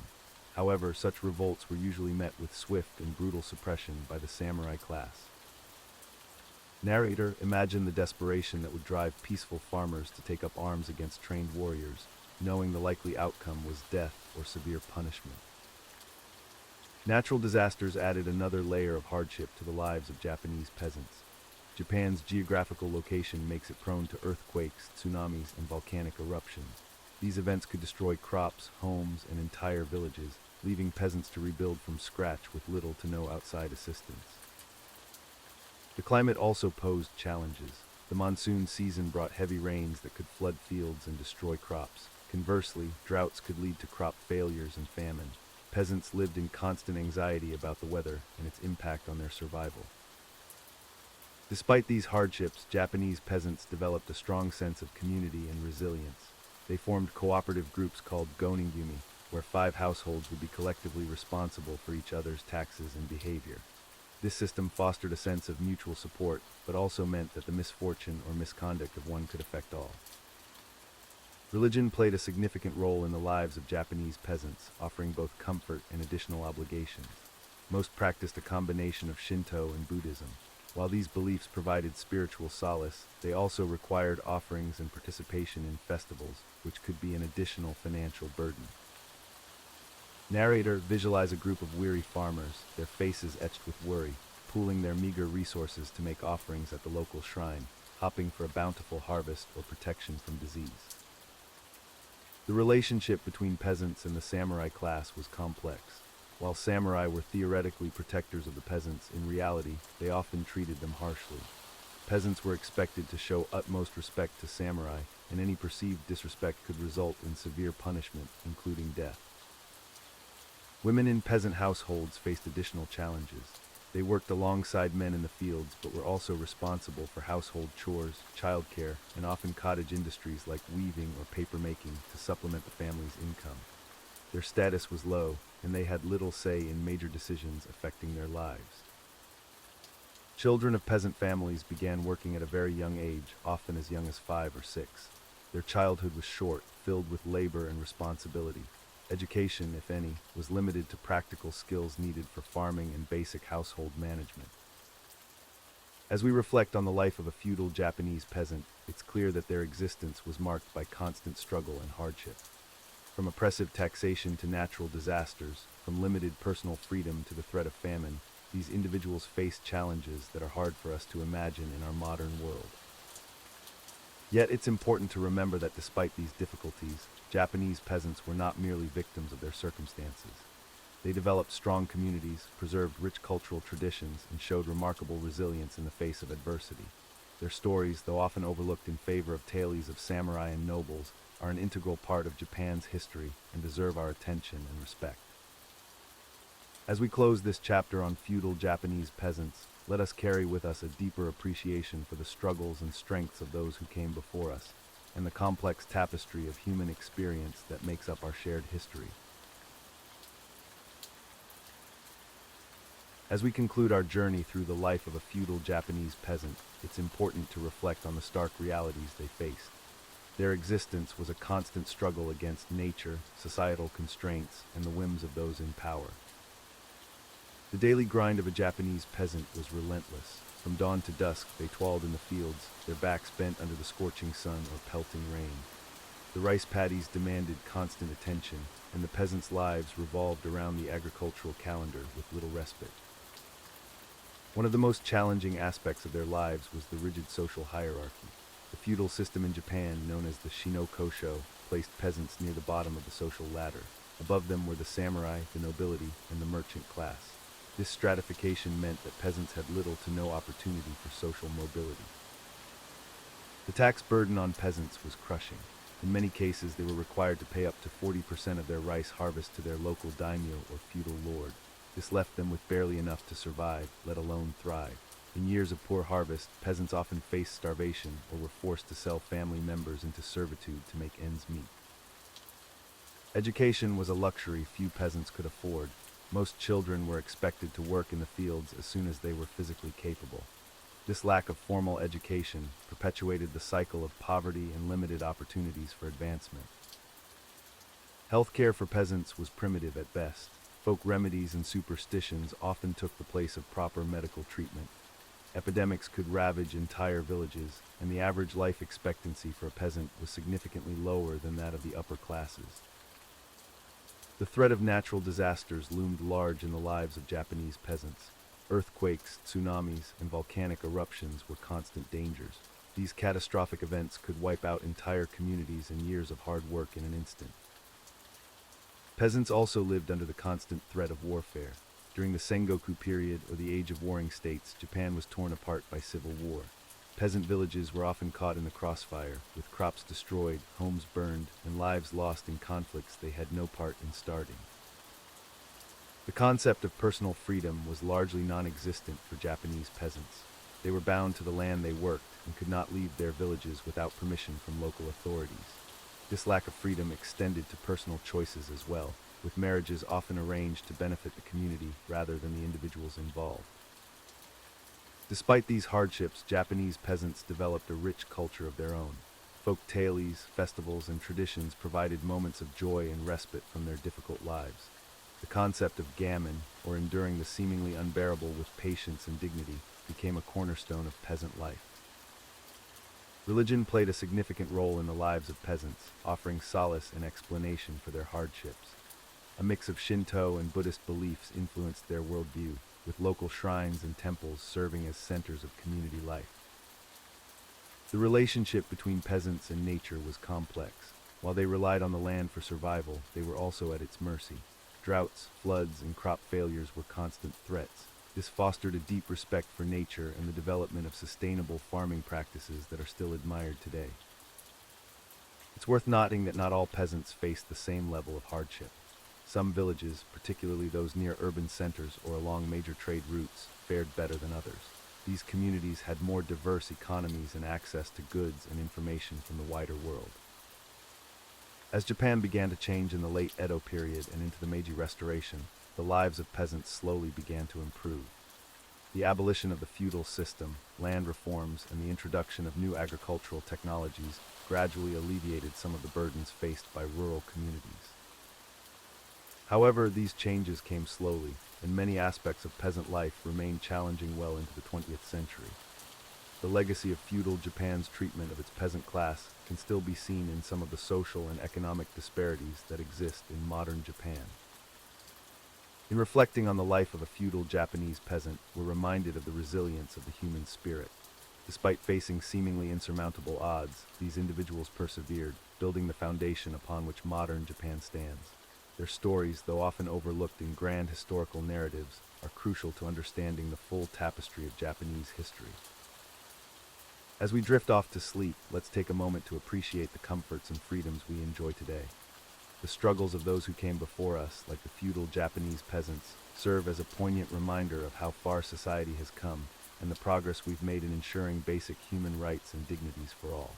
However, such revolts were usually met with swift and brutal suppression by the samurai class. Narrator, imagine the desperation that would drive peaceful farmers to take up arms against trained warriors, knowing the likely outcome was death or severe punishment. Natural disasters added another layer of hardship to the lives of Japanese peasants. Japan's geographical location makes it prone to earthquakes, tsunamis, and volcanic eruptions. These events could destroy crops, homes, and entire villages, leaving peasants to rebuild from scratch with little to no outside assistance. The climate also posed challenges. The monsoon season brought heavy rains that could flood fields and destroy crops. Conversely, droughts could lead to crop failures and famine. Peasants lived in constant anxiety about the weather and its impact on their survival. Despite these hardships, Japanese peasants developed a strong sense of community and resilience. They formed cooperative groups called goningumi, where 5 households would be collectively responsible for each other's taxes and behavior. This system fostered a sense of mutual support, but also meant that the misfortune or misconduct of one could affect all. Religion played a significant role in the lives of Japanese peasants, offering both comfort and additional obligations. Most practiced a combination of Shinto and Buddhism. While these beliefs provided spiritual solace, they also required offerings and participation in festivals, which could be an additional financial burden. Narrator: visualize a group of weary farmers, their faces etched with worry, pooling their meager resources to make offerings at the local shrine, hoping for a bountiful harvest or protection from disease. The relationship between peasants and the samurai class was complex. While samurai were theoretically protectors of the peasants, in reality, they often treated them harshly. Peasants were expected to show utmost respect to samurai, and any perceived disrespect could result in severe punishment, including death. Women in peasant households faced additional challenges. They worked alongside men in the fields, but were also responsible for household chores, childcare, and often cottage industries like weaving or paper-making to supplement the family's income. Their status was low, and they had little say in major decisions affecting their lives. Children of peasant families began working at a very young age, often as young as 5 or 6. Their childhood was short, filled with labor and responsibility. Education, if any, was limited to practical skills needed for farming and basic household management. As we reflect on the life of a feudal Japanese peasant, it's clear that their existence was marked by constant struggle and hardship. From oppressive taxation to natural disasters, from limited personal freedom to the threat of famine, these individuals faced challenges that are hard for us to imagine in our modern world. Yet it's important to remember that despite these difficulties, Japanese peasants were not merely victims of their circumstances. They developed strong communities, preserved rich cultural traditions, and showed remarkable resilience in the face of adversity. Their stories, though often overlooked in favor of tales of samurai and nobles, are an integral part of Japan's history and deserve our attention and respect. As we close this chapter on feudal Japanese peasants, let us carry with us a deeper appreciation for the struggles and strengths of those who came before us, and the complex tapestry of human experience that makes up our shared history. As we conclude our journey through the life of a feudal Japanese peasant, it's important to reflect on the stark realities they faced. Their existence was a constant struggle against nature, societal constraints, and the whims of those in power. The daily grind of a Japanese peasant was relentless. From dawn to dusk, they toiled in the fields, their backs bent under the scorching sun or pelting rain. The rice paddies demanded constant attention, and the peasants' lives revolved around the agricultural calendar with little respite. One of the most challenging aspects of their lives was the rigid social hierarchy. The feudal system in Japan, known as the Shinokosho, placed peasants near the bottom of the social ladder. Above them were the samurai, the nobility, and the merchant class. This stratification meant that peasants had little to no opportunity for social mobility. The tax burden on peasants was crushing. In many cases, they were required to pay up to 40% of their rice harvest to their local daimyo or feudal lord. This left them with barely enough to survive, let alone thrive. In years of poor harvest, peasants often faced starvation or were forced to sell family members into servitude to make ends meet. Education was a luxury few peasants could afford. Most children were expected to work in the fields as soon as they were physically capable. This lack of formal education perpetuated the cycle of poverty and limited opportunities for advancement. Healthcare for peasants was primitive at best. Folk remedies and superstitions often took the place of proper medical treatment. Epidemics could ravage entire villages, and the average life expectancy for a peasant was significantly lower than that of the upper classes. The threat of natural disasters loomed large in the lives of Japanese peasants. Earthquakes, tsunamis, and volcanic eruptions were constant dangers. These catastrophic events could wipe out entire communities and years of hard work in an instant. Peasants also lived under the constant threat of warfare. During the Sengoku period, or the Age of Warring States, Japan was torn apart by civil war. Peasant villages were often caught in the crossfire, with crops destroyed, homes burned, and lives lost in conflicts they had no part in starting. The concept of personal freedom was largely non-existent for Japanese peasants. They were bound to the land they worked and could not leave their villages without permission from local authorities. This lack of freedom extended to personal choices as well, with marriages often arranged to benefit the community rather than the individuals involved. Despite these hardships, Japanese peasants developed a rich culture of their own. Folk tales, festivals, and traditions provided moments of joy and respite from their difficult lives. The concept of gammon, or enduring the seemingly unbearable with patience and dignity, became a cornerstone of peasant life. Religion played a significant role in the lives of peasants, offering solace and explanation for their hardships. A mix of Shinto and Buddhist beliefs influenced their worldview, with local shrines and temples serving as centers of community life. The relationship between peasants and nature was complex. While they relied on the land for survival, they were also at its mercy. Droughts, floods, and crop failures were constant threats. This fostered a deep respect for nature and the development of sustainable farming practices that are still admired today. It's worth noting that not all peasants faced the same level of hardship. Some villages, particularly those near urban centers or along major trade routes, fared better than others. These communities had more diverse economies and access to goods and information from the wider world. As Japan began to change in the late Edo period and into the Meiji Restoration, the lives of peasants slowly began to improve. The abolition of the feudal system, land reforms, and the introduction of new agricultural technologies gradually alleviated some of the burdens faced by rural communities. However, these changes came slowly, and many aspects of peasant life remained challenging well into the 20th century. The legacy of feudal Japan's treatment of its peasant class can still be seen in some of the social and economic disparities that exist in modern Japan. In reflecting on the life of a feudal Japanese peasant, we're reminded of the resilience of the human spirit. Despite facing seemingly insurmountable odds, these individuals persevered, building the foundation upon which modern Japan stands. Their stories, though often overlooked in grand historical narratives, are crucial to understanding the full tapestry of Japanese history. As we drift off to sleep, let's take a moment to appreciate the comforts and freedoms we enjoy today. The struggles of those who came before us, like the feudal Japanese peasants, serve as a poignant reminder of how far society has come and the progress we've made in ensuring basic human rights and dignities for all.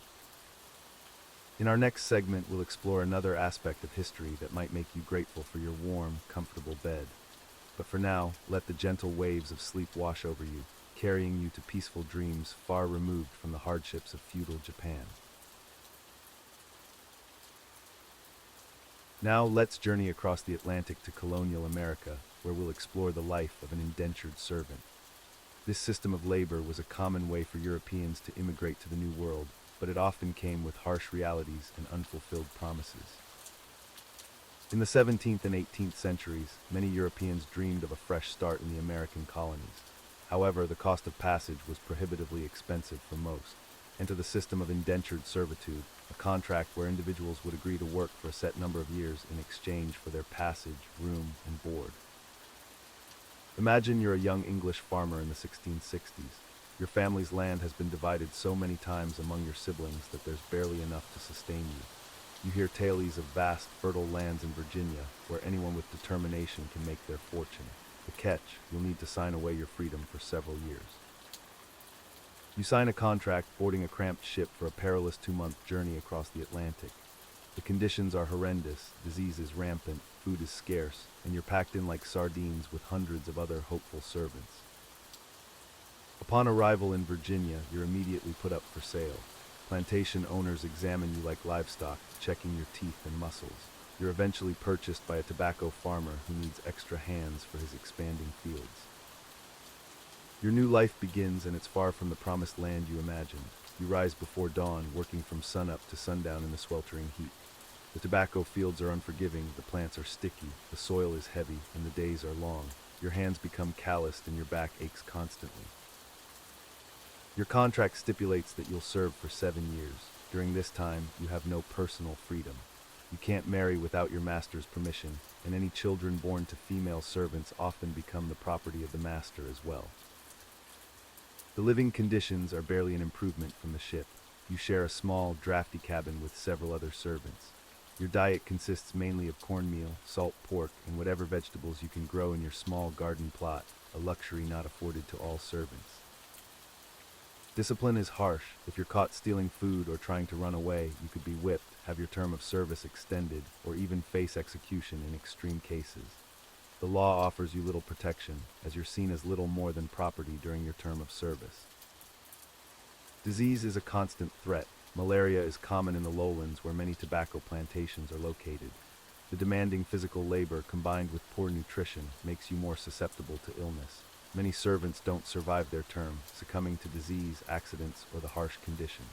In our next segment, we'll explore another aspect of history that might make you grateful for your warm, comfortable bed. But for now, let the gentle waves of sleep wash over you, carrying you to peaceful dreams far removed from the hardships of feudal Japan. Now let's journey across the Atlantic to colonial America, where we'll explore the life of an indentured servant. This system of labor was a common way for Europeans to immigrate to the New World, but it often came with harsh realities and unfulfilled promises. In the 17th and 18th centuries, many Europeans dreamed of a fresh start in the American colonies. However, the cost of passage was prohibitively expensive for most. Enter the system of indentured servitude, a contract where individuals would agree to work for a set number of years in exchange for their passage, room, and board. Imagine you're a young English farmer in the 1660s. Your family's land has been divided so many times among your siblings that there's barely enough to sustain you. You hear tales of vast, fertile lands in Virginia, where anyone with determination can make their fortune. The catch, you'll need to sign away your freedom for several years. You sign a contract boarding a cramped ship for a perilous 2-month journey across the Atlantic. The conditions are horrendous, disease is rampant, food is scarce, and you're packed in like sardines with hundreds of other hopeful servants. Upon arrival in Virginia, you're immediately put up for sale. Plantation owners examine you like livestock, checking your teeth and muscles. You're eventually purchased by a tobacco farmer who needs extra hands for his expanding fields. Your new life begins, and it's far from the promised land you imagined. You rise before dawn, working from sunup to sundown in the sweltering heat. The tobacco fields are unforgiving, the plants are sticky, the soil is heavy, and the days are long. Your hands become calloused and your back aches constantly. Your contract stipulates that you'll serve for 7 years. During this time, you have no personal freedom. You can't marry without your master's permission, and any children born to female servants often become the property of the master as well. The living conditions are barely an improvement from the ship. You share a small, drafty cabin with several other servants. Your diet consists mainly of cornmeal, salt pork, and whatever vegetables you can grow in your small garden plot, a luxury not afforded to all servants. Discipline is harsh. If you're caught stealing food or trying to run away, you could be whipped, have your term of service extended, or even face execution in extreme cases. The law offers you little protection, as you're seen as little more than property during your term of service. Disease is a constant threat. Malaria is common in the lowlands where many tobacco plantations are located. The demanding physical labor combined with poor nutrition makes you more susceptible to illness. Many servants don't survive their term, succumbing to disease, accidents, or the harsh conditions.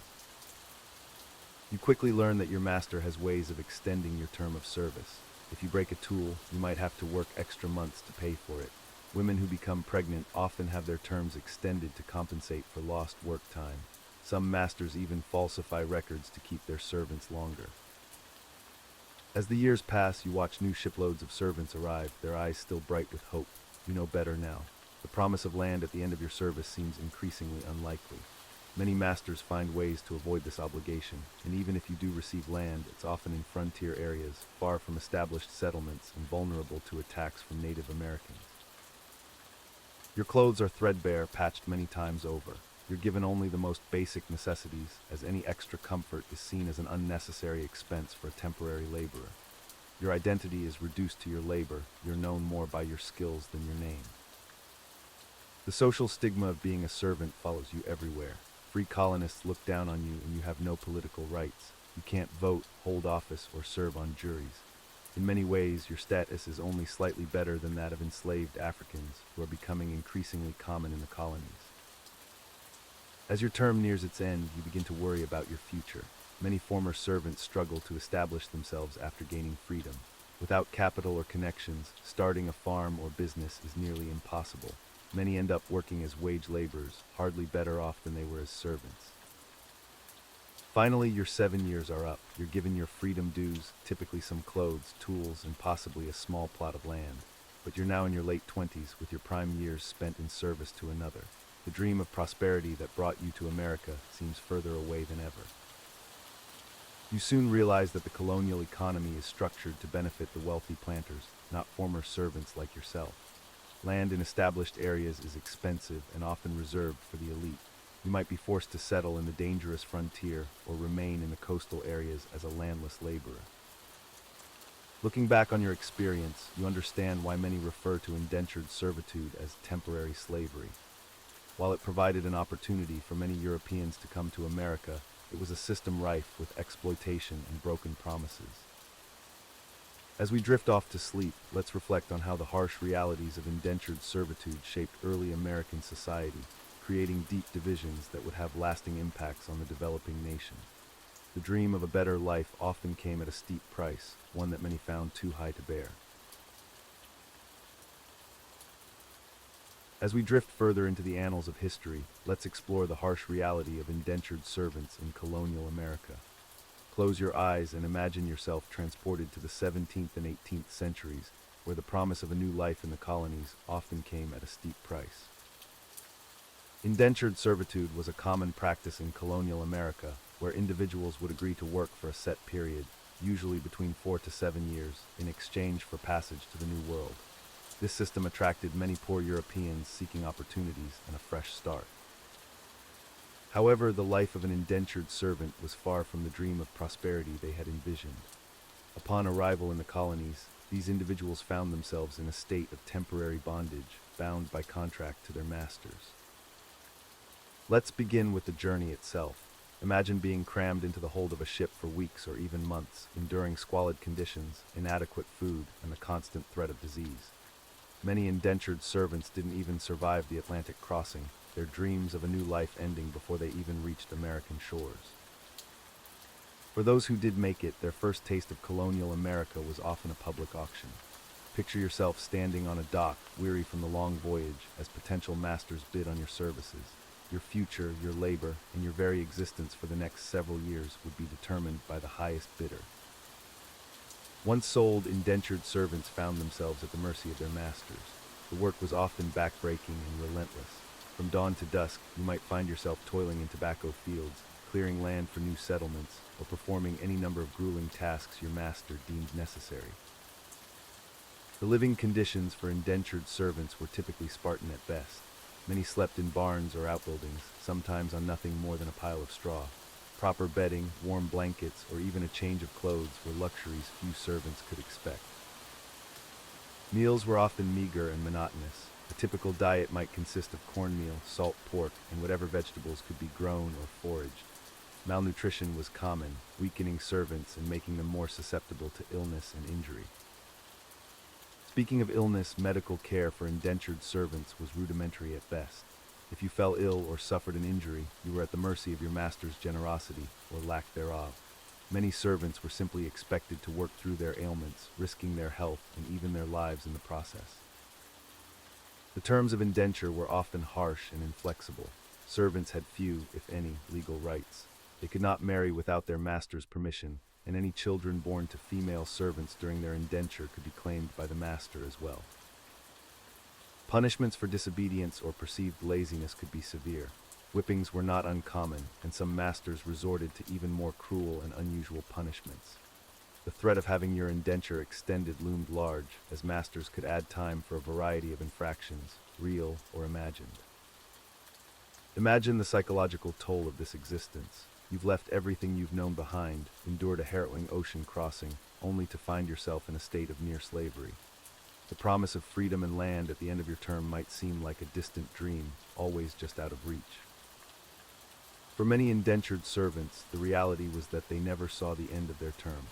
You quickly learn that your master has ways of extending your term of service. If you break a tool, you might have to work extra months to pay for it. Women who become pregnant often have their terms extended to compensate for lost work time. Some masters even falsify records to keep their servants longer. As the years pass, you watch new shiploads of servants arrive, their eyes still bright with hope. You know better now. The promise of land at the end of your service seems increasingly unlikely. Many masters find ways to avoid this obligation, and even if you do receive land, it's often in frontier areas, far from established settlements and vulnerable to attacks from Native Americans. Your clothes are threadbare, patched many times over. You're given only the most basic necessities, as any extra comfort is seen as an unnecessary expense for a temporary laborer. Your identity is reduced to your labor. You're known more by your skills than your name. The social stigma of being a servant follows you everywhere. Free colonists look down on you and you have no political rights. You can't vote, hold office, or serve on juries. In many ways, your status is only slightly better than that of enslaved Africans, who are becoming increasingly common in the colonies. As your term nears its end, you begin to worry about your future. Many former servants struggle to establish themselves after gaining freedom. Without capital or connections, starting a farm or business is nearly impossible. Many end up working as wage laborers, hardly better off than they were as servants. Finally, your 7 years are up. You're given your freedom dues, typically some clothes, tools, and possibly a small plot of land. But you're now in your late 20s, with your prime years spent in service to another. The dream of prosperity that brought you to America seems further away than ever. You soon realize that the colonial economy is structured to benefit the wealthy planters, not former servants like yourself. Land in established areas is expensive and often reserved for the elite. You might be forced to settle in the dangerous frontier or remain in the coastal areas as a landless laborer. Looking back on your experience, you understand why many refer to indentured servitude as temporary slavery. While it provided an opportunity for many Europeans to come to America, it was a system rife with exploitation and broken promises. As we drift off to sleep, let's reflect on how the harsh realities of indentured servitude shaped early American society, creating deep divisions that would have lasting impacts on the developing nation. The dream of a better life often came at a steep price, one that many found too high to bear. As we drift further into the annals of history, let's explore the harsh reality of indentured servants in colonial America. Close your eyes and imagine yourself transported to the 17th and 18th centuries, where the promise of a new life in the colonies often came at a steep price. Indentured servitude was a common practice in colonial America, where individuals would agree to work for a set period, usually between 4 to 7 years, in exchange for passage to the New World. This system attracted many poor Europeans seeking opportunities and a fresh start. However, the life of an indentured servant was far from the dream of prosperity they had envisioned. Upon arrival in the colonies, these individuals found themselves in a state of temporary bondage, bound by contract to their masters. Let's begin with the journey itself. Imagine being crammed into the hold of a ship for weeks or even months, enduring squalid conditions, inadequate food, and the constant threat of disease. Many indentured servants didn't even survive the Atlantic crossing, their dreams of a new life ending before they even reached American shores. For those who did make it, their first taste of colonial America was often a public auction. Picture yourself standing on a dock, weary from the long voyage, as potential masters bid on your services. Your future, your labor, and your very existence for the next several years would be determined by the highest bidder. Once sold, indentured servants found themselves at the mercy of their masters. The work was often backbreaking and relentless. From dawn to dusk, you might find yourself toiling in tobacco fields, clearing land for new settlements, or performing any number of grueling tasks your master deemed necessary. The living conditions for indentured servants were typically Spartan at best. Many slept in barns or outbuildings, sometimes on nothing more than a pile of straw. Proper bedding, warm blankets, or even a change of clothes were luxuries few servants could expect. Meals were often meager and monotonous. A typical diet might consist of cornmeal, salt pork, and whatever vegetables could be grown or foraged. Malnutrition was common, weakening servants and making them more susceptible to illness and injury. Speaking of illness, medical care for indentured servants was rudimentary at best. If you fell ill or suffered an injury, you were at the mercy of your master's generosity, or lack thereof. Many servants were simply expected to work through their ailments, risking their health and even their lives in the process. The terms of indenture were often harsh and inflexible. Servants had few, if any, legal rights. They could not marry without their master's permission, and any children born to female servants during their indenture could be claimed by the master as well. Punishments for disobedience or perceived laziness could be severe. Whippings were not uncommon, and some masters resorted to even more cruel and unusual punishments. The threat of having your indenture extended loomed large, as masters could add time for a variety of infractions, real or imagined. Imagine the psychological toll of this existence. You've left everything you've known behind, endured a harrowing ocean crossing, only to find yourself in a state of near slavery. The promise of freedom and land at the end of your term might seem like a distant dream, always just out of reach. For many indentured servants, the reality was that they never saw the end of their term.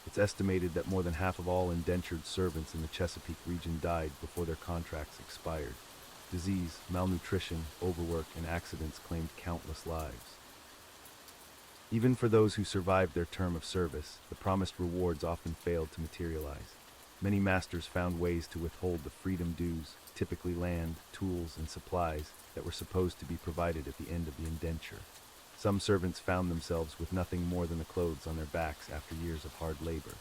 It's estimated that more than half of all indentured servants in the Chesapeake region died before their contracts expired. Disease, malnutrition, overwork, and accidents claimed countless lives. Even for those who survived their term of service, the promised rewards often failed to materialize. Many masters found ways to withhold the freedom dues, typically land, tools, and supplies, that were supposed to be provided at the end of the indenture. Some servants found themselves with nothing more than the clothes on their backs after years of hard labor.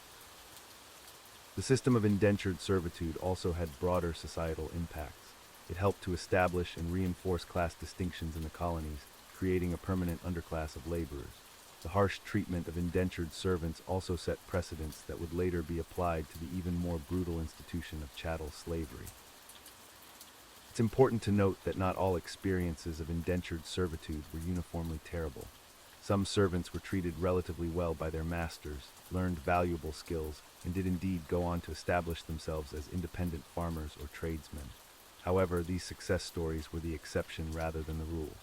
The system of indentured servitude also had broader societal impacts. It helped to establish and reinforce class distinctions in the colonies, creating a permanent underclass of laborers. The harsh treatment of indentured servants also set precedents that would later be applied to the even more brutal institution of chattel slavery. It's important to note that not all experiences of indentured servitude were uniformly terrible. Some servants were treated relatively well by their masters, learned valuable skills, and did indeed go on to establish themselves as independent farmers or tradesmen. However, these success stories were the exception rather than the rule.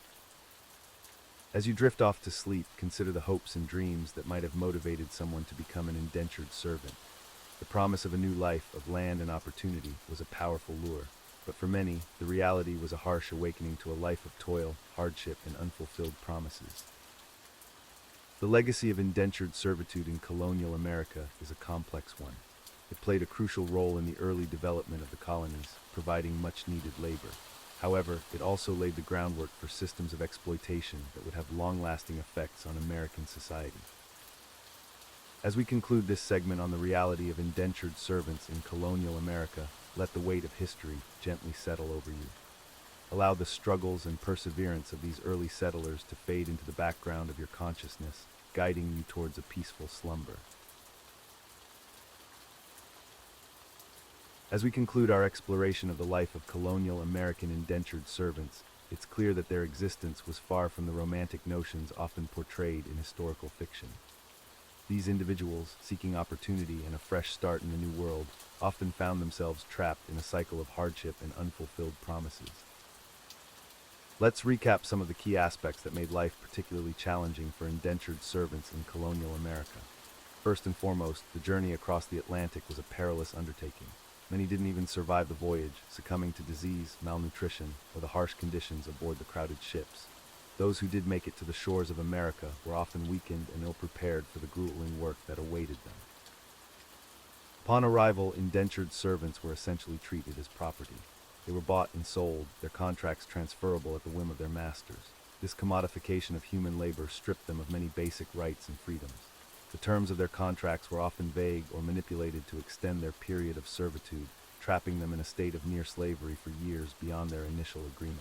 As you drift off to sleep, consider the hopes and dreams that might have motivated someone to become an indentured servant. The promise of a new life of land and opportunity was a powerful lure, but for many, the reality was a harsh awakening to a life of toil, hardship, and unfulfilled promises. The legacy of indentured servitude in colonial America is a complex one. It played a crucial role in the early development of the colonies, providing much-needed labor. However, it also laid the groundwork for systems of exploitation that would have long-lasting effects on American society. As we conclude this segment on the reality of indentured servants in colonial America, let the weight of history gently settle over you. Allow the struggles and perseverance of these early settlers to fade into the background of your consciousness, guiding you towards a peaceful slumber. As we conclude our exploration of the life of colonial American indentured servants, it's clear that their existence was far from the romantic notions often portrayed in historical fiction. These individuals, seeking opportunity and a fresh start in the new world, often found themselves trapped in a cycle of hardship and unfulfilled promises. Let's recap some of the key aspects that made life particularly challenging for indentured servants in colonial America. First and foremost, the journey across the Atlantic was a perilous undertaking. Many didn't even survive the voyage, succumbing to disease, malnutrition, or the harsh conditions aboard the crowded ships. Those who did make it to the shores of America were often weakened and ill-prepared for the grueling work that awaited them. Upon arrival, indentured servants were essentially treated as property. They were bought and sold, their contracts transferable at the whim of their masters. This commodification of human labor stripped them of many basic rights and freedoms. The terms of their contracts were often vague or manipulated to extend their period of servitude, trapping them in a state of near slavery for years beyond their initial agreement.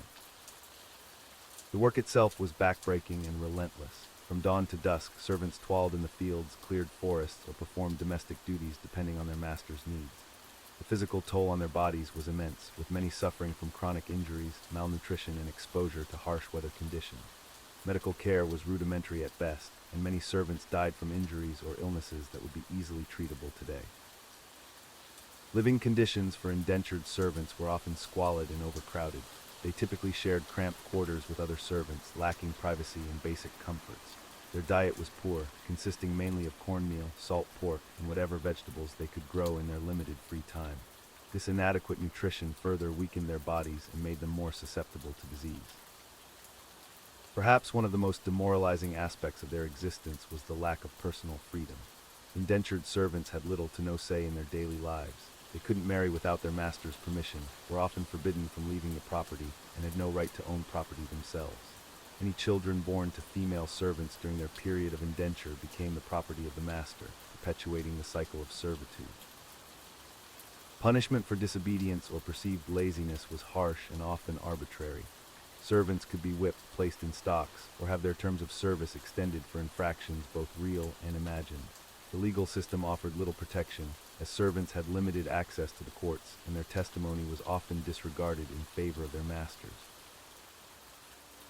The work itself was backbreaking and relentless. From dawn to dusk, servants toiled in the fields, cleared forests, or performed domestic duties depending on their master's needs. The physical toll on their bodies was immense, with many suffering from chronic injuries, malnutrition, and exposure to harsh weather conditions. Medical care was rudimentary at best, and many servants died from injuries or illnesses that would be easily treatable today. Living conditions for indentured servants were often squalid and overcrowded. They typically shared cramped quarters with other servants, lacking privacy and basic comforts. Their diet was poor, consisting mainly of cornmeal, salt pork, and whatever vegetables they could grow in their limited free time. This inadequate nutrition further weakened their bodies and made them more susceptible to disease. Perhaps one of the most demoralizing aspects of their existence was the lack of personal freedom. Indentured servants had little to no say in their daily lives. They couldn't marry without their master's permission, were often forbidden from leaving the property, and had no right to own property themselves. Any children born to female servants during their period of indenture became the property of the master, perpetuating the cycle of servitude. Punishment for disobedience or perceived laziness was harsh and often arbitrary. Servants could be whipped, placed in stocks, or have their terms of service extended for infractions both real and imagined. The legal system offered little protection, as servants had limited access to the courts, and their testimony was often disregarded in favor of their masters.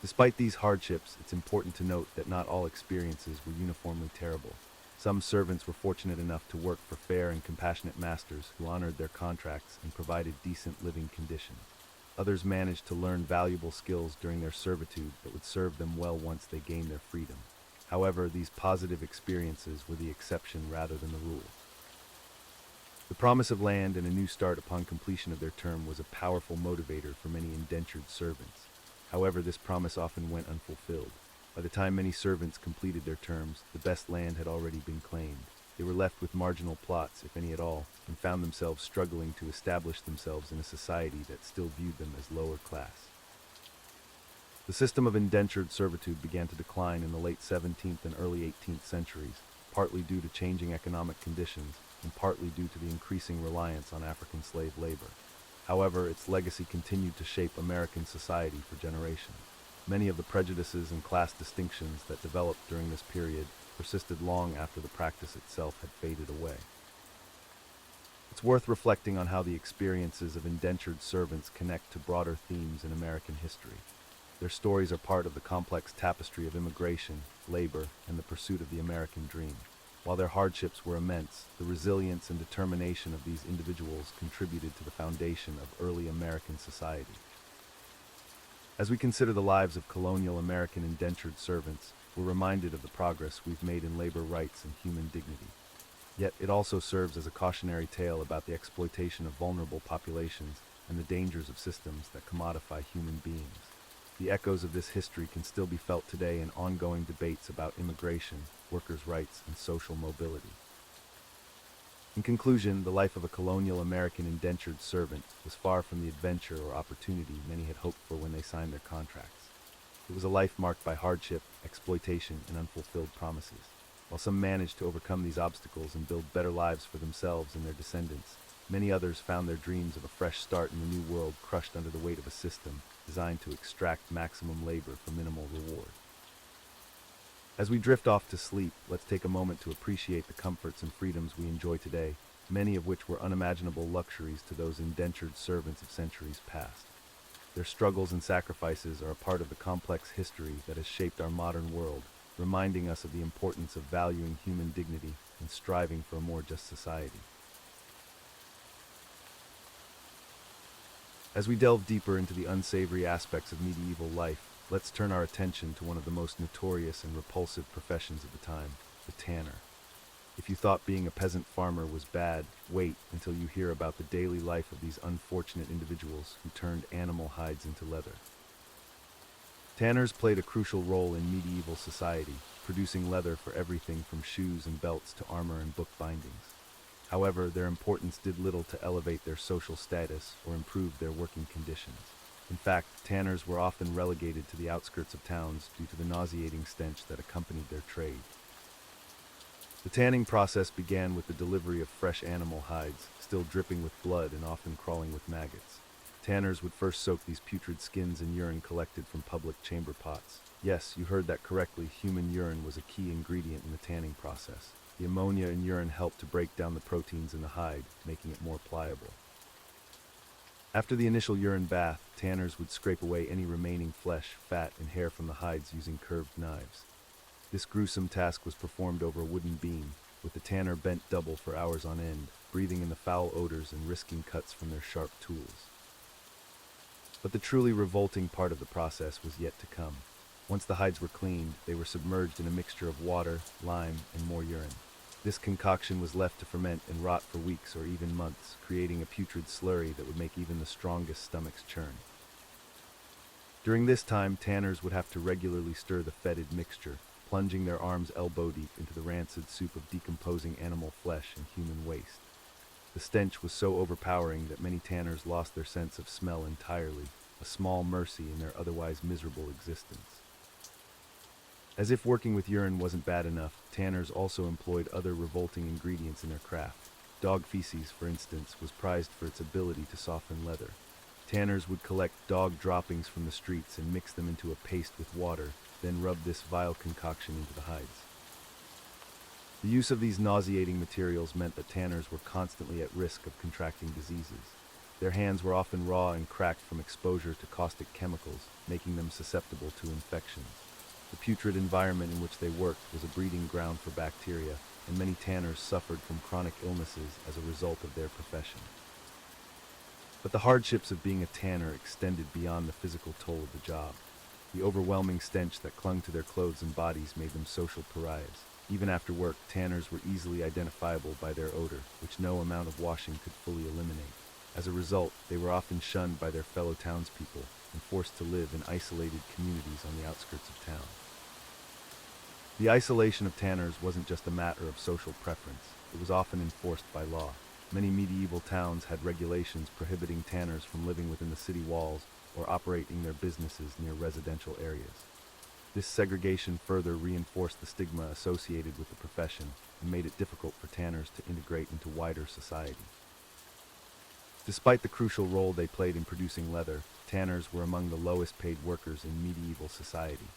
Despite these hardships, it's important to note that not all experiences were uniformly terrible. Some servants were fortunate enough to work for fair and compassionate masters who honored their contracts and provided decent living conditions. Others managed to learn valuable skills during their servitude that would serve them well once they gained their freedom. However, these positive experiences were the exception rather than the rule. The promise of land and a new start upon completion of their term was a powerful motivator for many indentured servants. However, this promise often went unfulfilled. By the time many servants completed their terms, the best land had already been claimed. They were left with marginal plots, if any at all, and found themselves struggling to establish themselves in a society that still viewed them as lower class. The system of indentured servitude began to decline in the late 17th and early 18th centuries, partly due to changing economic conditions, and partly due to the increasing reliance on African slave labor. However, its legacy continued to shape American society for generations. Many of the prejudices and class distinctions that developed during this period persisted long after the practice itself had faded away. It's worth reflecting on how the experiences of indentured servants connect to broader themes in American history. Their stories are part of the complex tapestry of immigration, labor, and the pursuit of the American dream. While their hardships were immense, the resilience and determination of these individuals contributed to the foundation of early American society. As we consider the lives of colonial American indentured servants, we're reminded of the progress we've made in labor rights and human dignity. Yet it also serves as a cautionary tale about the exploitation of vulnerable populations and the dangers of systems that commodify human beings. The echoes of this history can still be felt today in ongoing debates about immigration, workers' rights, and social mobility. In conclusion, the life of a colonial American indentured servant was far from the adventure or opportunity many had hoped for when they signed their contracts. It was a life marked by hardship, exploitation, and unfulfilled promises. While some managed to overcome these obstacles and build better lives for themselves and their descendants, many others found their dreams of a fresh start in the new world crushed under the weight of a system designed to extract maximum labor for minimal reward. As we drift off to sleep, let's take a moment to appreciate the comforts and freedoms we enjoy today, many of which were unimaginable luxuries to those indentured servants of centuries past. Their struggles and sacrifices are a part of the complex history that has shaped our modern world, reminding us of the importance of valuing human dignity and striving for a more just society. As we delve deeper into the unsavory aspects of medieval life, let's turn our attention to one of the most notorious and repulsive professions of the time, the tanner. If you thought being a peasant farmer was bad, wait until you hear about the daily life of these unfortunate individuals who turned animal hides into leather. Tanners played a crucial role in medieval society, producing leather for everything from shoes and belts to armor and book bindings. However, their importance did little to elevate their social status or improve their working conditions. In fact, tanners were often relegated to the outskirts of towns due to the nauseating stench that accompanied their trade. The tanning process began with the delivery of fresh animal hides, still dripping with blood and often crawling with maggots. Tanners would first soak these putrid skins in urine collected from public chamber pots. Yes, you heard that correctly, human urine was a key ingredient in the tanning process. The The ammonia in urine helped to break down the proteins in the hide, making it more pliable. After the initial urine bath, tanners would scrape away any remaining flesh, fat, and hair from the hides using curved knives. This gruesome task was performed over a wooden beam, with the tanner bent double for hours on end, breathing in the foul odors and risking cuts from their sharp tools. But the truly revolting part of the process was yet to come. Once the hides were cleaned, they were submerged in a mixture of water, lime, and more urine. This concoction was left to ferment and rot for weeks or even months, creating a putrid slurry that would make even the strongest stomachs churn. During this time, tanners would have to regularly stir the fetid mixture, plunging their arms elbow-deep into the rancid soup of decomposing animal flesh and human waste. The stench was so overpowering that many tanners lost their sense of smell entirely, a small mercy in their otherwise miserable existence. As if working with urine wasn't bad enough, tanners also employed other revolting ingredients in their craft. Dog feces, for instance, was prized for its ability to soften leather. Tanners would collect dog droppings from the streets and mix them into a paste with water, then rub this vile concoction into the hides. The use of these nauseating materials meant that tanners were constantly at risk of contracting diseases. Their hands were often raw and cracked from exposure to caustic chemicals, making them susceptible to infections. The putrid environment in which they worked was a breeding ground for bacteria, and many tanners suffered from chronic illnesses as a result of their profession. But the hardships of being a tanner extended beyond the physical toll of the job. The overwhelming stench that clung to their clothes and bodies made them social pariahs. Even after work, tanners were easily identifiable by their odor, which no amount of washing could fully eliminate. As a result, they were often shunned by their fellow townspeople and forced to live in isolated communities on the outskirts of town. The isolation of tanners wasn't just a matter of social preference, it was often enforced by law. Many medieval towns had regulations prohibiting tanners from living within the city walls or operating their businesses near residential areas. This segregation further reinforced the stigma associated with the profession and made it difficult for tanners to integrate into wider society. Despite the crucial role they played in producing leather, tanners were among the lowest paid workers in medieval society.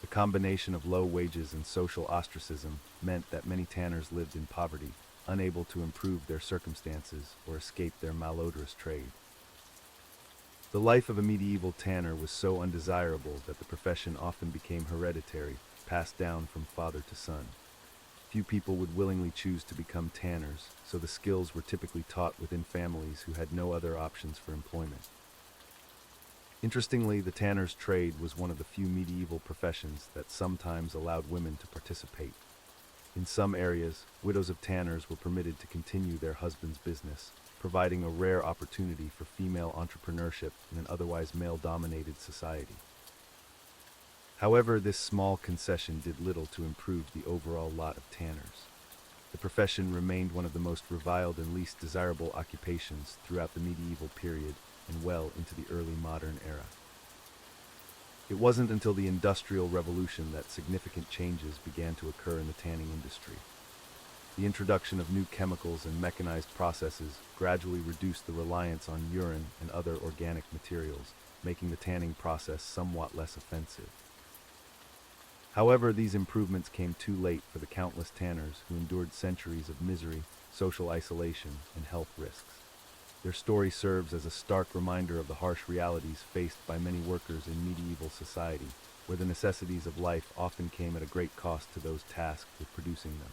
The combination of low wages and social ostracism meant that many tanners lived in poverty, unable to improve their circumstances or escape their malodorous trade. The life of a medieval tanner was so undesirable that the profession often became hereditary, passed down from father to son. Few people would willingly choose to become tanners, so the skills were typically taught within families who had no other options for employment. Interestingly, the tanner's trade was one of the few medieval professions that sometimes allowed women to participate. In some areas, widows of tanners were permitted to continue their husband's business, providing a rare opportunity for female entrepreneurship in an otherwise male-dominated society. However, this small concession did little to improve the overall lot of tanners. The profession remained one of the most reviled and least desirable occupations throughout the medieval period and well into the early modern era. It wasn't until the Industrial Revolution that significant changes began to occur in the tanning industry. The introduction of new chemicals and mechanized processes gradually reduced the reliance on urine and other organic materials, making the tanning process somewhat less offensive. However, these improvements came too late for the countless tanners who endured centuries of misery, social isolation, and health risks. Their story serves as a stark reminder of the harsh realities faced by many workers in medieval society, where the necessities of life often came at a great cost to those tasked with producing them.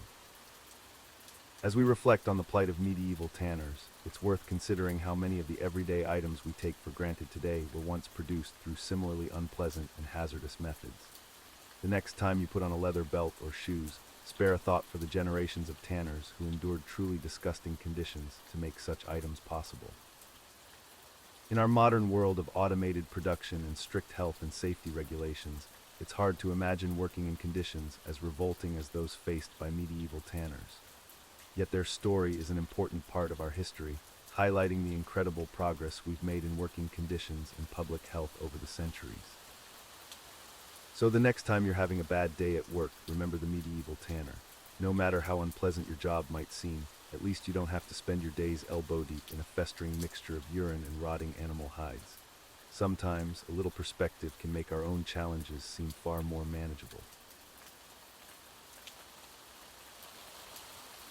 As we reflect on the plight of medieval tanners, it's worth considering how many of the everyday items we take for granted today were once produced through similarly unpleasant and hazardous methods. The next time you put on a leather belt or shoes, spare a thought for the generations of tanners who endured truly disgusting conditions to make such items possible. In our modern world of automated production and strict health and safety regulations, it's hard to imagine working in conditions as revolting as those faced by medieval tanners. Yet their story is an important part of our history, highlighting the incredible progress we've made in working conditions and public health over the centuries. So the next time you're having a bad day at work, remember the medieval tanner. No matter how unpleasant your job might seem, at least you don't have to spend your days elbow-deep in a festering mixture of urine and rotting animal hides. Sometimes, a little perspective can make our own challenges seem far more manageable.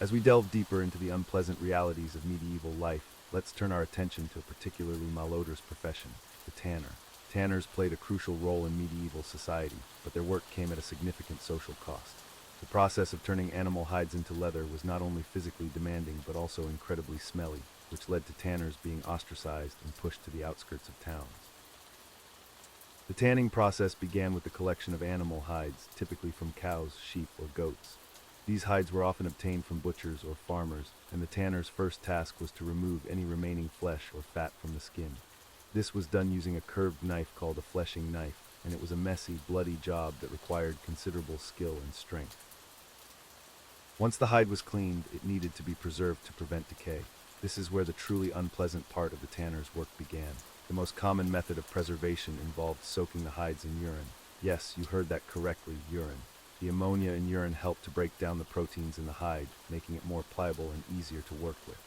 As we delve deeper into the unpleasant realities of medieval life, let's turn our attention to a particularly malodorous profession, the tanner. Tanners played a crucial role in medieval society, but their work came at a significant social cost. The process of turning animal hides into leather was not only physically demanding but also incredibly smelly, which led to tanners being ostracized and pushed to the outskirts of towns. The tanning process began with the collection of animal hides, typically from cows, sheep, or goats. These hides were often obtained from butchers or farmers, and the tanner's first task was to remove any remaining flesh or fat from the skin. This was done using a curved knife called a fleshing knife, and it was a messy, bloody job that required considerable skill and strength. Once the hide was cleaned, it needed to be preserved to prevent decay. This is where the truly unpleasant part of the tanner's work began. The most common method of preservation involved soaking the hides in urine. Yes, you heard that correctly, urine. The ammonia in urine helped to break down the proteins in the hide, making it more pliable and easier to work with.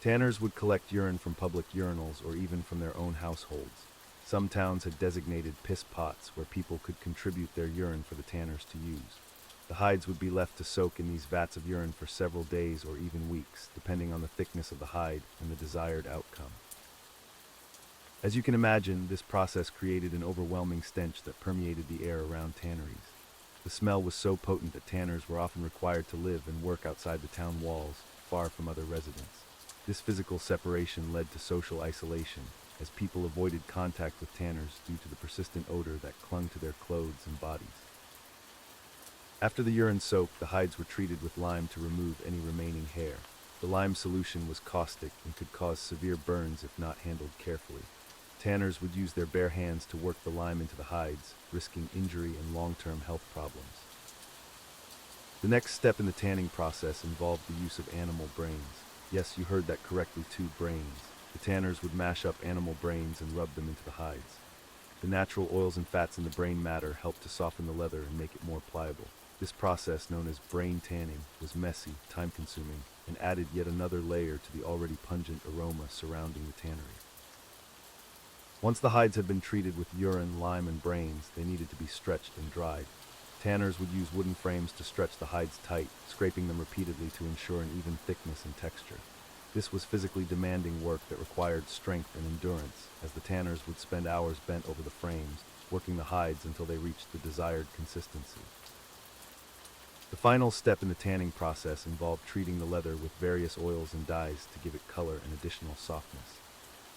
Tanners would collect urine from public urinals or even from their own households. Some towns had designated piss pots where people could contribute their urine for the tanners to use. The hides would be left to soak in these vats of urine for several days or even weeks, depending on the thickness of the hide and the desired outcome. As you can imagine, this process created an overwhelming stench that permeated the air around tanneries. The smell was so potent that tanners were often required to live and work outside the town walls, far from other residents. This physical separation led to social isolation, as people avoided contact with tanners due to the persistent odor that clung to their clothes and bodies. After the urine soak, the hides were treated with lime to remove any remaining hair. The lime solution was caustic and could cause severe burns if not handled carefully. Tanners would use their bare hands to work the lime into the hides, risking injury and long-term health problems. The next step in the tanning process involved the use of animal brains. Yes, you heard that correctly too, brains. The tanners would mash up animal brains and rub them into the hides. The natural oils and fats in the brain matter helped to soften the leather and make it more pliable. This process, known as brain tanning, was messy, time-consuming, and added yet another layer to the already pungent aroma surrounding the tannery. Once the hides had been treated with urine, lime, and brains, they needed to be stretched and dried. Tanners would use wooden frames to stretch the hides tight, scraping them repeatedly to ensure an even thickness and texture. This was physically demanding work that required strength and endurance, as the tanners would spend hours bent over the frames, working the hides until they reached the desired consistency. The final step in the tanning process involved treating the leather with various oils and dyes to give it color and additional softness.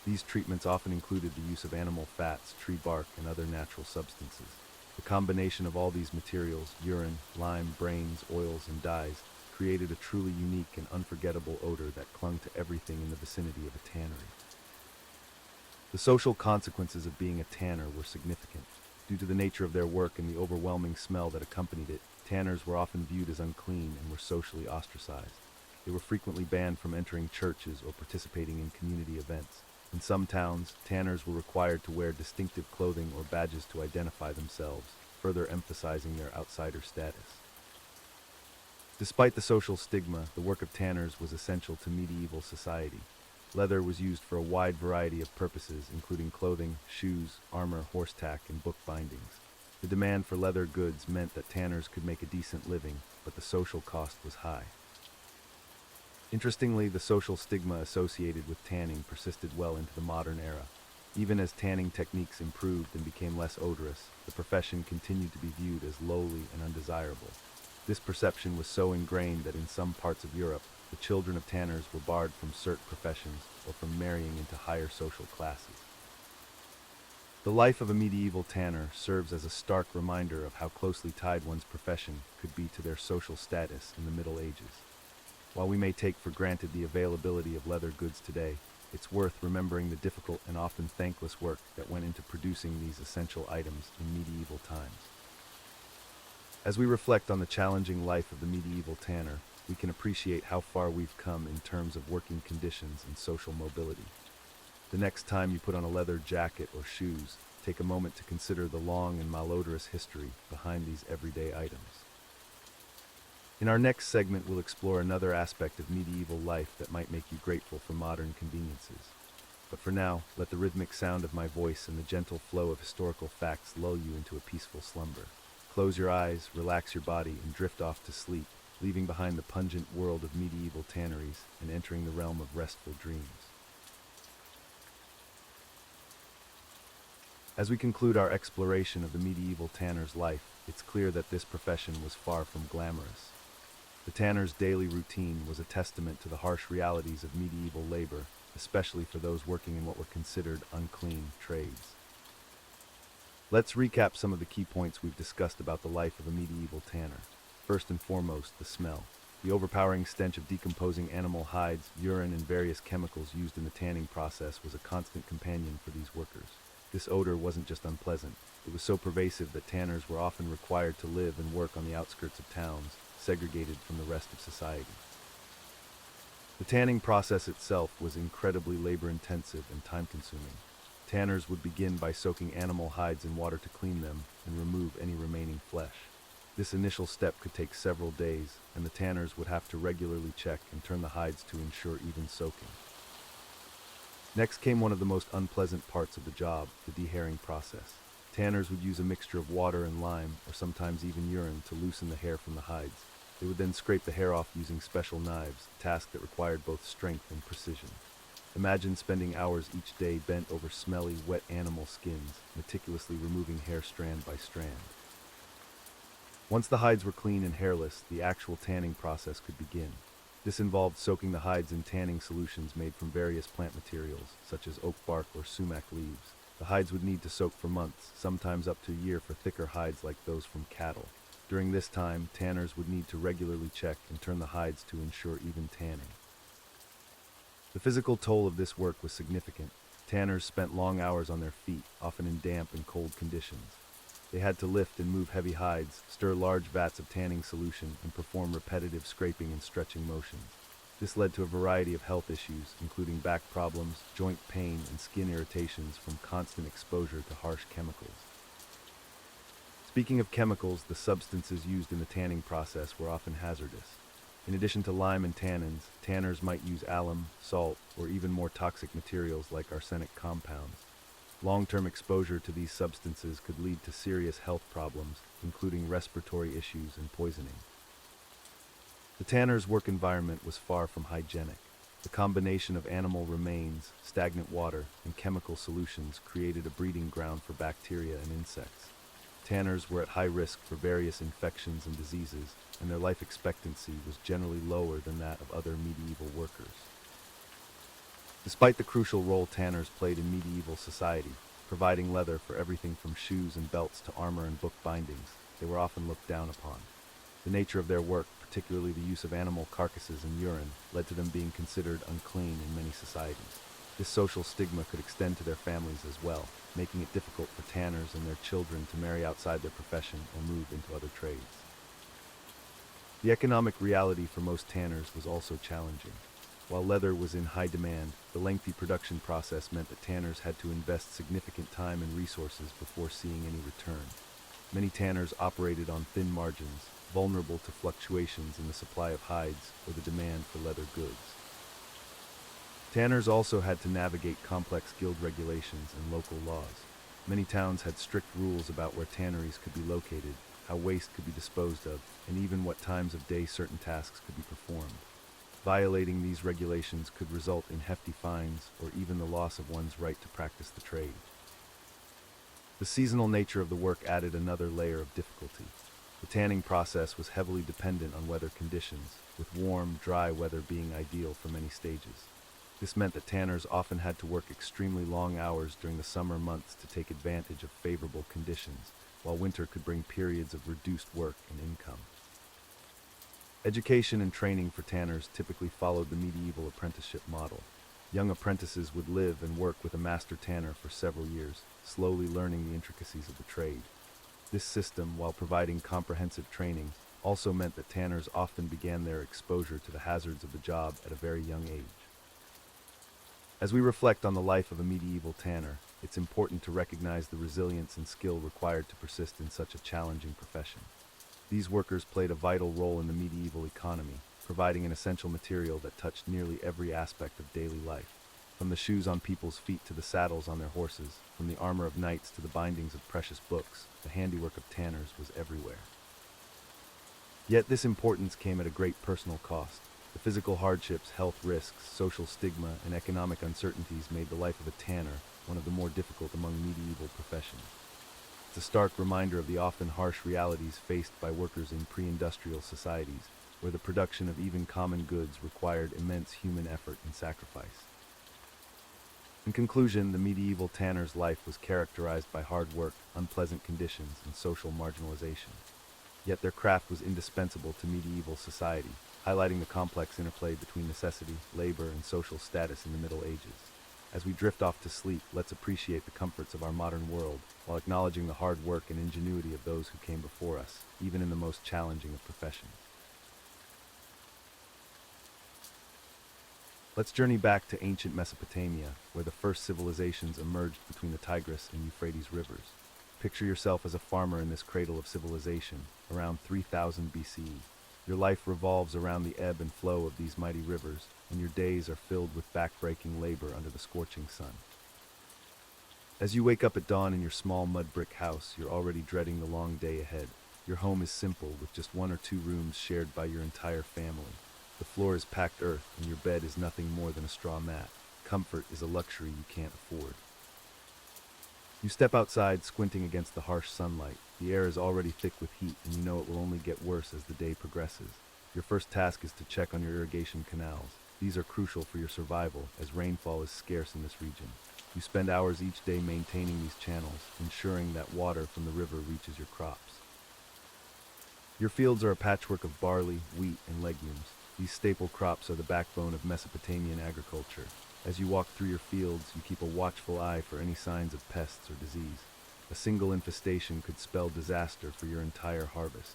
These treatments often included the use of animal fats, tree bark, and other natural substances. The combination of all these materials, urine, lime, brains, oils, and dyes, created a truly unique and unforgettable odor that clung to everything in the vicinity of a tannery. The social consequences of being a tanner were significant. Due to the nature of their work and the overwhelming smell that accompanied it, tanners were often viewed as unclean and were socially ostracized. They were frequently banned from entering churches or participating in community events. In some towns, tanners were required to wear distinctive clothing or badges to identify themselves, further emphasizing their outsider status. Despite the social stigma, the work of tanners was essential to medieval society. Leather was used for a wide variety of purposes, including clothing, shoes, armor, horse tack, and book bindings. The demand for leather goods meant that tanners could make a decent living, but the social cost was high. Interestingly, the social stigma associated with tanning persisted well into the modern era. Even as tanning techniques improved and became less odorous, the profession continued to be viewed as lowly and undesirable. This perception was so ingrained that in some parts of Europe, the children of tanners were barred from certain professions or from marrying into higher social classes. The life of a medieval tanner serves as a stark reminder of how closely tied one's profession could be to their social status in the Middle Ages. While we may take for granted the availability of leather goods today, it's worth remembering the difficult and often thankless work that went into producing these essential items in medieval times. As we reflect on the challenging life of the medieval tanner, we can appreciate how far we've come in terms of working conditions and social mobility. The next time you put on a leather jacket or shoes, take a moment to consider the long and malodorous history behind these everyday items. In our next segment, we'll explore another aspect of medieval life that might make you grateful for modern conveniences. But for now, let the rhythmic sound of my voice and the gentle flow of historical facts lull you into a peaceful slumber. Close your eyes, relax your body, and drift off to sleep, leaving behind the pungent world of medieval tanneries and entering the realm of restful dreams. As we conclude our exploration of the medieval tanner's life, it's clear that this profession was far from glamorous. The tanner's daily routine was a testament to the harsh realities of medieval labor, especially for those working in what were considered unclean trades. Let's recap some of the key points we've discussed about the life of a medieval tanner. First and foremost, the smell. The overpowering stench of decomposing animal hides, urine, and various chemicals used in the tanning process was a constant companion for these workers. This odor wasn't just unpleasant, it was so pervasive that tanners were often required to live and work on the outskirts of towns, segregated from the rest of society. The tanning process itself was incredibly labor-intensive and time-consuming. Tanners would begin by soaking animal hides in water to clean them and remove any remaining flesh. This initial step could take several days, and the tanners would have to regularly check and turn the hides to ensure even soaking. Next came one of the most unpleasant parts of the job, the dehairing process. Tanners would use a mixture of water and lime, or sometimes even urine, to loosen the hair from the hides. They would then scrape the hair off using special knives, a task that required both strength and precision. Imagine spending hours each day bent over smelly, wet animal skins, meticulously removing hair strand by strand. Once the hides were clean and hairless, the actual tanning process could begin. This involved soaking the hides in tanning solutions made from various plant materials, such as oak bark or sumac leaves. The hides would need to soak for months, sometimes up to a year for thicker hides like those from cattle. During this time, tanners would need to regularly check and turn the hides to ensure even tanning. The physical toll of this work was significant. Tanners spent long hours on their feet, often in damp and cold conditions. They had to lift and move heavy hides, stir large vats of tanning solution, and perform repetitive scraping and stretching motions. This led to a variety of health issues, including back problems, joint pain, and skin irritations from constant exposure to harsh chemicals. Speaking of chemicals, the substances used in the tanning process were often hazardous. In addition to lime and tannins, tanners might use alum, salt, or even more toxic materials like arsenic compounds. Long-term exposure to these substances could lead to serious health problems, including respiratory issues and poisoning. The tanner's work environment was far from hygienic. The combination of animal remains, stagnant water, and chemical solutions created a breeding ground for bacteria and insects. Tanners were at high risk for various infections and diseases, and their life expectancy was generally lower than that of other medieval workers. Despite the crucial role tanners played in medieval society, providing leather for everything from shoes and belts to armor and book bindings, they were often looked down upon. The nature of their work, particularly the use of animal carcasses and urine, led to them being considered unclean in many societies. This social stigma could extend to their families as well, making it difficult for tanners and their children to marry outside their profession or move into other trades. The economic reality for most tanners was also challenging. While leather was in high demand, the lengthy production process meant that tanners had to invest significant time and resources before seeing any return. Many tanners operated on thin margins, vulnerable to fluctuations in the supply of hides or the demand for leather goods. Tanners also had to navigate complex guild regulations and local laws. Many towns had strict rules about where tanneries could be located, how waste could be disposed of, and even what times of day certain tasks could be performed. Violating these regulations could result in hefty fines or even the loss of one's right to practice the trade. The seasonal nature of the work added another layer of difficulty. The tanning process was heavily dependent on weather conditions, with warm, dry weather being ideal for many stages. This meant that tanners often had to work extremely long hours during the summer months to take advantage of favorable conditions, while winter could bring periods of reduced work and income. Education and training for tanners typically followed the medieval apprenticeship model. Young apprentices would live and work with a master tanner for several years, slowly learning the intricacies of the trade. This system, while providing comprehensive training, also meant that tanners often began their exposure to the hazards of the job at a very young age. As we reflect on the life of a medieval tanner, it's important to recognize the resilience and skill required to persist in such a challenging profession. These workers played a vital role in the medieval economy, providing an essential material that touched nearly every aspect of daily life. From the shoes on people's feet to the saddles on their horses, from the armor of knights to the bindings of precious books, the handiwork of tanners was everywhere. Yet this importance came at a great personal cost. The physical hardships, health risks, social stigma, and economic uncertainties made the life of a tanner one of the more difficult among medieval professions. It's a stark reminder of the often harsh realities faced by workers in pre-industrial societies, where the production of even common goods required immense human effort and sacrifice. In conclusion, the medieval tanner's life was characterized by hard work, unpleasant conditions, and social marginalization. Yet their craft was indispensable to medieval society, highlighting the complex interplay between necessity, labor, and social status in the Middle Ages. As we drift off to sleep, let's appreciate the comforts of our modern world, while acknowledging the hard work and ingenuity of those who came before us, even in the most challenging of professions. Let's journey back to ancient Mesopotamia, where the first civilizations emerged between the Tigris and Euphrates rivers. Picture yourself as a farmer in this cradle of civilization, around 3000 BCE. Your life revolves around the ebb and flow of these mighty rivers, and your days are filled with back-breaking labor under the scorching sun. As you wake up at dawn in your small mud brick house, you're already dreading the long day ahead. Your home is simple, with just 1 or 2 rooms shared by your entire family. The floor is packed earth, and your bed is nothing more than a straw mat. Comfort is a luxury you can't afford. You step outside, squinting against the harsh sunlight. The air is already thick with heat, and you know it will only get worse as the day progresses. Your first task is to check on your irrigation canals. These are crucial for your survival, as rainfall is scarce in this region. You spend hours each day maintaining these channels, ensuring that water from the river reaches your crops. Your fields are a patchwork of barley, wheat, and legumes. These staple crops are the backbone of Mesopotamian agriculture. As you walk through your fields, you keep a watchful eye for any signs of pests or disease. A single infestation could spell disaster for your entire harvest.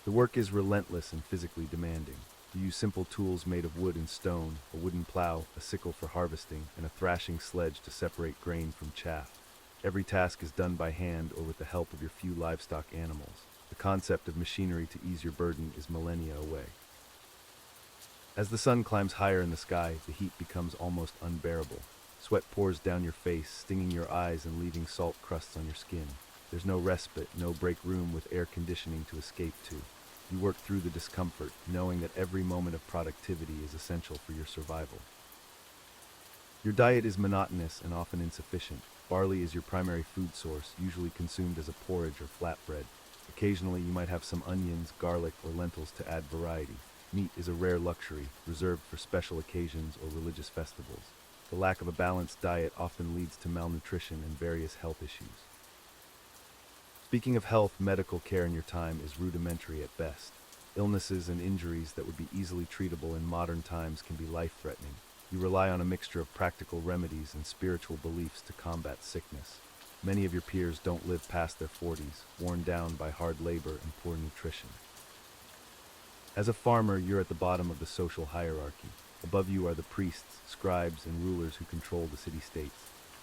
The work is relentless and physically demanding. You use simple tools made of wood and stone, a wooden plow, a sickle for harvesting, and a thrashing sledge to separate grain from chaff. Every task is done by hand or with the help of your few livestock animals. The concept of machinery to ease your burden is millennia away. As the sun climbs higher in the sky, the heat becomes almost unbearable. Sweat pours down your face, stinging your eyes and leaving salt crusts on your skin. There's no respite, no break room with air conditioning to escape to. You work through the discomfort, knowing that every moment of productivity is essential for your survival. Your diet is monotonous and often insufficient. Barley is your primary food source, usually consumed as a porridge or flatbread. Occasionally, you might have some onions, garlic, or lentils to add variety. Meat is a rare luxury, reserved for special occasions or religious festivals. The lack of a balanced diet often leads to malnutrition and various health issues. Speaking of health, medical care in your time is rudimentary at best. Illnesses and injuries that would be easily treatable in modern times can be life-threatening. You rely on a mixture of practical remedies and spiritual beliefs to combat sickness. Many of your peers don't live past their 40s, worn down by hard labor and poor nutrition. As a farmer, you're at the bottom of the social hierarchy. Above you are the priests, scribes, and rulers who control the city-states.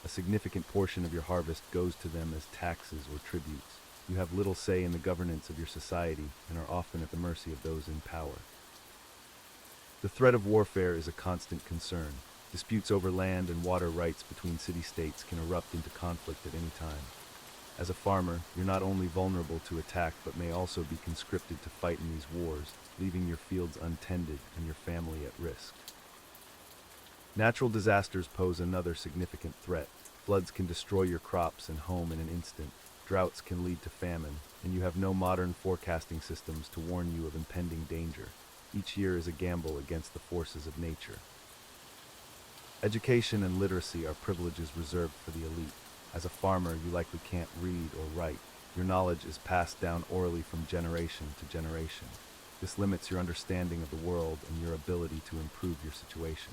A significant portion of your harvest goes to them as taxes or tributes. You have little say in the governance of your society and are often at the mercy of those in power. The threat of warfare is a constant concern. Disputes over land and water rights between city-states can erupt into conflict at any time. As a farmer, you're not only vulnerable to attack but may also be conscripted to fight in these wars, leaving your fields untended and your family at risk. Natural disasters pose another significant threat. Floods can destroy your crops and home in an instant. Droughts can lead to famine, and you have no modern forecasting systems to warn you of impending danger. Each year is a gamble against the forces of nature. Education and literacy are privileges reserved for the elite. As a farmer, you likely can't read or write. Your knowledge is passed down orally from generation to generation. This limits your understanding of the world and your ability to improve your situation.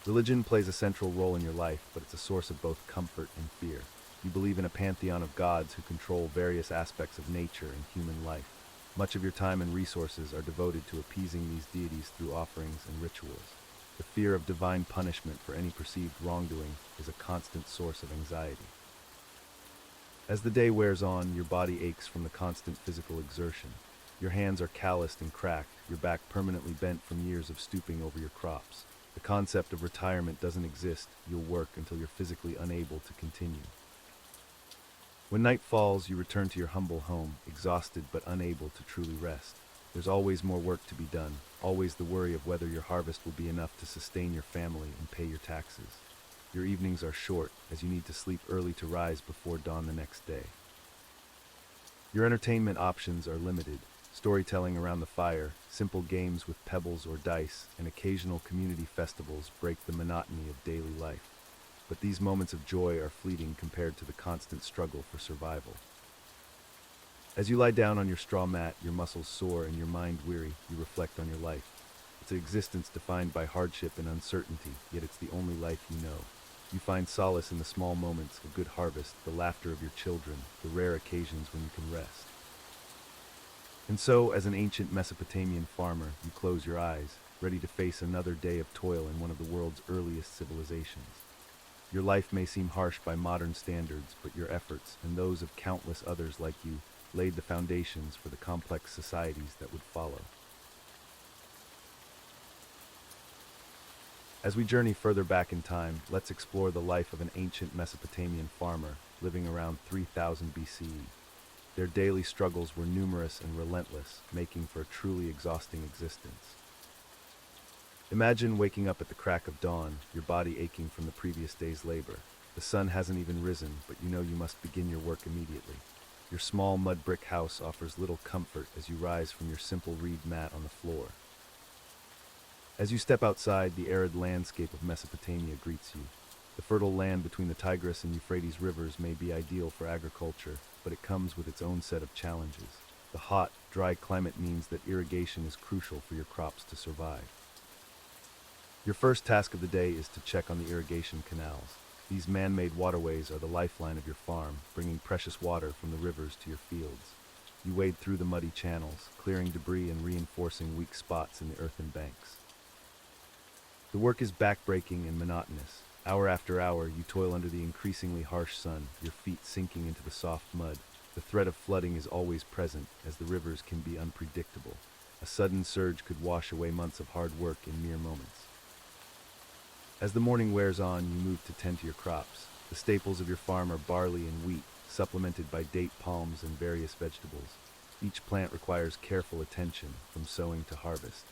Religion plays a central role in your life, but it's a source of both comfort and fear. You believe in a pantheon of gods who control various aspects of nature and human life. Much of your time and resources are devoted to appeasing these deities through offerings and rituals. The fear of divine punishment for any perceived wrongdoing is a constant source of anxiety. As the day wears on, your body aches from the constant physical exertion. Your hands are calloused and cracked, your back permanently bent from years of stooping over your crops. The concept of retirement doesn't exist. You'll work until you're physically unable to continue. When night falls, you return to your humble home, exhausted but unable to truly rest. There's always more work to be done, always the worry of whether your harvest will be enough to sustain your family and pay your taxes. Your evenings are short, as you need to sleep early to rise before dawn the next day. Your entertainment options are limited. Storytelling around the fire, simple games with pebbles or dice, and occasional community festivals break the monotony of daily life. But these moments of joy are fleeting compared to the constant struggle for survival. As you lie down on your straw mat, your muscles sore and your mind weary, you reflect on your life. It's an existence defined by hardship and uncertainty, yet it's the only life you know. You find solace in the small moments, a good harvest, the laughter of your children, the rare occasions when you can rest. And so, as an ancient Mesopotamian farmer, you close your eyes, ready to face another day of toil in one of the world's earliest civilizations. Your life may seem harsh by modern standards, but your efforts, and those of countless others like you, laid the foundations for the complex societies that would follow. As we journey further back in time, let's explore the life of an ancient Mesopotamian farmer living around 3000 BCE. Their daily struggles were numerous and relentless, making for a truly exhausting existence. Imagine waking up at the crack of dawn, your body aching from the previous day's labor. The sun hasn't even risen, but you know you must begin your work immediately. Your small mud brick house offers little comfort as you rise from your simple reed mat on the floor. As you step outside, the arid landscape of Mesopotamia greets you. The fertile land between the Tigris and Euphrates rivers may be ideal for agriculture, but it comes with its own set of challenges. The hot, dry climate means that irrigation is crucial for your crops to survive. Your first task of the day is to check on the irrigation canals. These man-made waterways are the lifeline of your farm, bringing precious water from the rivers to your fields. You wade through the muddy channels, clearing debris and reinforcing weak spots in the earthen banks. The work is backbreaking and monotonous. Hour after hour, you toil under the increasingly harsh sun, your feet sinking into the soft mud. The threat of flooding is always present, as the rivers can be unpredictable. A sudden surge could wash away months of hard work in mere moments. As the morning wears on, you move to tend to your crops. The staples of your farm are barley and wheat, supplemented by date palms and various vegetables. Each plant requires careful attention, from sowing to harvest.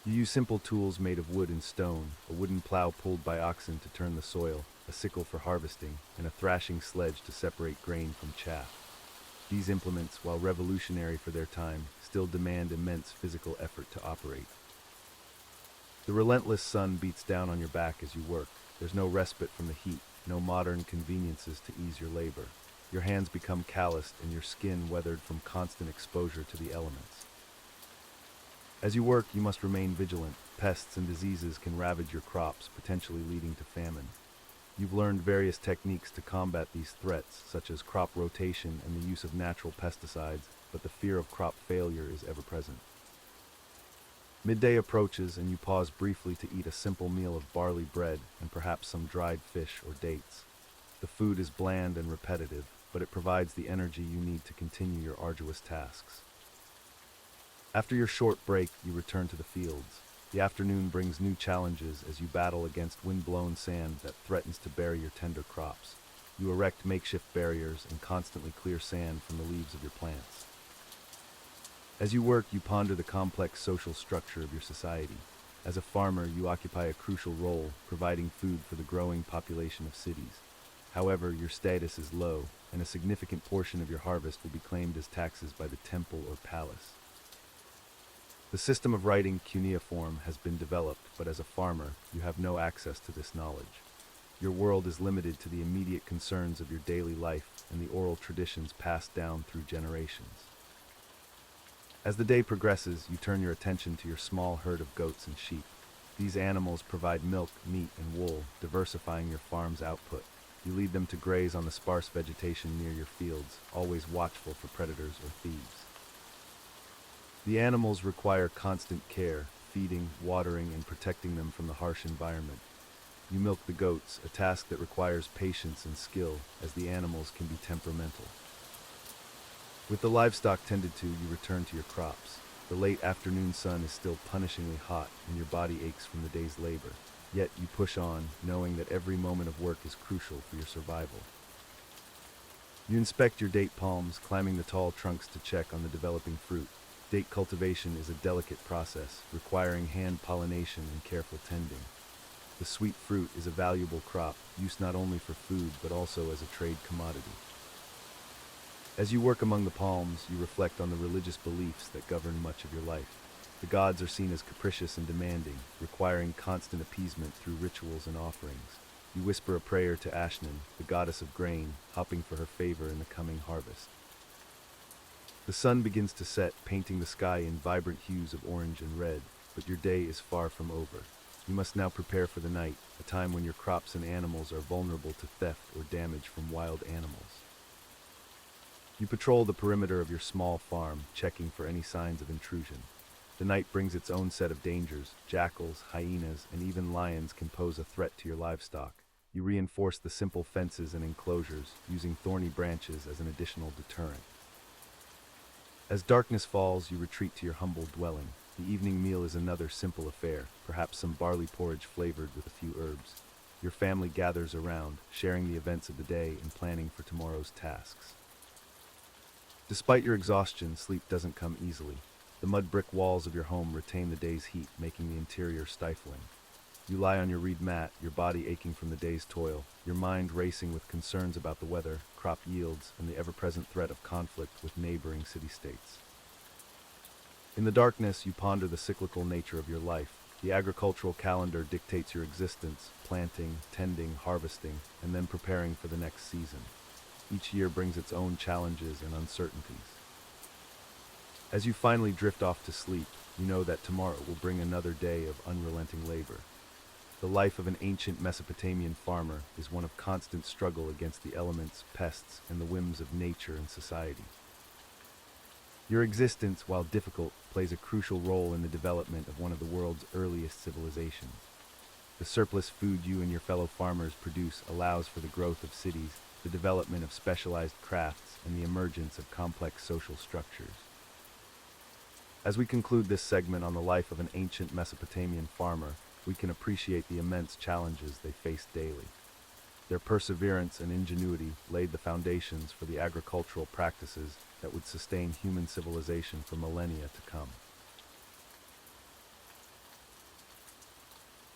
You use simple tools made of wood and stone, a wooden plow pulled by oxen to turn the soil, a sickle for harvesting, and a thrashing sledge to separate grain from chaff. These implements, while revolutionary for their time, still demand immense physical effort to operate. The relentless sun beats down on your back as you work. There's no respite from the heat, no modern conveniences to ease your labor. Your hands become calloused and your skin weathered from constant exposure to the elements. As you work, you must remain vigilant. Pests and diseases can ravage your crops, potentially leading to famine. You've learned various techniques to combat these threats, such as crop rotation and the use of natural pesticides, but the fear of crop failure is ever present. Midday approaches and you pause briefly to eat a simple meal of barley bread and perhaps some dried fish or dates. The food is bland and repetitive, but it provides the energy you need to continue your arduous tasks. After your short break, you return to the fields. The afternoon brings new challenges as you battle against wind-blown sand that threatens to bury your tender crops. You erect makeshift barriers and constantly clear sand from the leaves of your plants. As you work, you ponder the complex social structure of your society. As a farmer, you occupy a crucial role, providing food for the growing population of cities. However, your status is low, and a significant portion of your harvest will be claimed as taxes by the temple or palace. The system of writing cuneiform has been developed, but as a farmer, you have no access to this knowledge. Your world is limited to the immediate concerns of your daily life and the oral traditions passed down through generations. As the day progresses, you turn your attention to your small herd of goats and sheep. These animals provide milk, meat, and wool, diversifying your farm's output. You lead them to graze on the sparse vegetation near your fields, always watchful for predators or thieves. The animals require constant care, feeding, watering, and protecting them from the harsh environment. You milk the goats, a task that requires patience and skill, as the animals can be temperamental. With the livestock tended to, you return to your crops. The late afternoon sun is still punishingly hot, and your body aches from the day's labor. Yet you push on, knowing that every moment of work is crucial for your survival. You inspect your date palms, climbing the tall trunks to check on the developing fruit. Date cultivation is a delicate process, requiring hand pollination and careful tending. The sweet fruit is a valuable crop, used not only for food but also as a trade commodity. As you work among the palms, you reflect on the religious beliefs that govern much of your life. The gods are seen as capricious and demanding, requiring constant appeasement through rituals and offerings. You whisper a prayer to Ashnan, the goddess of grain, hoping for her favor in the coming harvest. The sun begins to set, painting the sky in vibrant hues of orange and red, but your day is far from over. You must now prepare for the night, a time when your crops and animals are vulnerable to theft or damage from wild animals. You patrol the perimeter of your small farm, checking for any signs of intrusion. The night brings its own set of dangers. Jackals, hyenas, and even lions can pose a threat to your livestock. You reinforce the simple fences and enclosures, using thorny branches as an additional deterrent. As darkness falls, you retreat to your humble dwelling. The evening meal is another simple affair, perhaps some barley porridge flavored with a few herbs. Your family gathers around, sharing the events of the day and planning for tomorrow's tasks. Despite your exhaustion, sleep doesn't come easily. The mud brick walls of your home retain the day's heat, making the interior stifling. You lie on your reed mat, your body aching from the day's toil, your mind racing with concerns about the weather, crop yields, and the ever-present threat of conflict with neighboring city-states. In the darkness, you ponder the cyclical nature of your life. The agricultural calendar dictates your existence, planting, tending, harvesting, and then preparing for the next season. Each year brings its own challenges and uncertainties. As you finally drift off to sleep, you know that tomorrow will bring another day of unrelenting labor. The life of an ancient Mesopotamian farmer is one of constant struggle against the elements, pests, and the whims of nature and society. Your existence, while difficult, plays a crucial role in the development of one of the world's earliest civilizations. The surplus food you and your fellow farmers produce allows for the growth of cities, the development of specialized crafts, and the emergence of complex social structures. As we conclude this segment on the life of an ancient Mesopotamian farmer, we can appreciate the immense challenges they faced daily. Their perseverance and ingenuity laid the foundations for the agricultural practices that would sustain human civilization for millennia to come.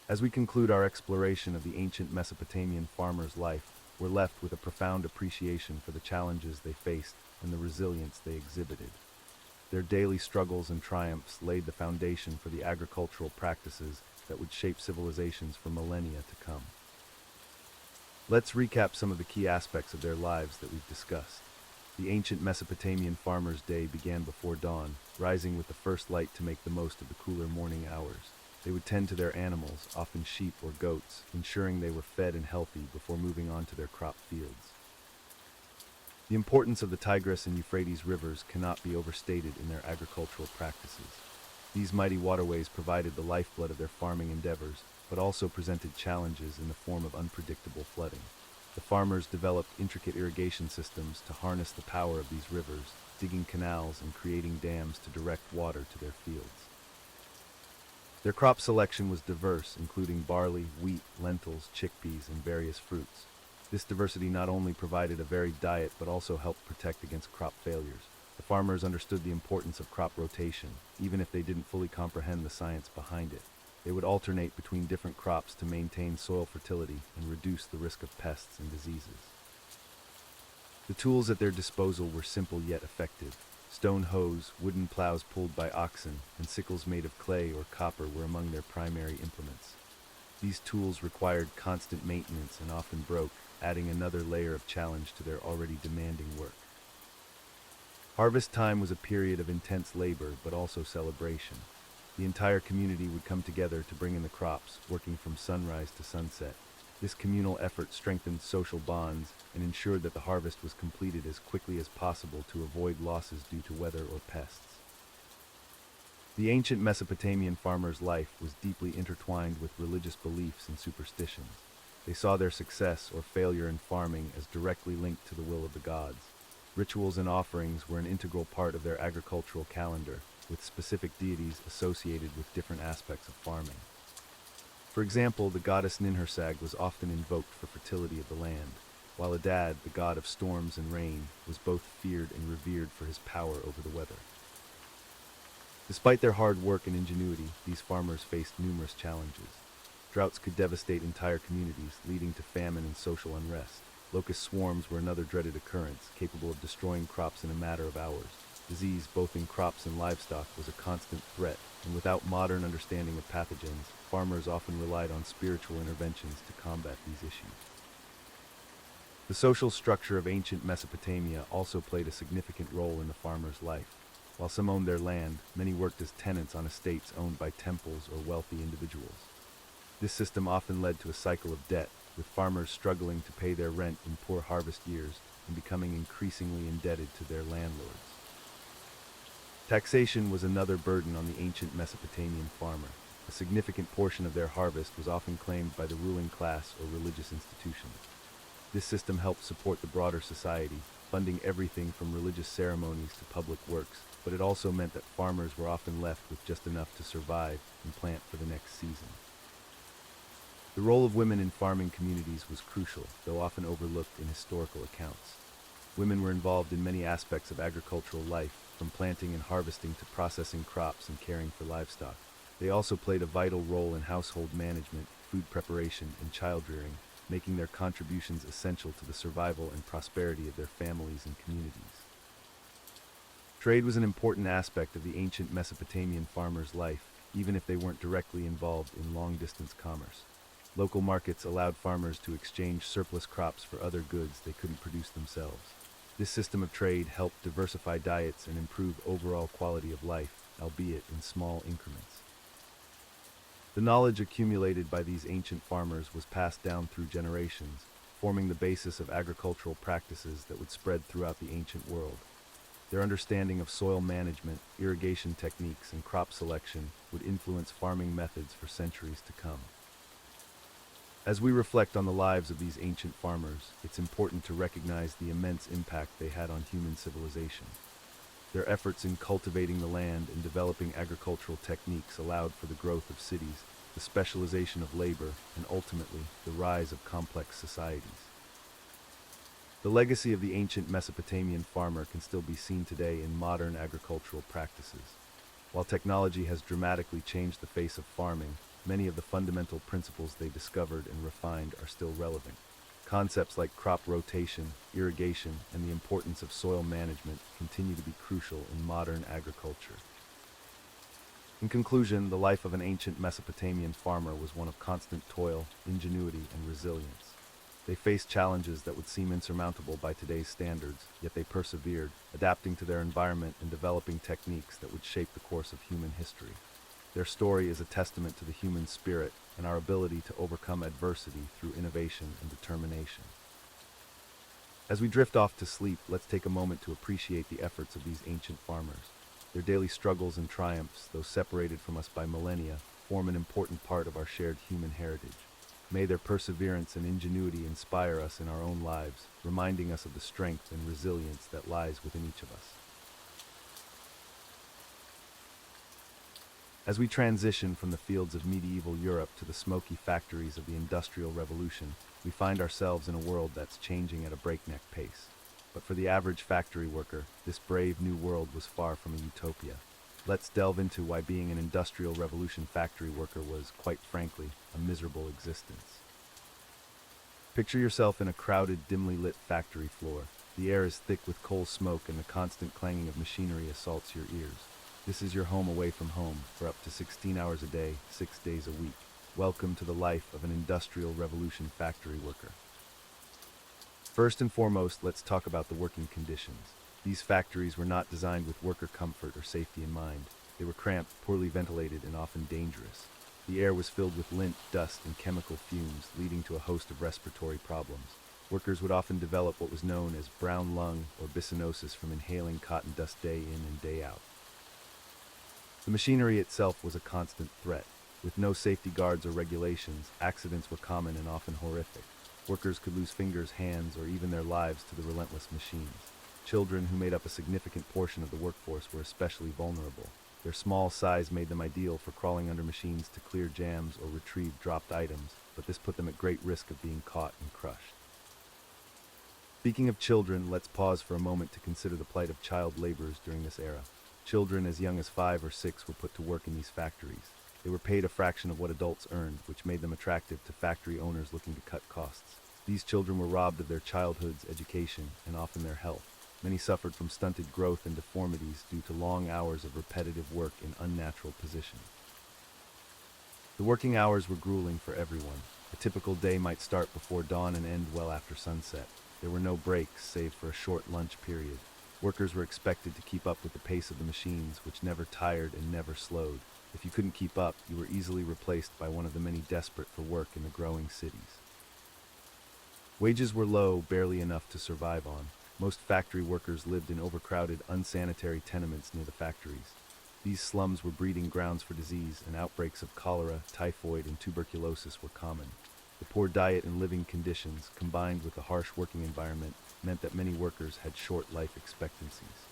As we conclude our exploration of the ancient Mesopotamian farmer's life, we're left with a profound appreciation for the challenges they faced and the resilience they exhibited. Their daily struggles and triumphs laid the foundation for the agricultural practices that would shape civilizations for millennia to come. Let's recap some of the key aspects of their lives that we've discussed. The ancient Mesopotamian farmer's day began before dawn, rising with the first light to make the most of the cooler morning hours. They would tend to their animals, often sheep or goats, ensuring they were fed and healthy before moving on to their crop fields. The importance of the Tigris and Euphrates rivers cannot be overstated in their agricultural practices. These mighty waterways provided the lifeblood of their farming endeavors, but also presented challenges in the form of unpredictable flooding. The farmers developed intricate irrigation systems to harness the power of these rivers, digging canals and creating dams to direct water to their fields. Their crop selection was diverse, including barley, wheat, lentils, chickpeas, and various fruits. This diversity not only provided a varied diet but also helped protect against crop failures. The farmers understood the importance of crop rotation, even if they didn't fully comprehend the science behind it. They would alternate between different crops to maintain soil fertility and reduce the risk of pests and diseases. The tools at their disposal were simple yet effective. Stone hoes, wooden plows pulled by oxen, and sickles made of clay or copper were among their primary implements. These tools required constant maintenance and often broke, adding another layer of challenge to their already demanding work. Harvest time was a period of intense labor, but also celebration. The entire community would come together to bring in the crops, working from sunrise to sunset. This communal effort strengthened social bonds and ensured that the harvest was completed as quickly as possible to avoid losses due to weather or pests. The ancient Mesopotamian farmer's life was deeply intertwined with religious beliefs and superstitions. They saw their success or failure in farming as directly linked to the will of the gods. Rituals and offerings were an integral part of their agricultural calendar, with specific deities associated with different aspects of farming. For example, the goddess Ninhursag was often invoked for fertility of the land. while Adad, the god of storms and rain, was both feared and revered for his power over the weather. Despite their hard work and ingenuity, these farmers faced numerous challenges. Droughts could devastate entire communities, leading to famine and social unrest. Locust swarms were another dreaded occurrence, capable of destroying crops in a matter of hours. Disease, both in crops and livestock, was a constant threat, and without modern understanding of pathogens, farmers often relied on spiritual interventions to combat these issues. The social structure of ancient Mesopotamia also played a significant role in the farmer's life. While some owned their land, many worked as tenants on estates owned by temples or wealthy individuals. This system often led to a cycle of debt, with farmers struggling to pay their rent in poor harvest years and becoming increasingly indebted to their landlords. Taxation was another burden on the ancient Mesopotamian farmer. A significant portion of their harvest was often claimed by the ruling class or religious institutions. This system helped support the broader society, funding everything from religious ceremonies to public works, but it also meant that farmers were often left with just enough to survive and plant for the next season. The role of women in farming communities was crucial, though often overlooked in historical accounts. Women were involved in many aspects of agricultural life, from planting and harvesting to processing crops and caring for livestock. They also played a vital role in household management, food preparation, and child rearing, making their contributions essential to the survival and prosperity of their families and communities. Trade was an important aspect of the ancient Mesopotamian farmer's life, even if they weren't directly involved in long-distance commerce. Local markets allowed farmers to exchange surplus crops for other goods they couldn't produce themselves. This system of trade helped diversify diets and improve overall quality of life, albeit in small increments. The knowledge accumulated by these ancient farmers was passed down through generations, forming the basis of agricultural practices that would spread throughout the ancient world. Their understanding of soil management, irrigation techniques, and crop selection would influence farming methods for centuries to come. As we reflect on the lives of these ancient farmers, it's important to recognize the immense impact they had on human civilization. Their efforts in cultivating the land and developing agricultural techniques allowed for the growth of cities, the specialization of labor, and ultimately, the rise of complex societies. The legacy of the ancient Mesopotamian farmer can still be seen today in modern agricultural practices. While technology has dramatically changed the face of farming, many of the fundamental principles they discovered and refined are still relevant. Concepts like crop rotation, irrigation, and the importance of soil management continue to be crucial in modern agriculture. In conclusion, the life of an ancient Mesopotamian farmer was one of constant toil, ingenuity, and resilience. They faced challenges that would seem insurmountable by today's standards, yet they persevered, adapting to their environment and developing techniques that would shape the course of human history. Their story is a testament to the human spirit and our ability to overcome adversity through innovation and determination. As we drift off to sleep, let's take a moment to appreciate the efforts of these ancient farmers. Their daily struggles and triumphs, though separated from us by millennia, form an important part of our shared human heritage. May their perseverance and ingenuity inspire us in our own lives, reminding us of the strength and resilience that lies within each of us. As we transition from the fields of medieval Europe to the smoky factories of the Industrial Revolution, we find ourselves in a world that's changing at a breakneck pace. But for the average factory worker, this brave new world was far from a utopia. Let's delve into why being an Industrial Revolution factory worker was, quite frankly, a miserable existence. Picture yourself in a crowded, dimly lit factory floor. The air is thick with coal smoke and the constant clanging of machinery assaults your ears. This is your home away from home, for up to 16 hours a day, 6 days a week. Welcome to the life of an Industrial Revolution factory worker. First and foremost, let's talk about the working conditions. These factories were not designed with worker comfort or safety in mind. They were cramped, poorly ventilated, and often dangerous. The air was filled with lint, dust, and chemical fumes, leading to a host of respiratory problems. Workers would often develop what was known as brown lung or bisonosis from inhaling cotton dust day in and day out. The machinery itself was a constant threat. With no safety guards or regulations, accidents were common and often horrific. Workers could lose fingers, hands, or even their lives to the relentless machines. Children, who made up a significant portion of the workforce, were especially vulnerable. Their small size made them ideal for crawling under machines to clear jams or retrieve dropped items, but this put them at great risk of being caught and crushed. Speaking of children, let's pause for a moment to consider the plight of child laborers during this era. Children as young as 5 or 6 were put to work in these factories. They were paid a fraction of what adults earned, which made them attractive to factory owners looking to cut costs. These children were robbed of their childhood's education and often their health. Many suffered from stunted growth and deformities due to long hours of repetitive work in unnatural positions. The working hours were grueling for everyone. A typical day might start before dawn and end well after sunset. There were no breaks, save for a short lunch period. Workers were expected to keep up with the pace of the machines, which never tired and never slowed. If you couldn't keep up, you were easily replaced by one of the many desperate for work in the growing cities. Wages were low, barely enough to survive on. Most factory workers lived in overcrowded, unsanitary tenements near the factories. These slums were breeding grounds for disease, and outbreaks of cholera, typhoid, and tuberculosis were common. The poor diet and living conditions, combined with the harsh working environment, meant that many workers had short life expectancies.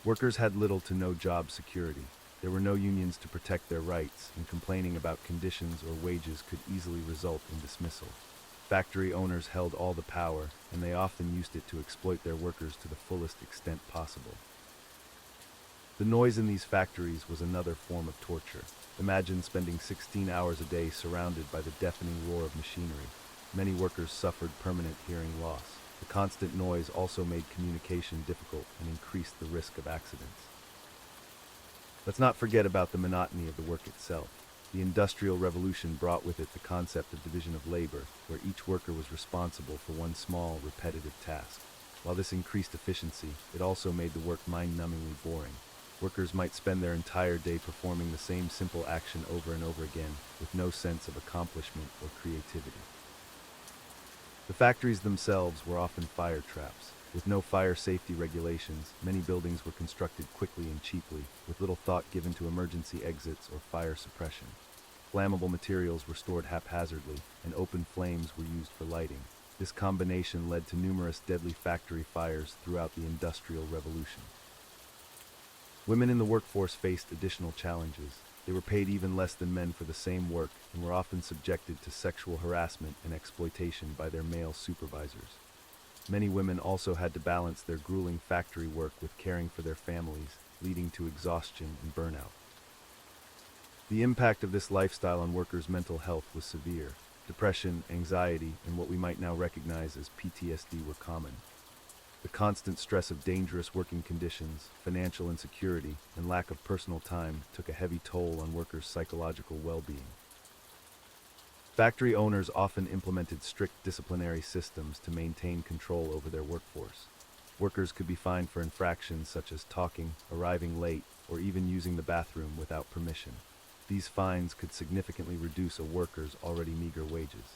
Workers had little to no job security. There were no unions to protect their rights, and complaining about conditions or wages could easily result in dismissal. Factory owners held all the power, and they often used it to exploit their workers to the fullest extent possible. The noise in these factories was another form of torture. Imagine spending 16 hours a day surrounded by the deafening roar of machinery. Many workers suffered permanent hearing loss. The constant noise also made communication difficult and increased the risk of accidents. Let's not forget about the monotony of the work itself. The Industrial Revolution brought with it the concept of division of labor, where each worker was responsible for one small, repetitive task. While this increased efficiency, it also made the work mind-numbingly boring. Workers might spend their entire day performing the same simple action over and over again, with no sense of accomplishment or creativity. The factories themselves were often fire traps. With no fire safety regulations, many buildings were constructed quickly and cheaply, with little thought given to emergency exits or fire suppression. Flammable materials were stored haphazardly, and open flames were used for lighting. This combination led to numerous deadly factory fires throughout the Industrial Revolution. Women in the workforce faced additional challenges. They were paid even less than men for the same work and were often subjected to sexual harassment and exploitation by their male supervisors. Many women also had to balance their grueling factory work with caring for their families, leading to exhaustion and burnout. The impact of this lifestyle on workers' mental health was severe. Depression, anxiety, and what we might now recognize as PTSD were common. The constant stress of dangerous working conditions, financial insecurity, and lack of personal time took a heavy toll on workers' psychological well-being. Factory owners often implemented strict disciplinary systems to maintain control over their workforce. Workers could be fined for infractions such as talking, arriving late, or even using the bathroom without permission. These fines could significantly reduce a worker's already meager wages.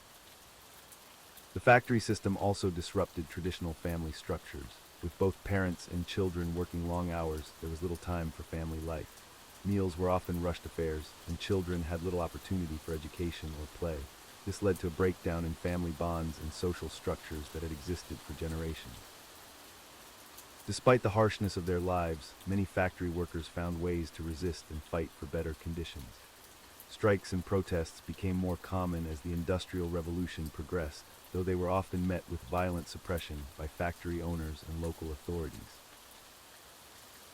The factory system also disrupted traditional family structures. With both parents and children working long hours, there was little time for family life. Meals were often rushed affairs, and children had little opportunity for education or play. This led to a breakdown in family bonds and social structures that had existed for generations. Despite the harshness of their lives, many factory workers found ways to resist and fight for better conditions. Strikes and protests became more common as the Industrial Revolution progressed, though they were often met with violent suppression by factory owners and local authorities.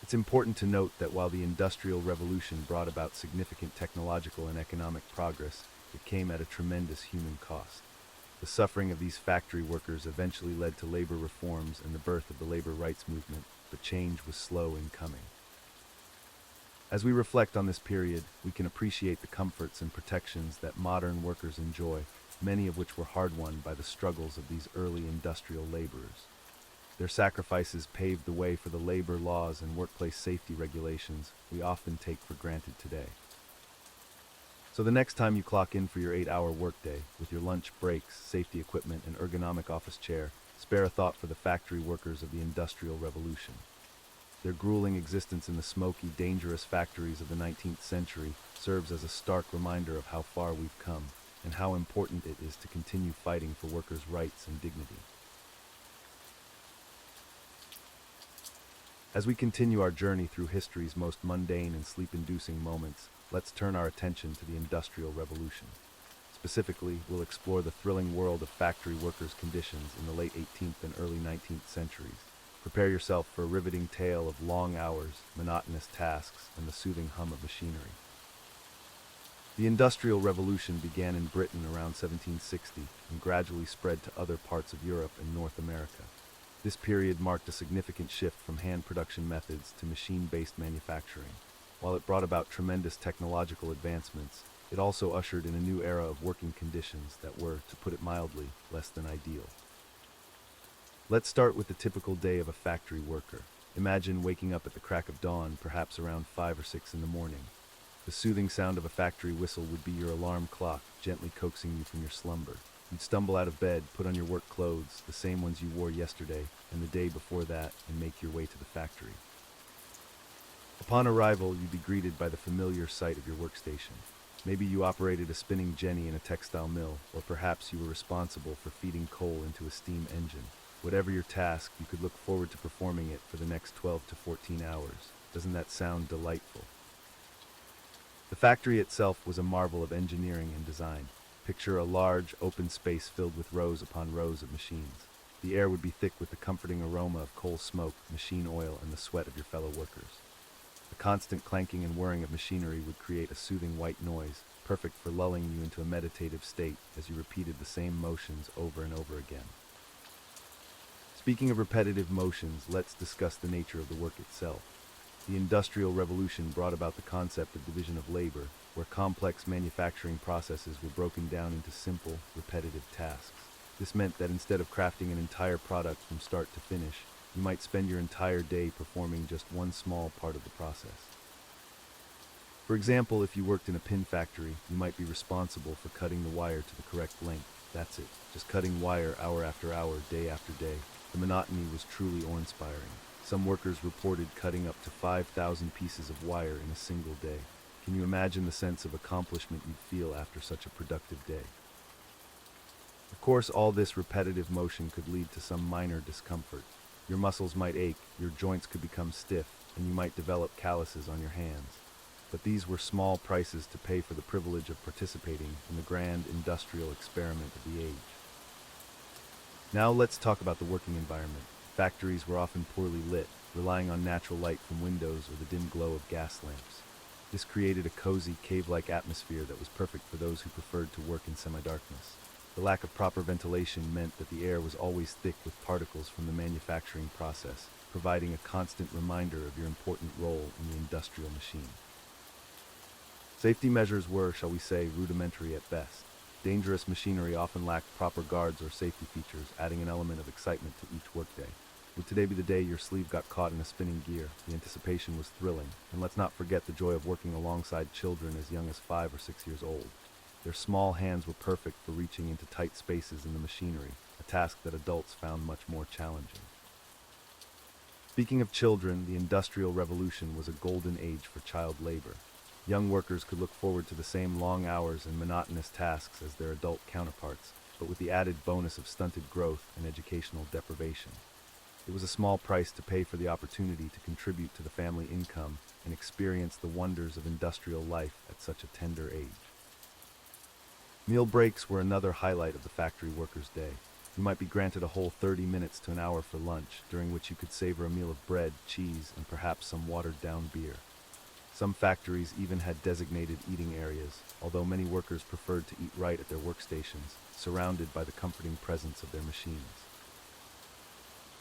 It's important to note that while the Industrial Revolution brought about significant technological and economic progress, it came at a tremendous human cost. The suffering of these factory workers eventually led to labor reforms and the birth of the labor rights movement, but change was slow in coming. As we reflect on this period, we can appreciate the comforts and protections that modern workers enjoy, many of which were hard-won by the struggles of these early industrial laborers. Their sacrifices paved the way for the labor laws and workplace safety regulations we often take for granted today. So the next time you clock in for your 8-hour workday, with your lunch breaks, safety equipment, and ergonomic office chair, spare a thought for the factory workers of the Industrial Revolution. Their grueling existence in the smoky, dangerous factories of the 19th century serves as a stark reminder of how far we've come, and how important it is to continue fighting for workers' rights and dignity. As we continue our journey through history's most mundane and sleep-inducing moments, let's turn our attention to the Industrial Revolution. Specifically, we'll explore the thrilling world of factory workers' conditions in the late 18th and early 19th centuries. Prepare yourself for a riveting tale of long hours, monotonous tasks, and the soothing hum of machinery. The Industrial Revolution began in Britain around 1760 and gradually spread to other parts of Europe and North America. This period marked a significant shift from hand production methods to machine-based manufacturing. While it brought about tremendous technological advancements, it also ushered in a new era of working conditions that were, to put it mildly, less than ideal. Let's start with the typical day of a factory worker. Imagine waking up at the crack of dawn, perhaps around 5 or 6 in the morning. The soothing sound of a factory whistle would be your alarm clock, gently coaxing you from your slumber. You'd stumble out of bed, put on your work clothes, the same ones you wore yesterday and the day before that, and make your way to the factory. Upon arrival, you'd be greeted by the familiar sight of your workstation. Maybe you operated a spinning jenny in a textile mill, or perhaps you were responsible for feeding coal into a steam engine. Whatever your task, you could look forward to performing it for the next 12 to 14 hours. Doesn't that sound delightful? The factory itself was a marvel of engineering and design. Picture a large, open space filled with rows upon rows of machines. The air would be thick with the comforting aroma of coal smoke, machine oil, and the sweat of your fellow workers. The constant clanking and whirring of machinery would create a soothing white noise, perfect for lulling you into a meditative state as you repeated the same motions over and over again. Speaking of repetitive motions, let's discuss the nature of the work itself. The Industrial Revolution brought about the concept of division of labor, where complex manufacturing processes were broken down into simple, repetitive tasks. This meant that instead of crafting an entire product from start to finish, you might spend your entire day performing just one small part of the process. For example, if you worked in a pin factory, you might be responsible for cutting the wire to the correct length. That's it, just cutting wire hour after hour, day after day. The monotony was truly awe-inspiring. Some workers reported cutting up to 5,000 pieces of wire in a single day. Can you imagine the sense of accomplishment you'd feel after such a productive day? Of course, all this repetitive motion could lead to some minor discomfort. Your muscles might ache, your joints could become stiff, and you might develop calluses on your hands. But these were small prices to pay for the privilege of participating in the grand industrial experiment of the age. Now let's talk about the working environment. Factories were often poorly lit, relying on natural light from windows or the dim glow of gas lamps. This created a cozy, cave-like atmosphere that was perfect for those who preferred to work in semi-darkness. The lack of proper ventilation meant that the air was always thick with particles from the manufacturing process, providing a constant reminder of your important role in the industrial machine. Safety measures were, shall we say, rudimentary at best. Dangerous machinery often lacked proper guards or safety features, adding an element of excitement to each workday. Would today be the day your sleeve got caught in a spinning gear? The anticipation was thrilling, and let's not forget the joy of working alongside children as young as 5 or 6 years old. Their small hands were perfect for reaching into tight spaces in the machinery, a task that adults found much more challenging. Speaking of children, the Industrial Revolution was a golden age for child labor. Young workers could look forward to the same long hours and monotonous tasks as their adult counterparts, but with the added bonus of stunted growth and educational deprivation. It was a small price to pay for the opportunity to contribute to the family income and experience the wonders of industrial life at such a tender age. Meal breaks were another highlight of the factory worker's day. You might be granted a whole 30 minutes to an hour for lunch, during which you could savor a meal of bread, cheese, and perhaps some watered-down beer. Some factories even had designated eating areas, although many workers preferred to eat right at their workstations, surrounded by the comforting presence of their machines.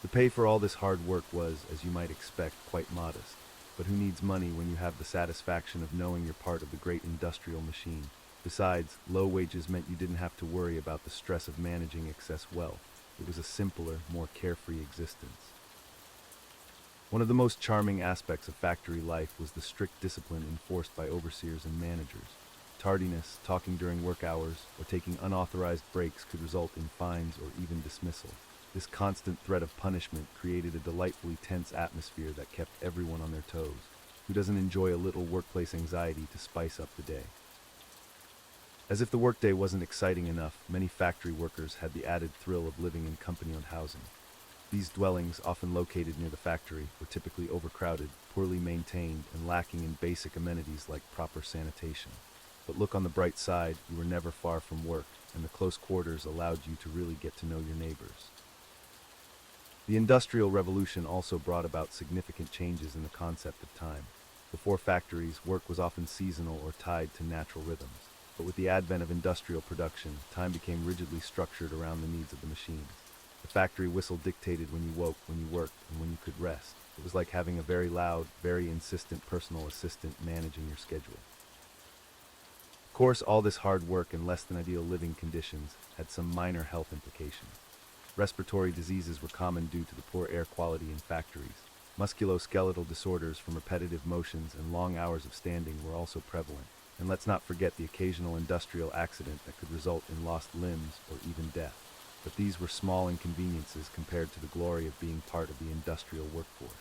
The pay for all this hard work was, as you might expect, quite modest. But who needs money when you have the satisfaction of knowing you're part of the great industrial machine? Besides, low wages meant you didn't have to worry about the stress of managing excess wealth. It was a simpler, more carefree existence. One of the most charming aspects of factory life was the strict discipline enforced by overseers and managers. Tardiness, talking during work hours, or taking unauthorized breaks could result in fines or even dismissal. This constant threat of punishment created a delightfully tense atmosphere that kept everyone on their toes. Who doesn't enjoy a little workplace anxiety to spice up the day? As if the workday wasn't exciting enough, many factory workers had the added thrill of living in company-owned housing. These dwellings, often located near the factory, were typically overcrowded, poorly maintained, and lacking in basic amenities like proper sanitation. But look on the bright side, you were never far from work, and the close quarters allowed you to really get to know your neighbors. The Industrial Revolution also brought about significant changes in the concept of time. Before factories, work was often seasonal or tied to natural rhythms. But with the advent of industrial production, time became rigidly structured around the needs of the machines. The factory whistle dictated when you woke, when you worked, and when you could rest. It was like having a very loud, very insistent personal assistant managing your schedule. Of course, all this hard work and less than ideal living conditions had some minor health implications. Respiratory diseases were common due to the poor air quality in factories. Musculoskeletal disorders from repetitive motions and long hours of standing were also prevalent. And let's not forget the occasional industrial accident that could result in lost limbs or even death. But these were small inconveniences compared to the glory of being part of the industrial workforce.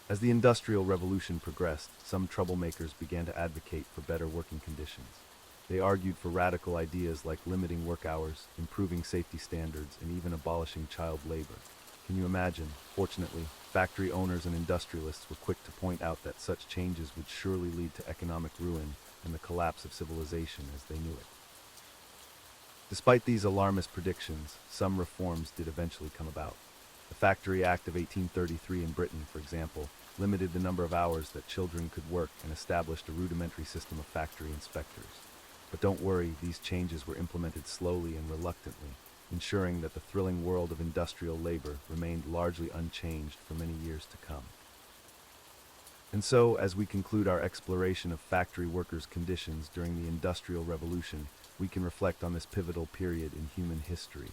As the Industrial Revolution progressed, some troublemakers began to advocate for better working conditions. They argued for radical ideas like limiting work hours, improving safety standards, and even abolishing child labor. Can you imagine? Fortunately, factory owners and industrialists were quick to point out that such changes would surely lead to economic ruin and the collapse of civilization as they knew it. Despite these alarmist predictions, some reforms did eventually come about. The Factory Act of 1833 in Britain, for example, limited the number of hours that children could work and established a rudimentary system of factory inspectors. But don't worry, these changes were implemented slowly and reluctantly, ensuring that the thrilling world of industrial labor remained largely unchanged for many years to come. And so, as we conclude our exploration of factory workers' conditions during the Industrial Revolution, we can reflect on this pivotal period in human history.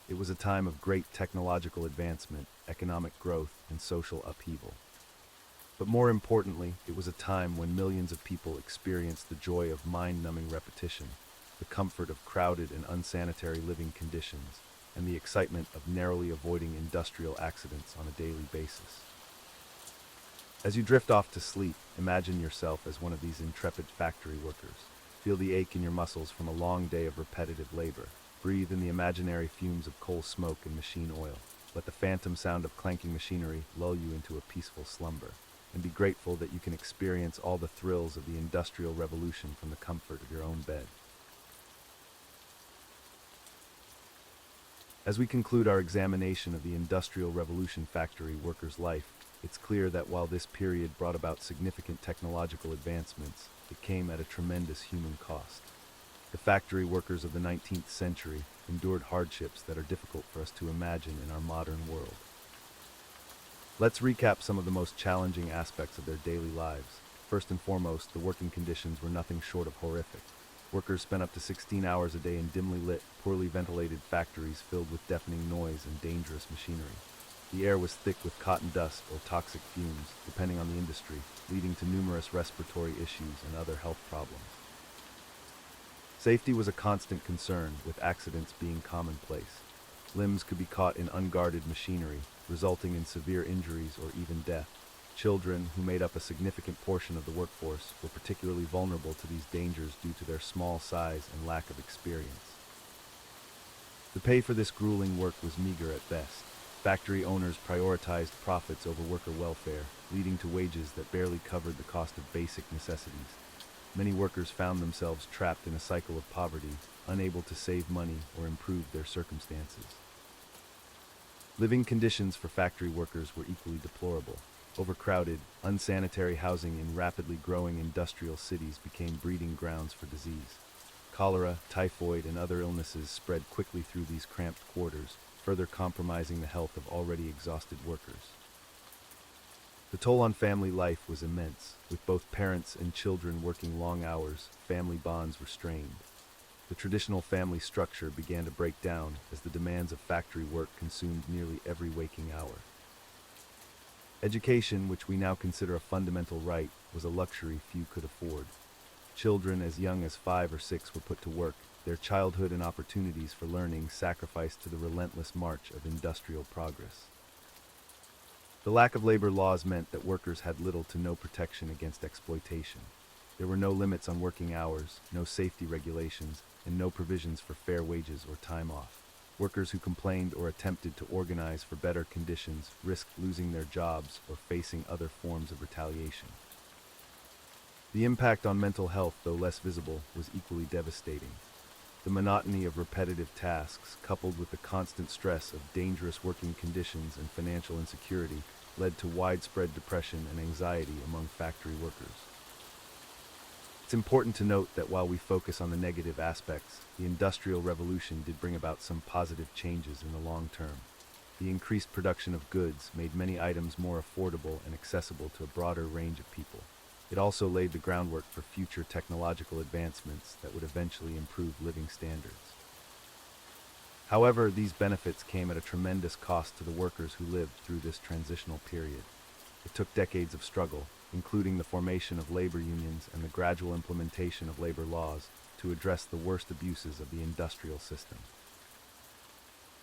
It was a time of great technological advancement, economic growth, and social upheaval. But more importantly, it was a time when millions of people experienced the joy of mind-numbing repetition, the comfort of crowded and unsanitary living conditions, and the excitement of narrowly avoiding industrial accidents on a daily basis. As you drift off to sleep, imagine yourself as one of these intrepid factory workers. Feel the ache in your muscles from a long day of repetitive labor. Breathe in the imaginary fumes of coal smoke and machine oil. Let the phantom sound of clanking machinery lull you into a peaceful slumber. And be grateful that you can experience all the thrills of the Industrial Revolution from the comfort of your own bed. As we conclude our examination of the Industrial Revolution factory workers' life, it's clear that while this period brought about significant technological advancements, it came at a tremendous human cost. The factory workers of the 19th century endured hardships that are difficult for us to imagine in our modern world. Let's recap some of the most challenging aspects of their daily lives. First and foremost, the working conditions were nothing short of horrific. Workers spent up to 16 hours a day in dimly lit, poorly ventilated factories filled with deafening noise and dangerous machinery. The air was thick with cotton dust or toxic fumes, depending on the industry, leading to numerous respiratory issues and other health problems. Safety was a constant concern, with accidents being commonplace. Limbs could be caught in unguarded machinery, resulting in severe injuries or even death. Children, who made up a significant portion of the workforce, were particularly vulnerable to these dangers due to their small size and lack of experience. The pay for this grueling work was meager at best. Factory owners prioritized profits over worker welfare, leading to wages that barely covered the cost of basic necessities. Many workers found themselves trapped in a cycle of poverty, unable to save money or improve their circumstances. Living conditions for factory workers were equally deplorable. Overcrowded, unsanitary housing in rapidly growing industrial cities became breeding grounds for disease. Cholera, typhoid, and other illnesses spread quickly through these cramped quarters, further compromising the health of already exhausted workers. The toll on family life was immense. With both parents and children working long hours, family bonds were strained. The traditional family structure began to break down as the demands of factory work consumed nearly every waking hour. Education, which we now consider a fundamental right, was a luxury few could afford. Children as young as 5 or 6 were put to work, their childhood and opportunities for learning sacrificed to the relentless march of industrial progress. The lack of labor laws meant that workers had little to no protection against exploitation. There were no limits on working hours, no safety regulations, and no provisions for fair wages or time off. Workers who complained or attempted to organize for better conditions risked losing their jobs or facing other forms of retaliation. The impact on mental health, though less visible, was equally devastating. The monotony of repetitive tasks, coupled with the constant stress of dangerous working conditions and financial insecurity, led to widespread depression and anxiety among factory workers. It's important to note that while we focus on the negative aspects, the Industrial Revolution did bring about some positive changes in the long term. The increased production of goods made many items more affordable and accessible to a broader range of people. It also laid the groundwork for future technological advancements that would eventually improve living standards. However, these benefits came at a tremendous cost to the workers who lived through this transitional period. It took decades of struggle, including the formation of labor unions and the gradual implementation of labor laws, to address the worst abuses of the industrial system.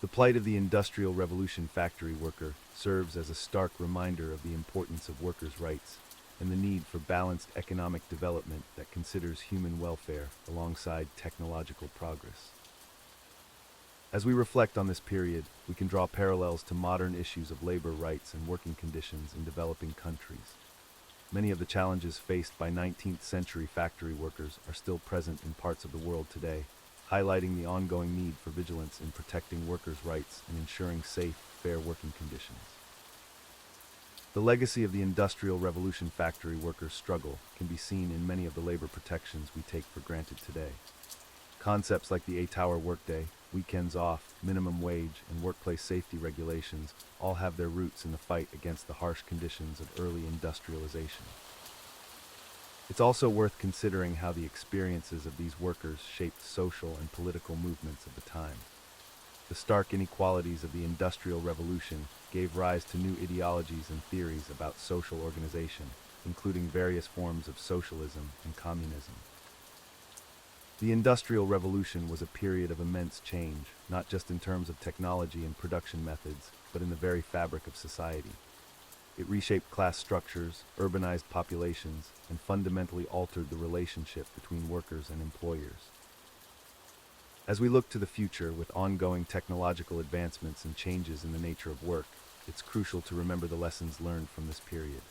The plight of the Industrial Revolution factory worker serves as a stark reminder of the importance of workers' rights and the need for balanced economic development that considers human welfare alongside technological progress. As we reflect on this period, we can draw parallels to modern issues of labor rights and working conditions in developing countries. Many of the challenges faced by 19th century factory workers are still present in parts of the world today, highlighting the ongoing need for vigilance in protecting workers' rights and ensuring safe, fair working conditions. The legacy of the Industrial Revolution factory workers' struggle can be seen in many of the labor protections we take for granted today. Concepts like the 8-hour workday, weekends off, minimum wage, and workplace safety regulations all have their roots in the fight against the harsh conditions of early industrialization. It's also worth considering how the experiences of these workers shaped social and political movements of the time. The stark inequalities of the Industrial Revolution gave rise to new ideologies and theories about social organization, including various forms of socialism and communism. The Industrial Revolution was a period of immense change, not just in terms of technology and production methods, but in the very fabric of society. It reshaped class structures, urbanized populations, and fundamentally altered the relationship between workers and employers. As we look to the future with ongoing technological advancements and changes in the nature of work, it's crucial to remember the lessons learned from this period.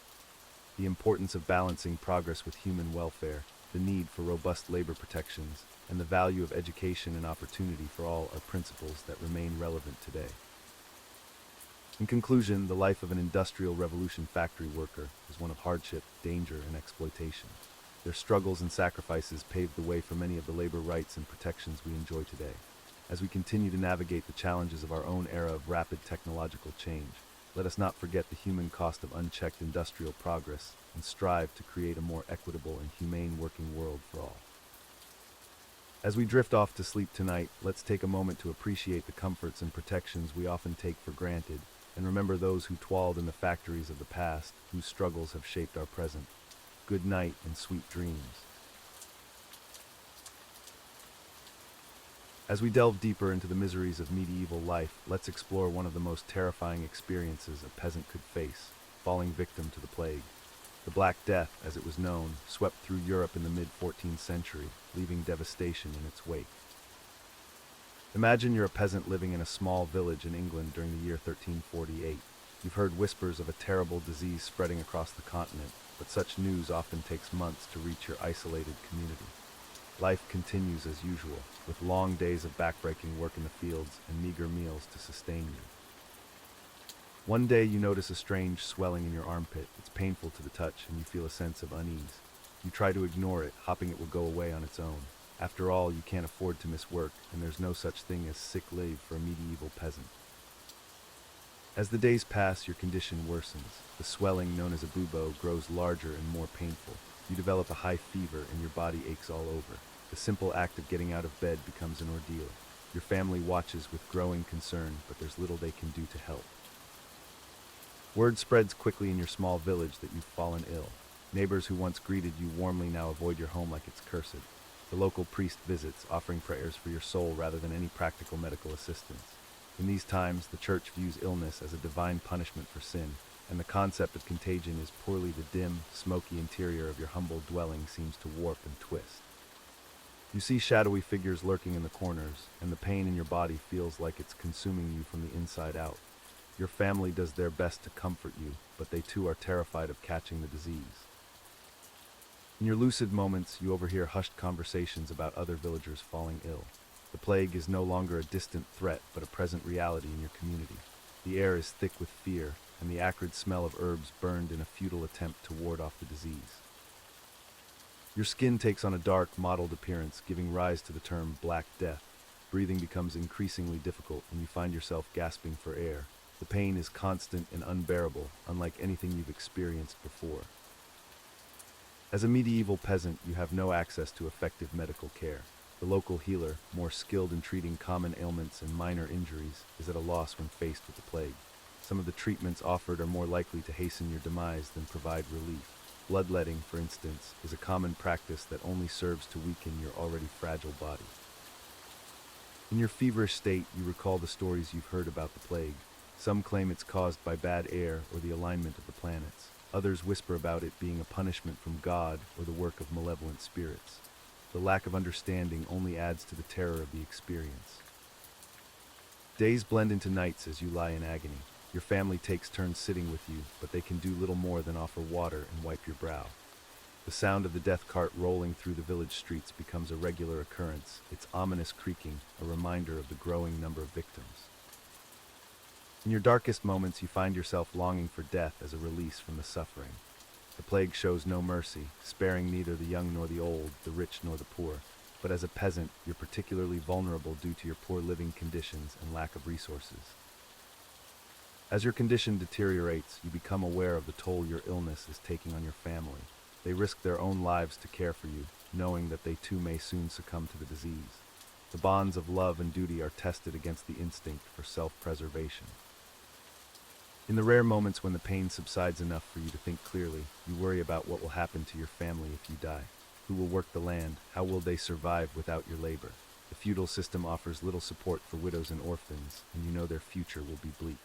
The importance of balancing progress with human welfare, the need for robust labor protections, and the value of education and opportunity for all are principles that remain relevant today. In conclusion, the life of an Industrial Revolution factory worker is one of hardship, danger, and exploitation. Their struggles and sacrifices paved the way for many of the labor rights and protections we enjoy today. As we continue to navigate the challenges of our own era of rapid technological change, let us not forget the human cost of unchecked industrial progress and strive to create a more equitable and humane working world for all. As we drift off to sleep tonight, let's take a moment to appreciate the comforts and protections we often take for granted, and remember those who toiled in the factories of the past, whose struggles have shaped our present. Good night and sweet dreams. As we delve deeper into the miseries of medieval life, let's explore one of the most terrifying experiences a peasant could face, falling victim to the plague. The Black Death, as it was known, swept through Europe in the mid-14th century, leaving devastation in its wake. Imagine you're a peasant living in a small village in England during the year 1348. You've heard whispers of a terrible disease spreading across the continent, but such news often takes months to reach your isolated community. Life continues as usual, with long days of backbreaking work in the fields and meager meals to sustain you. One day you notice a strange swelling in your armpit. It's painful to the touch and you feel a sense of unease. You try to ignore it, hoping it will go away on its own. After all, you can't afford to miss work, and there's no such thing as sick leave for a medieval peasant. As the days pass, your condition worsens. The swelling, known as a bubo, grows larger and more painful. You develop a high fever and your body aches all over. The simple act of getting out of bed becomes an ordeal. Your family watches with growing concern, but there's little they can do to help. Word spreads quickly in your small village that you've fallen ill. Neighbors who once greeted you warmly now avoid your home like it's cursed. The local priest visits, offering prayers for your soul rather than any practical medical assistance. In these times, the church views illness as a divine punishment for sin, and the concept of contagion is poorly. The dim, smoky interior of your humble dwelling seems to warp and twist. You see shadowy figures lurking in the corners, and the pain in your body feels like it's consuming you from the inside out. Your family does their best to comfort you, but they too are terrified of catching the disease. In your lucid moments, you overhear hushed conversations about other villagers falling ill. The plague is no longer a distant threat, but a present reality in your community. The air is thick with fear, and the acrid smell of herbs burned in a futile attempt to ward off the disease. Your skin takes on a dark, mottled appearance, giving rise to the term Black Death. Breathing becomes increasingly difficult, and you find yourself gasping for air. The pain is constant and unbearable, unlike anything you've experienced before. As a medieval peasant, you have no access to effective medical care. The local healer, more skilled in treating common ailments and minor injuries, is at a loss when faced with the plague. Some of the treatments offered are more likely to hasten your demise than provide relief. Bloodletting, for instance, is a common practice that only serves to weaken your already fragile body. In your feverish state, you recall the stories you've heard about the plague. Some claim it's caused by bad air or the alignment of the planets. Others whisper about it being a punishment from God or the work of malevolent spirits. The lack of understanding only adds to the terror of the experience. Days blend into nights as you lie in agony. Your family takes turns sitting with you, but they can do little more than offer water and wipe your brow. The sound of the death cart rolling through the village streets becomes a regular occurrence, its ominous creaking a reminder of the growing number of victims. In your darkest moments, you find yourself longing for death as a release from the suffering. The plague shows no mercy, sparing neither the young nor the old, the rich nor the poor. But as a peasant, you're particularly vulnerable due to your poor living conditions and lack of resources. As your condition deteriorates, you become aware of the toll your illness is taking on your family. They risk their own lives to care for you, knowing that they too may soon succumb to the disease. The bonds of love and duty are tested against the instinct for self-preservation. In the rare moments when the pain subsides enough for you to think clearly, you worry about what will happen to your family if you die. Who will work the land? How will they survive without your labor? The feudal system offers little support for widows and orphans, and you know their future will be bleak.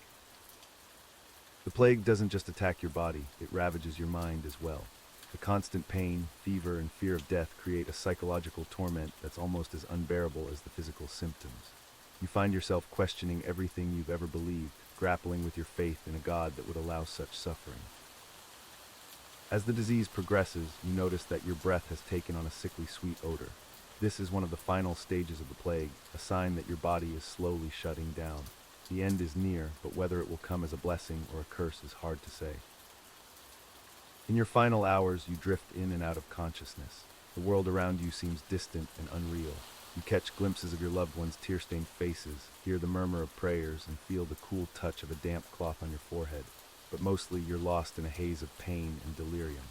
The plague doesn't just attack your body, it ravages your mind as well. The constant pain, fever, and fear of death create a psychological torment that's almost as unbearable as the physical symptoms. You find yourself questioning everything you've ever believed, grappling with your faith in a God that would allow such suffering. As the disease progresses, you notice that your breath has taken on a sickly sweet odor. This is one of the final stages of the plague, a sign that your body is slowly shutting down. The end is near, but whether it will come as a blessing or a curse is hard to say. In your final hours, you drift in and out of consciousness. The world around you seems distant and unreal. You catch glimpses of your loved ones' tear-stained faces, hear the murmur of prayers, and feel the cool touch of a damp cloth on your forehead. But mostly you're lost in a haze of pain and delirium.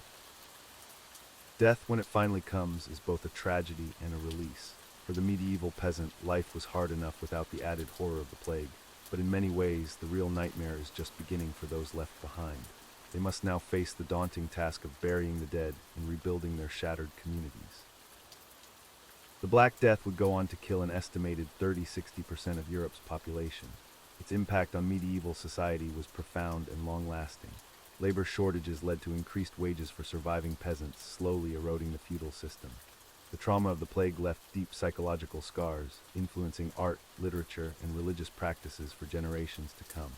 Death, when it finally comes, is both a tragedy and a release. For the medieval peasant, life was hard enough without the added horror of the plague. But in many ways, the real nightmare is just beginning for those left behind. They must now face the daunting task of burying the dead and rebuilding their shattered communities. The Black Death would go on to kill an estimated 30–60% of Europe's population. Its impact on medieval society was profound and long-lasting. Labor shortages led to increased wages for surviving peasants, slowly eroding the feudal system. The trauma of the plague left deep psychological scars, influencing art, literature, and religious practices for generations to come.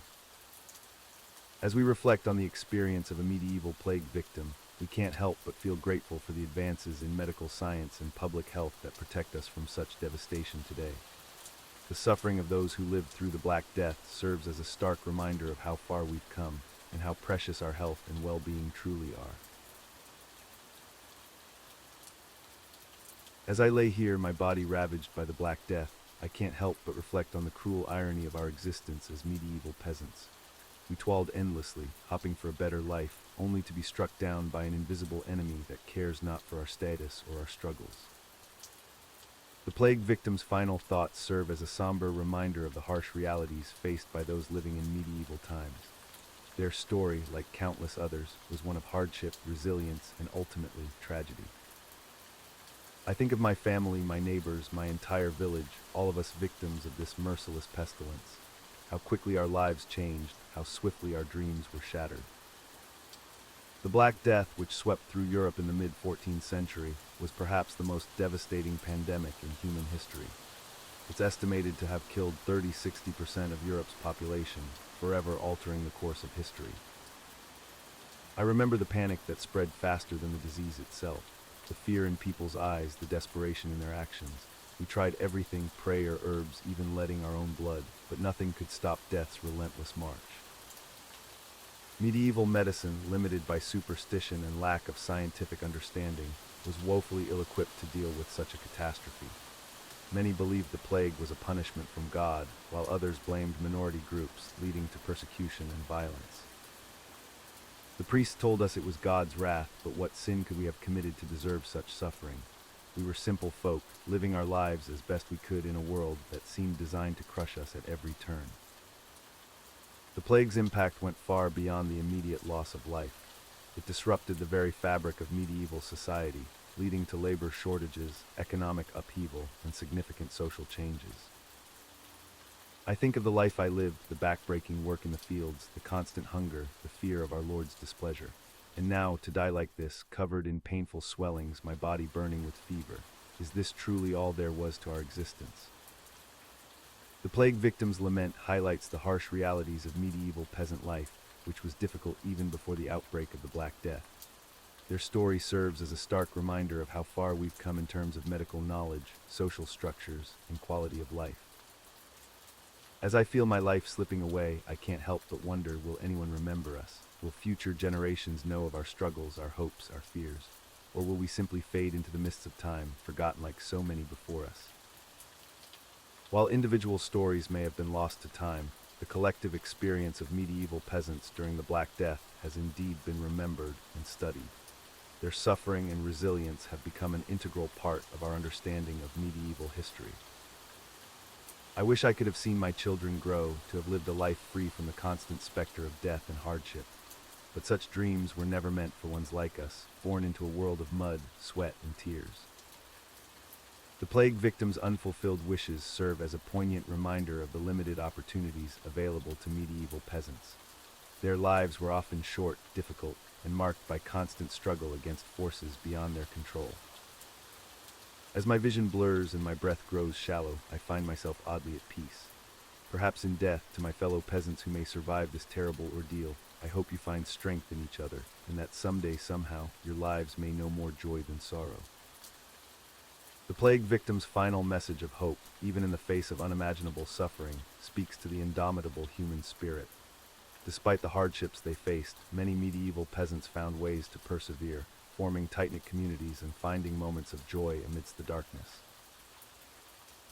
As we reflect on the experience of a medieval plague victim, we can't help but feel grateful for the advances in medical science and public health that protect us from such devastation today. The suffering of those who lived through the Black Death serves as a stark reminder of how far we've come and how precious our health and well-being truly are. As I lay here, my body ravaged by the Black Death, I can't help but reflect on the cruel irony of our existence as medieval peasants. We toiled endlessly, hoping for a better life, only to be struck down by an invisible enemy that cares not for our status or our struggles. The plague victims' final thoughts serve as a somber reminder of the harsh realities faced by those living in medieval times. Their story, like countless others, was one of hardship, resilience, and ultimately tragedy. I think of my family, my neighbors, my entire village, all of us victims of this merciless pestilence. How quickly our lives changed, how swiftly our dreams were shattered. The Black Death, which swept through Europe in the mid-14th century, was perhaps the most devastating pandemic in human history. It's estimated to have killed 30–60% of Europe's population, forever altering the course of history. I remember the panic that spread faster than the disease itself. The fear in people's eyes, the desperation in their actions. We tried everything, prayer, herbs, even letting our own blood, but nothing could stop death's relentless march. Medieval medicine, limited by superstition and lack of scientific understanding, was woefully ill-equipped to deal with such a catastrophe. Many believed the plague was a punishment from God, while others blamed minority groups, leading to persecution and violence. The priests told us it was God's wrath, but what sin could we have committed to deserve such suffering? We were simple folk, living our lives as best we could in a world that seemed designed to crush us at every turn. The plague's impact went far beyond the immediate loss of life. It disrupted the very fabric of medieval society, leading to labor shortages, economic upheaval, and significant social changes. I think of the life I lived, the back-breaking work in the fields, the constant hunger, the fear of our Lord's displeasure. And now, to die like this, covered in painful swellings, my body burning with fever. Is this truly all there was to our existence? The plague victims' lament highlights the harsh realities of medieval peasant life, which was difficult even before the outbreak of the Black Death. Their story serves as a stark reminder of how far we've come in terms of medical knowledge, social structures, and quality of life. As I feel my life slipping away, I can't help but wonder, will anyone remember us? Will future generations know of our struggles, our hopes, our fears? Or will we simply fade into the mists of time, forgotten like so many before us? While individual stories may have been lost to time, the collective experience of medieval peasants during the Black Death has indeed been remembered and studied. Their suffering and resilience have become an integral part of our understanding of medieval history. I wish I could have seen my children grow, to have lived a life free from the constant specter of death and hardship. But such dreams were never meant for ones like us, born into a world of mud, sweat, and tears. The plague victims' unfulfilled wishes serve as a poignant reminder of the limited opportunities available to medieval peasants. Their lives were often short, difficult, and marked by constant struggle against forces beyond their control. As my vision blurs and my breath grows shallow, I find myself oddly at peace. Perhaps in death, to my fellow peasants who may survive this terrible ordeal, I hope you find strength in each other, and that someday, somehow, your lives may know more joy than sorrow. The plague victims' final message of hope, even in the face of unimaginable suffering, speaks to the indomitable human spirit. Despite the hardships they faced, many medieval peasants found ways to persevere, forming tight-knit communities and finding moments of joy amidst the darkness.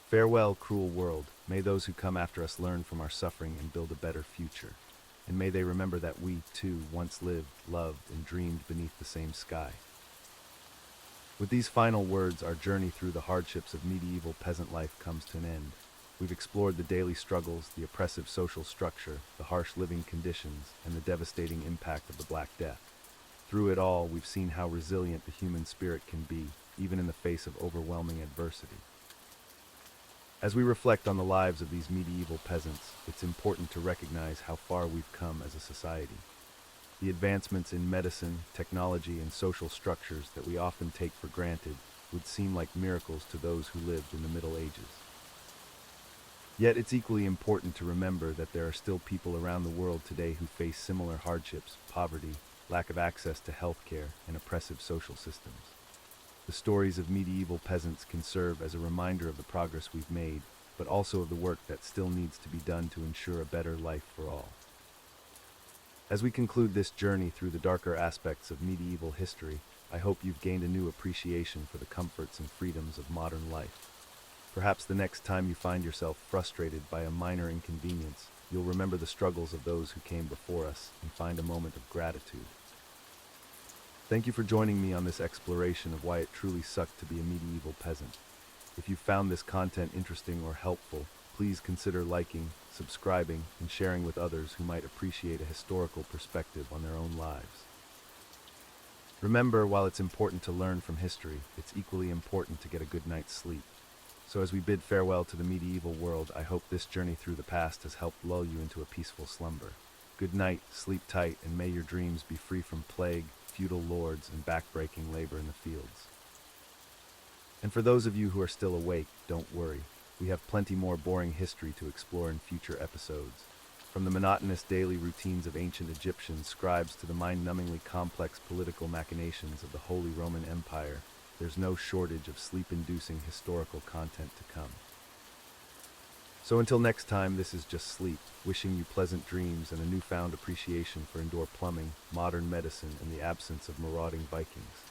Farewell, cruel world. May those who come after us learn from our suffering and build a better future. And may they remember that we, too, once lived, loved, and dreamed beneath the same sky. With these final words, our journey through the hardships of medieval peasant life comes to an end. We've explored the daily struggles, the oppressive social structure, the harsh living conditions, and the devastating impact of the Black Death. Through it all, we've seen how resilient the human spirit can be, even in the face of overwhelming adversity. As we reflect on the lives of these medieval peasants, it's important to recognize how far we've come as a society. The advancements in medicine, technology, and social structures that we often take for granted would seem like miracles to those who lived in the Middle Ages. Yet it's equally important to remember that there are still people around the world today who face similar hardships, poverty, lack of access to healthcare, and oppressive social systems. The stories of medieval peasants can serve as a reminder of the progress we've made, but also of the work that still needs to be done to ensure a better life for all. As we conclude this journey through the darker aspects of medieval history, I hope you've gained a new appreciation for the comforts and freedoms of modern life. Perhaps the next time you find yourself frustrated by a minor inconvenience, you'll remember the struggles of those who came before us and find a moment of gratitude. Thank you for joining me on this exploration of why it truly sucked to be a medieval peasant. If you found this content interesting or helpful, please consider liking, subscribing, and sharing with others who might appreciate a historical perspective on their own lives. Remember, while it's important to learn from history, it's equally important to get a good night's sleep. So as we bid farewell to the medieval world, I hope this journey through the past has helped lull you into a peaceful slumber. Good night, sleep tight, and may your dreams be free from plague, feudal lords, and back-breaking labor in the fields. And for those of you who are still awake, don't worry. We have plenty more boring history to explore in future episodes. From the monotonous daily routines of ancient Egyptian scribes to the mind-numbingly complex political machinations of the Holy Roman Empire, There's no shortage of sleep-inducing historical content to come. So until next time, this is Just Sleep, wishing you pleasant dreams and a newfound appreciation for indoor plumbing, modern medicine, and the absence of marauding Vikings.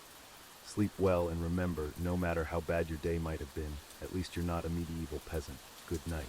Sleep well, and remember, no matter how bad your day might have been, at least you're not a medieval peasant. Good night.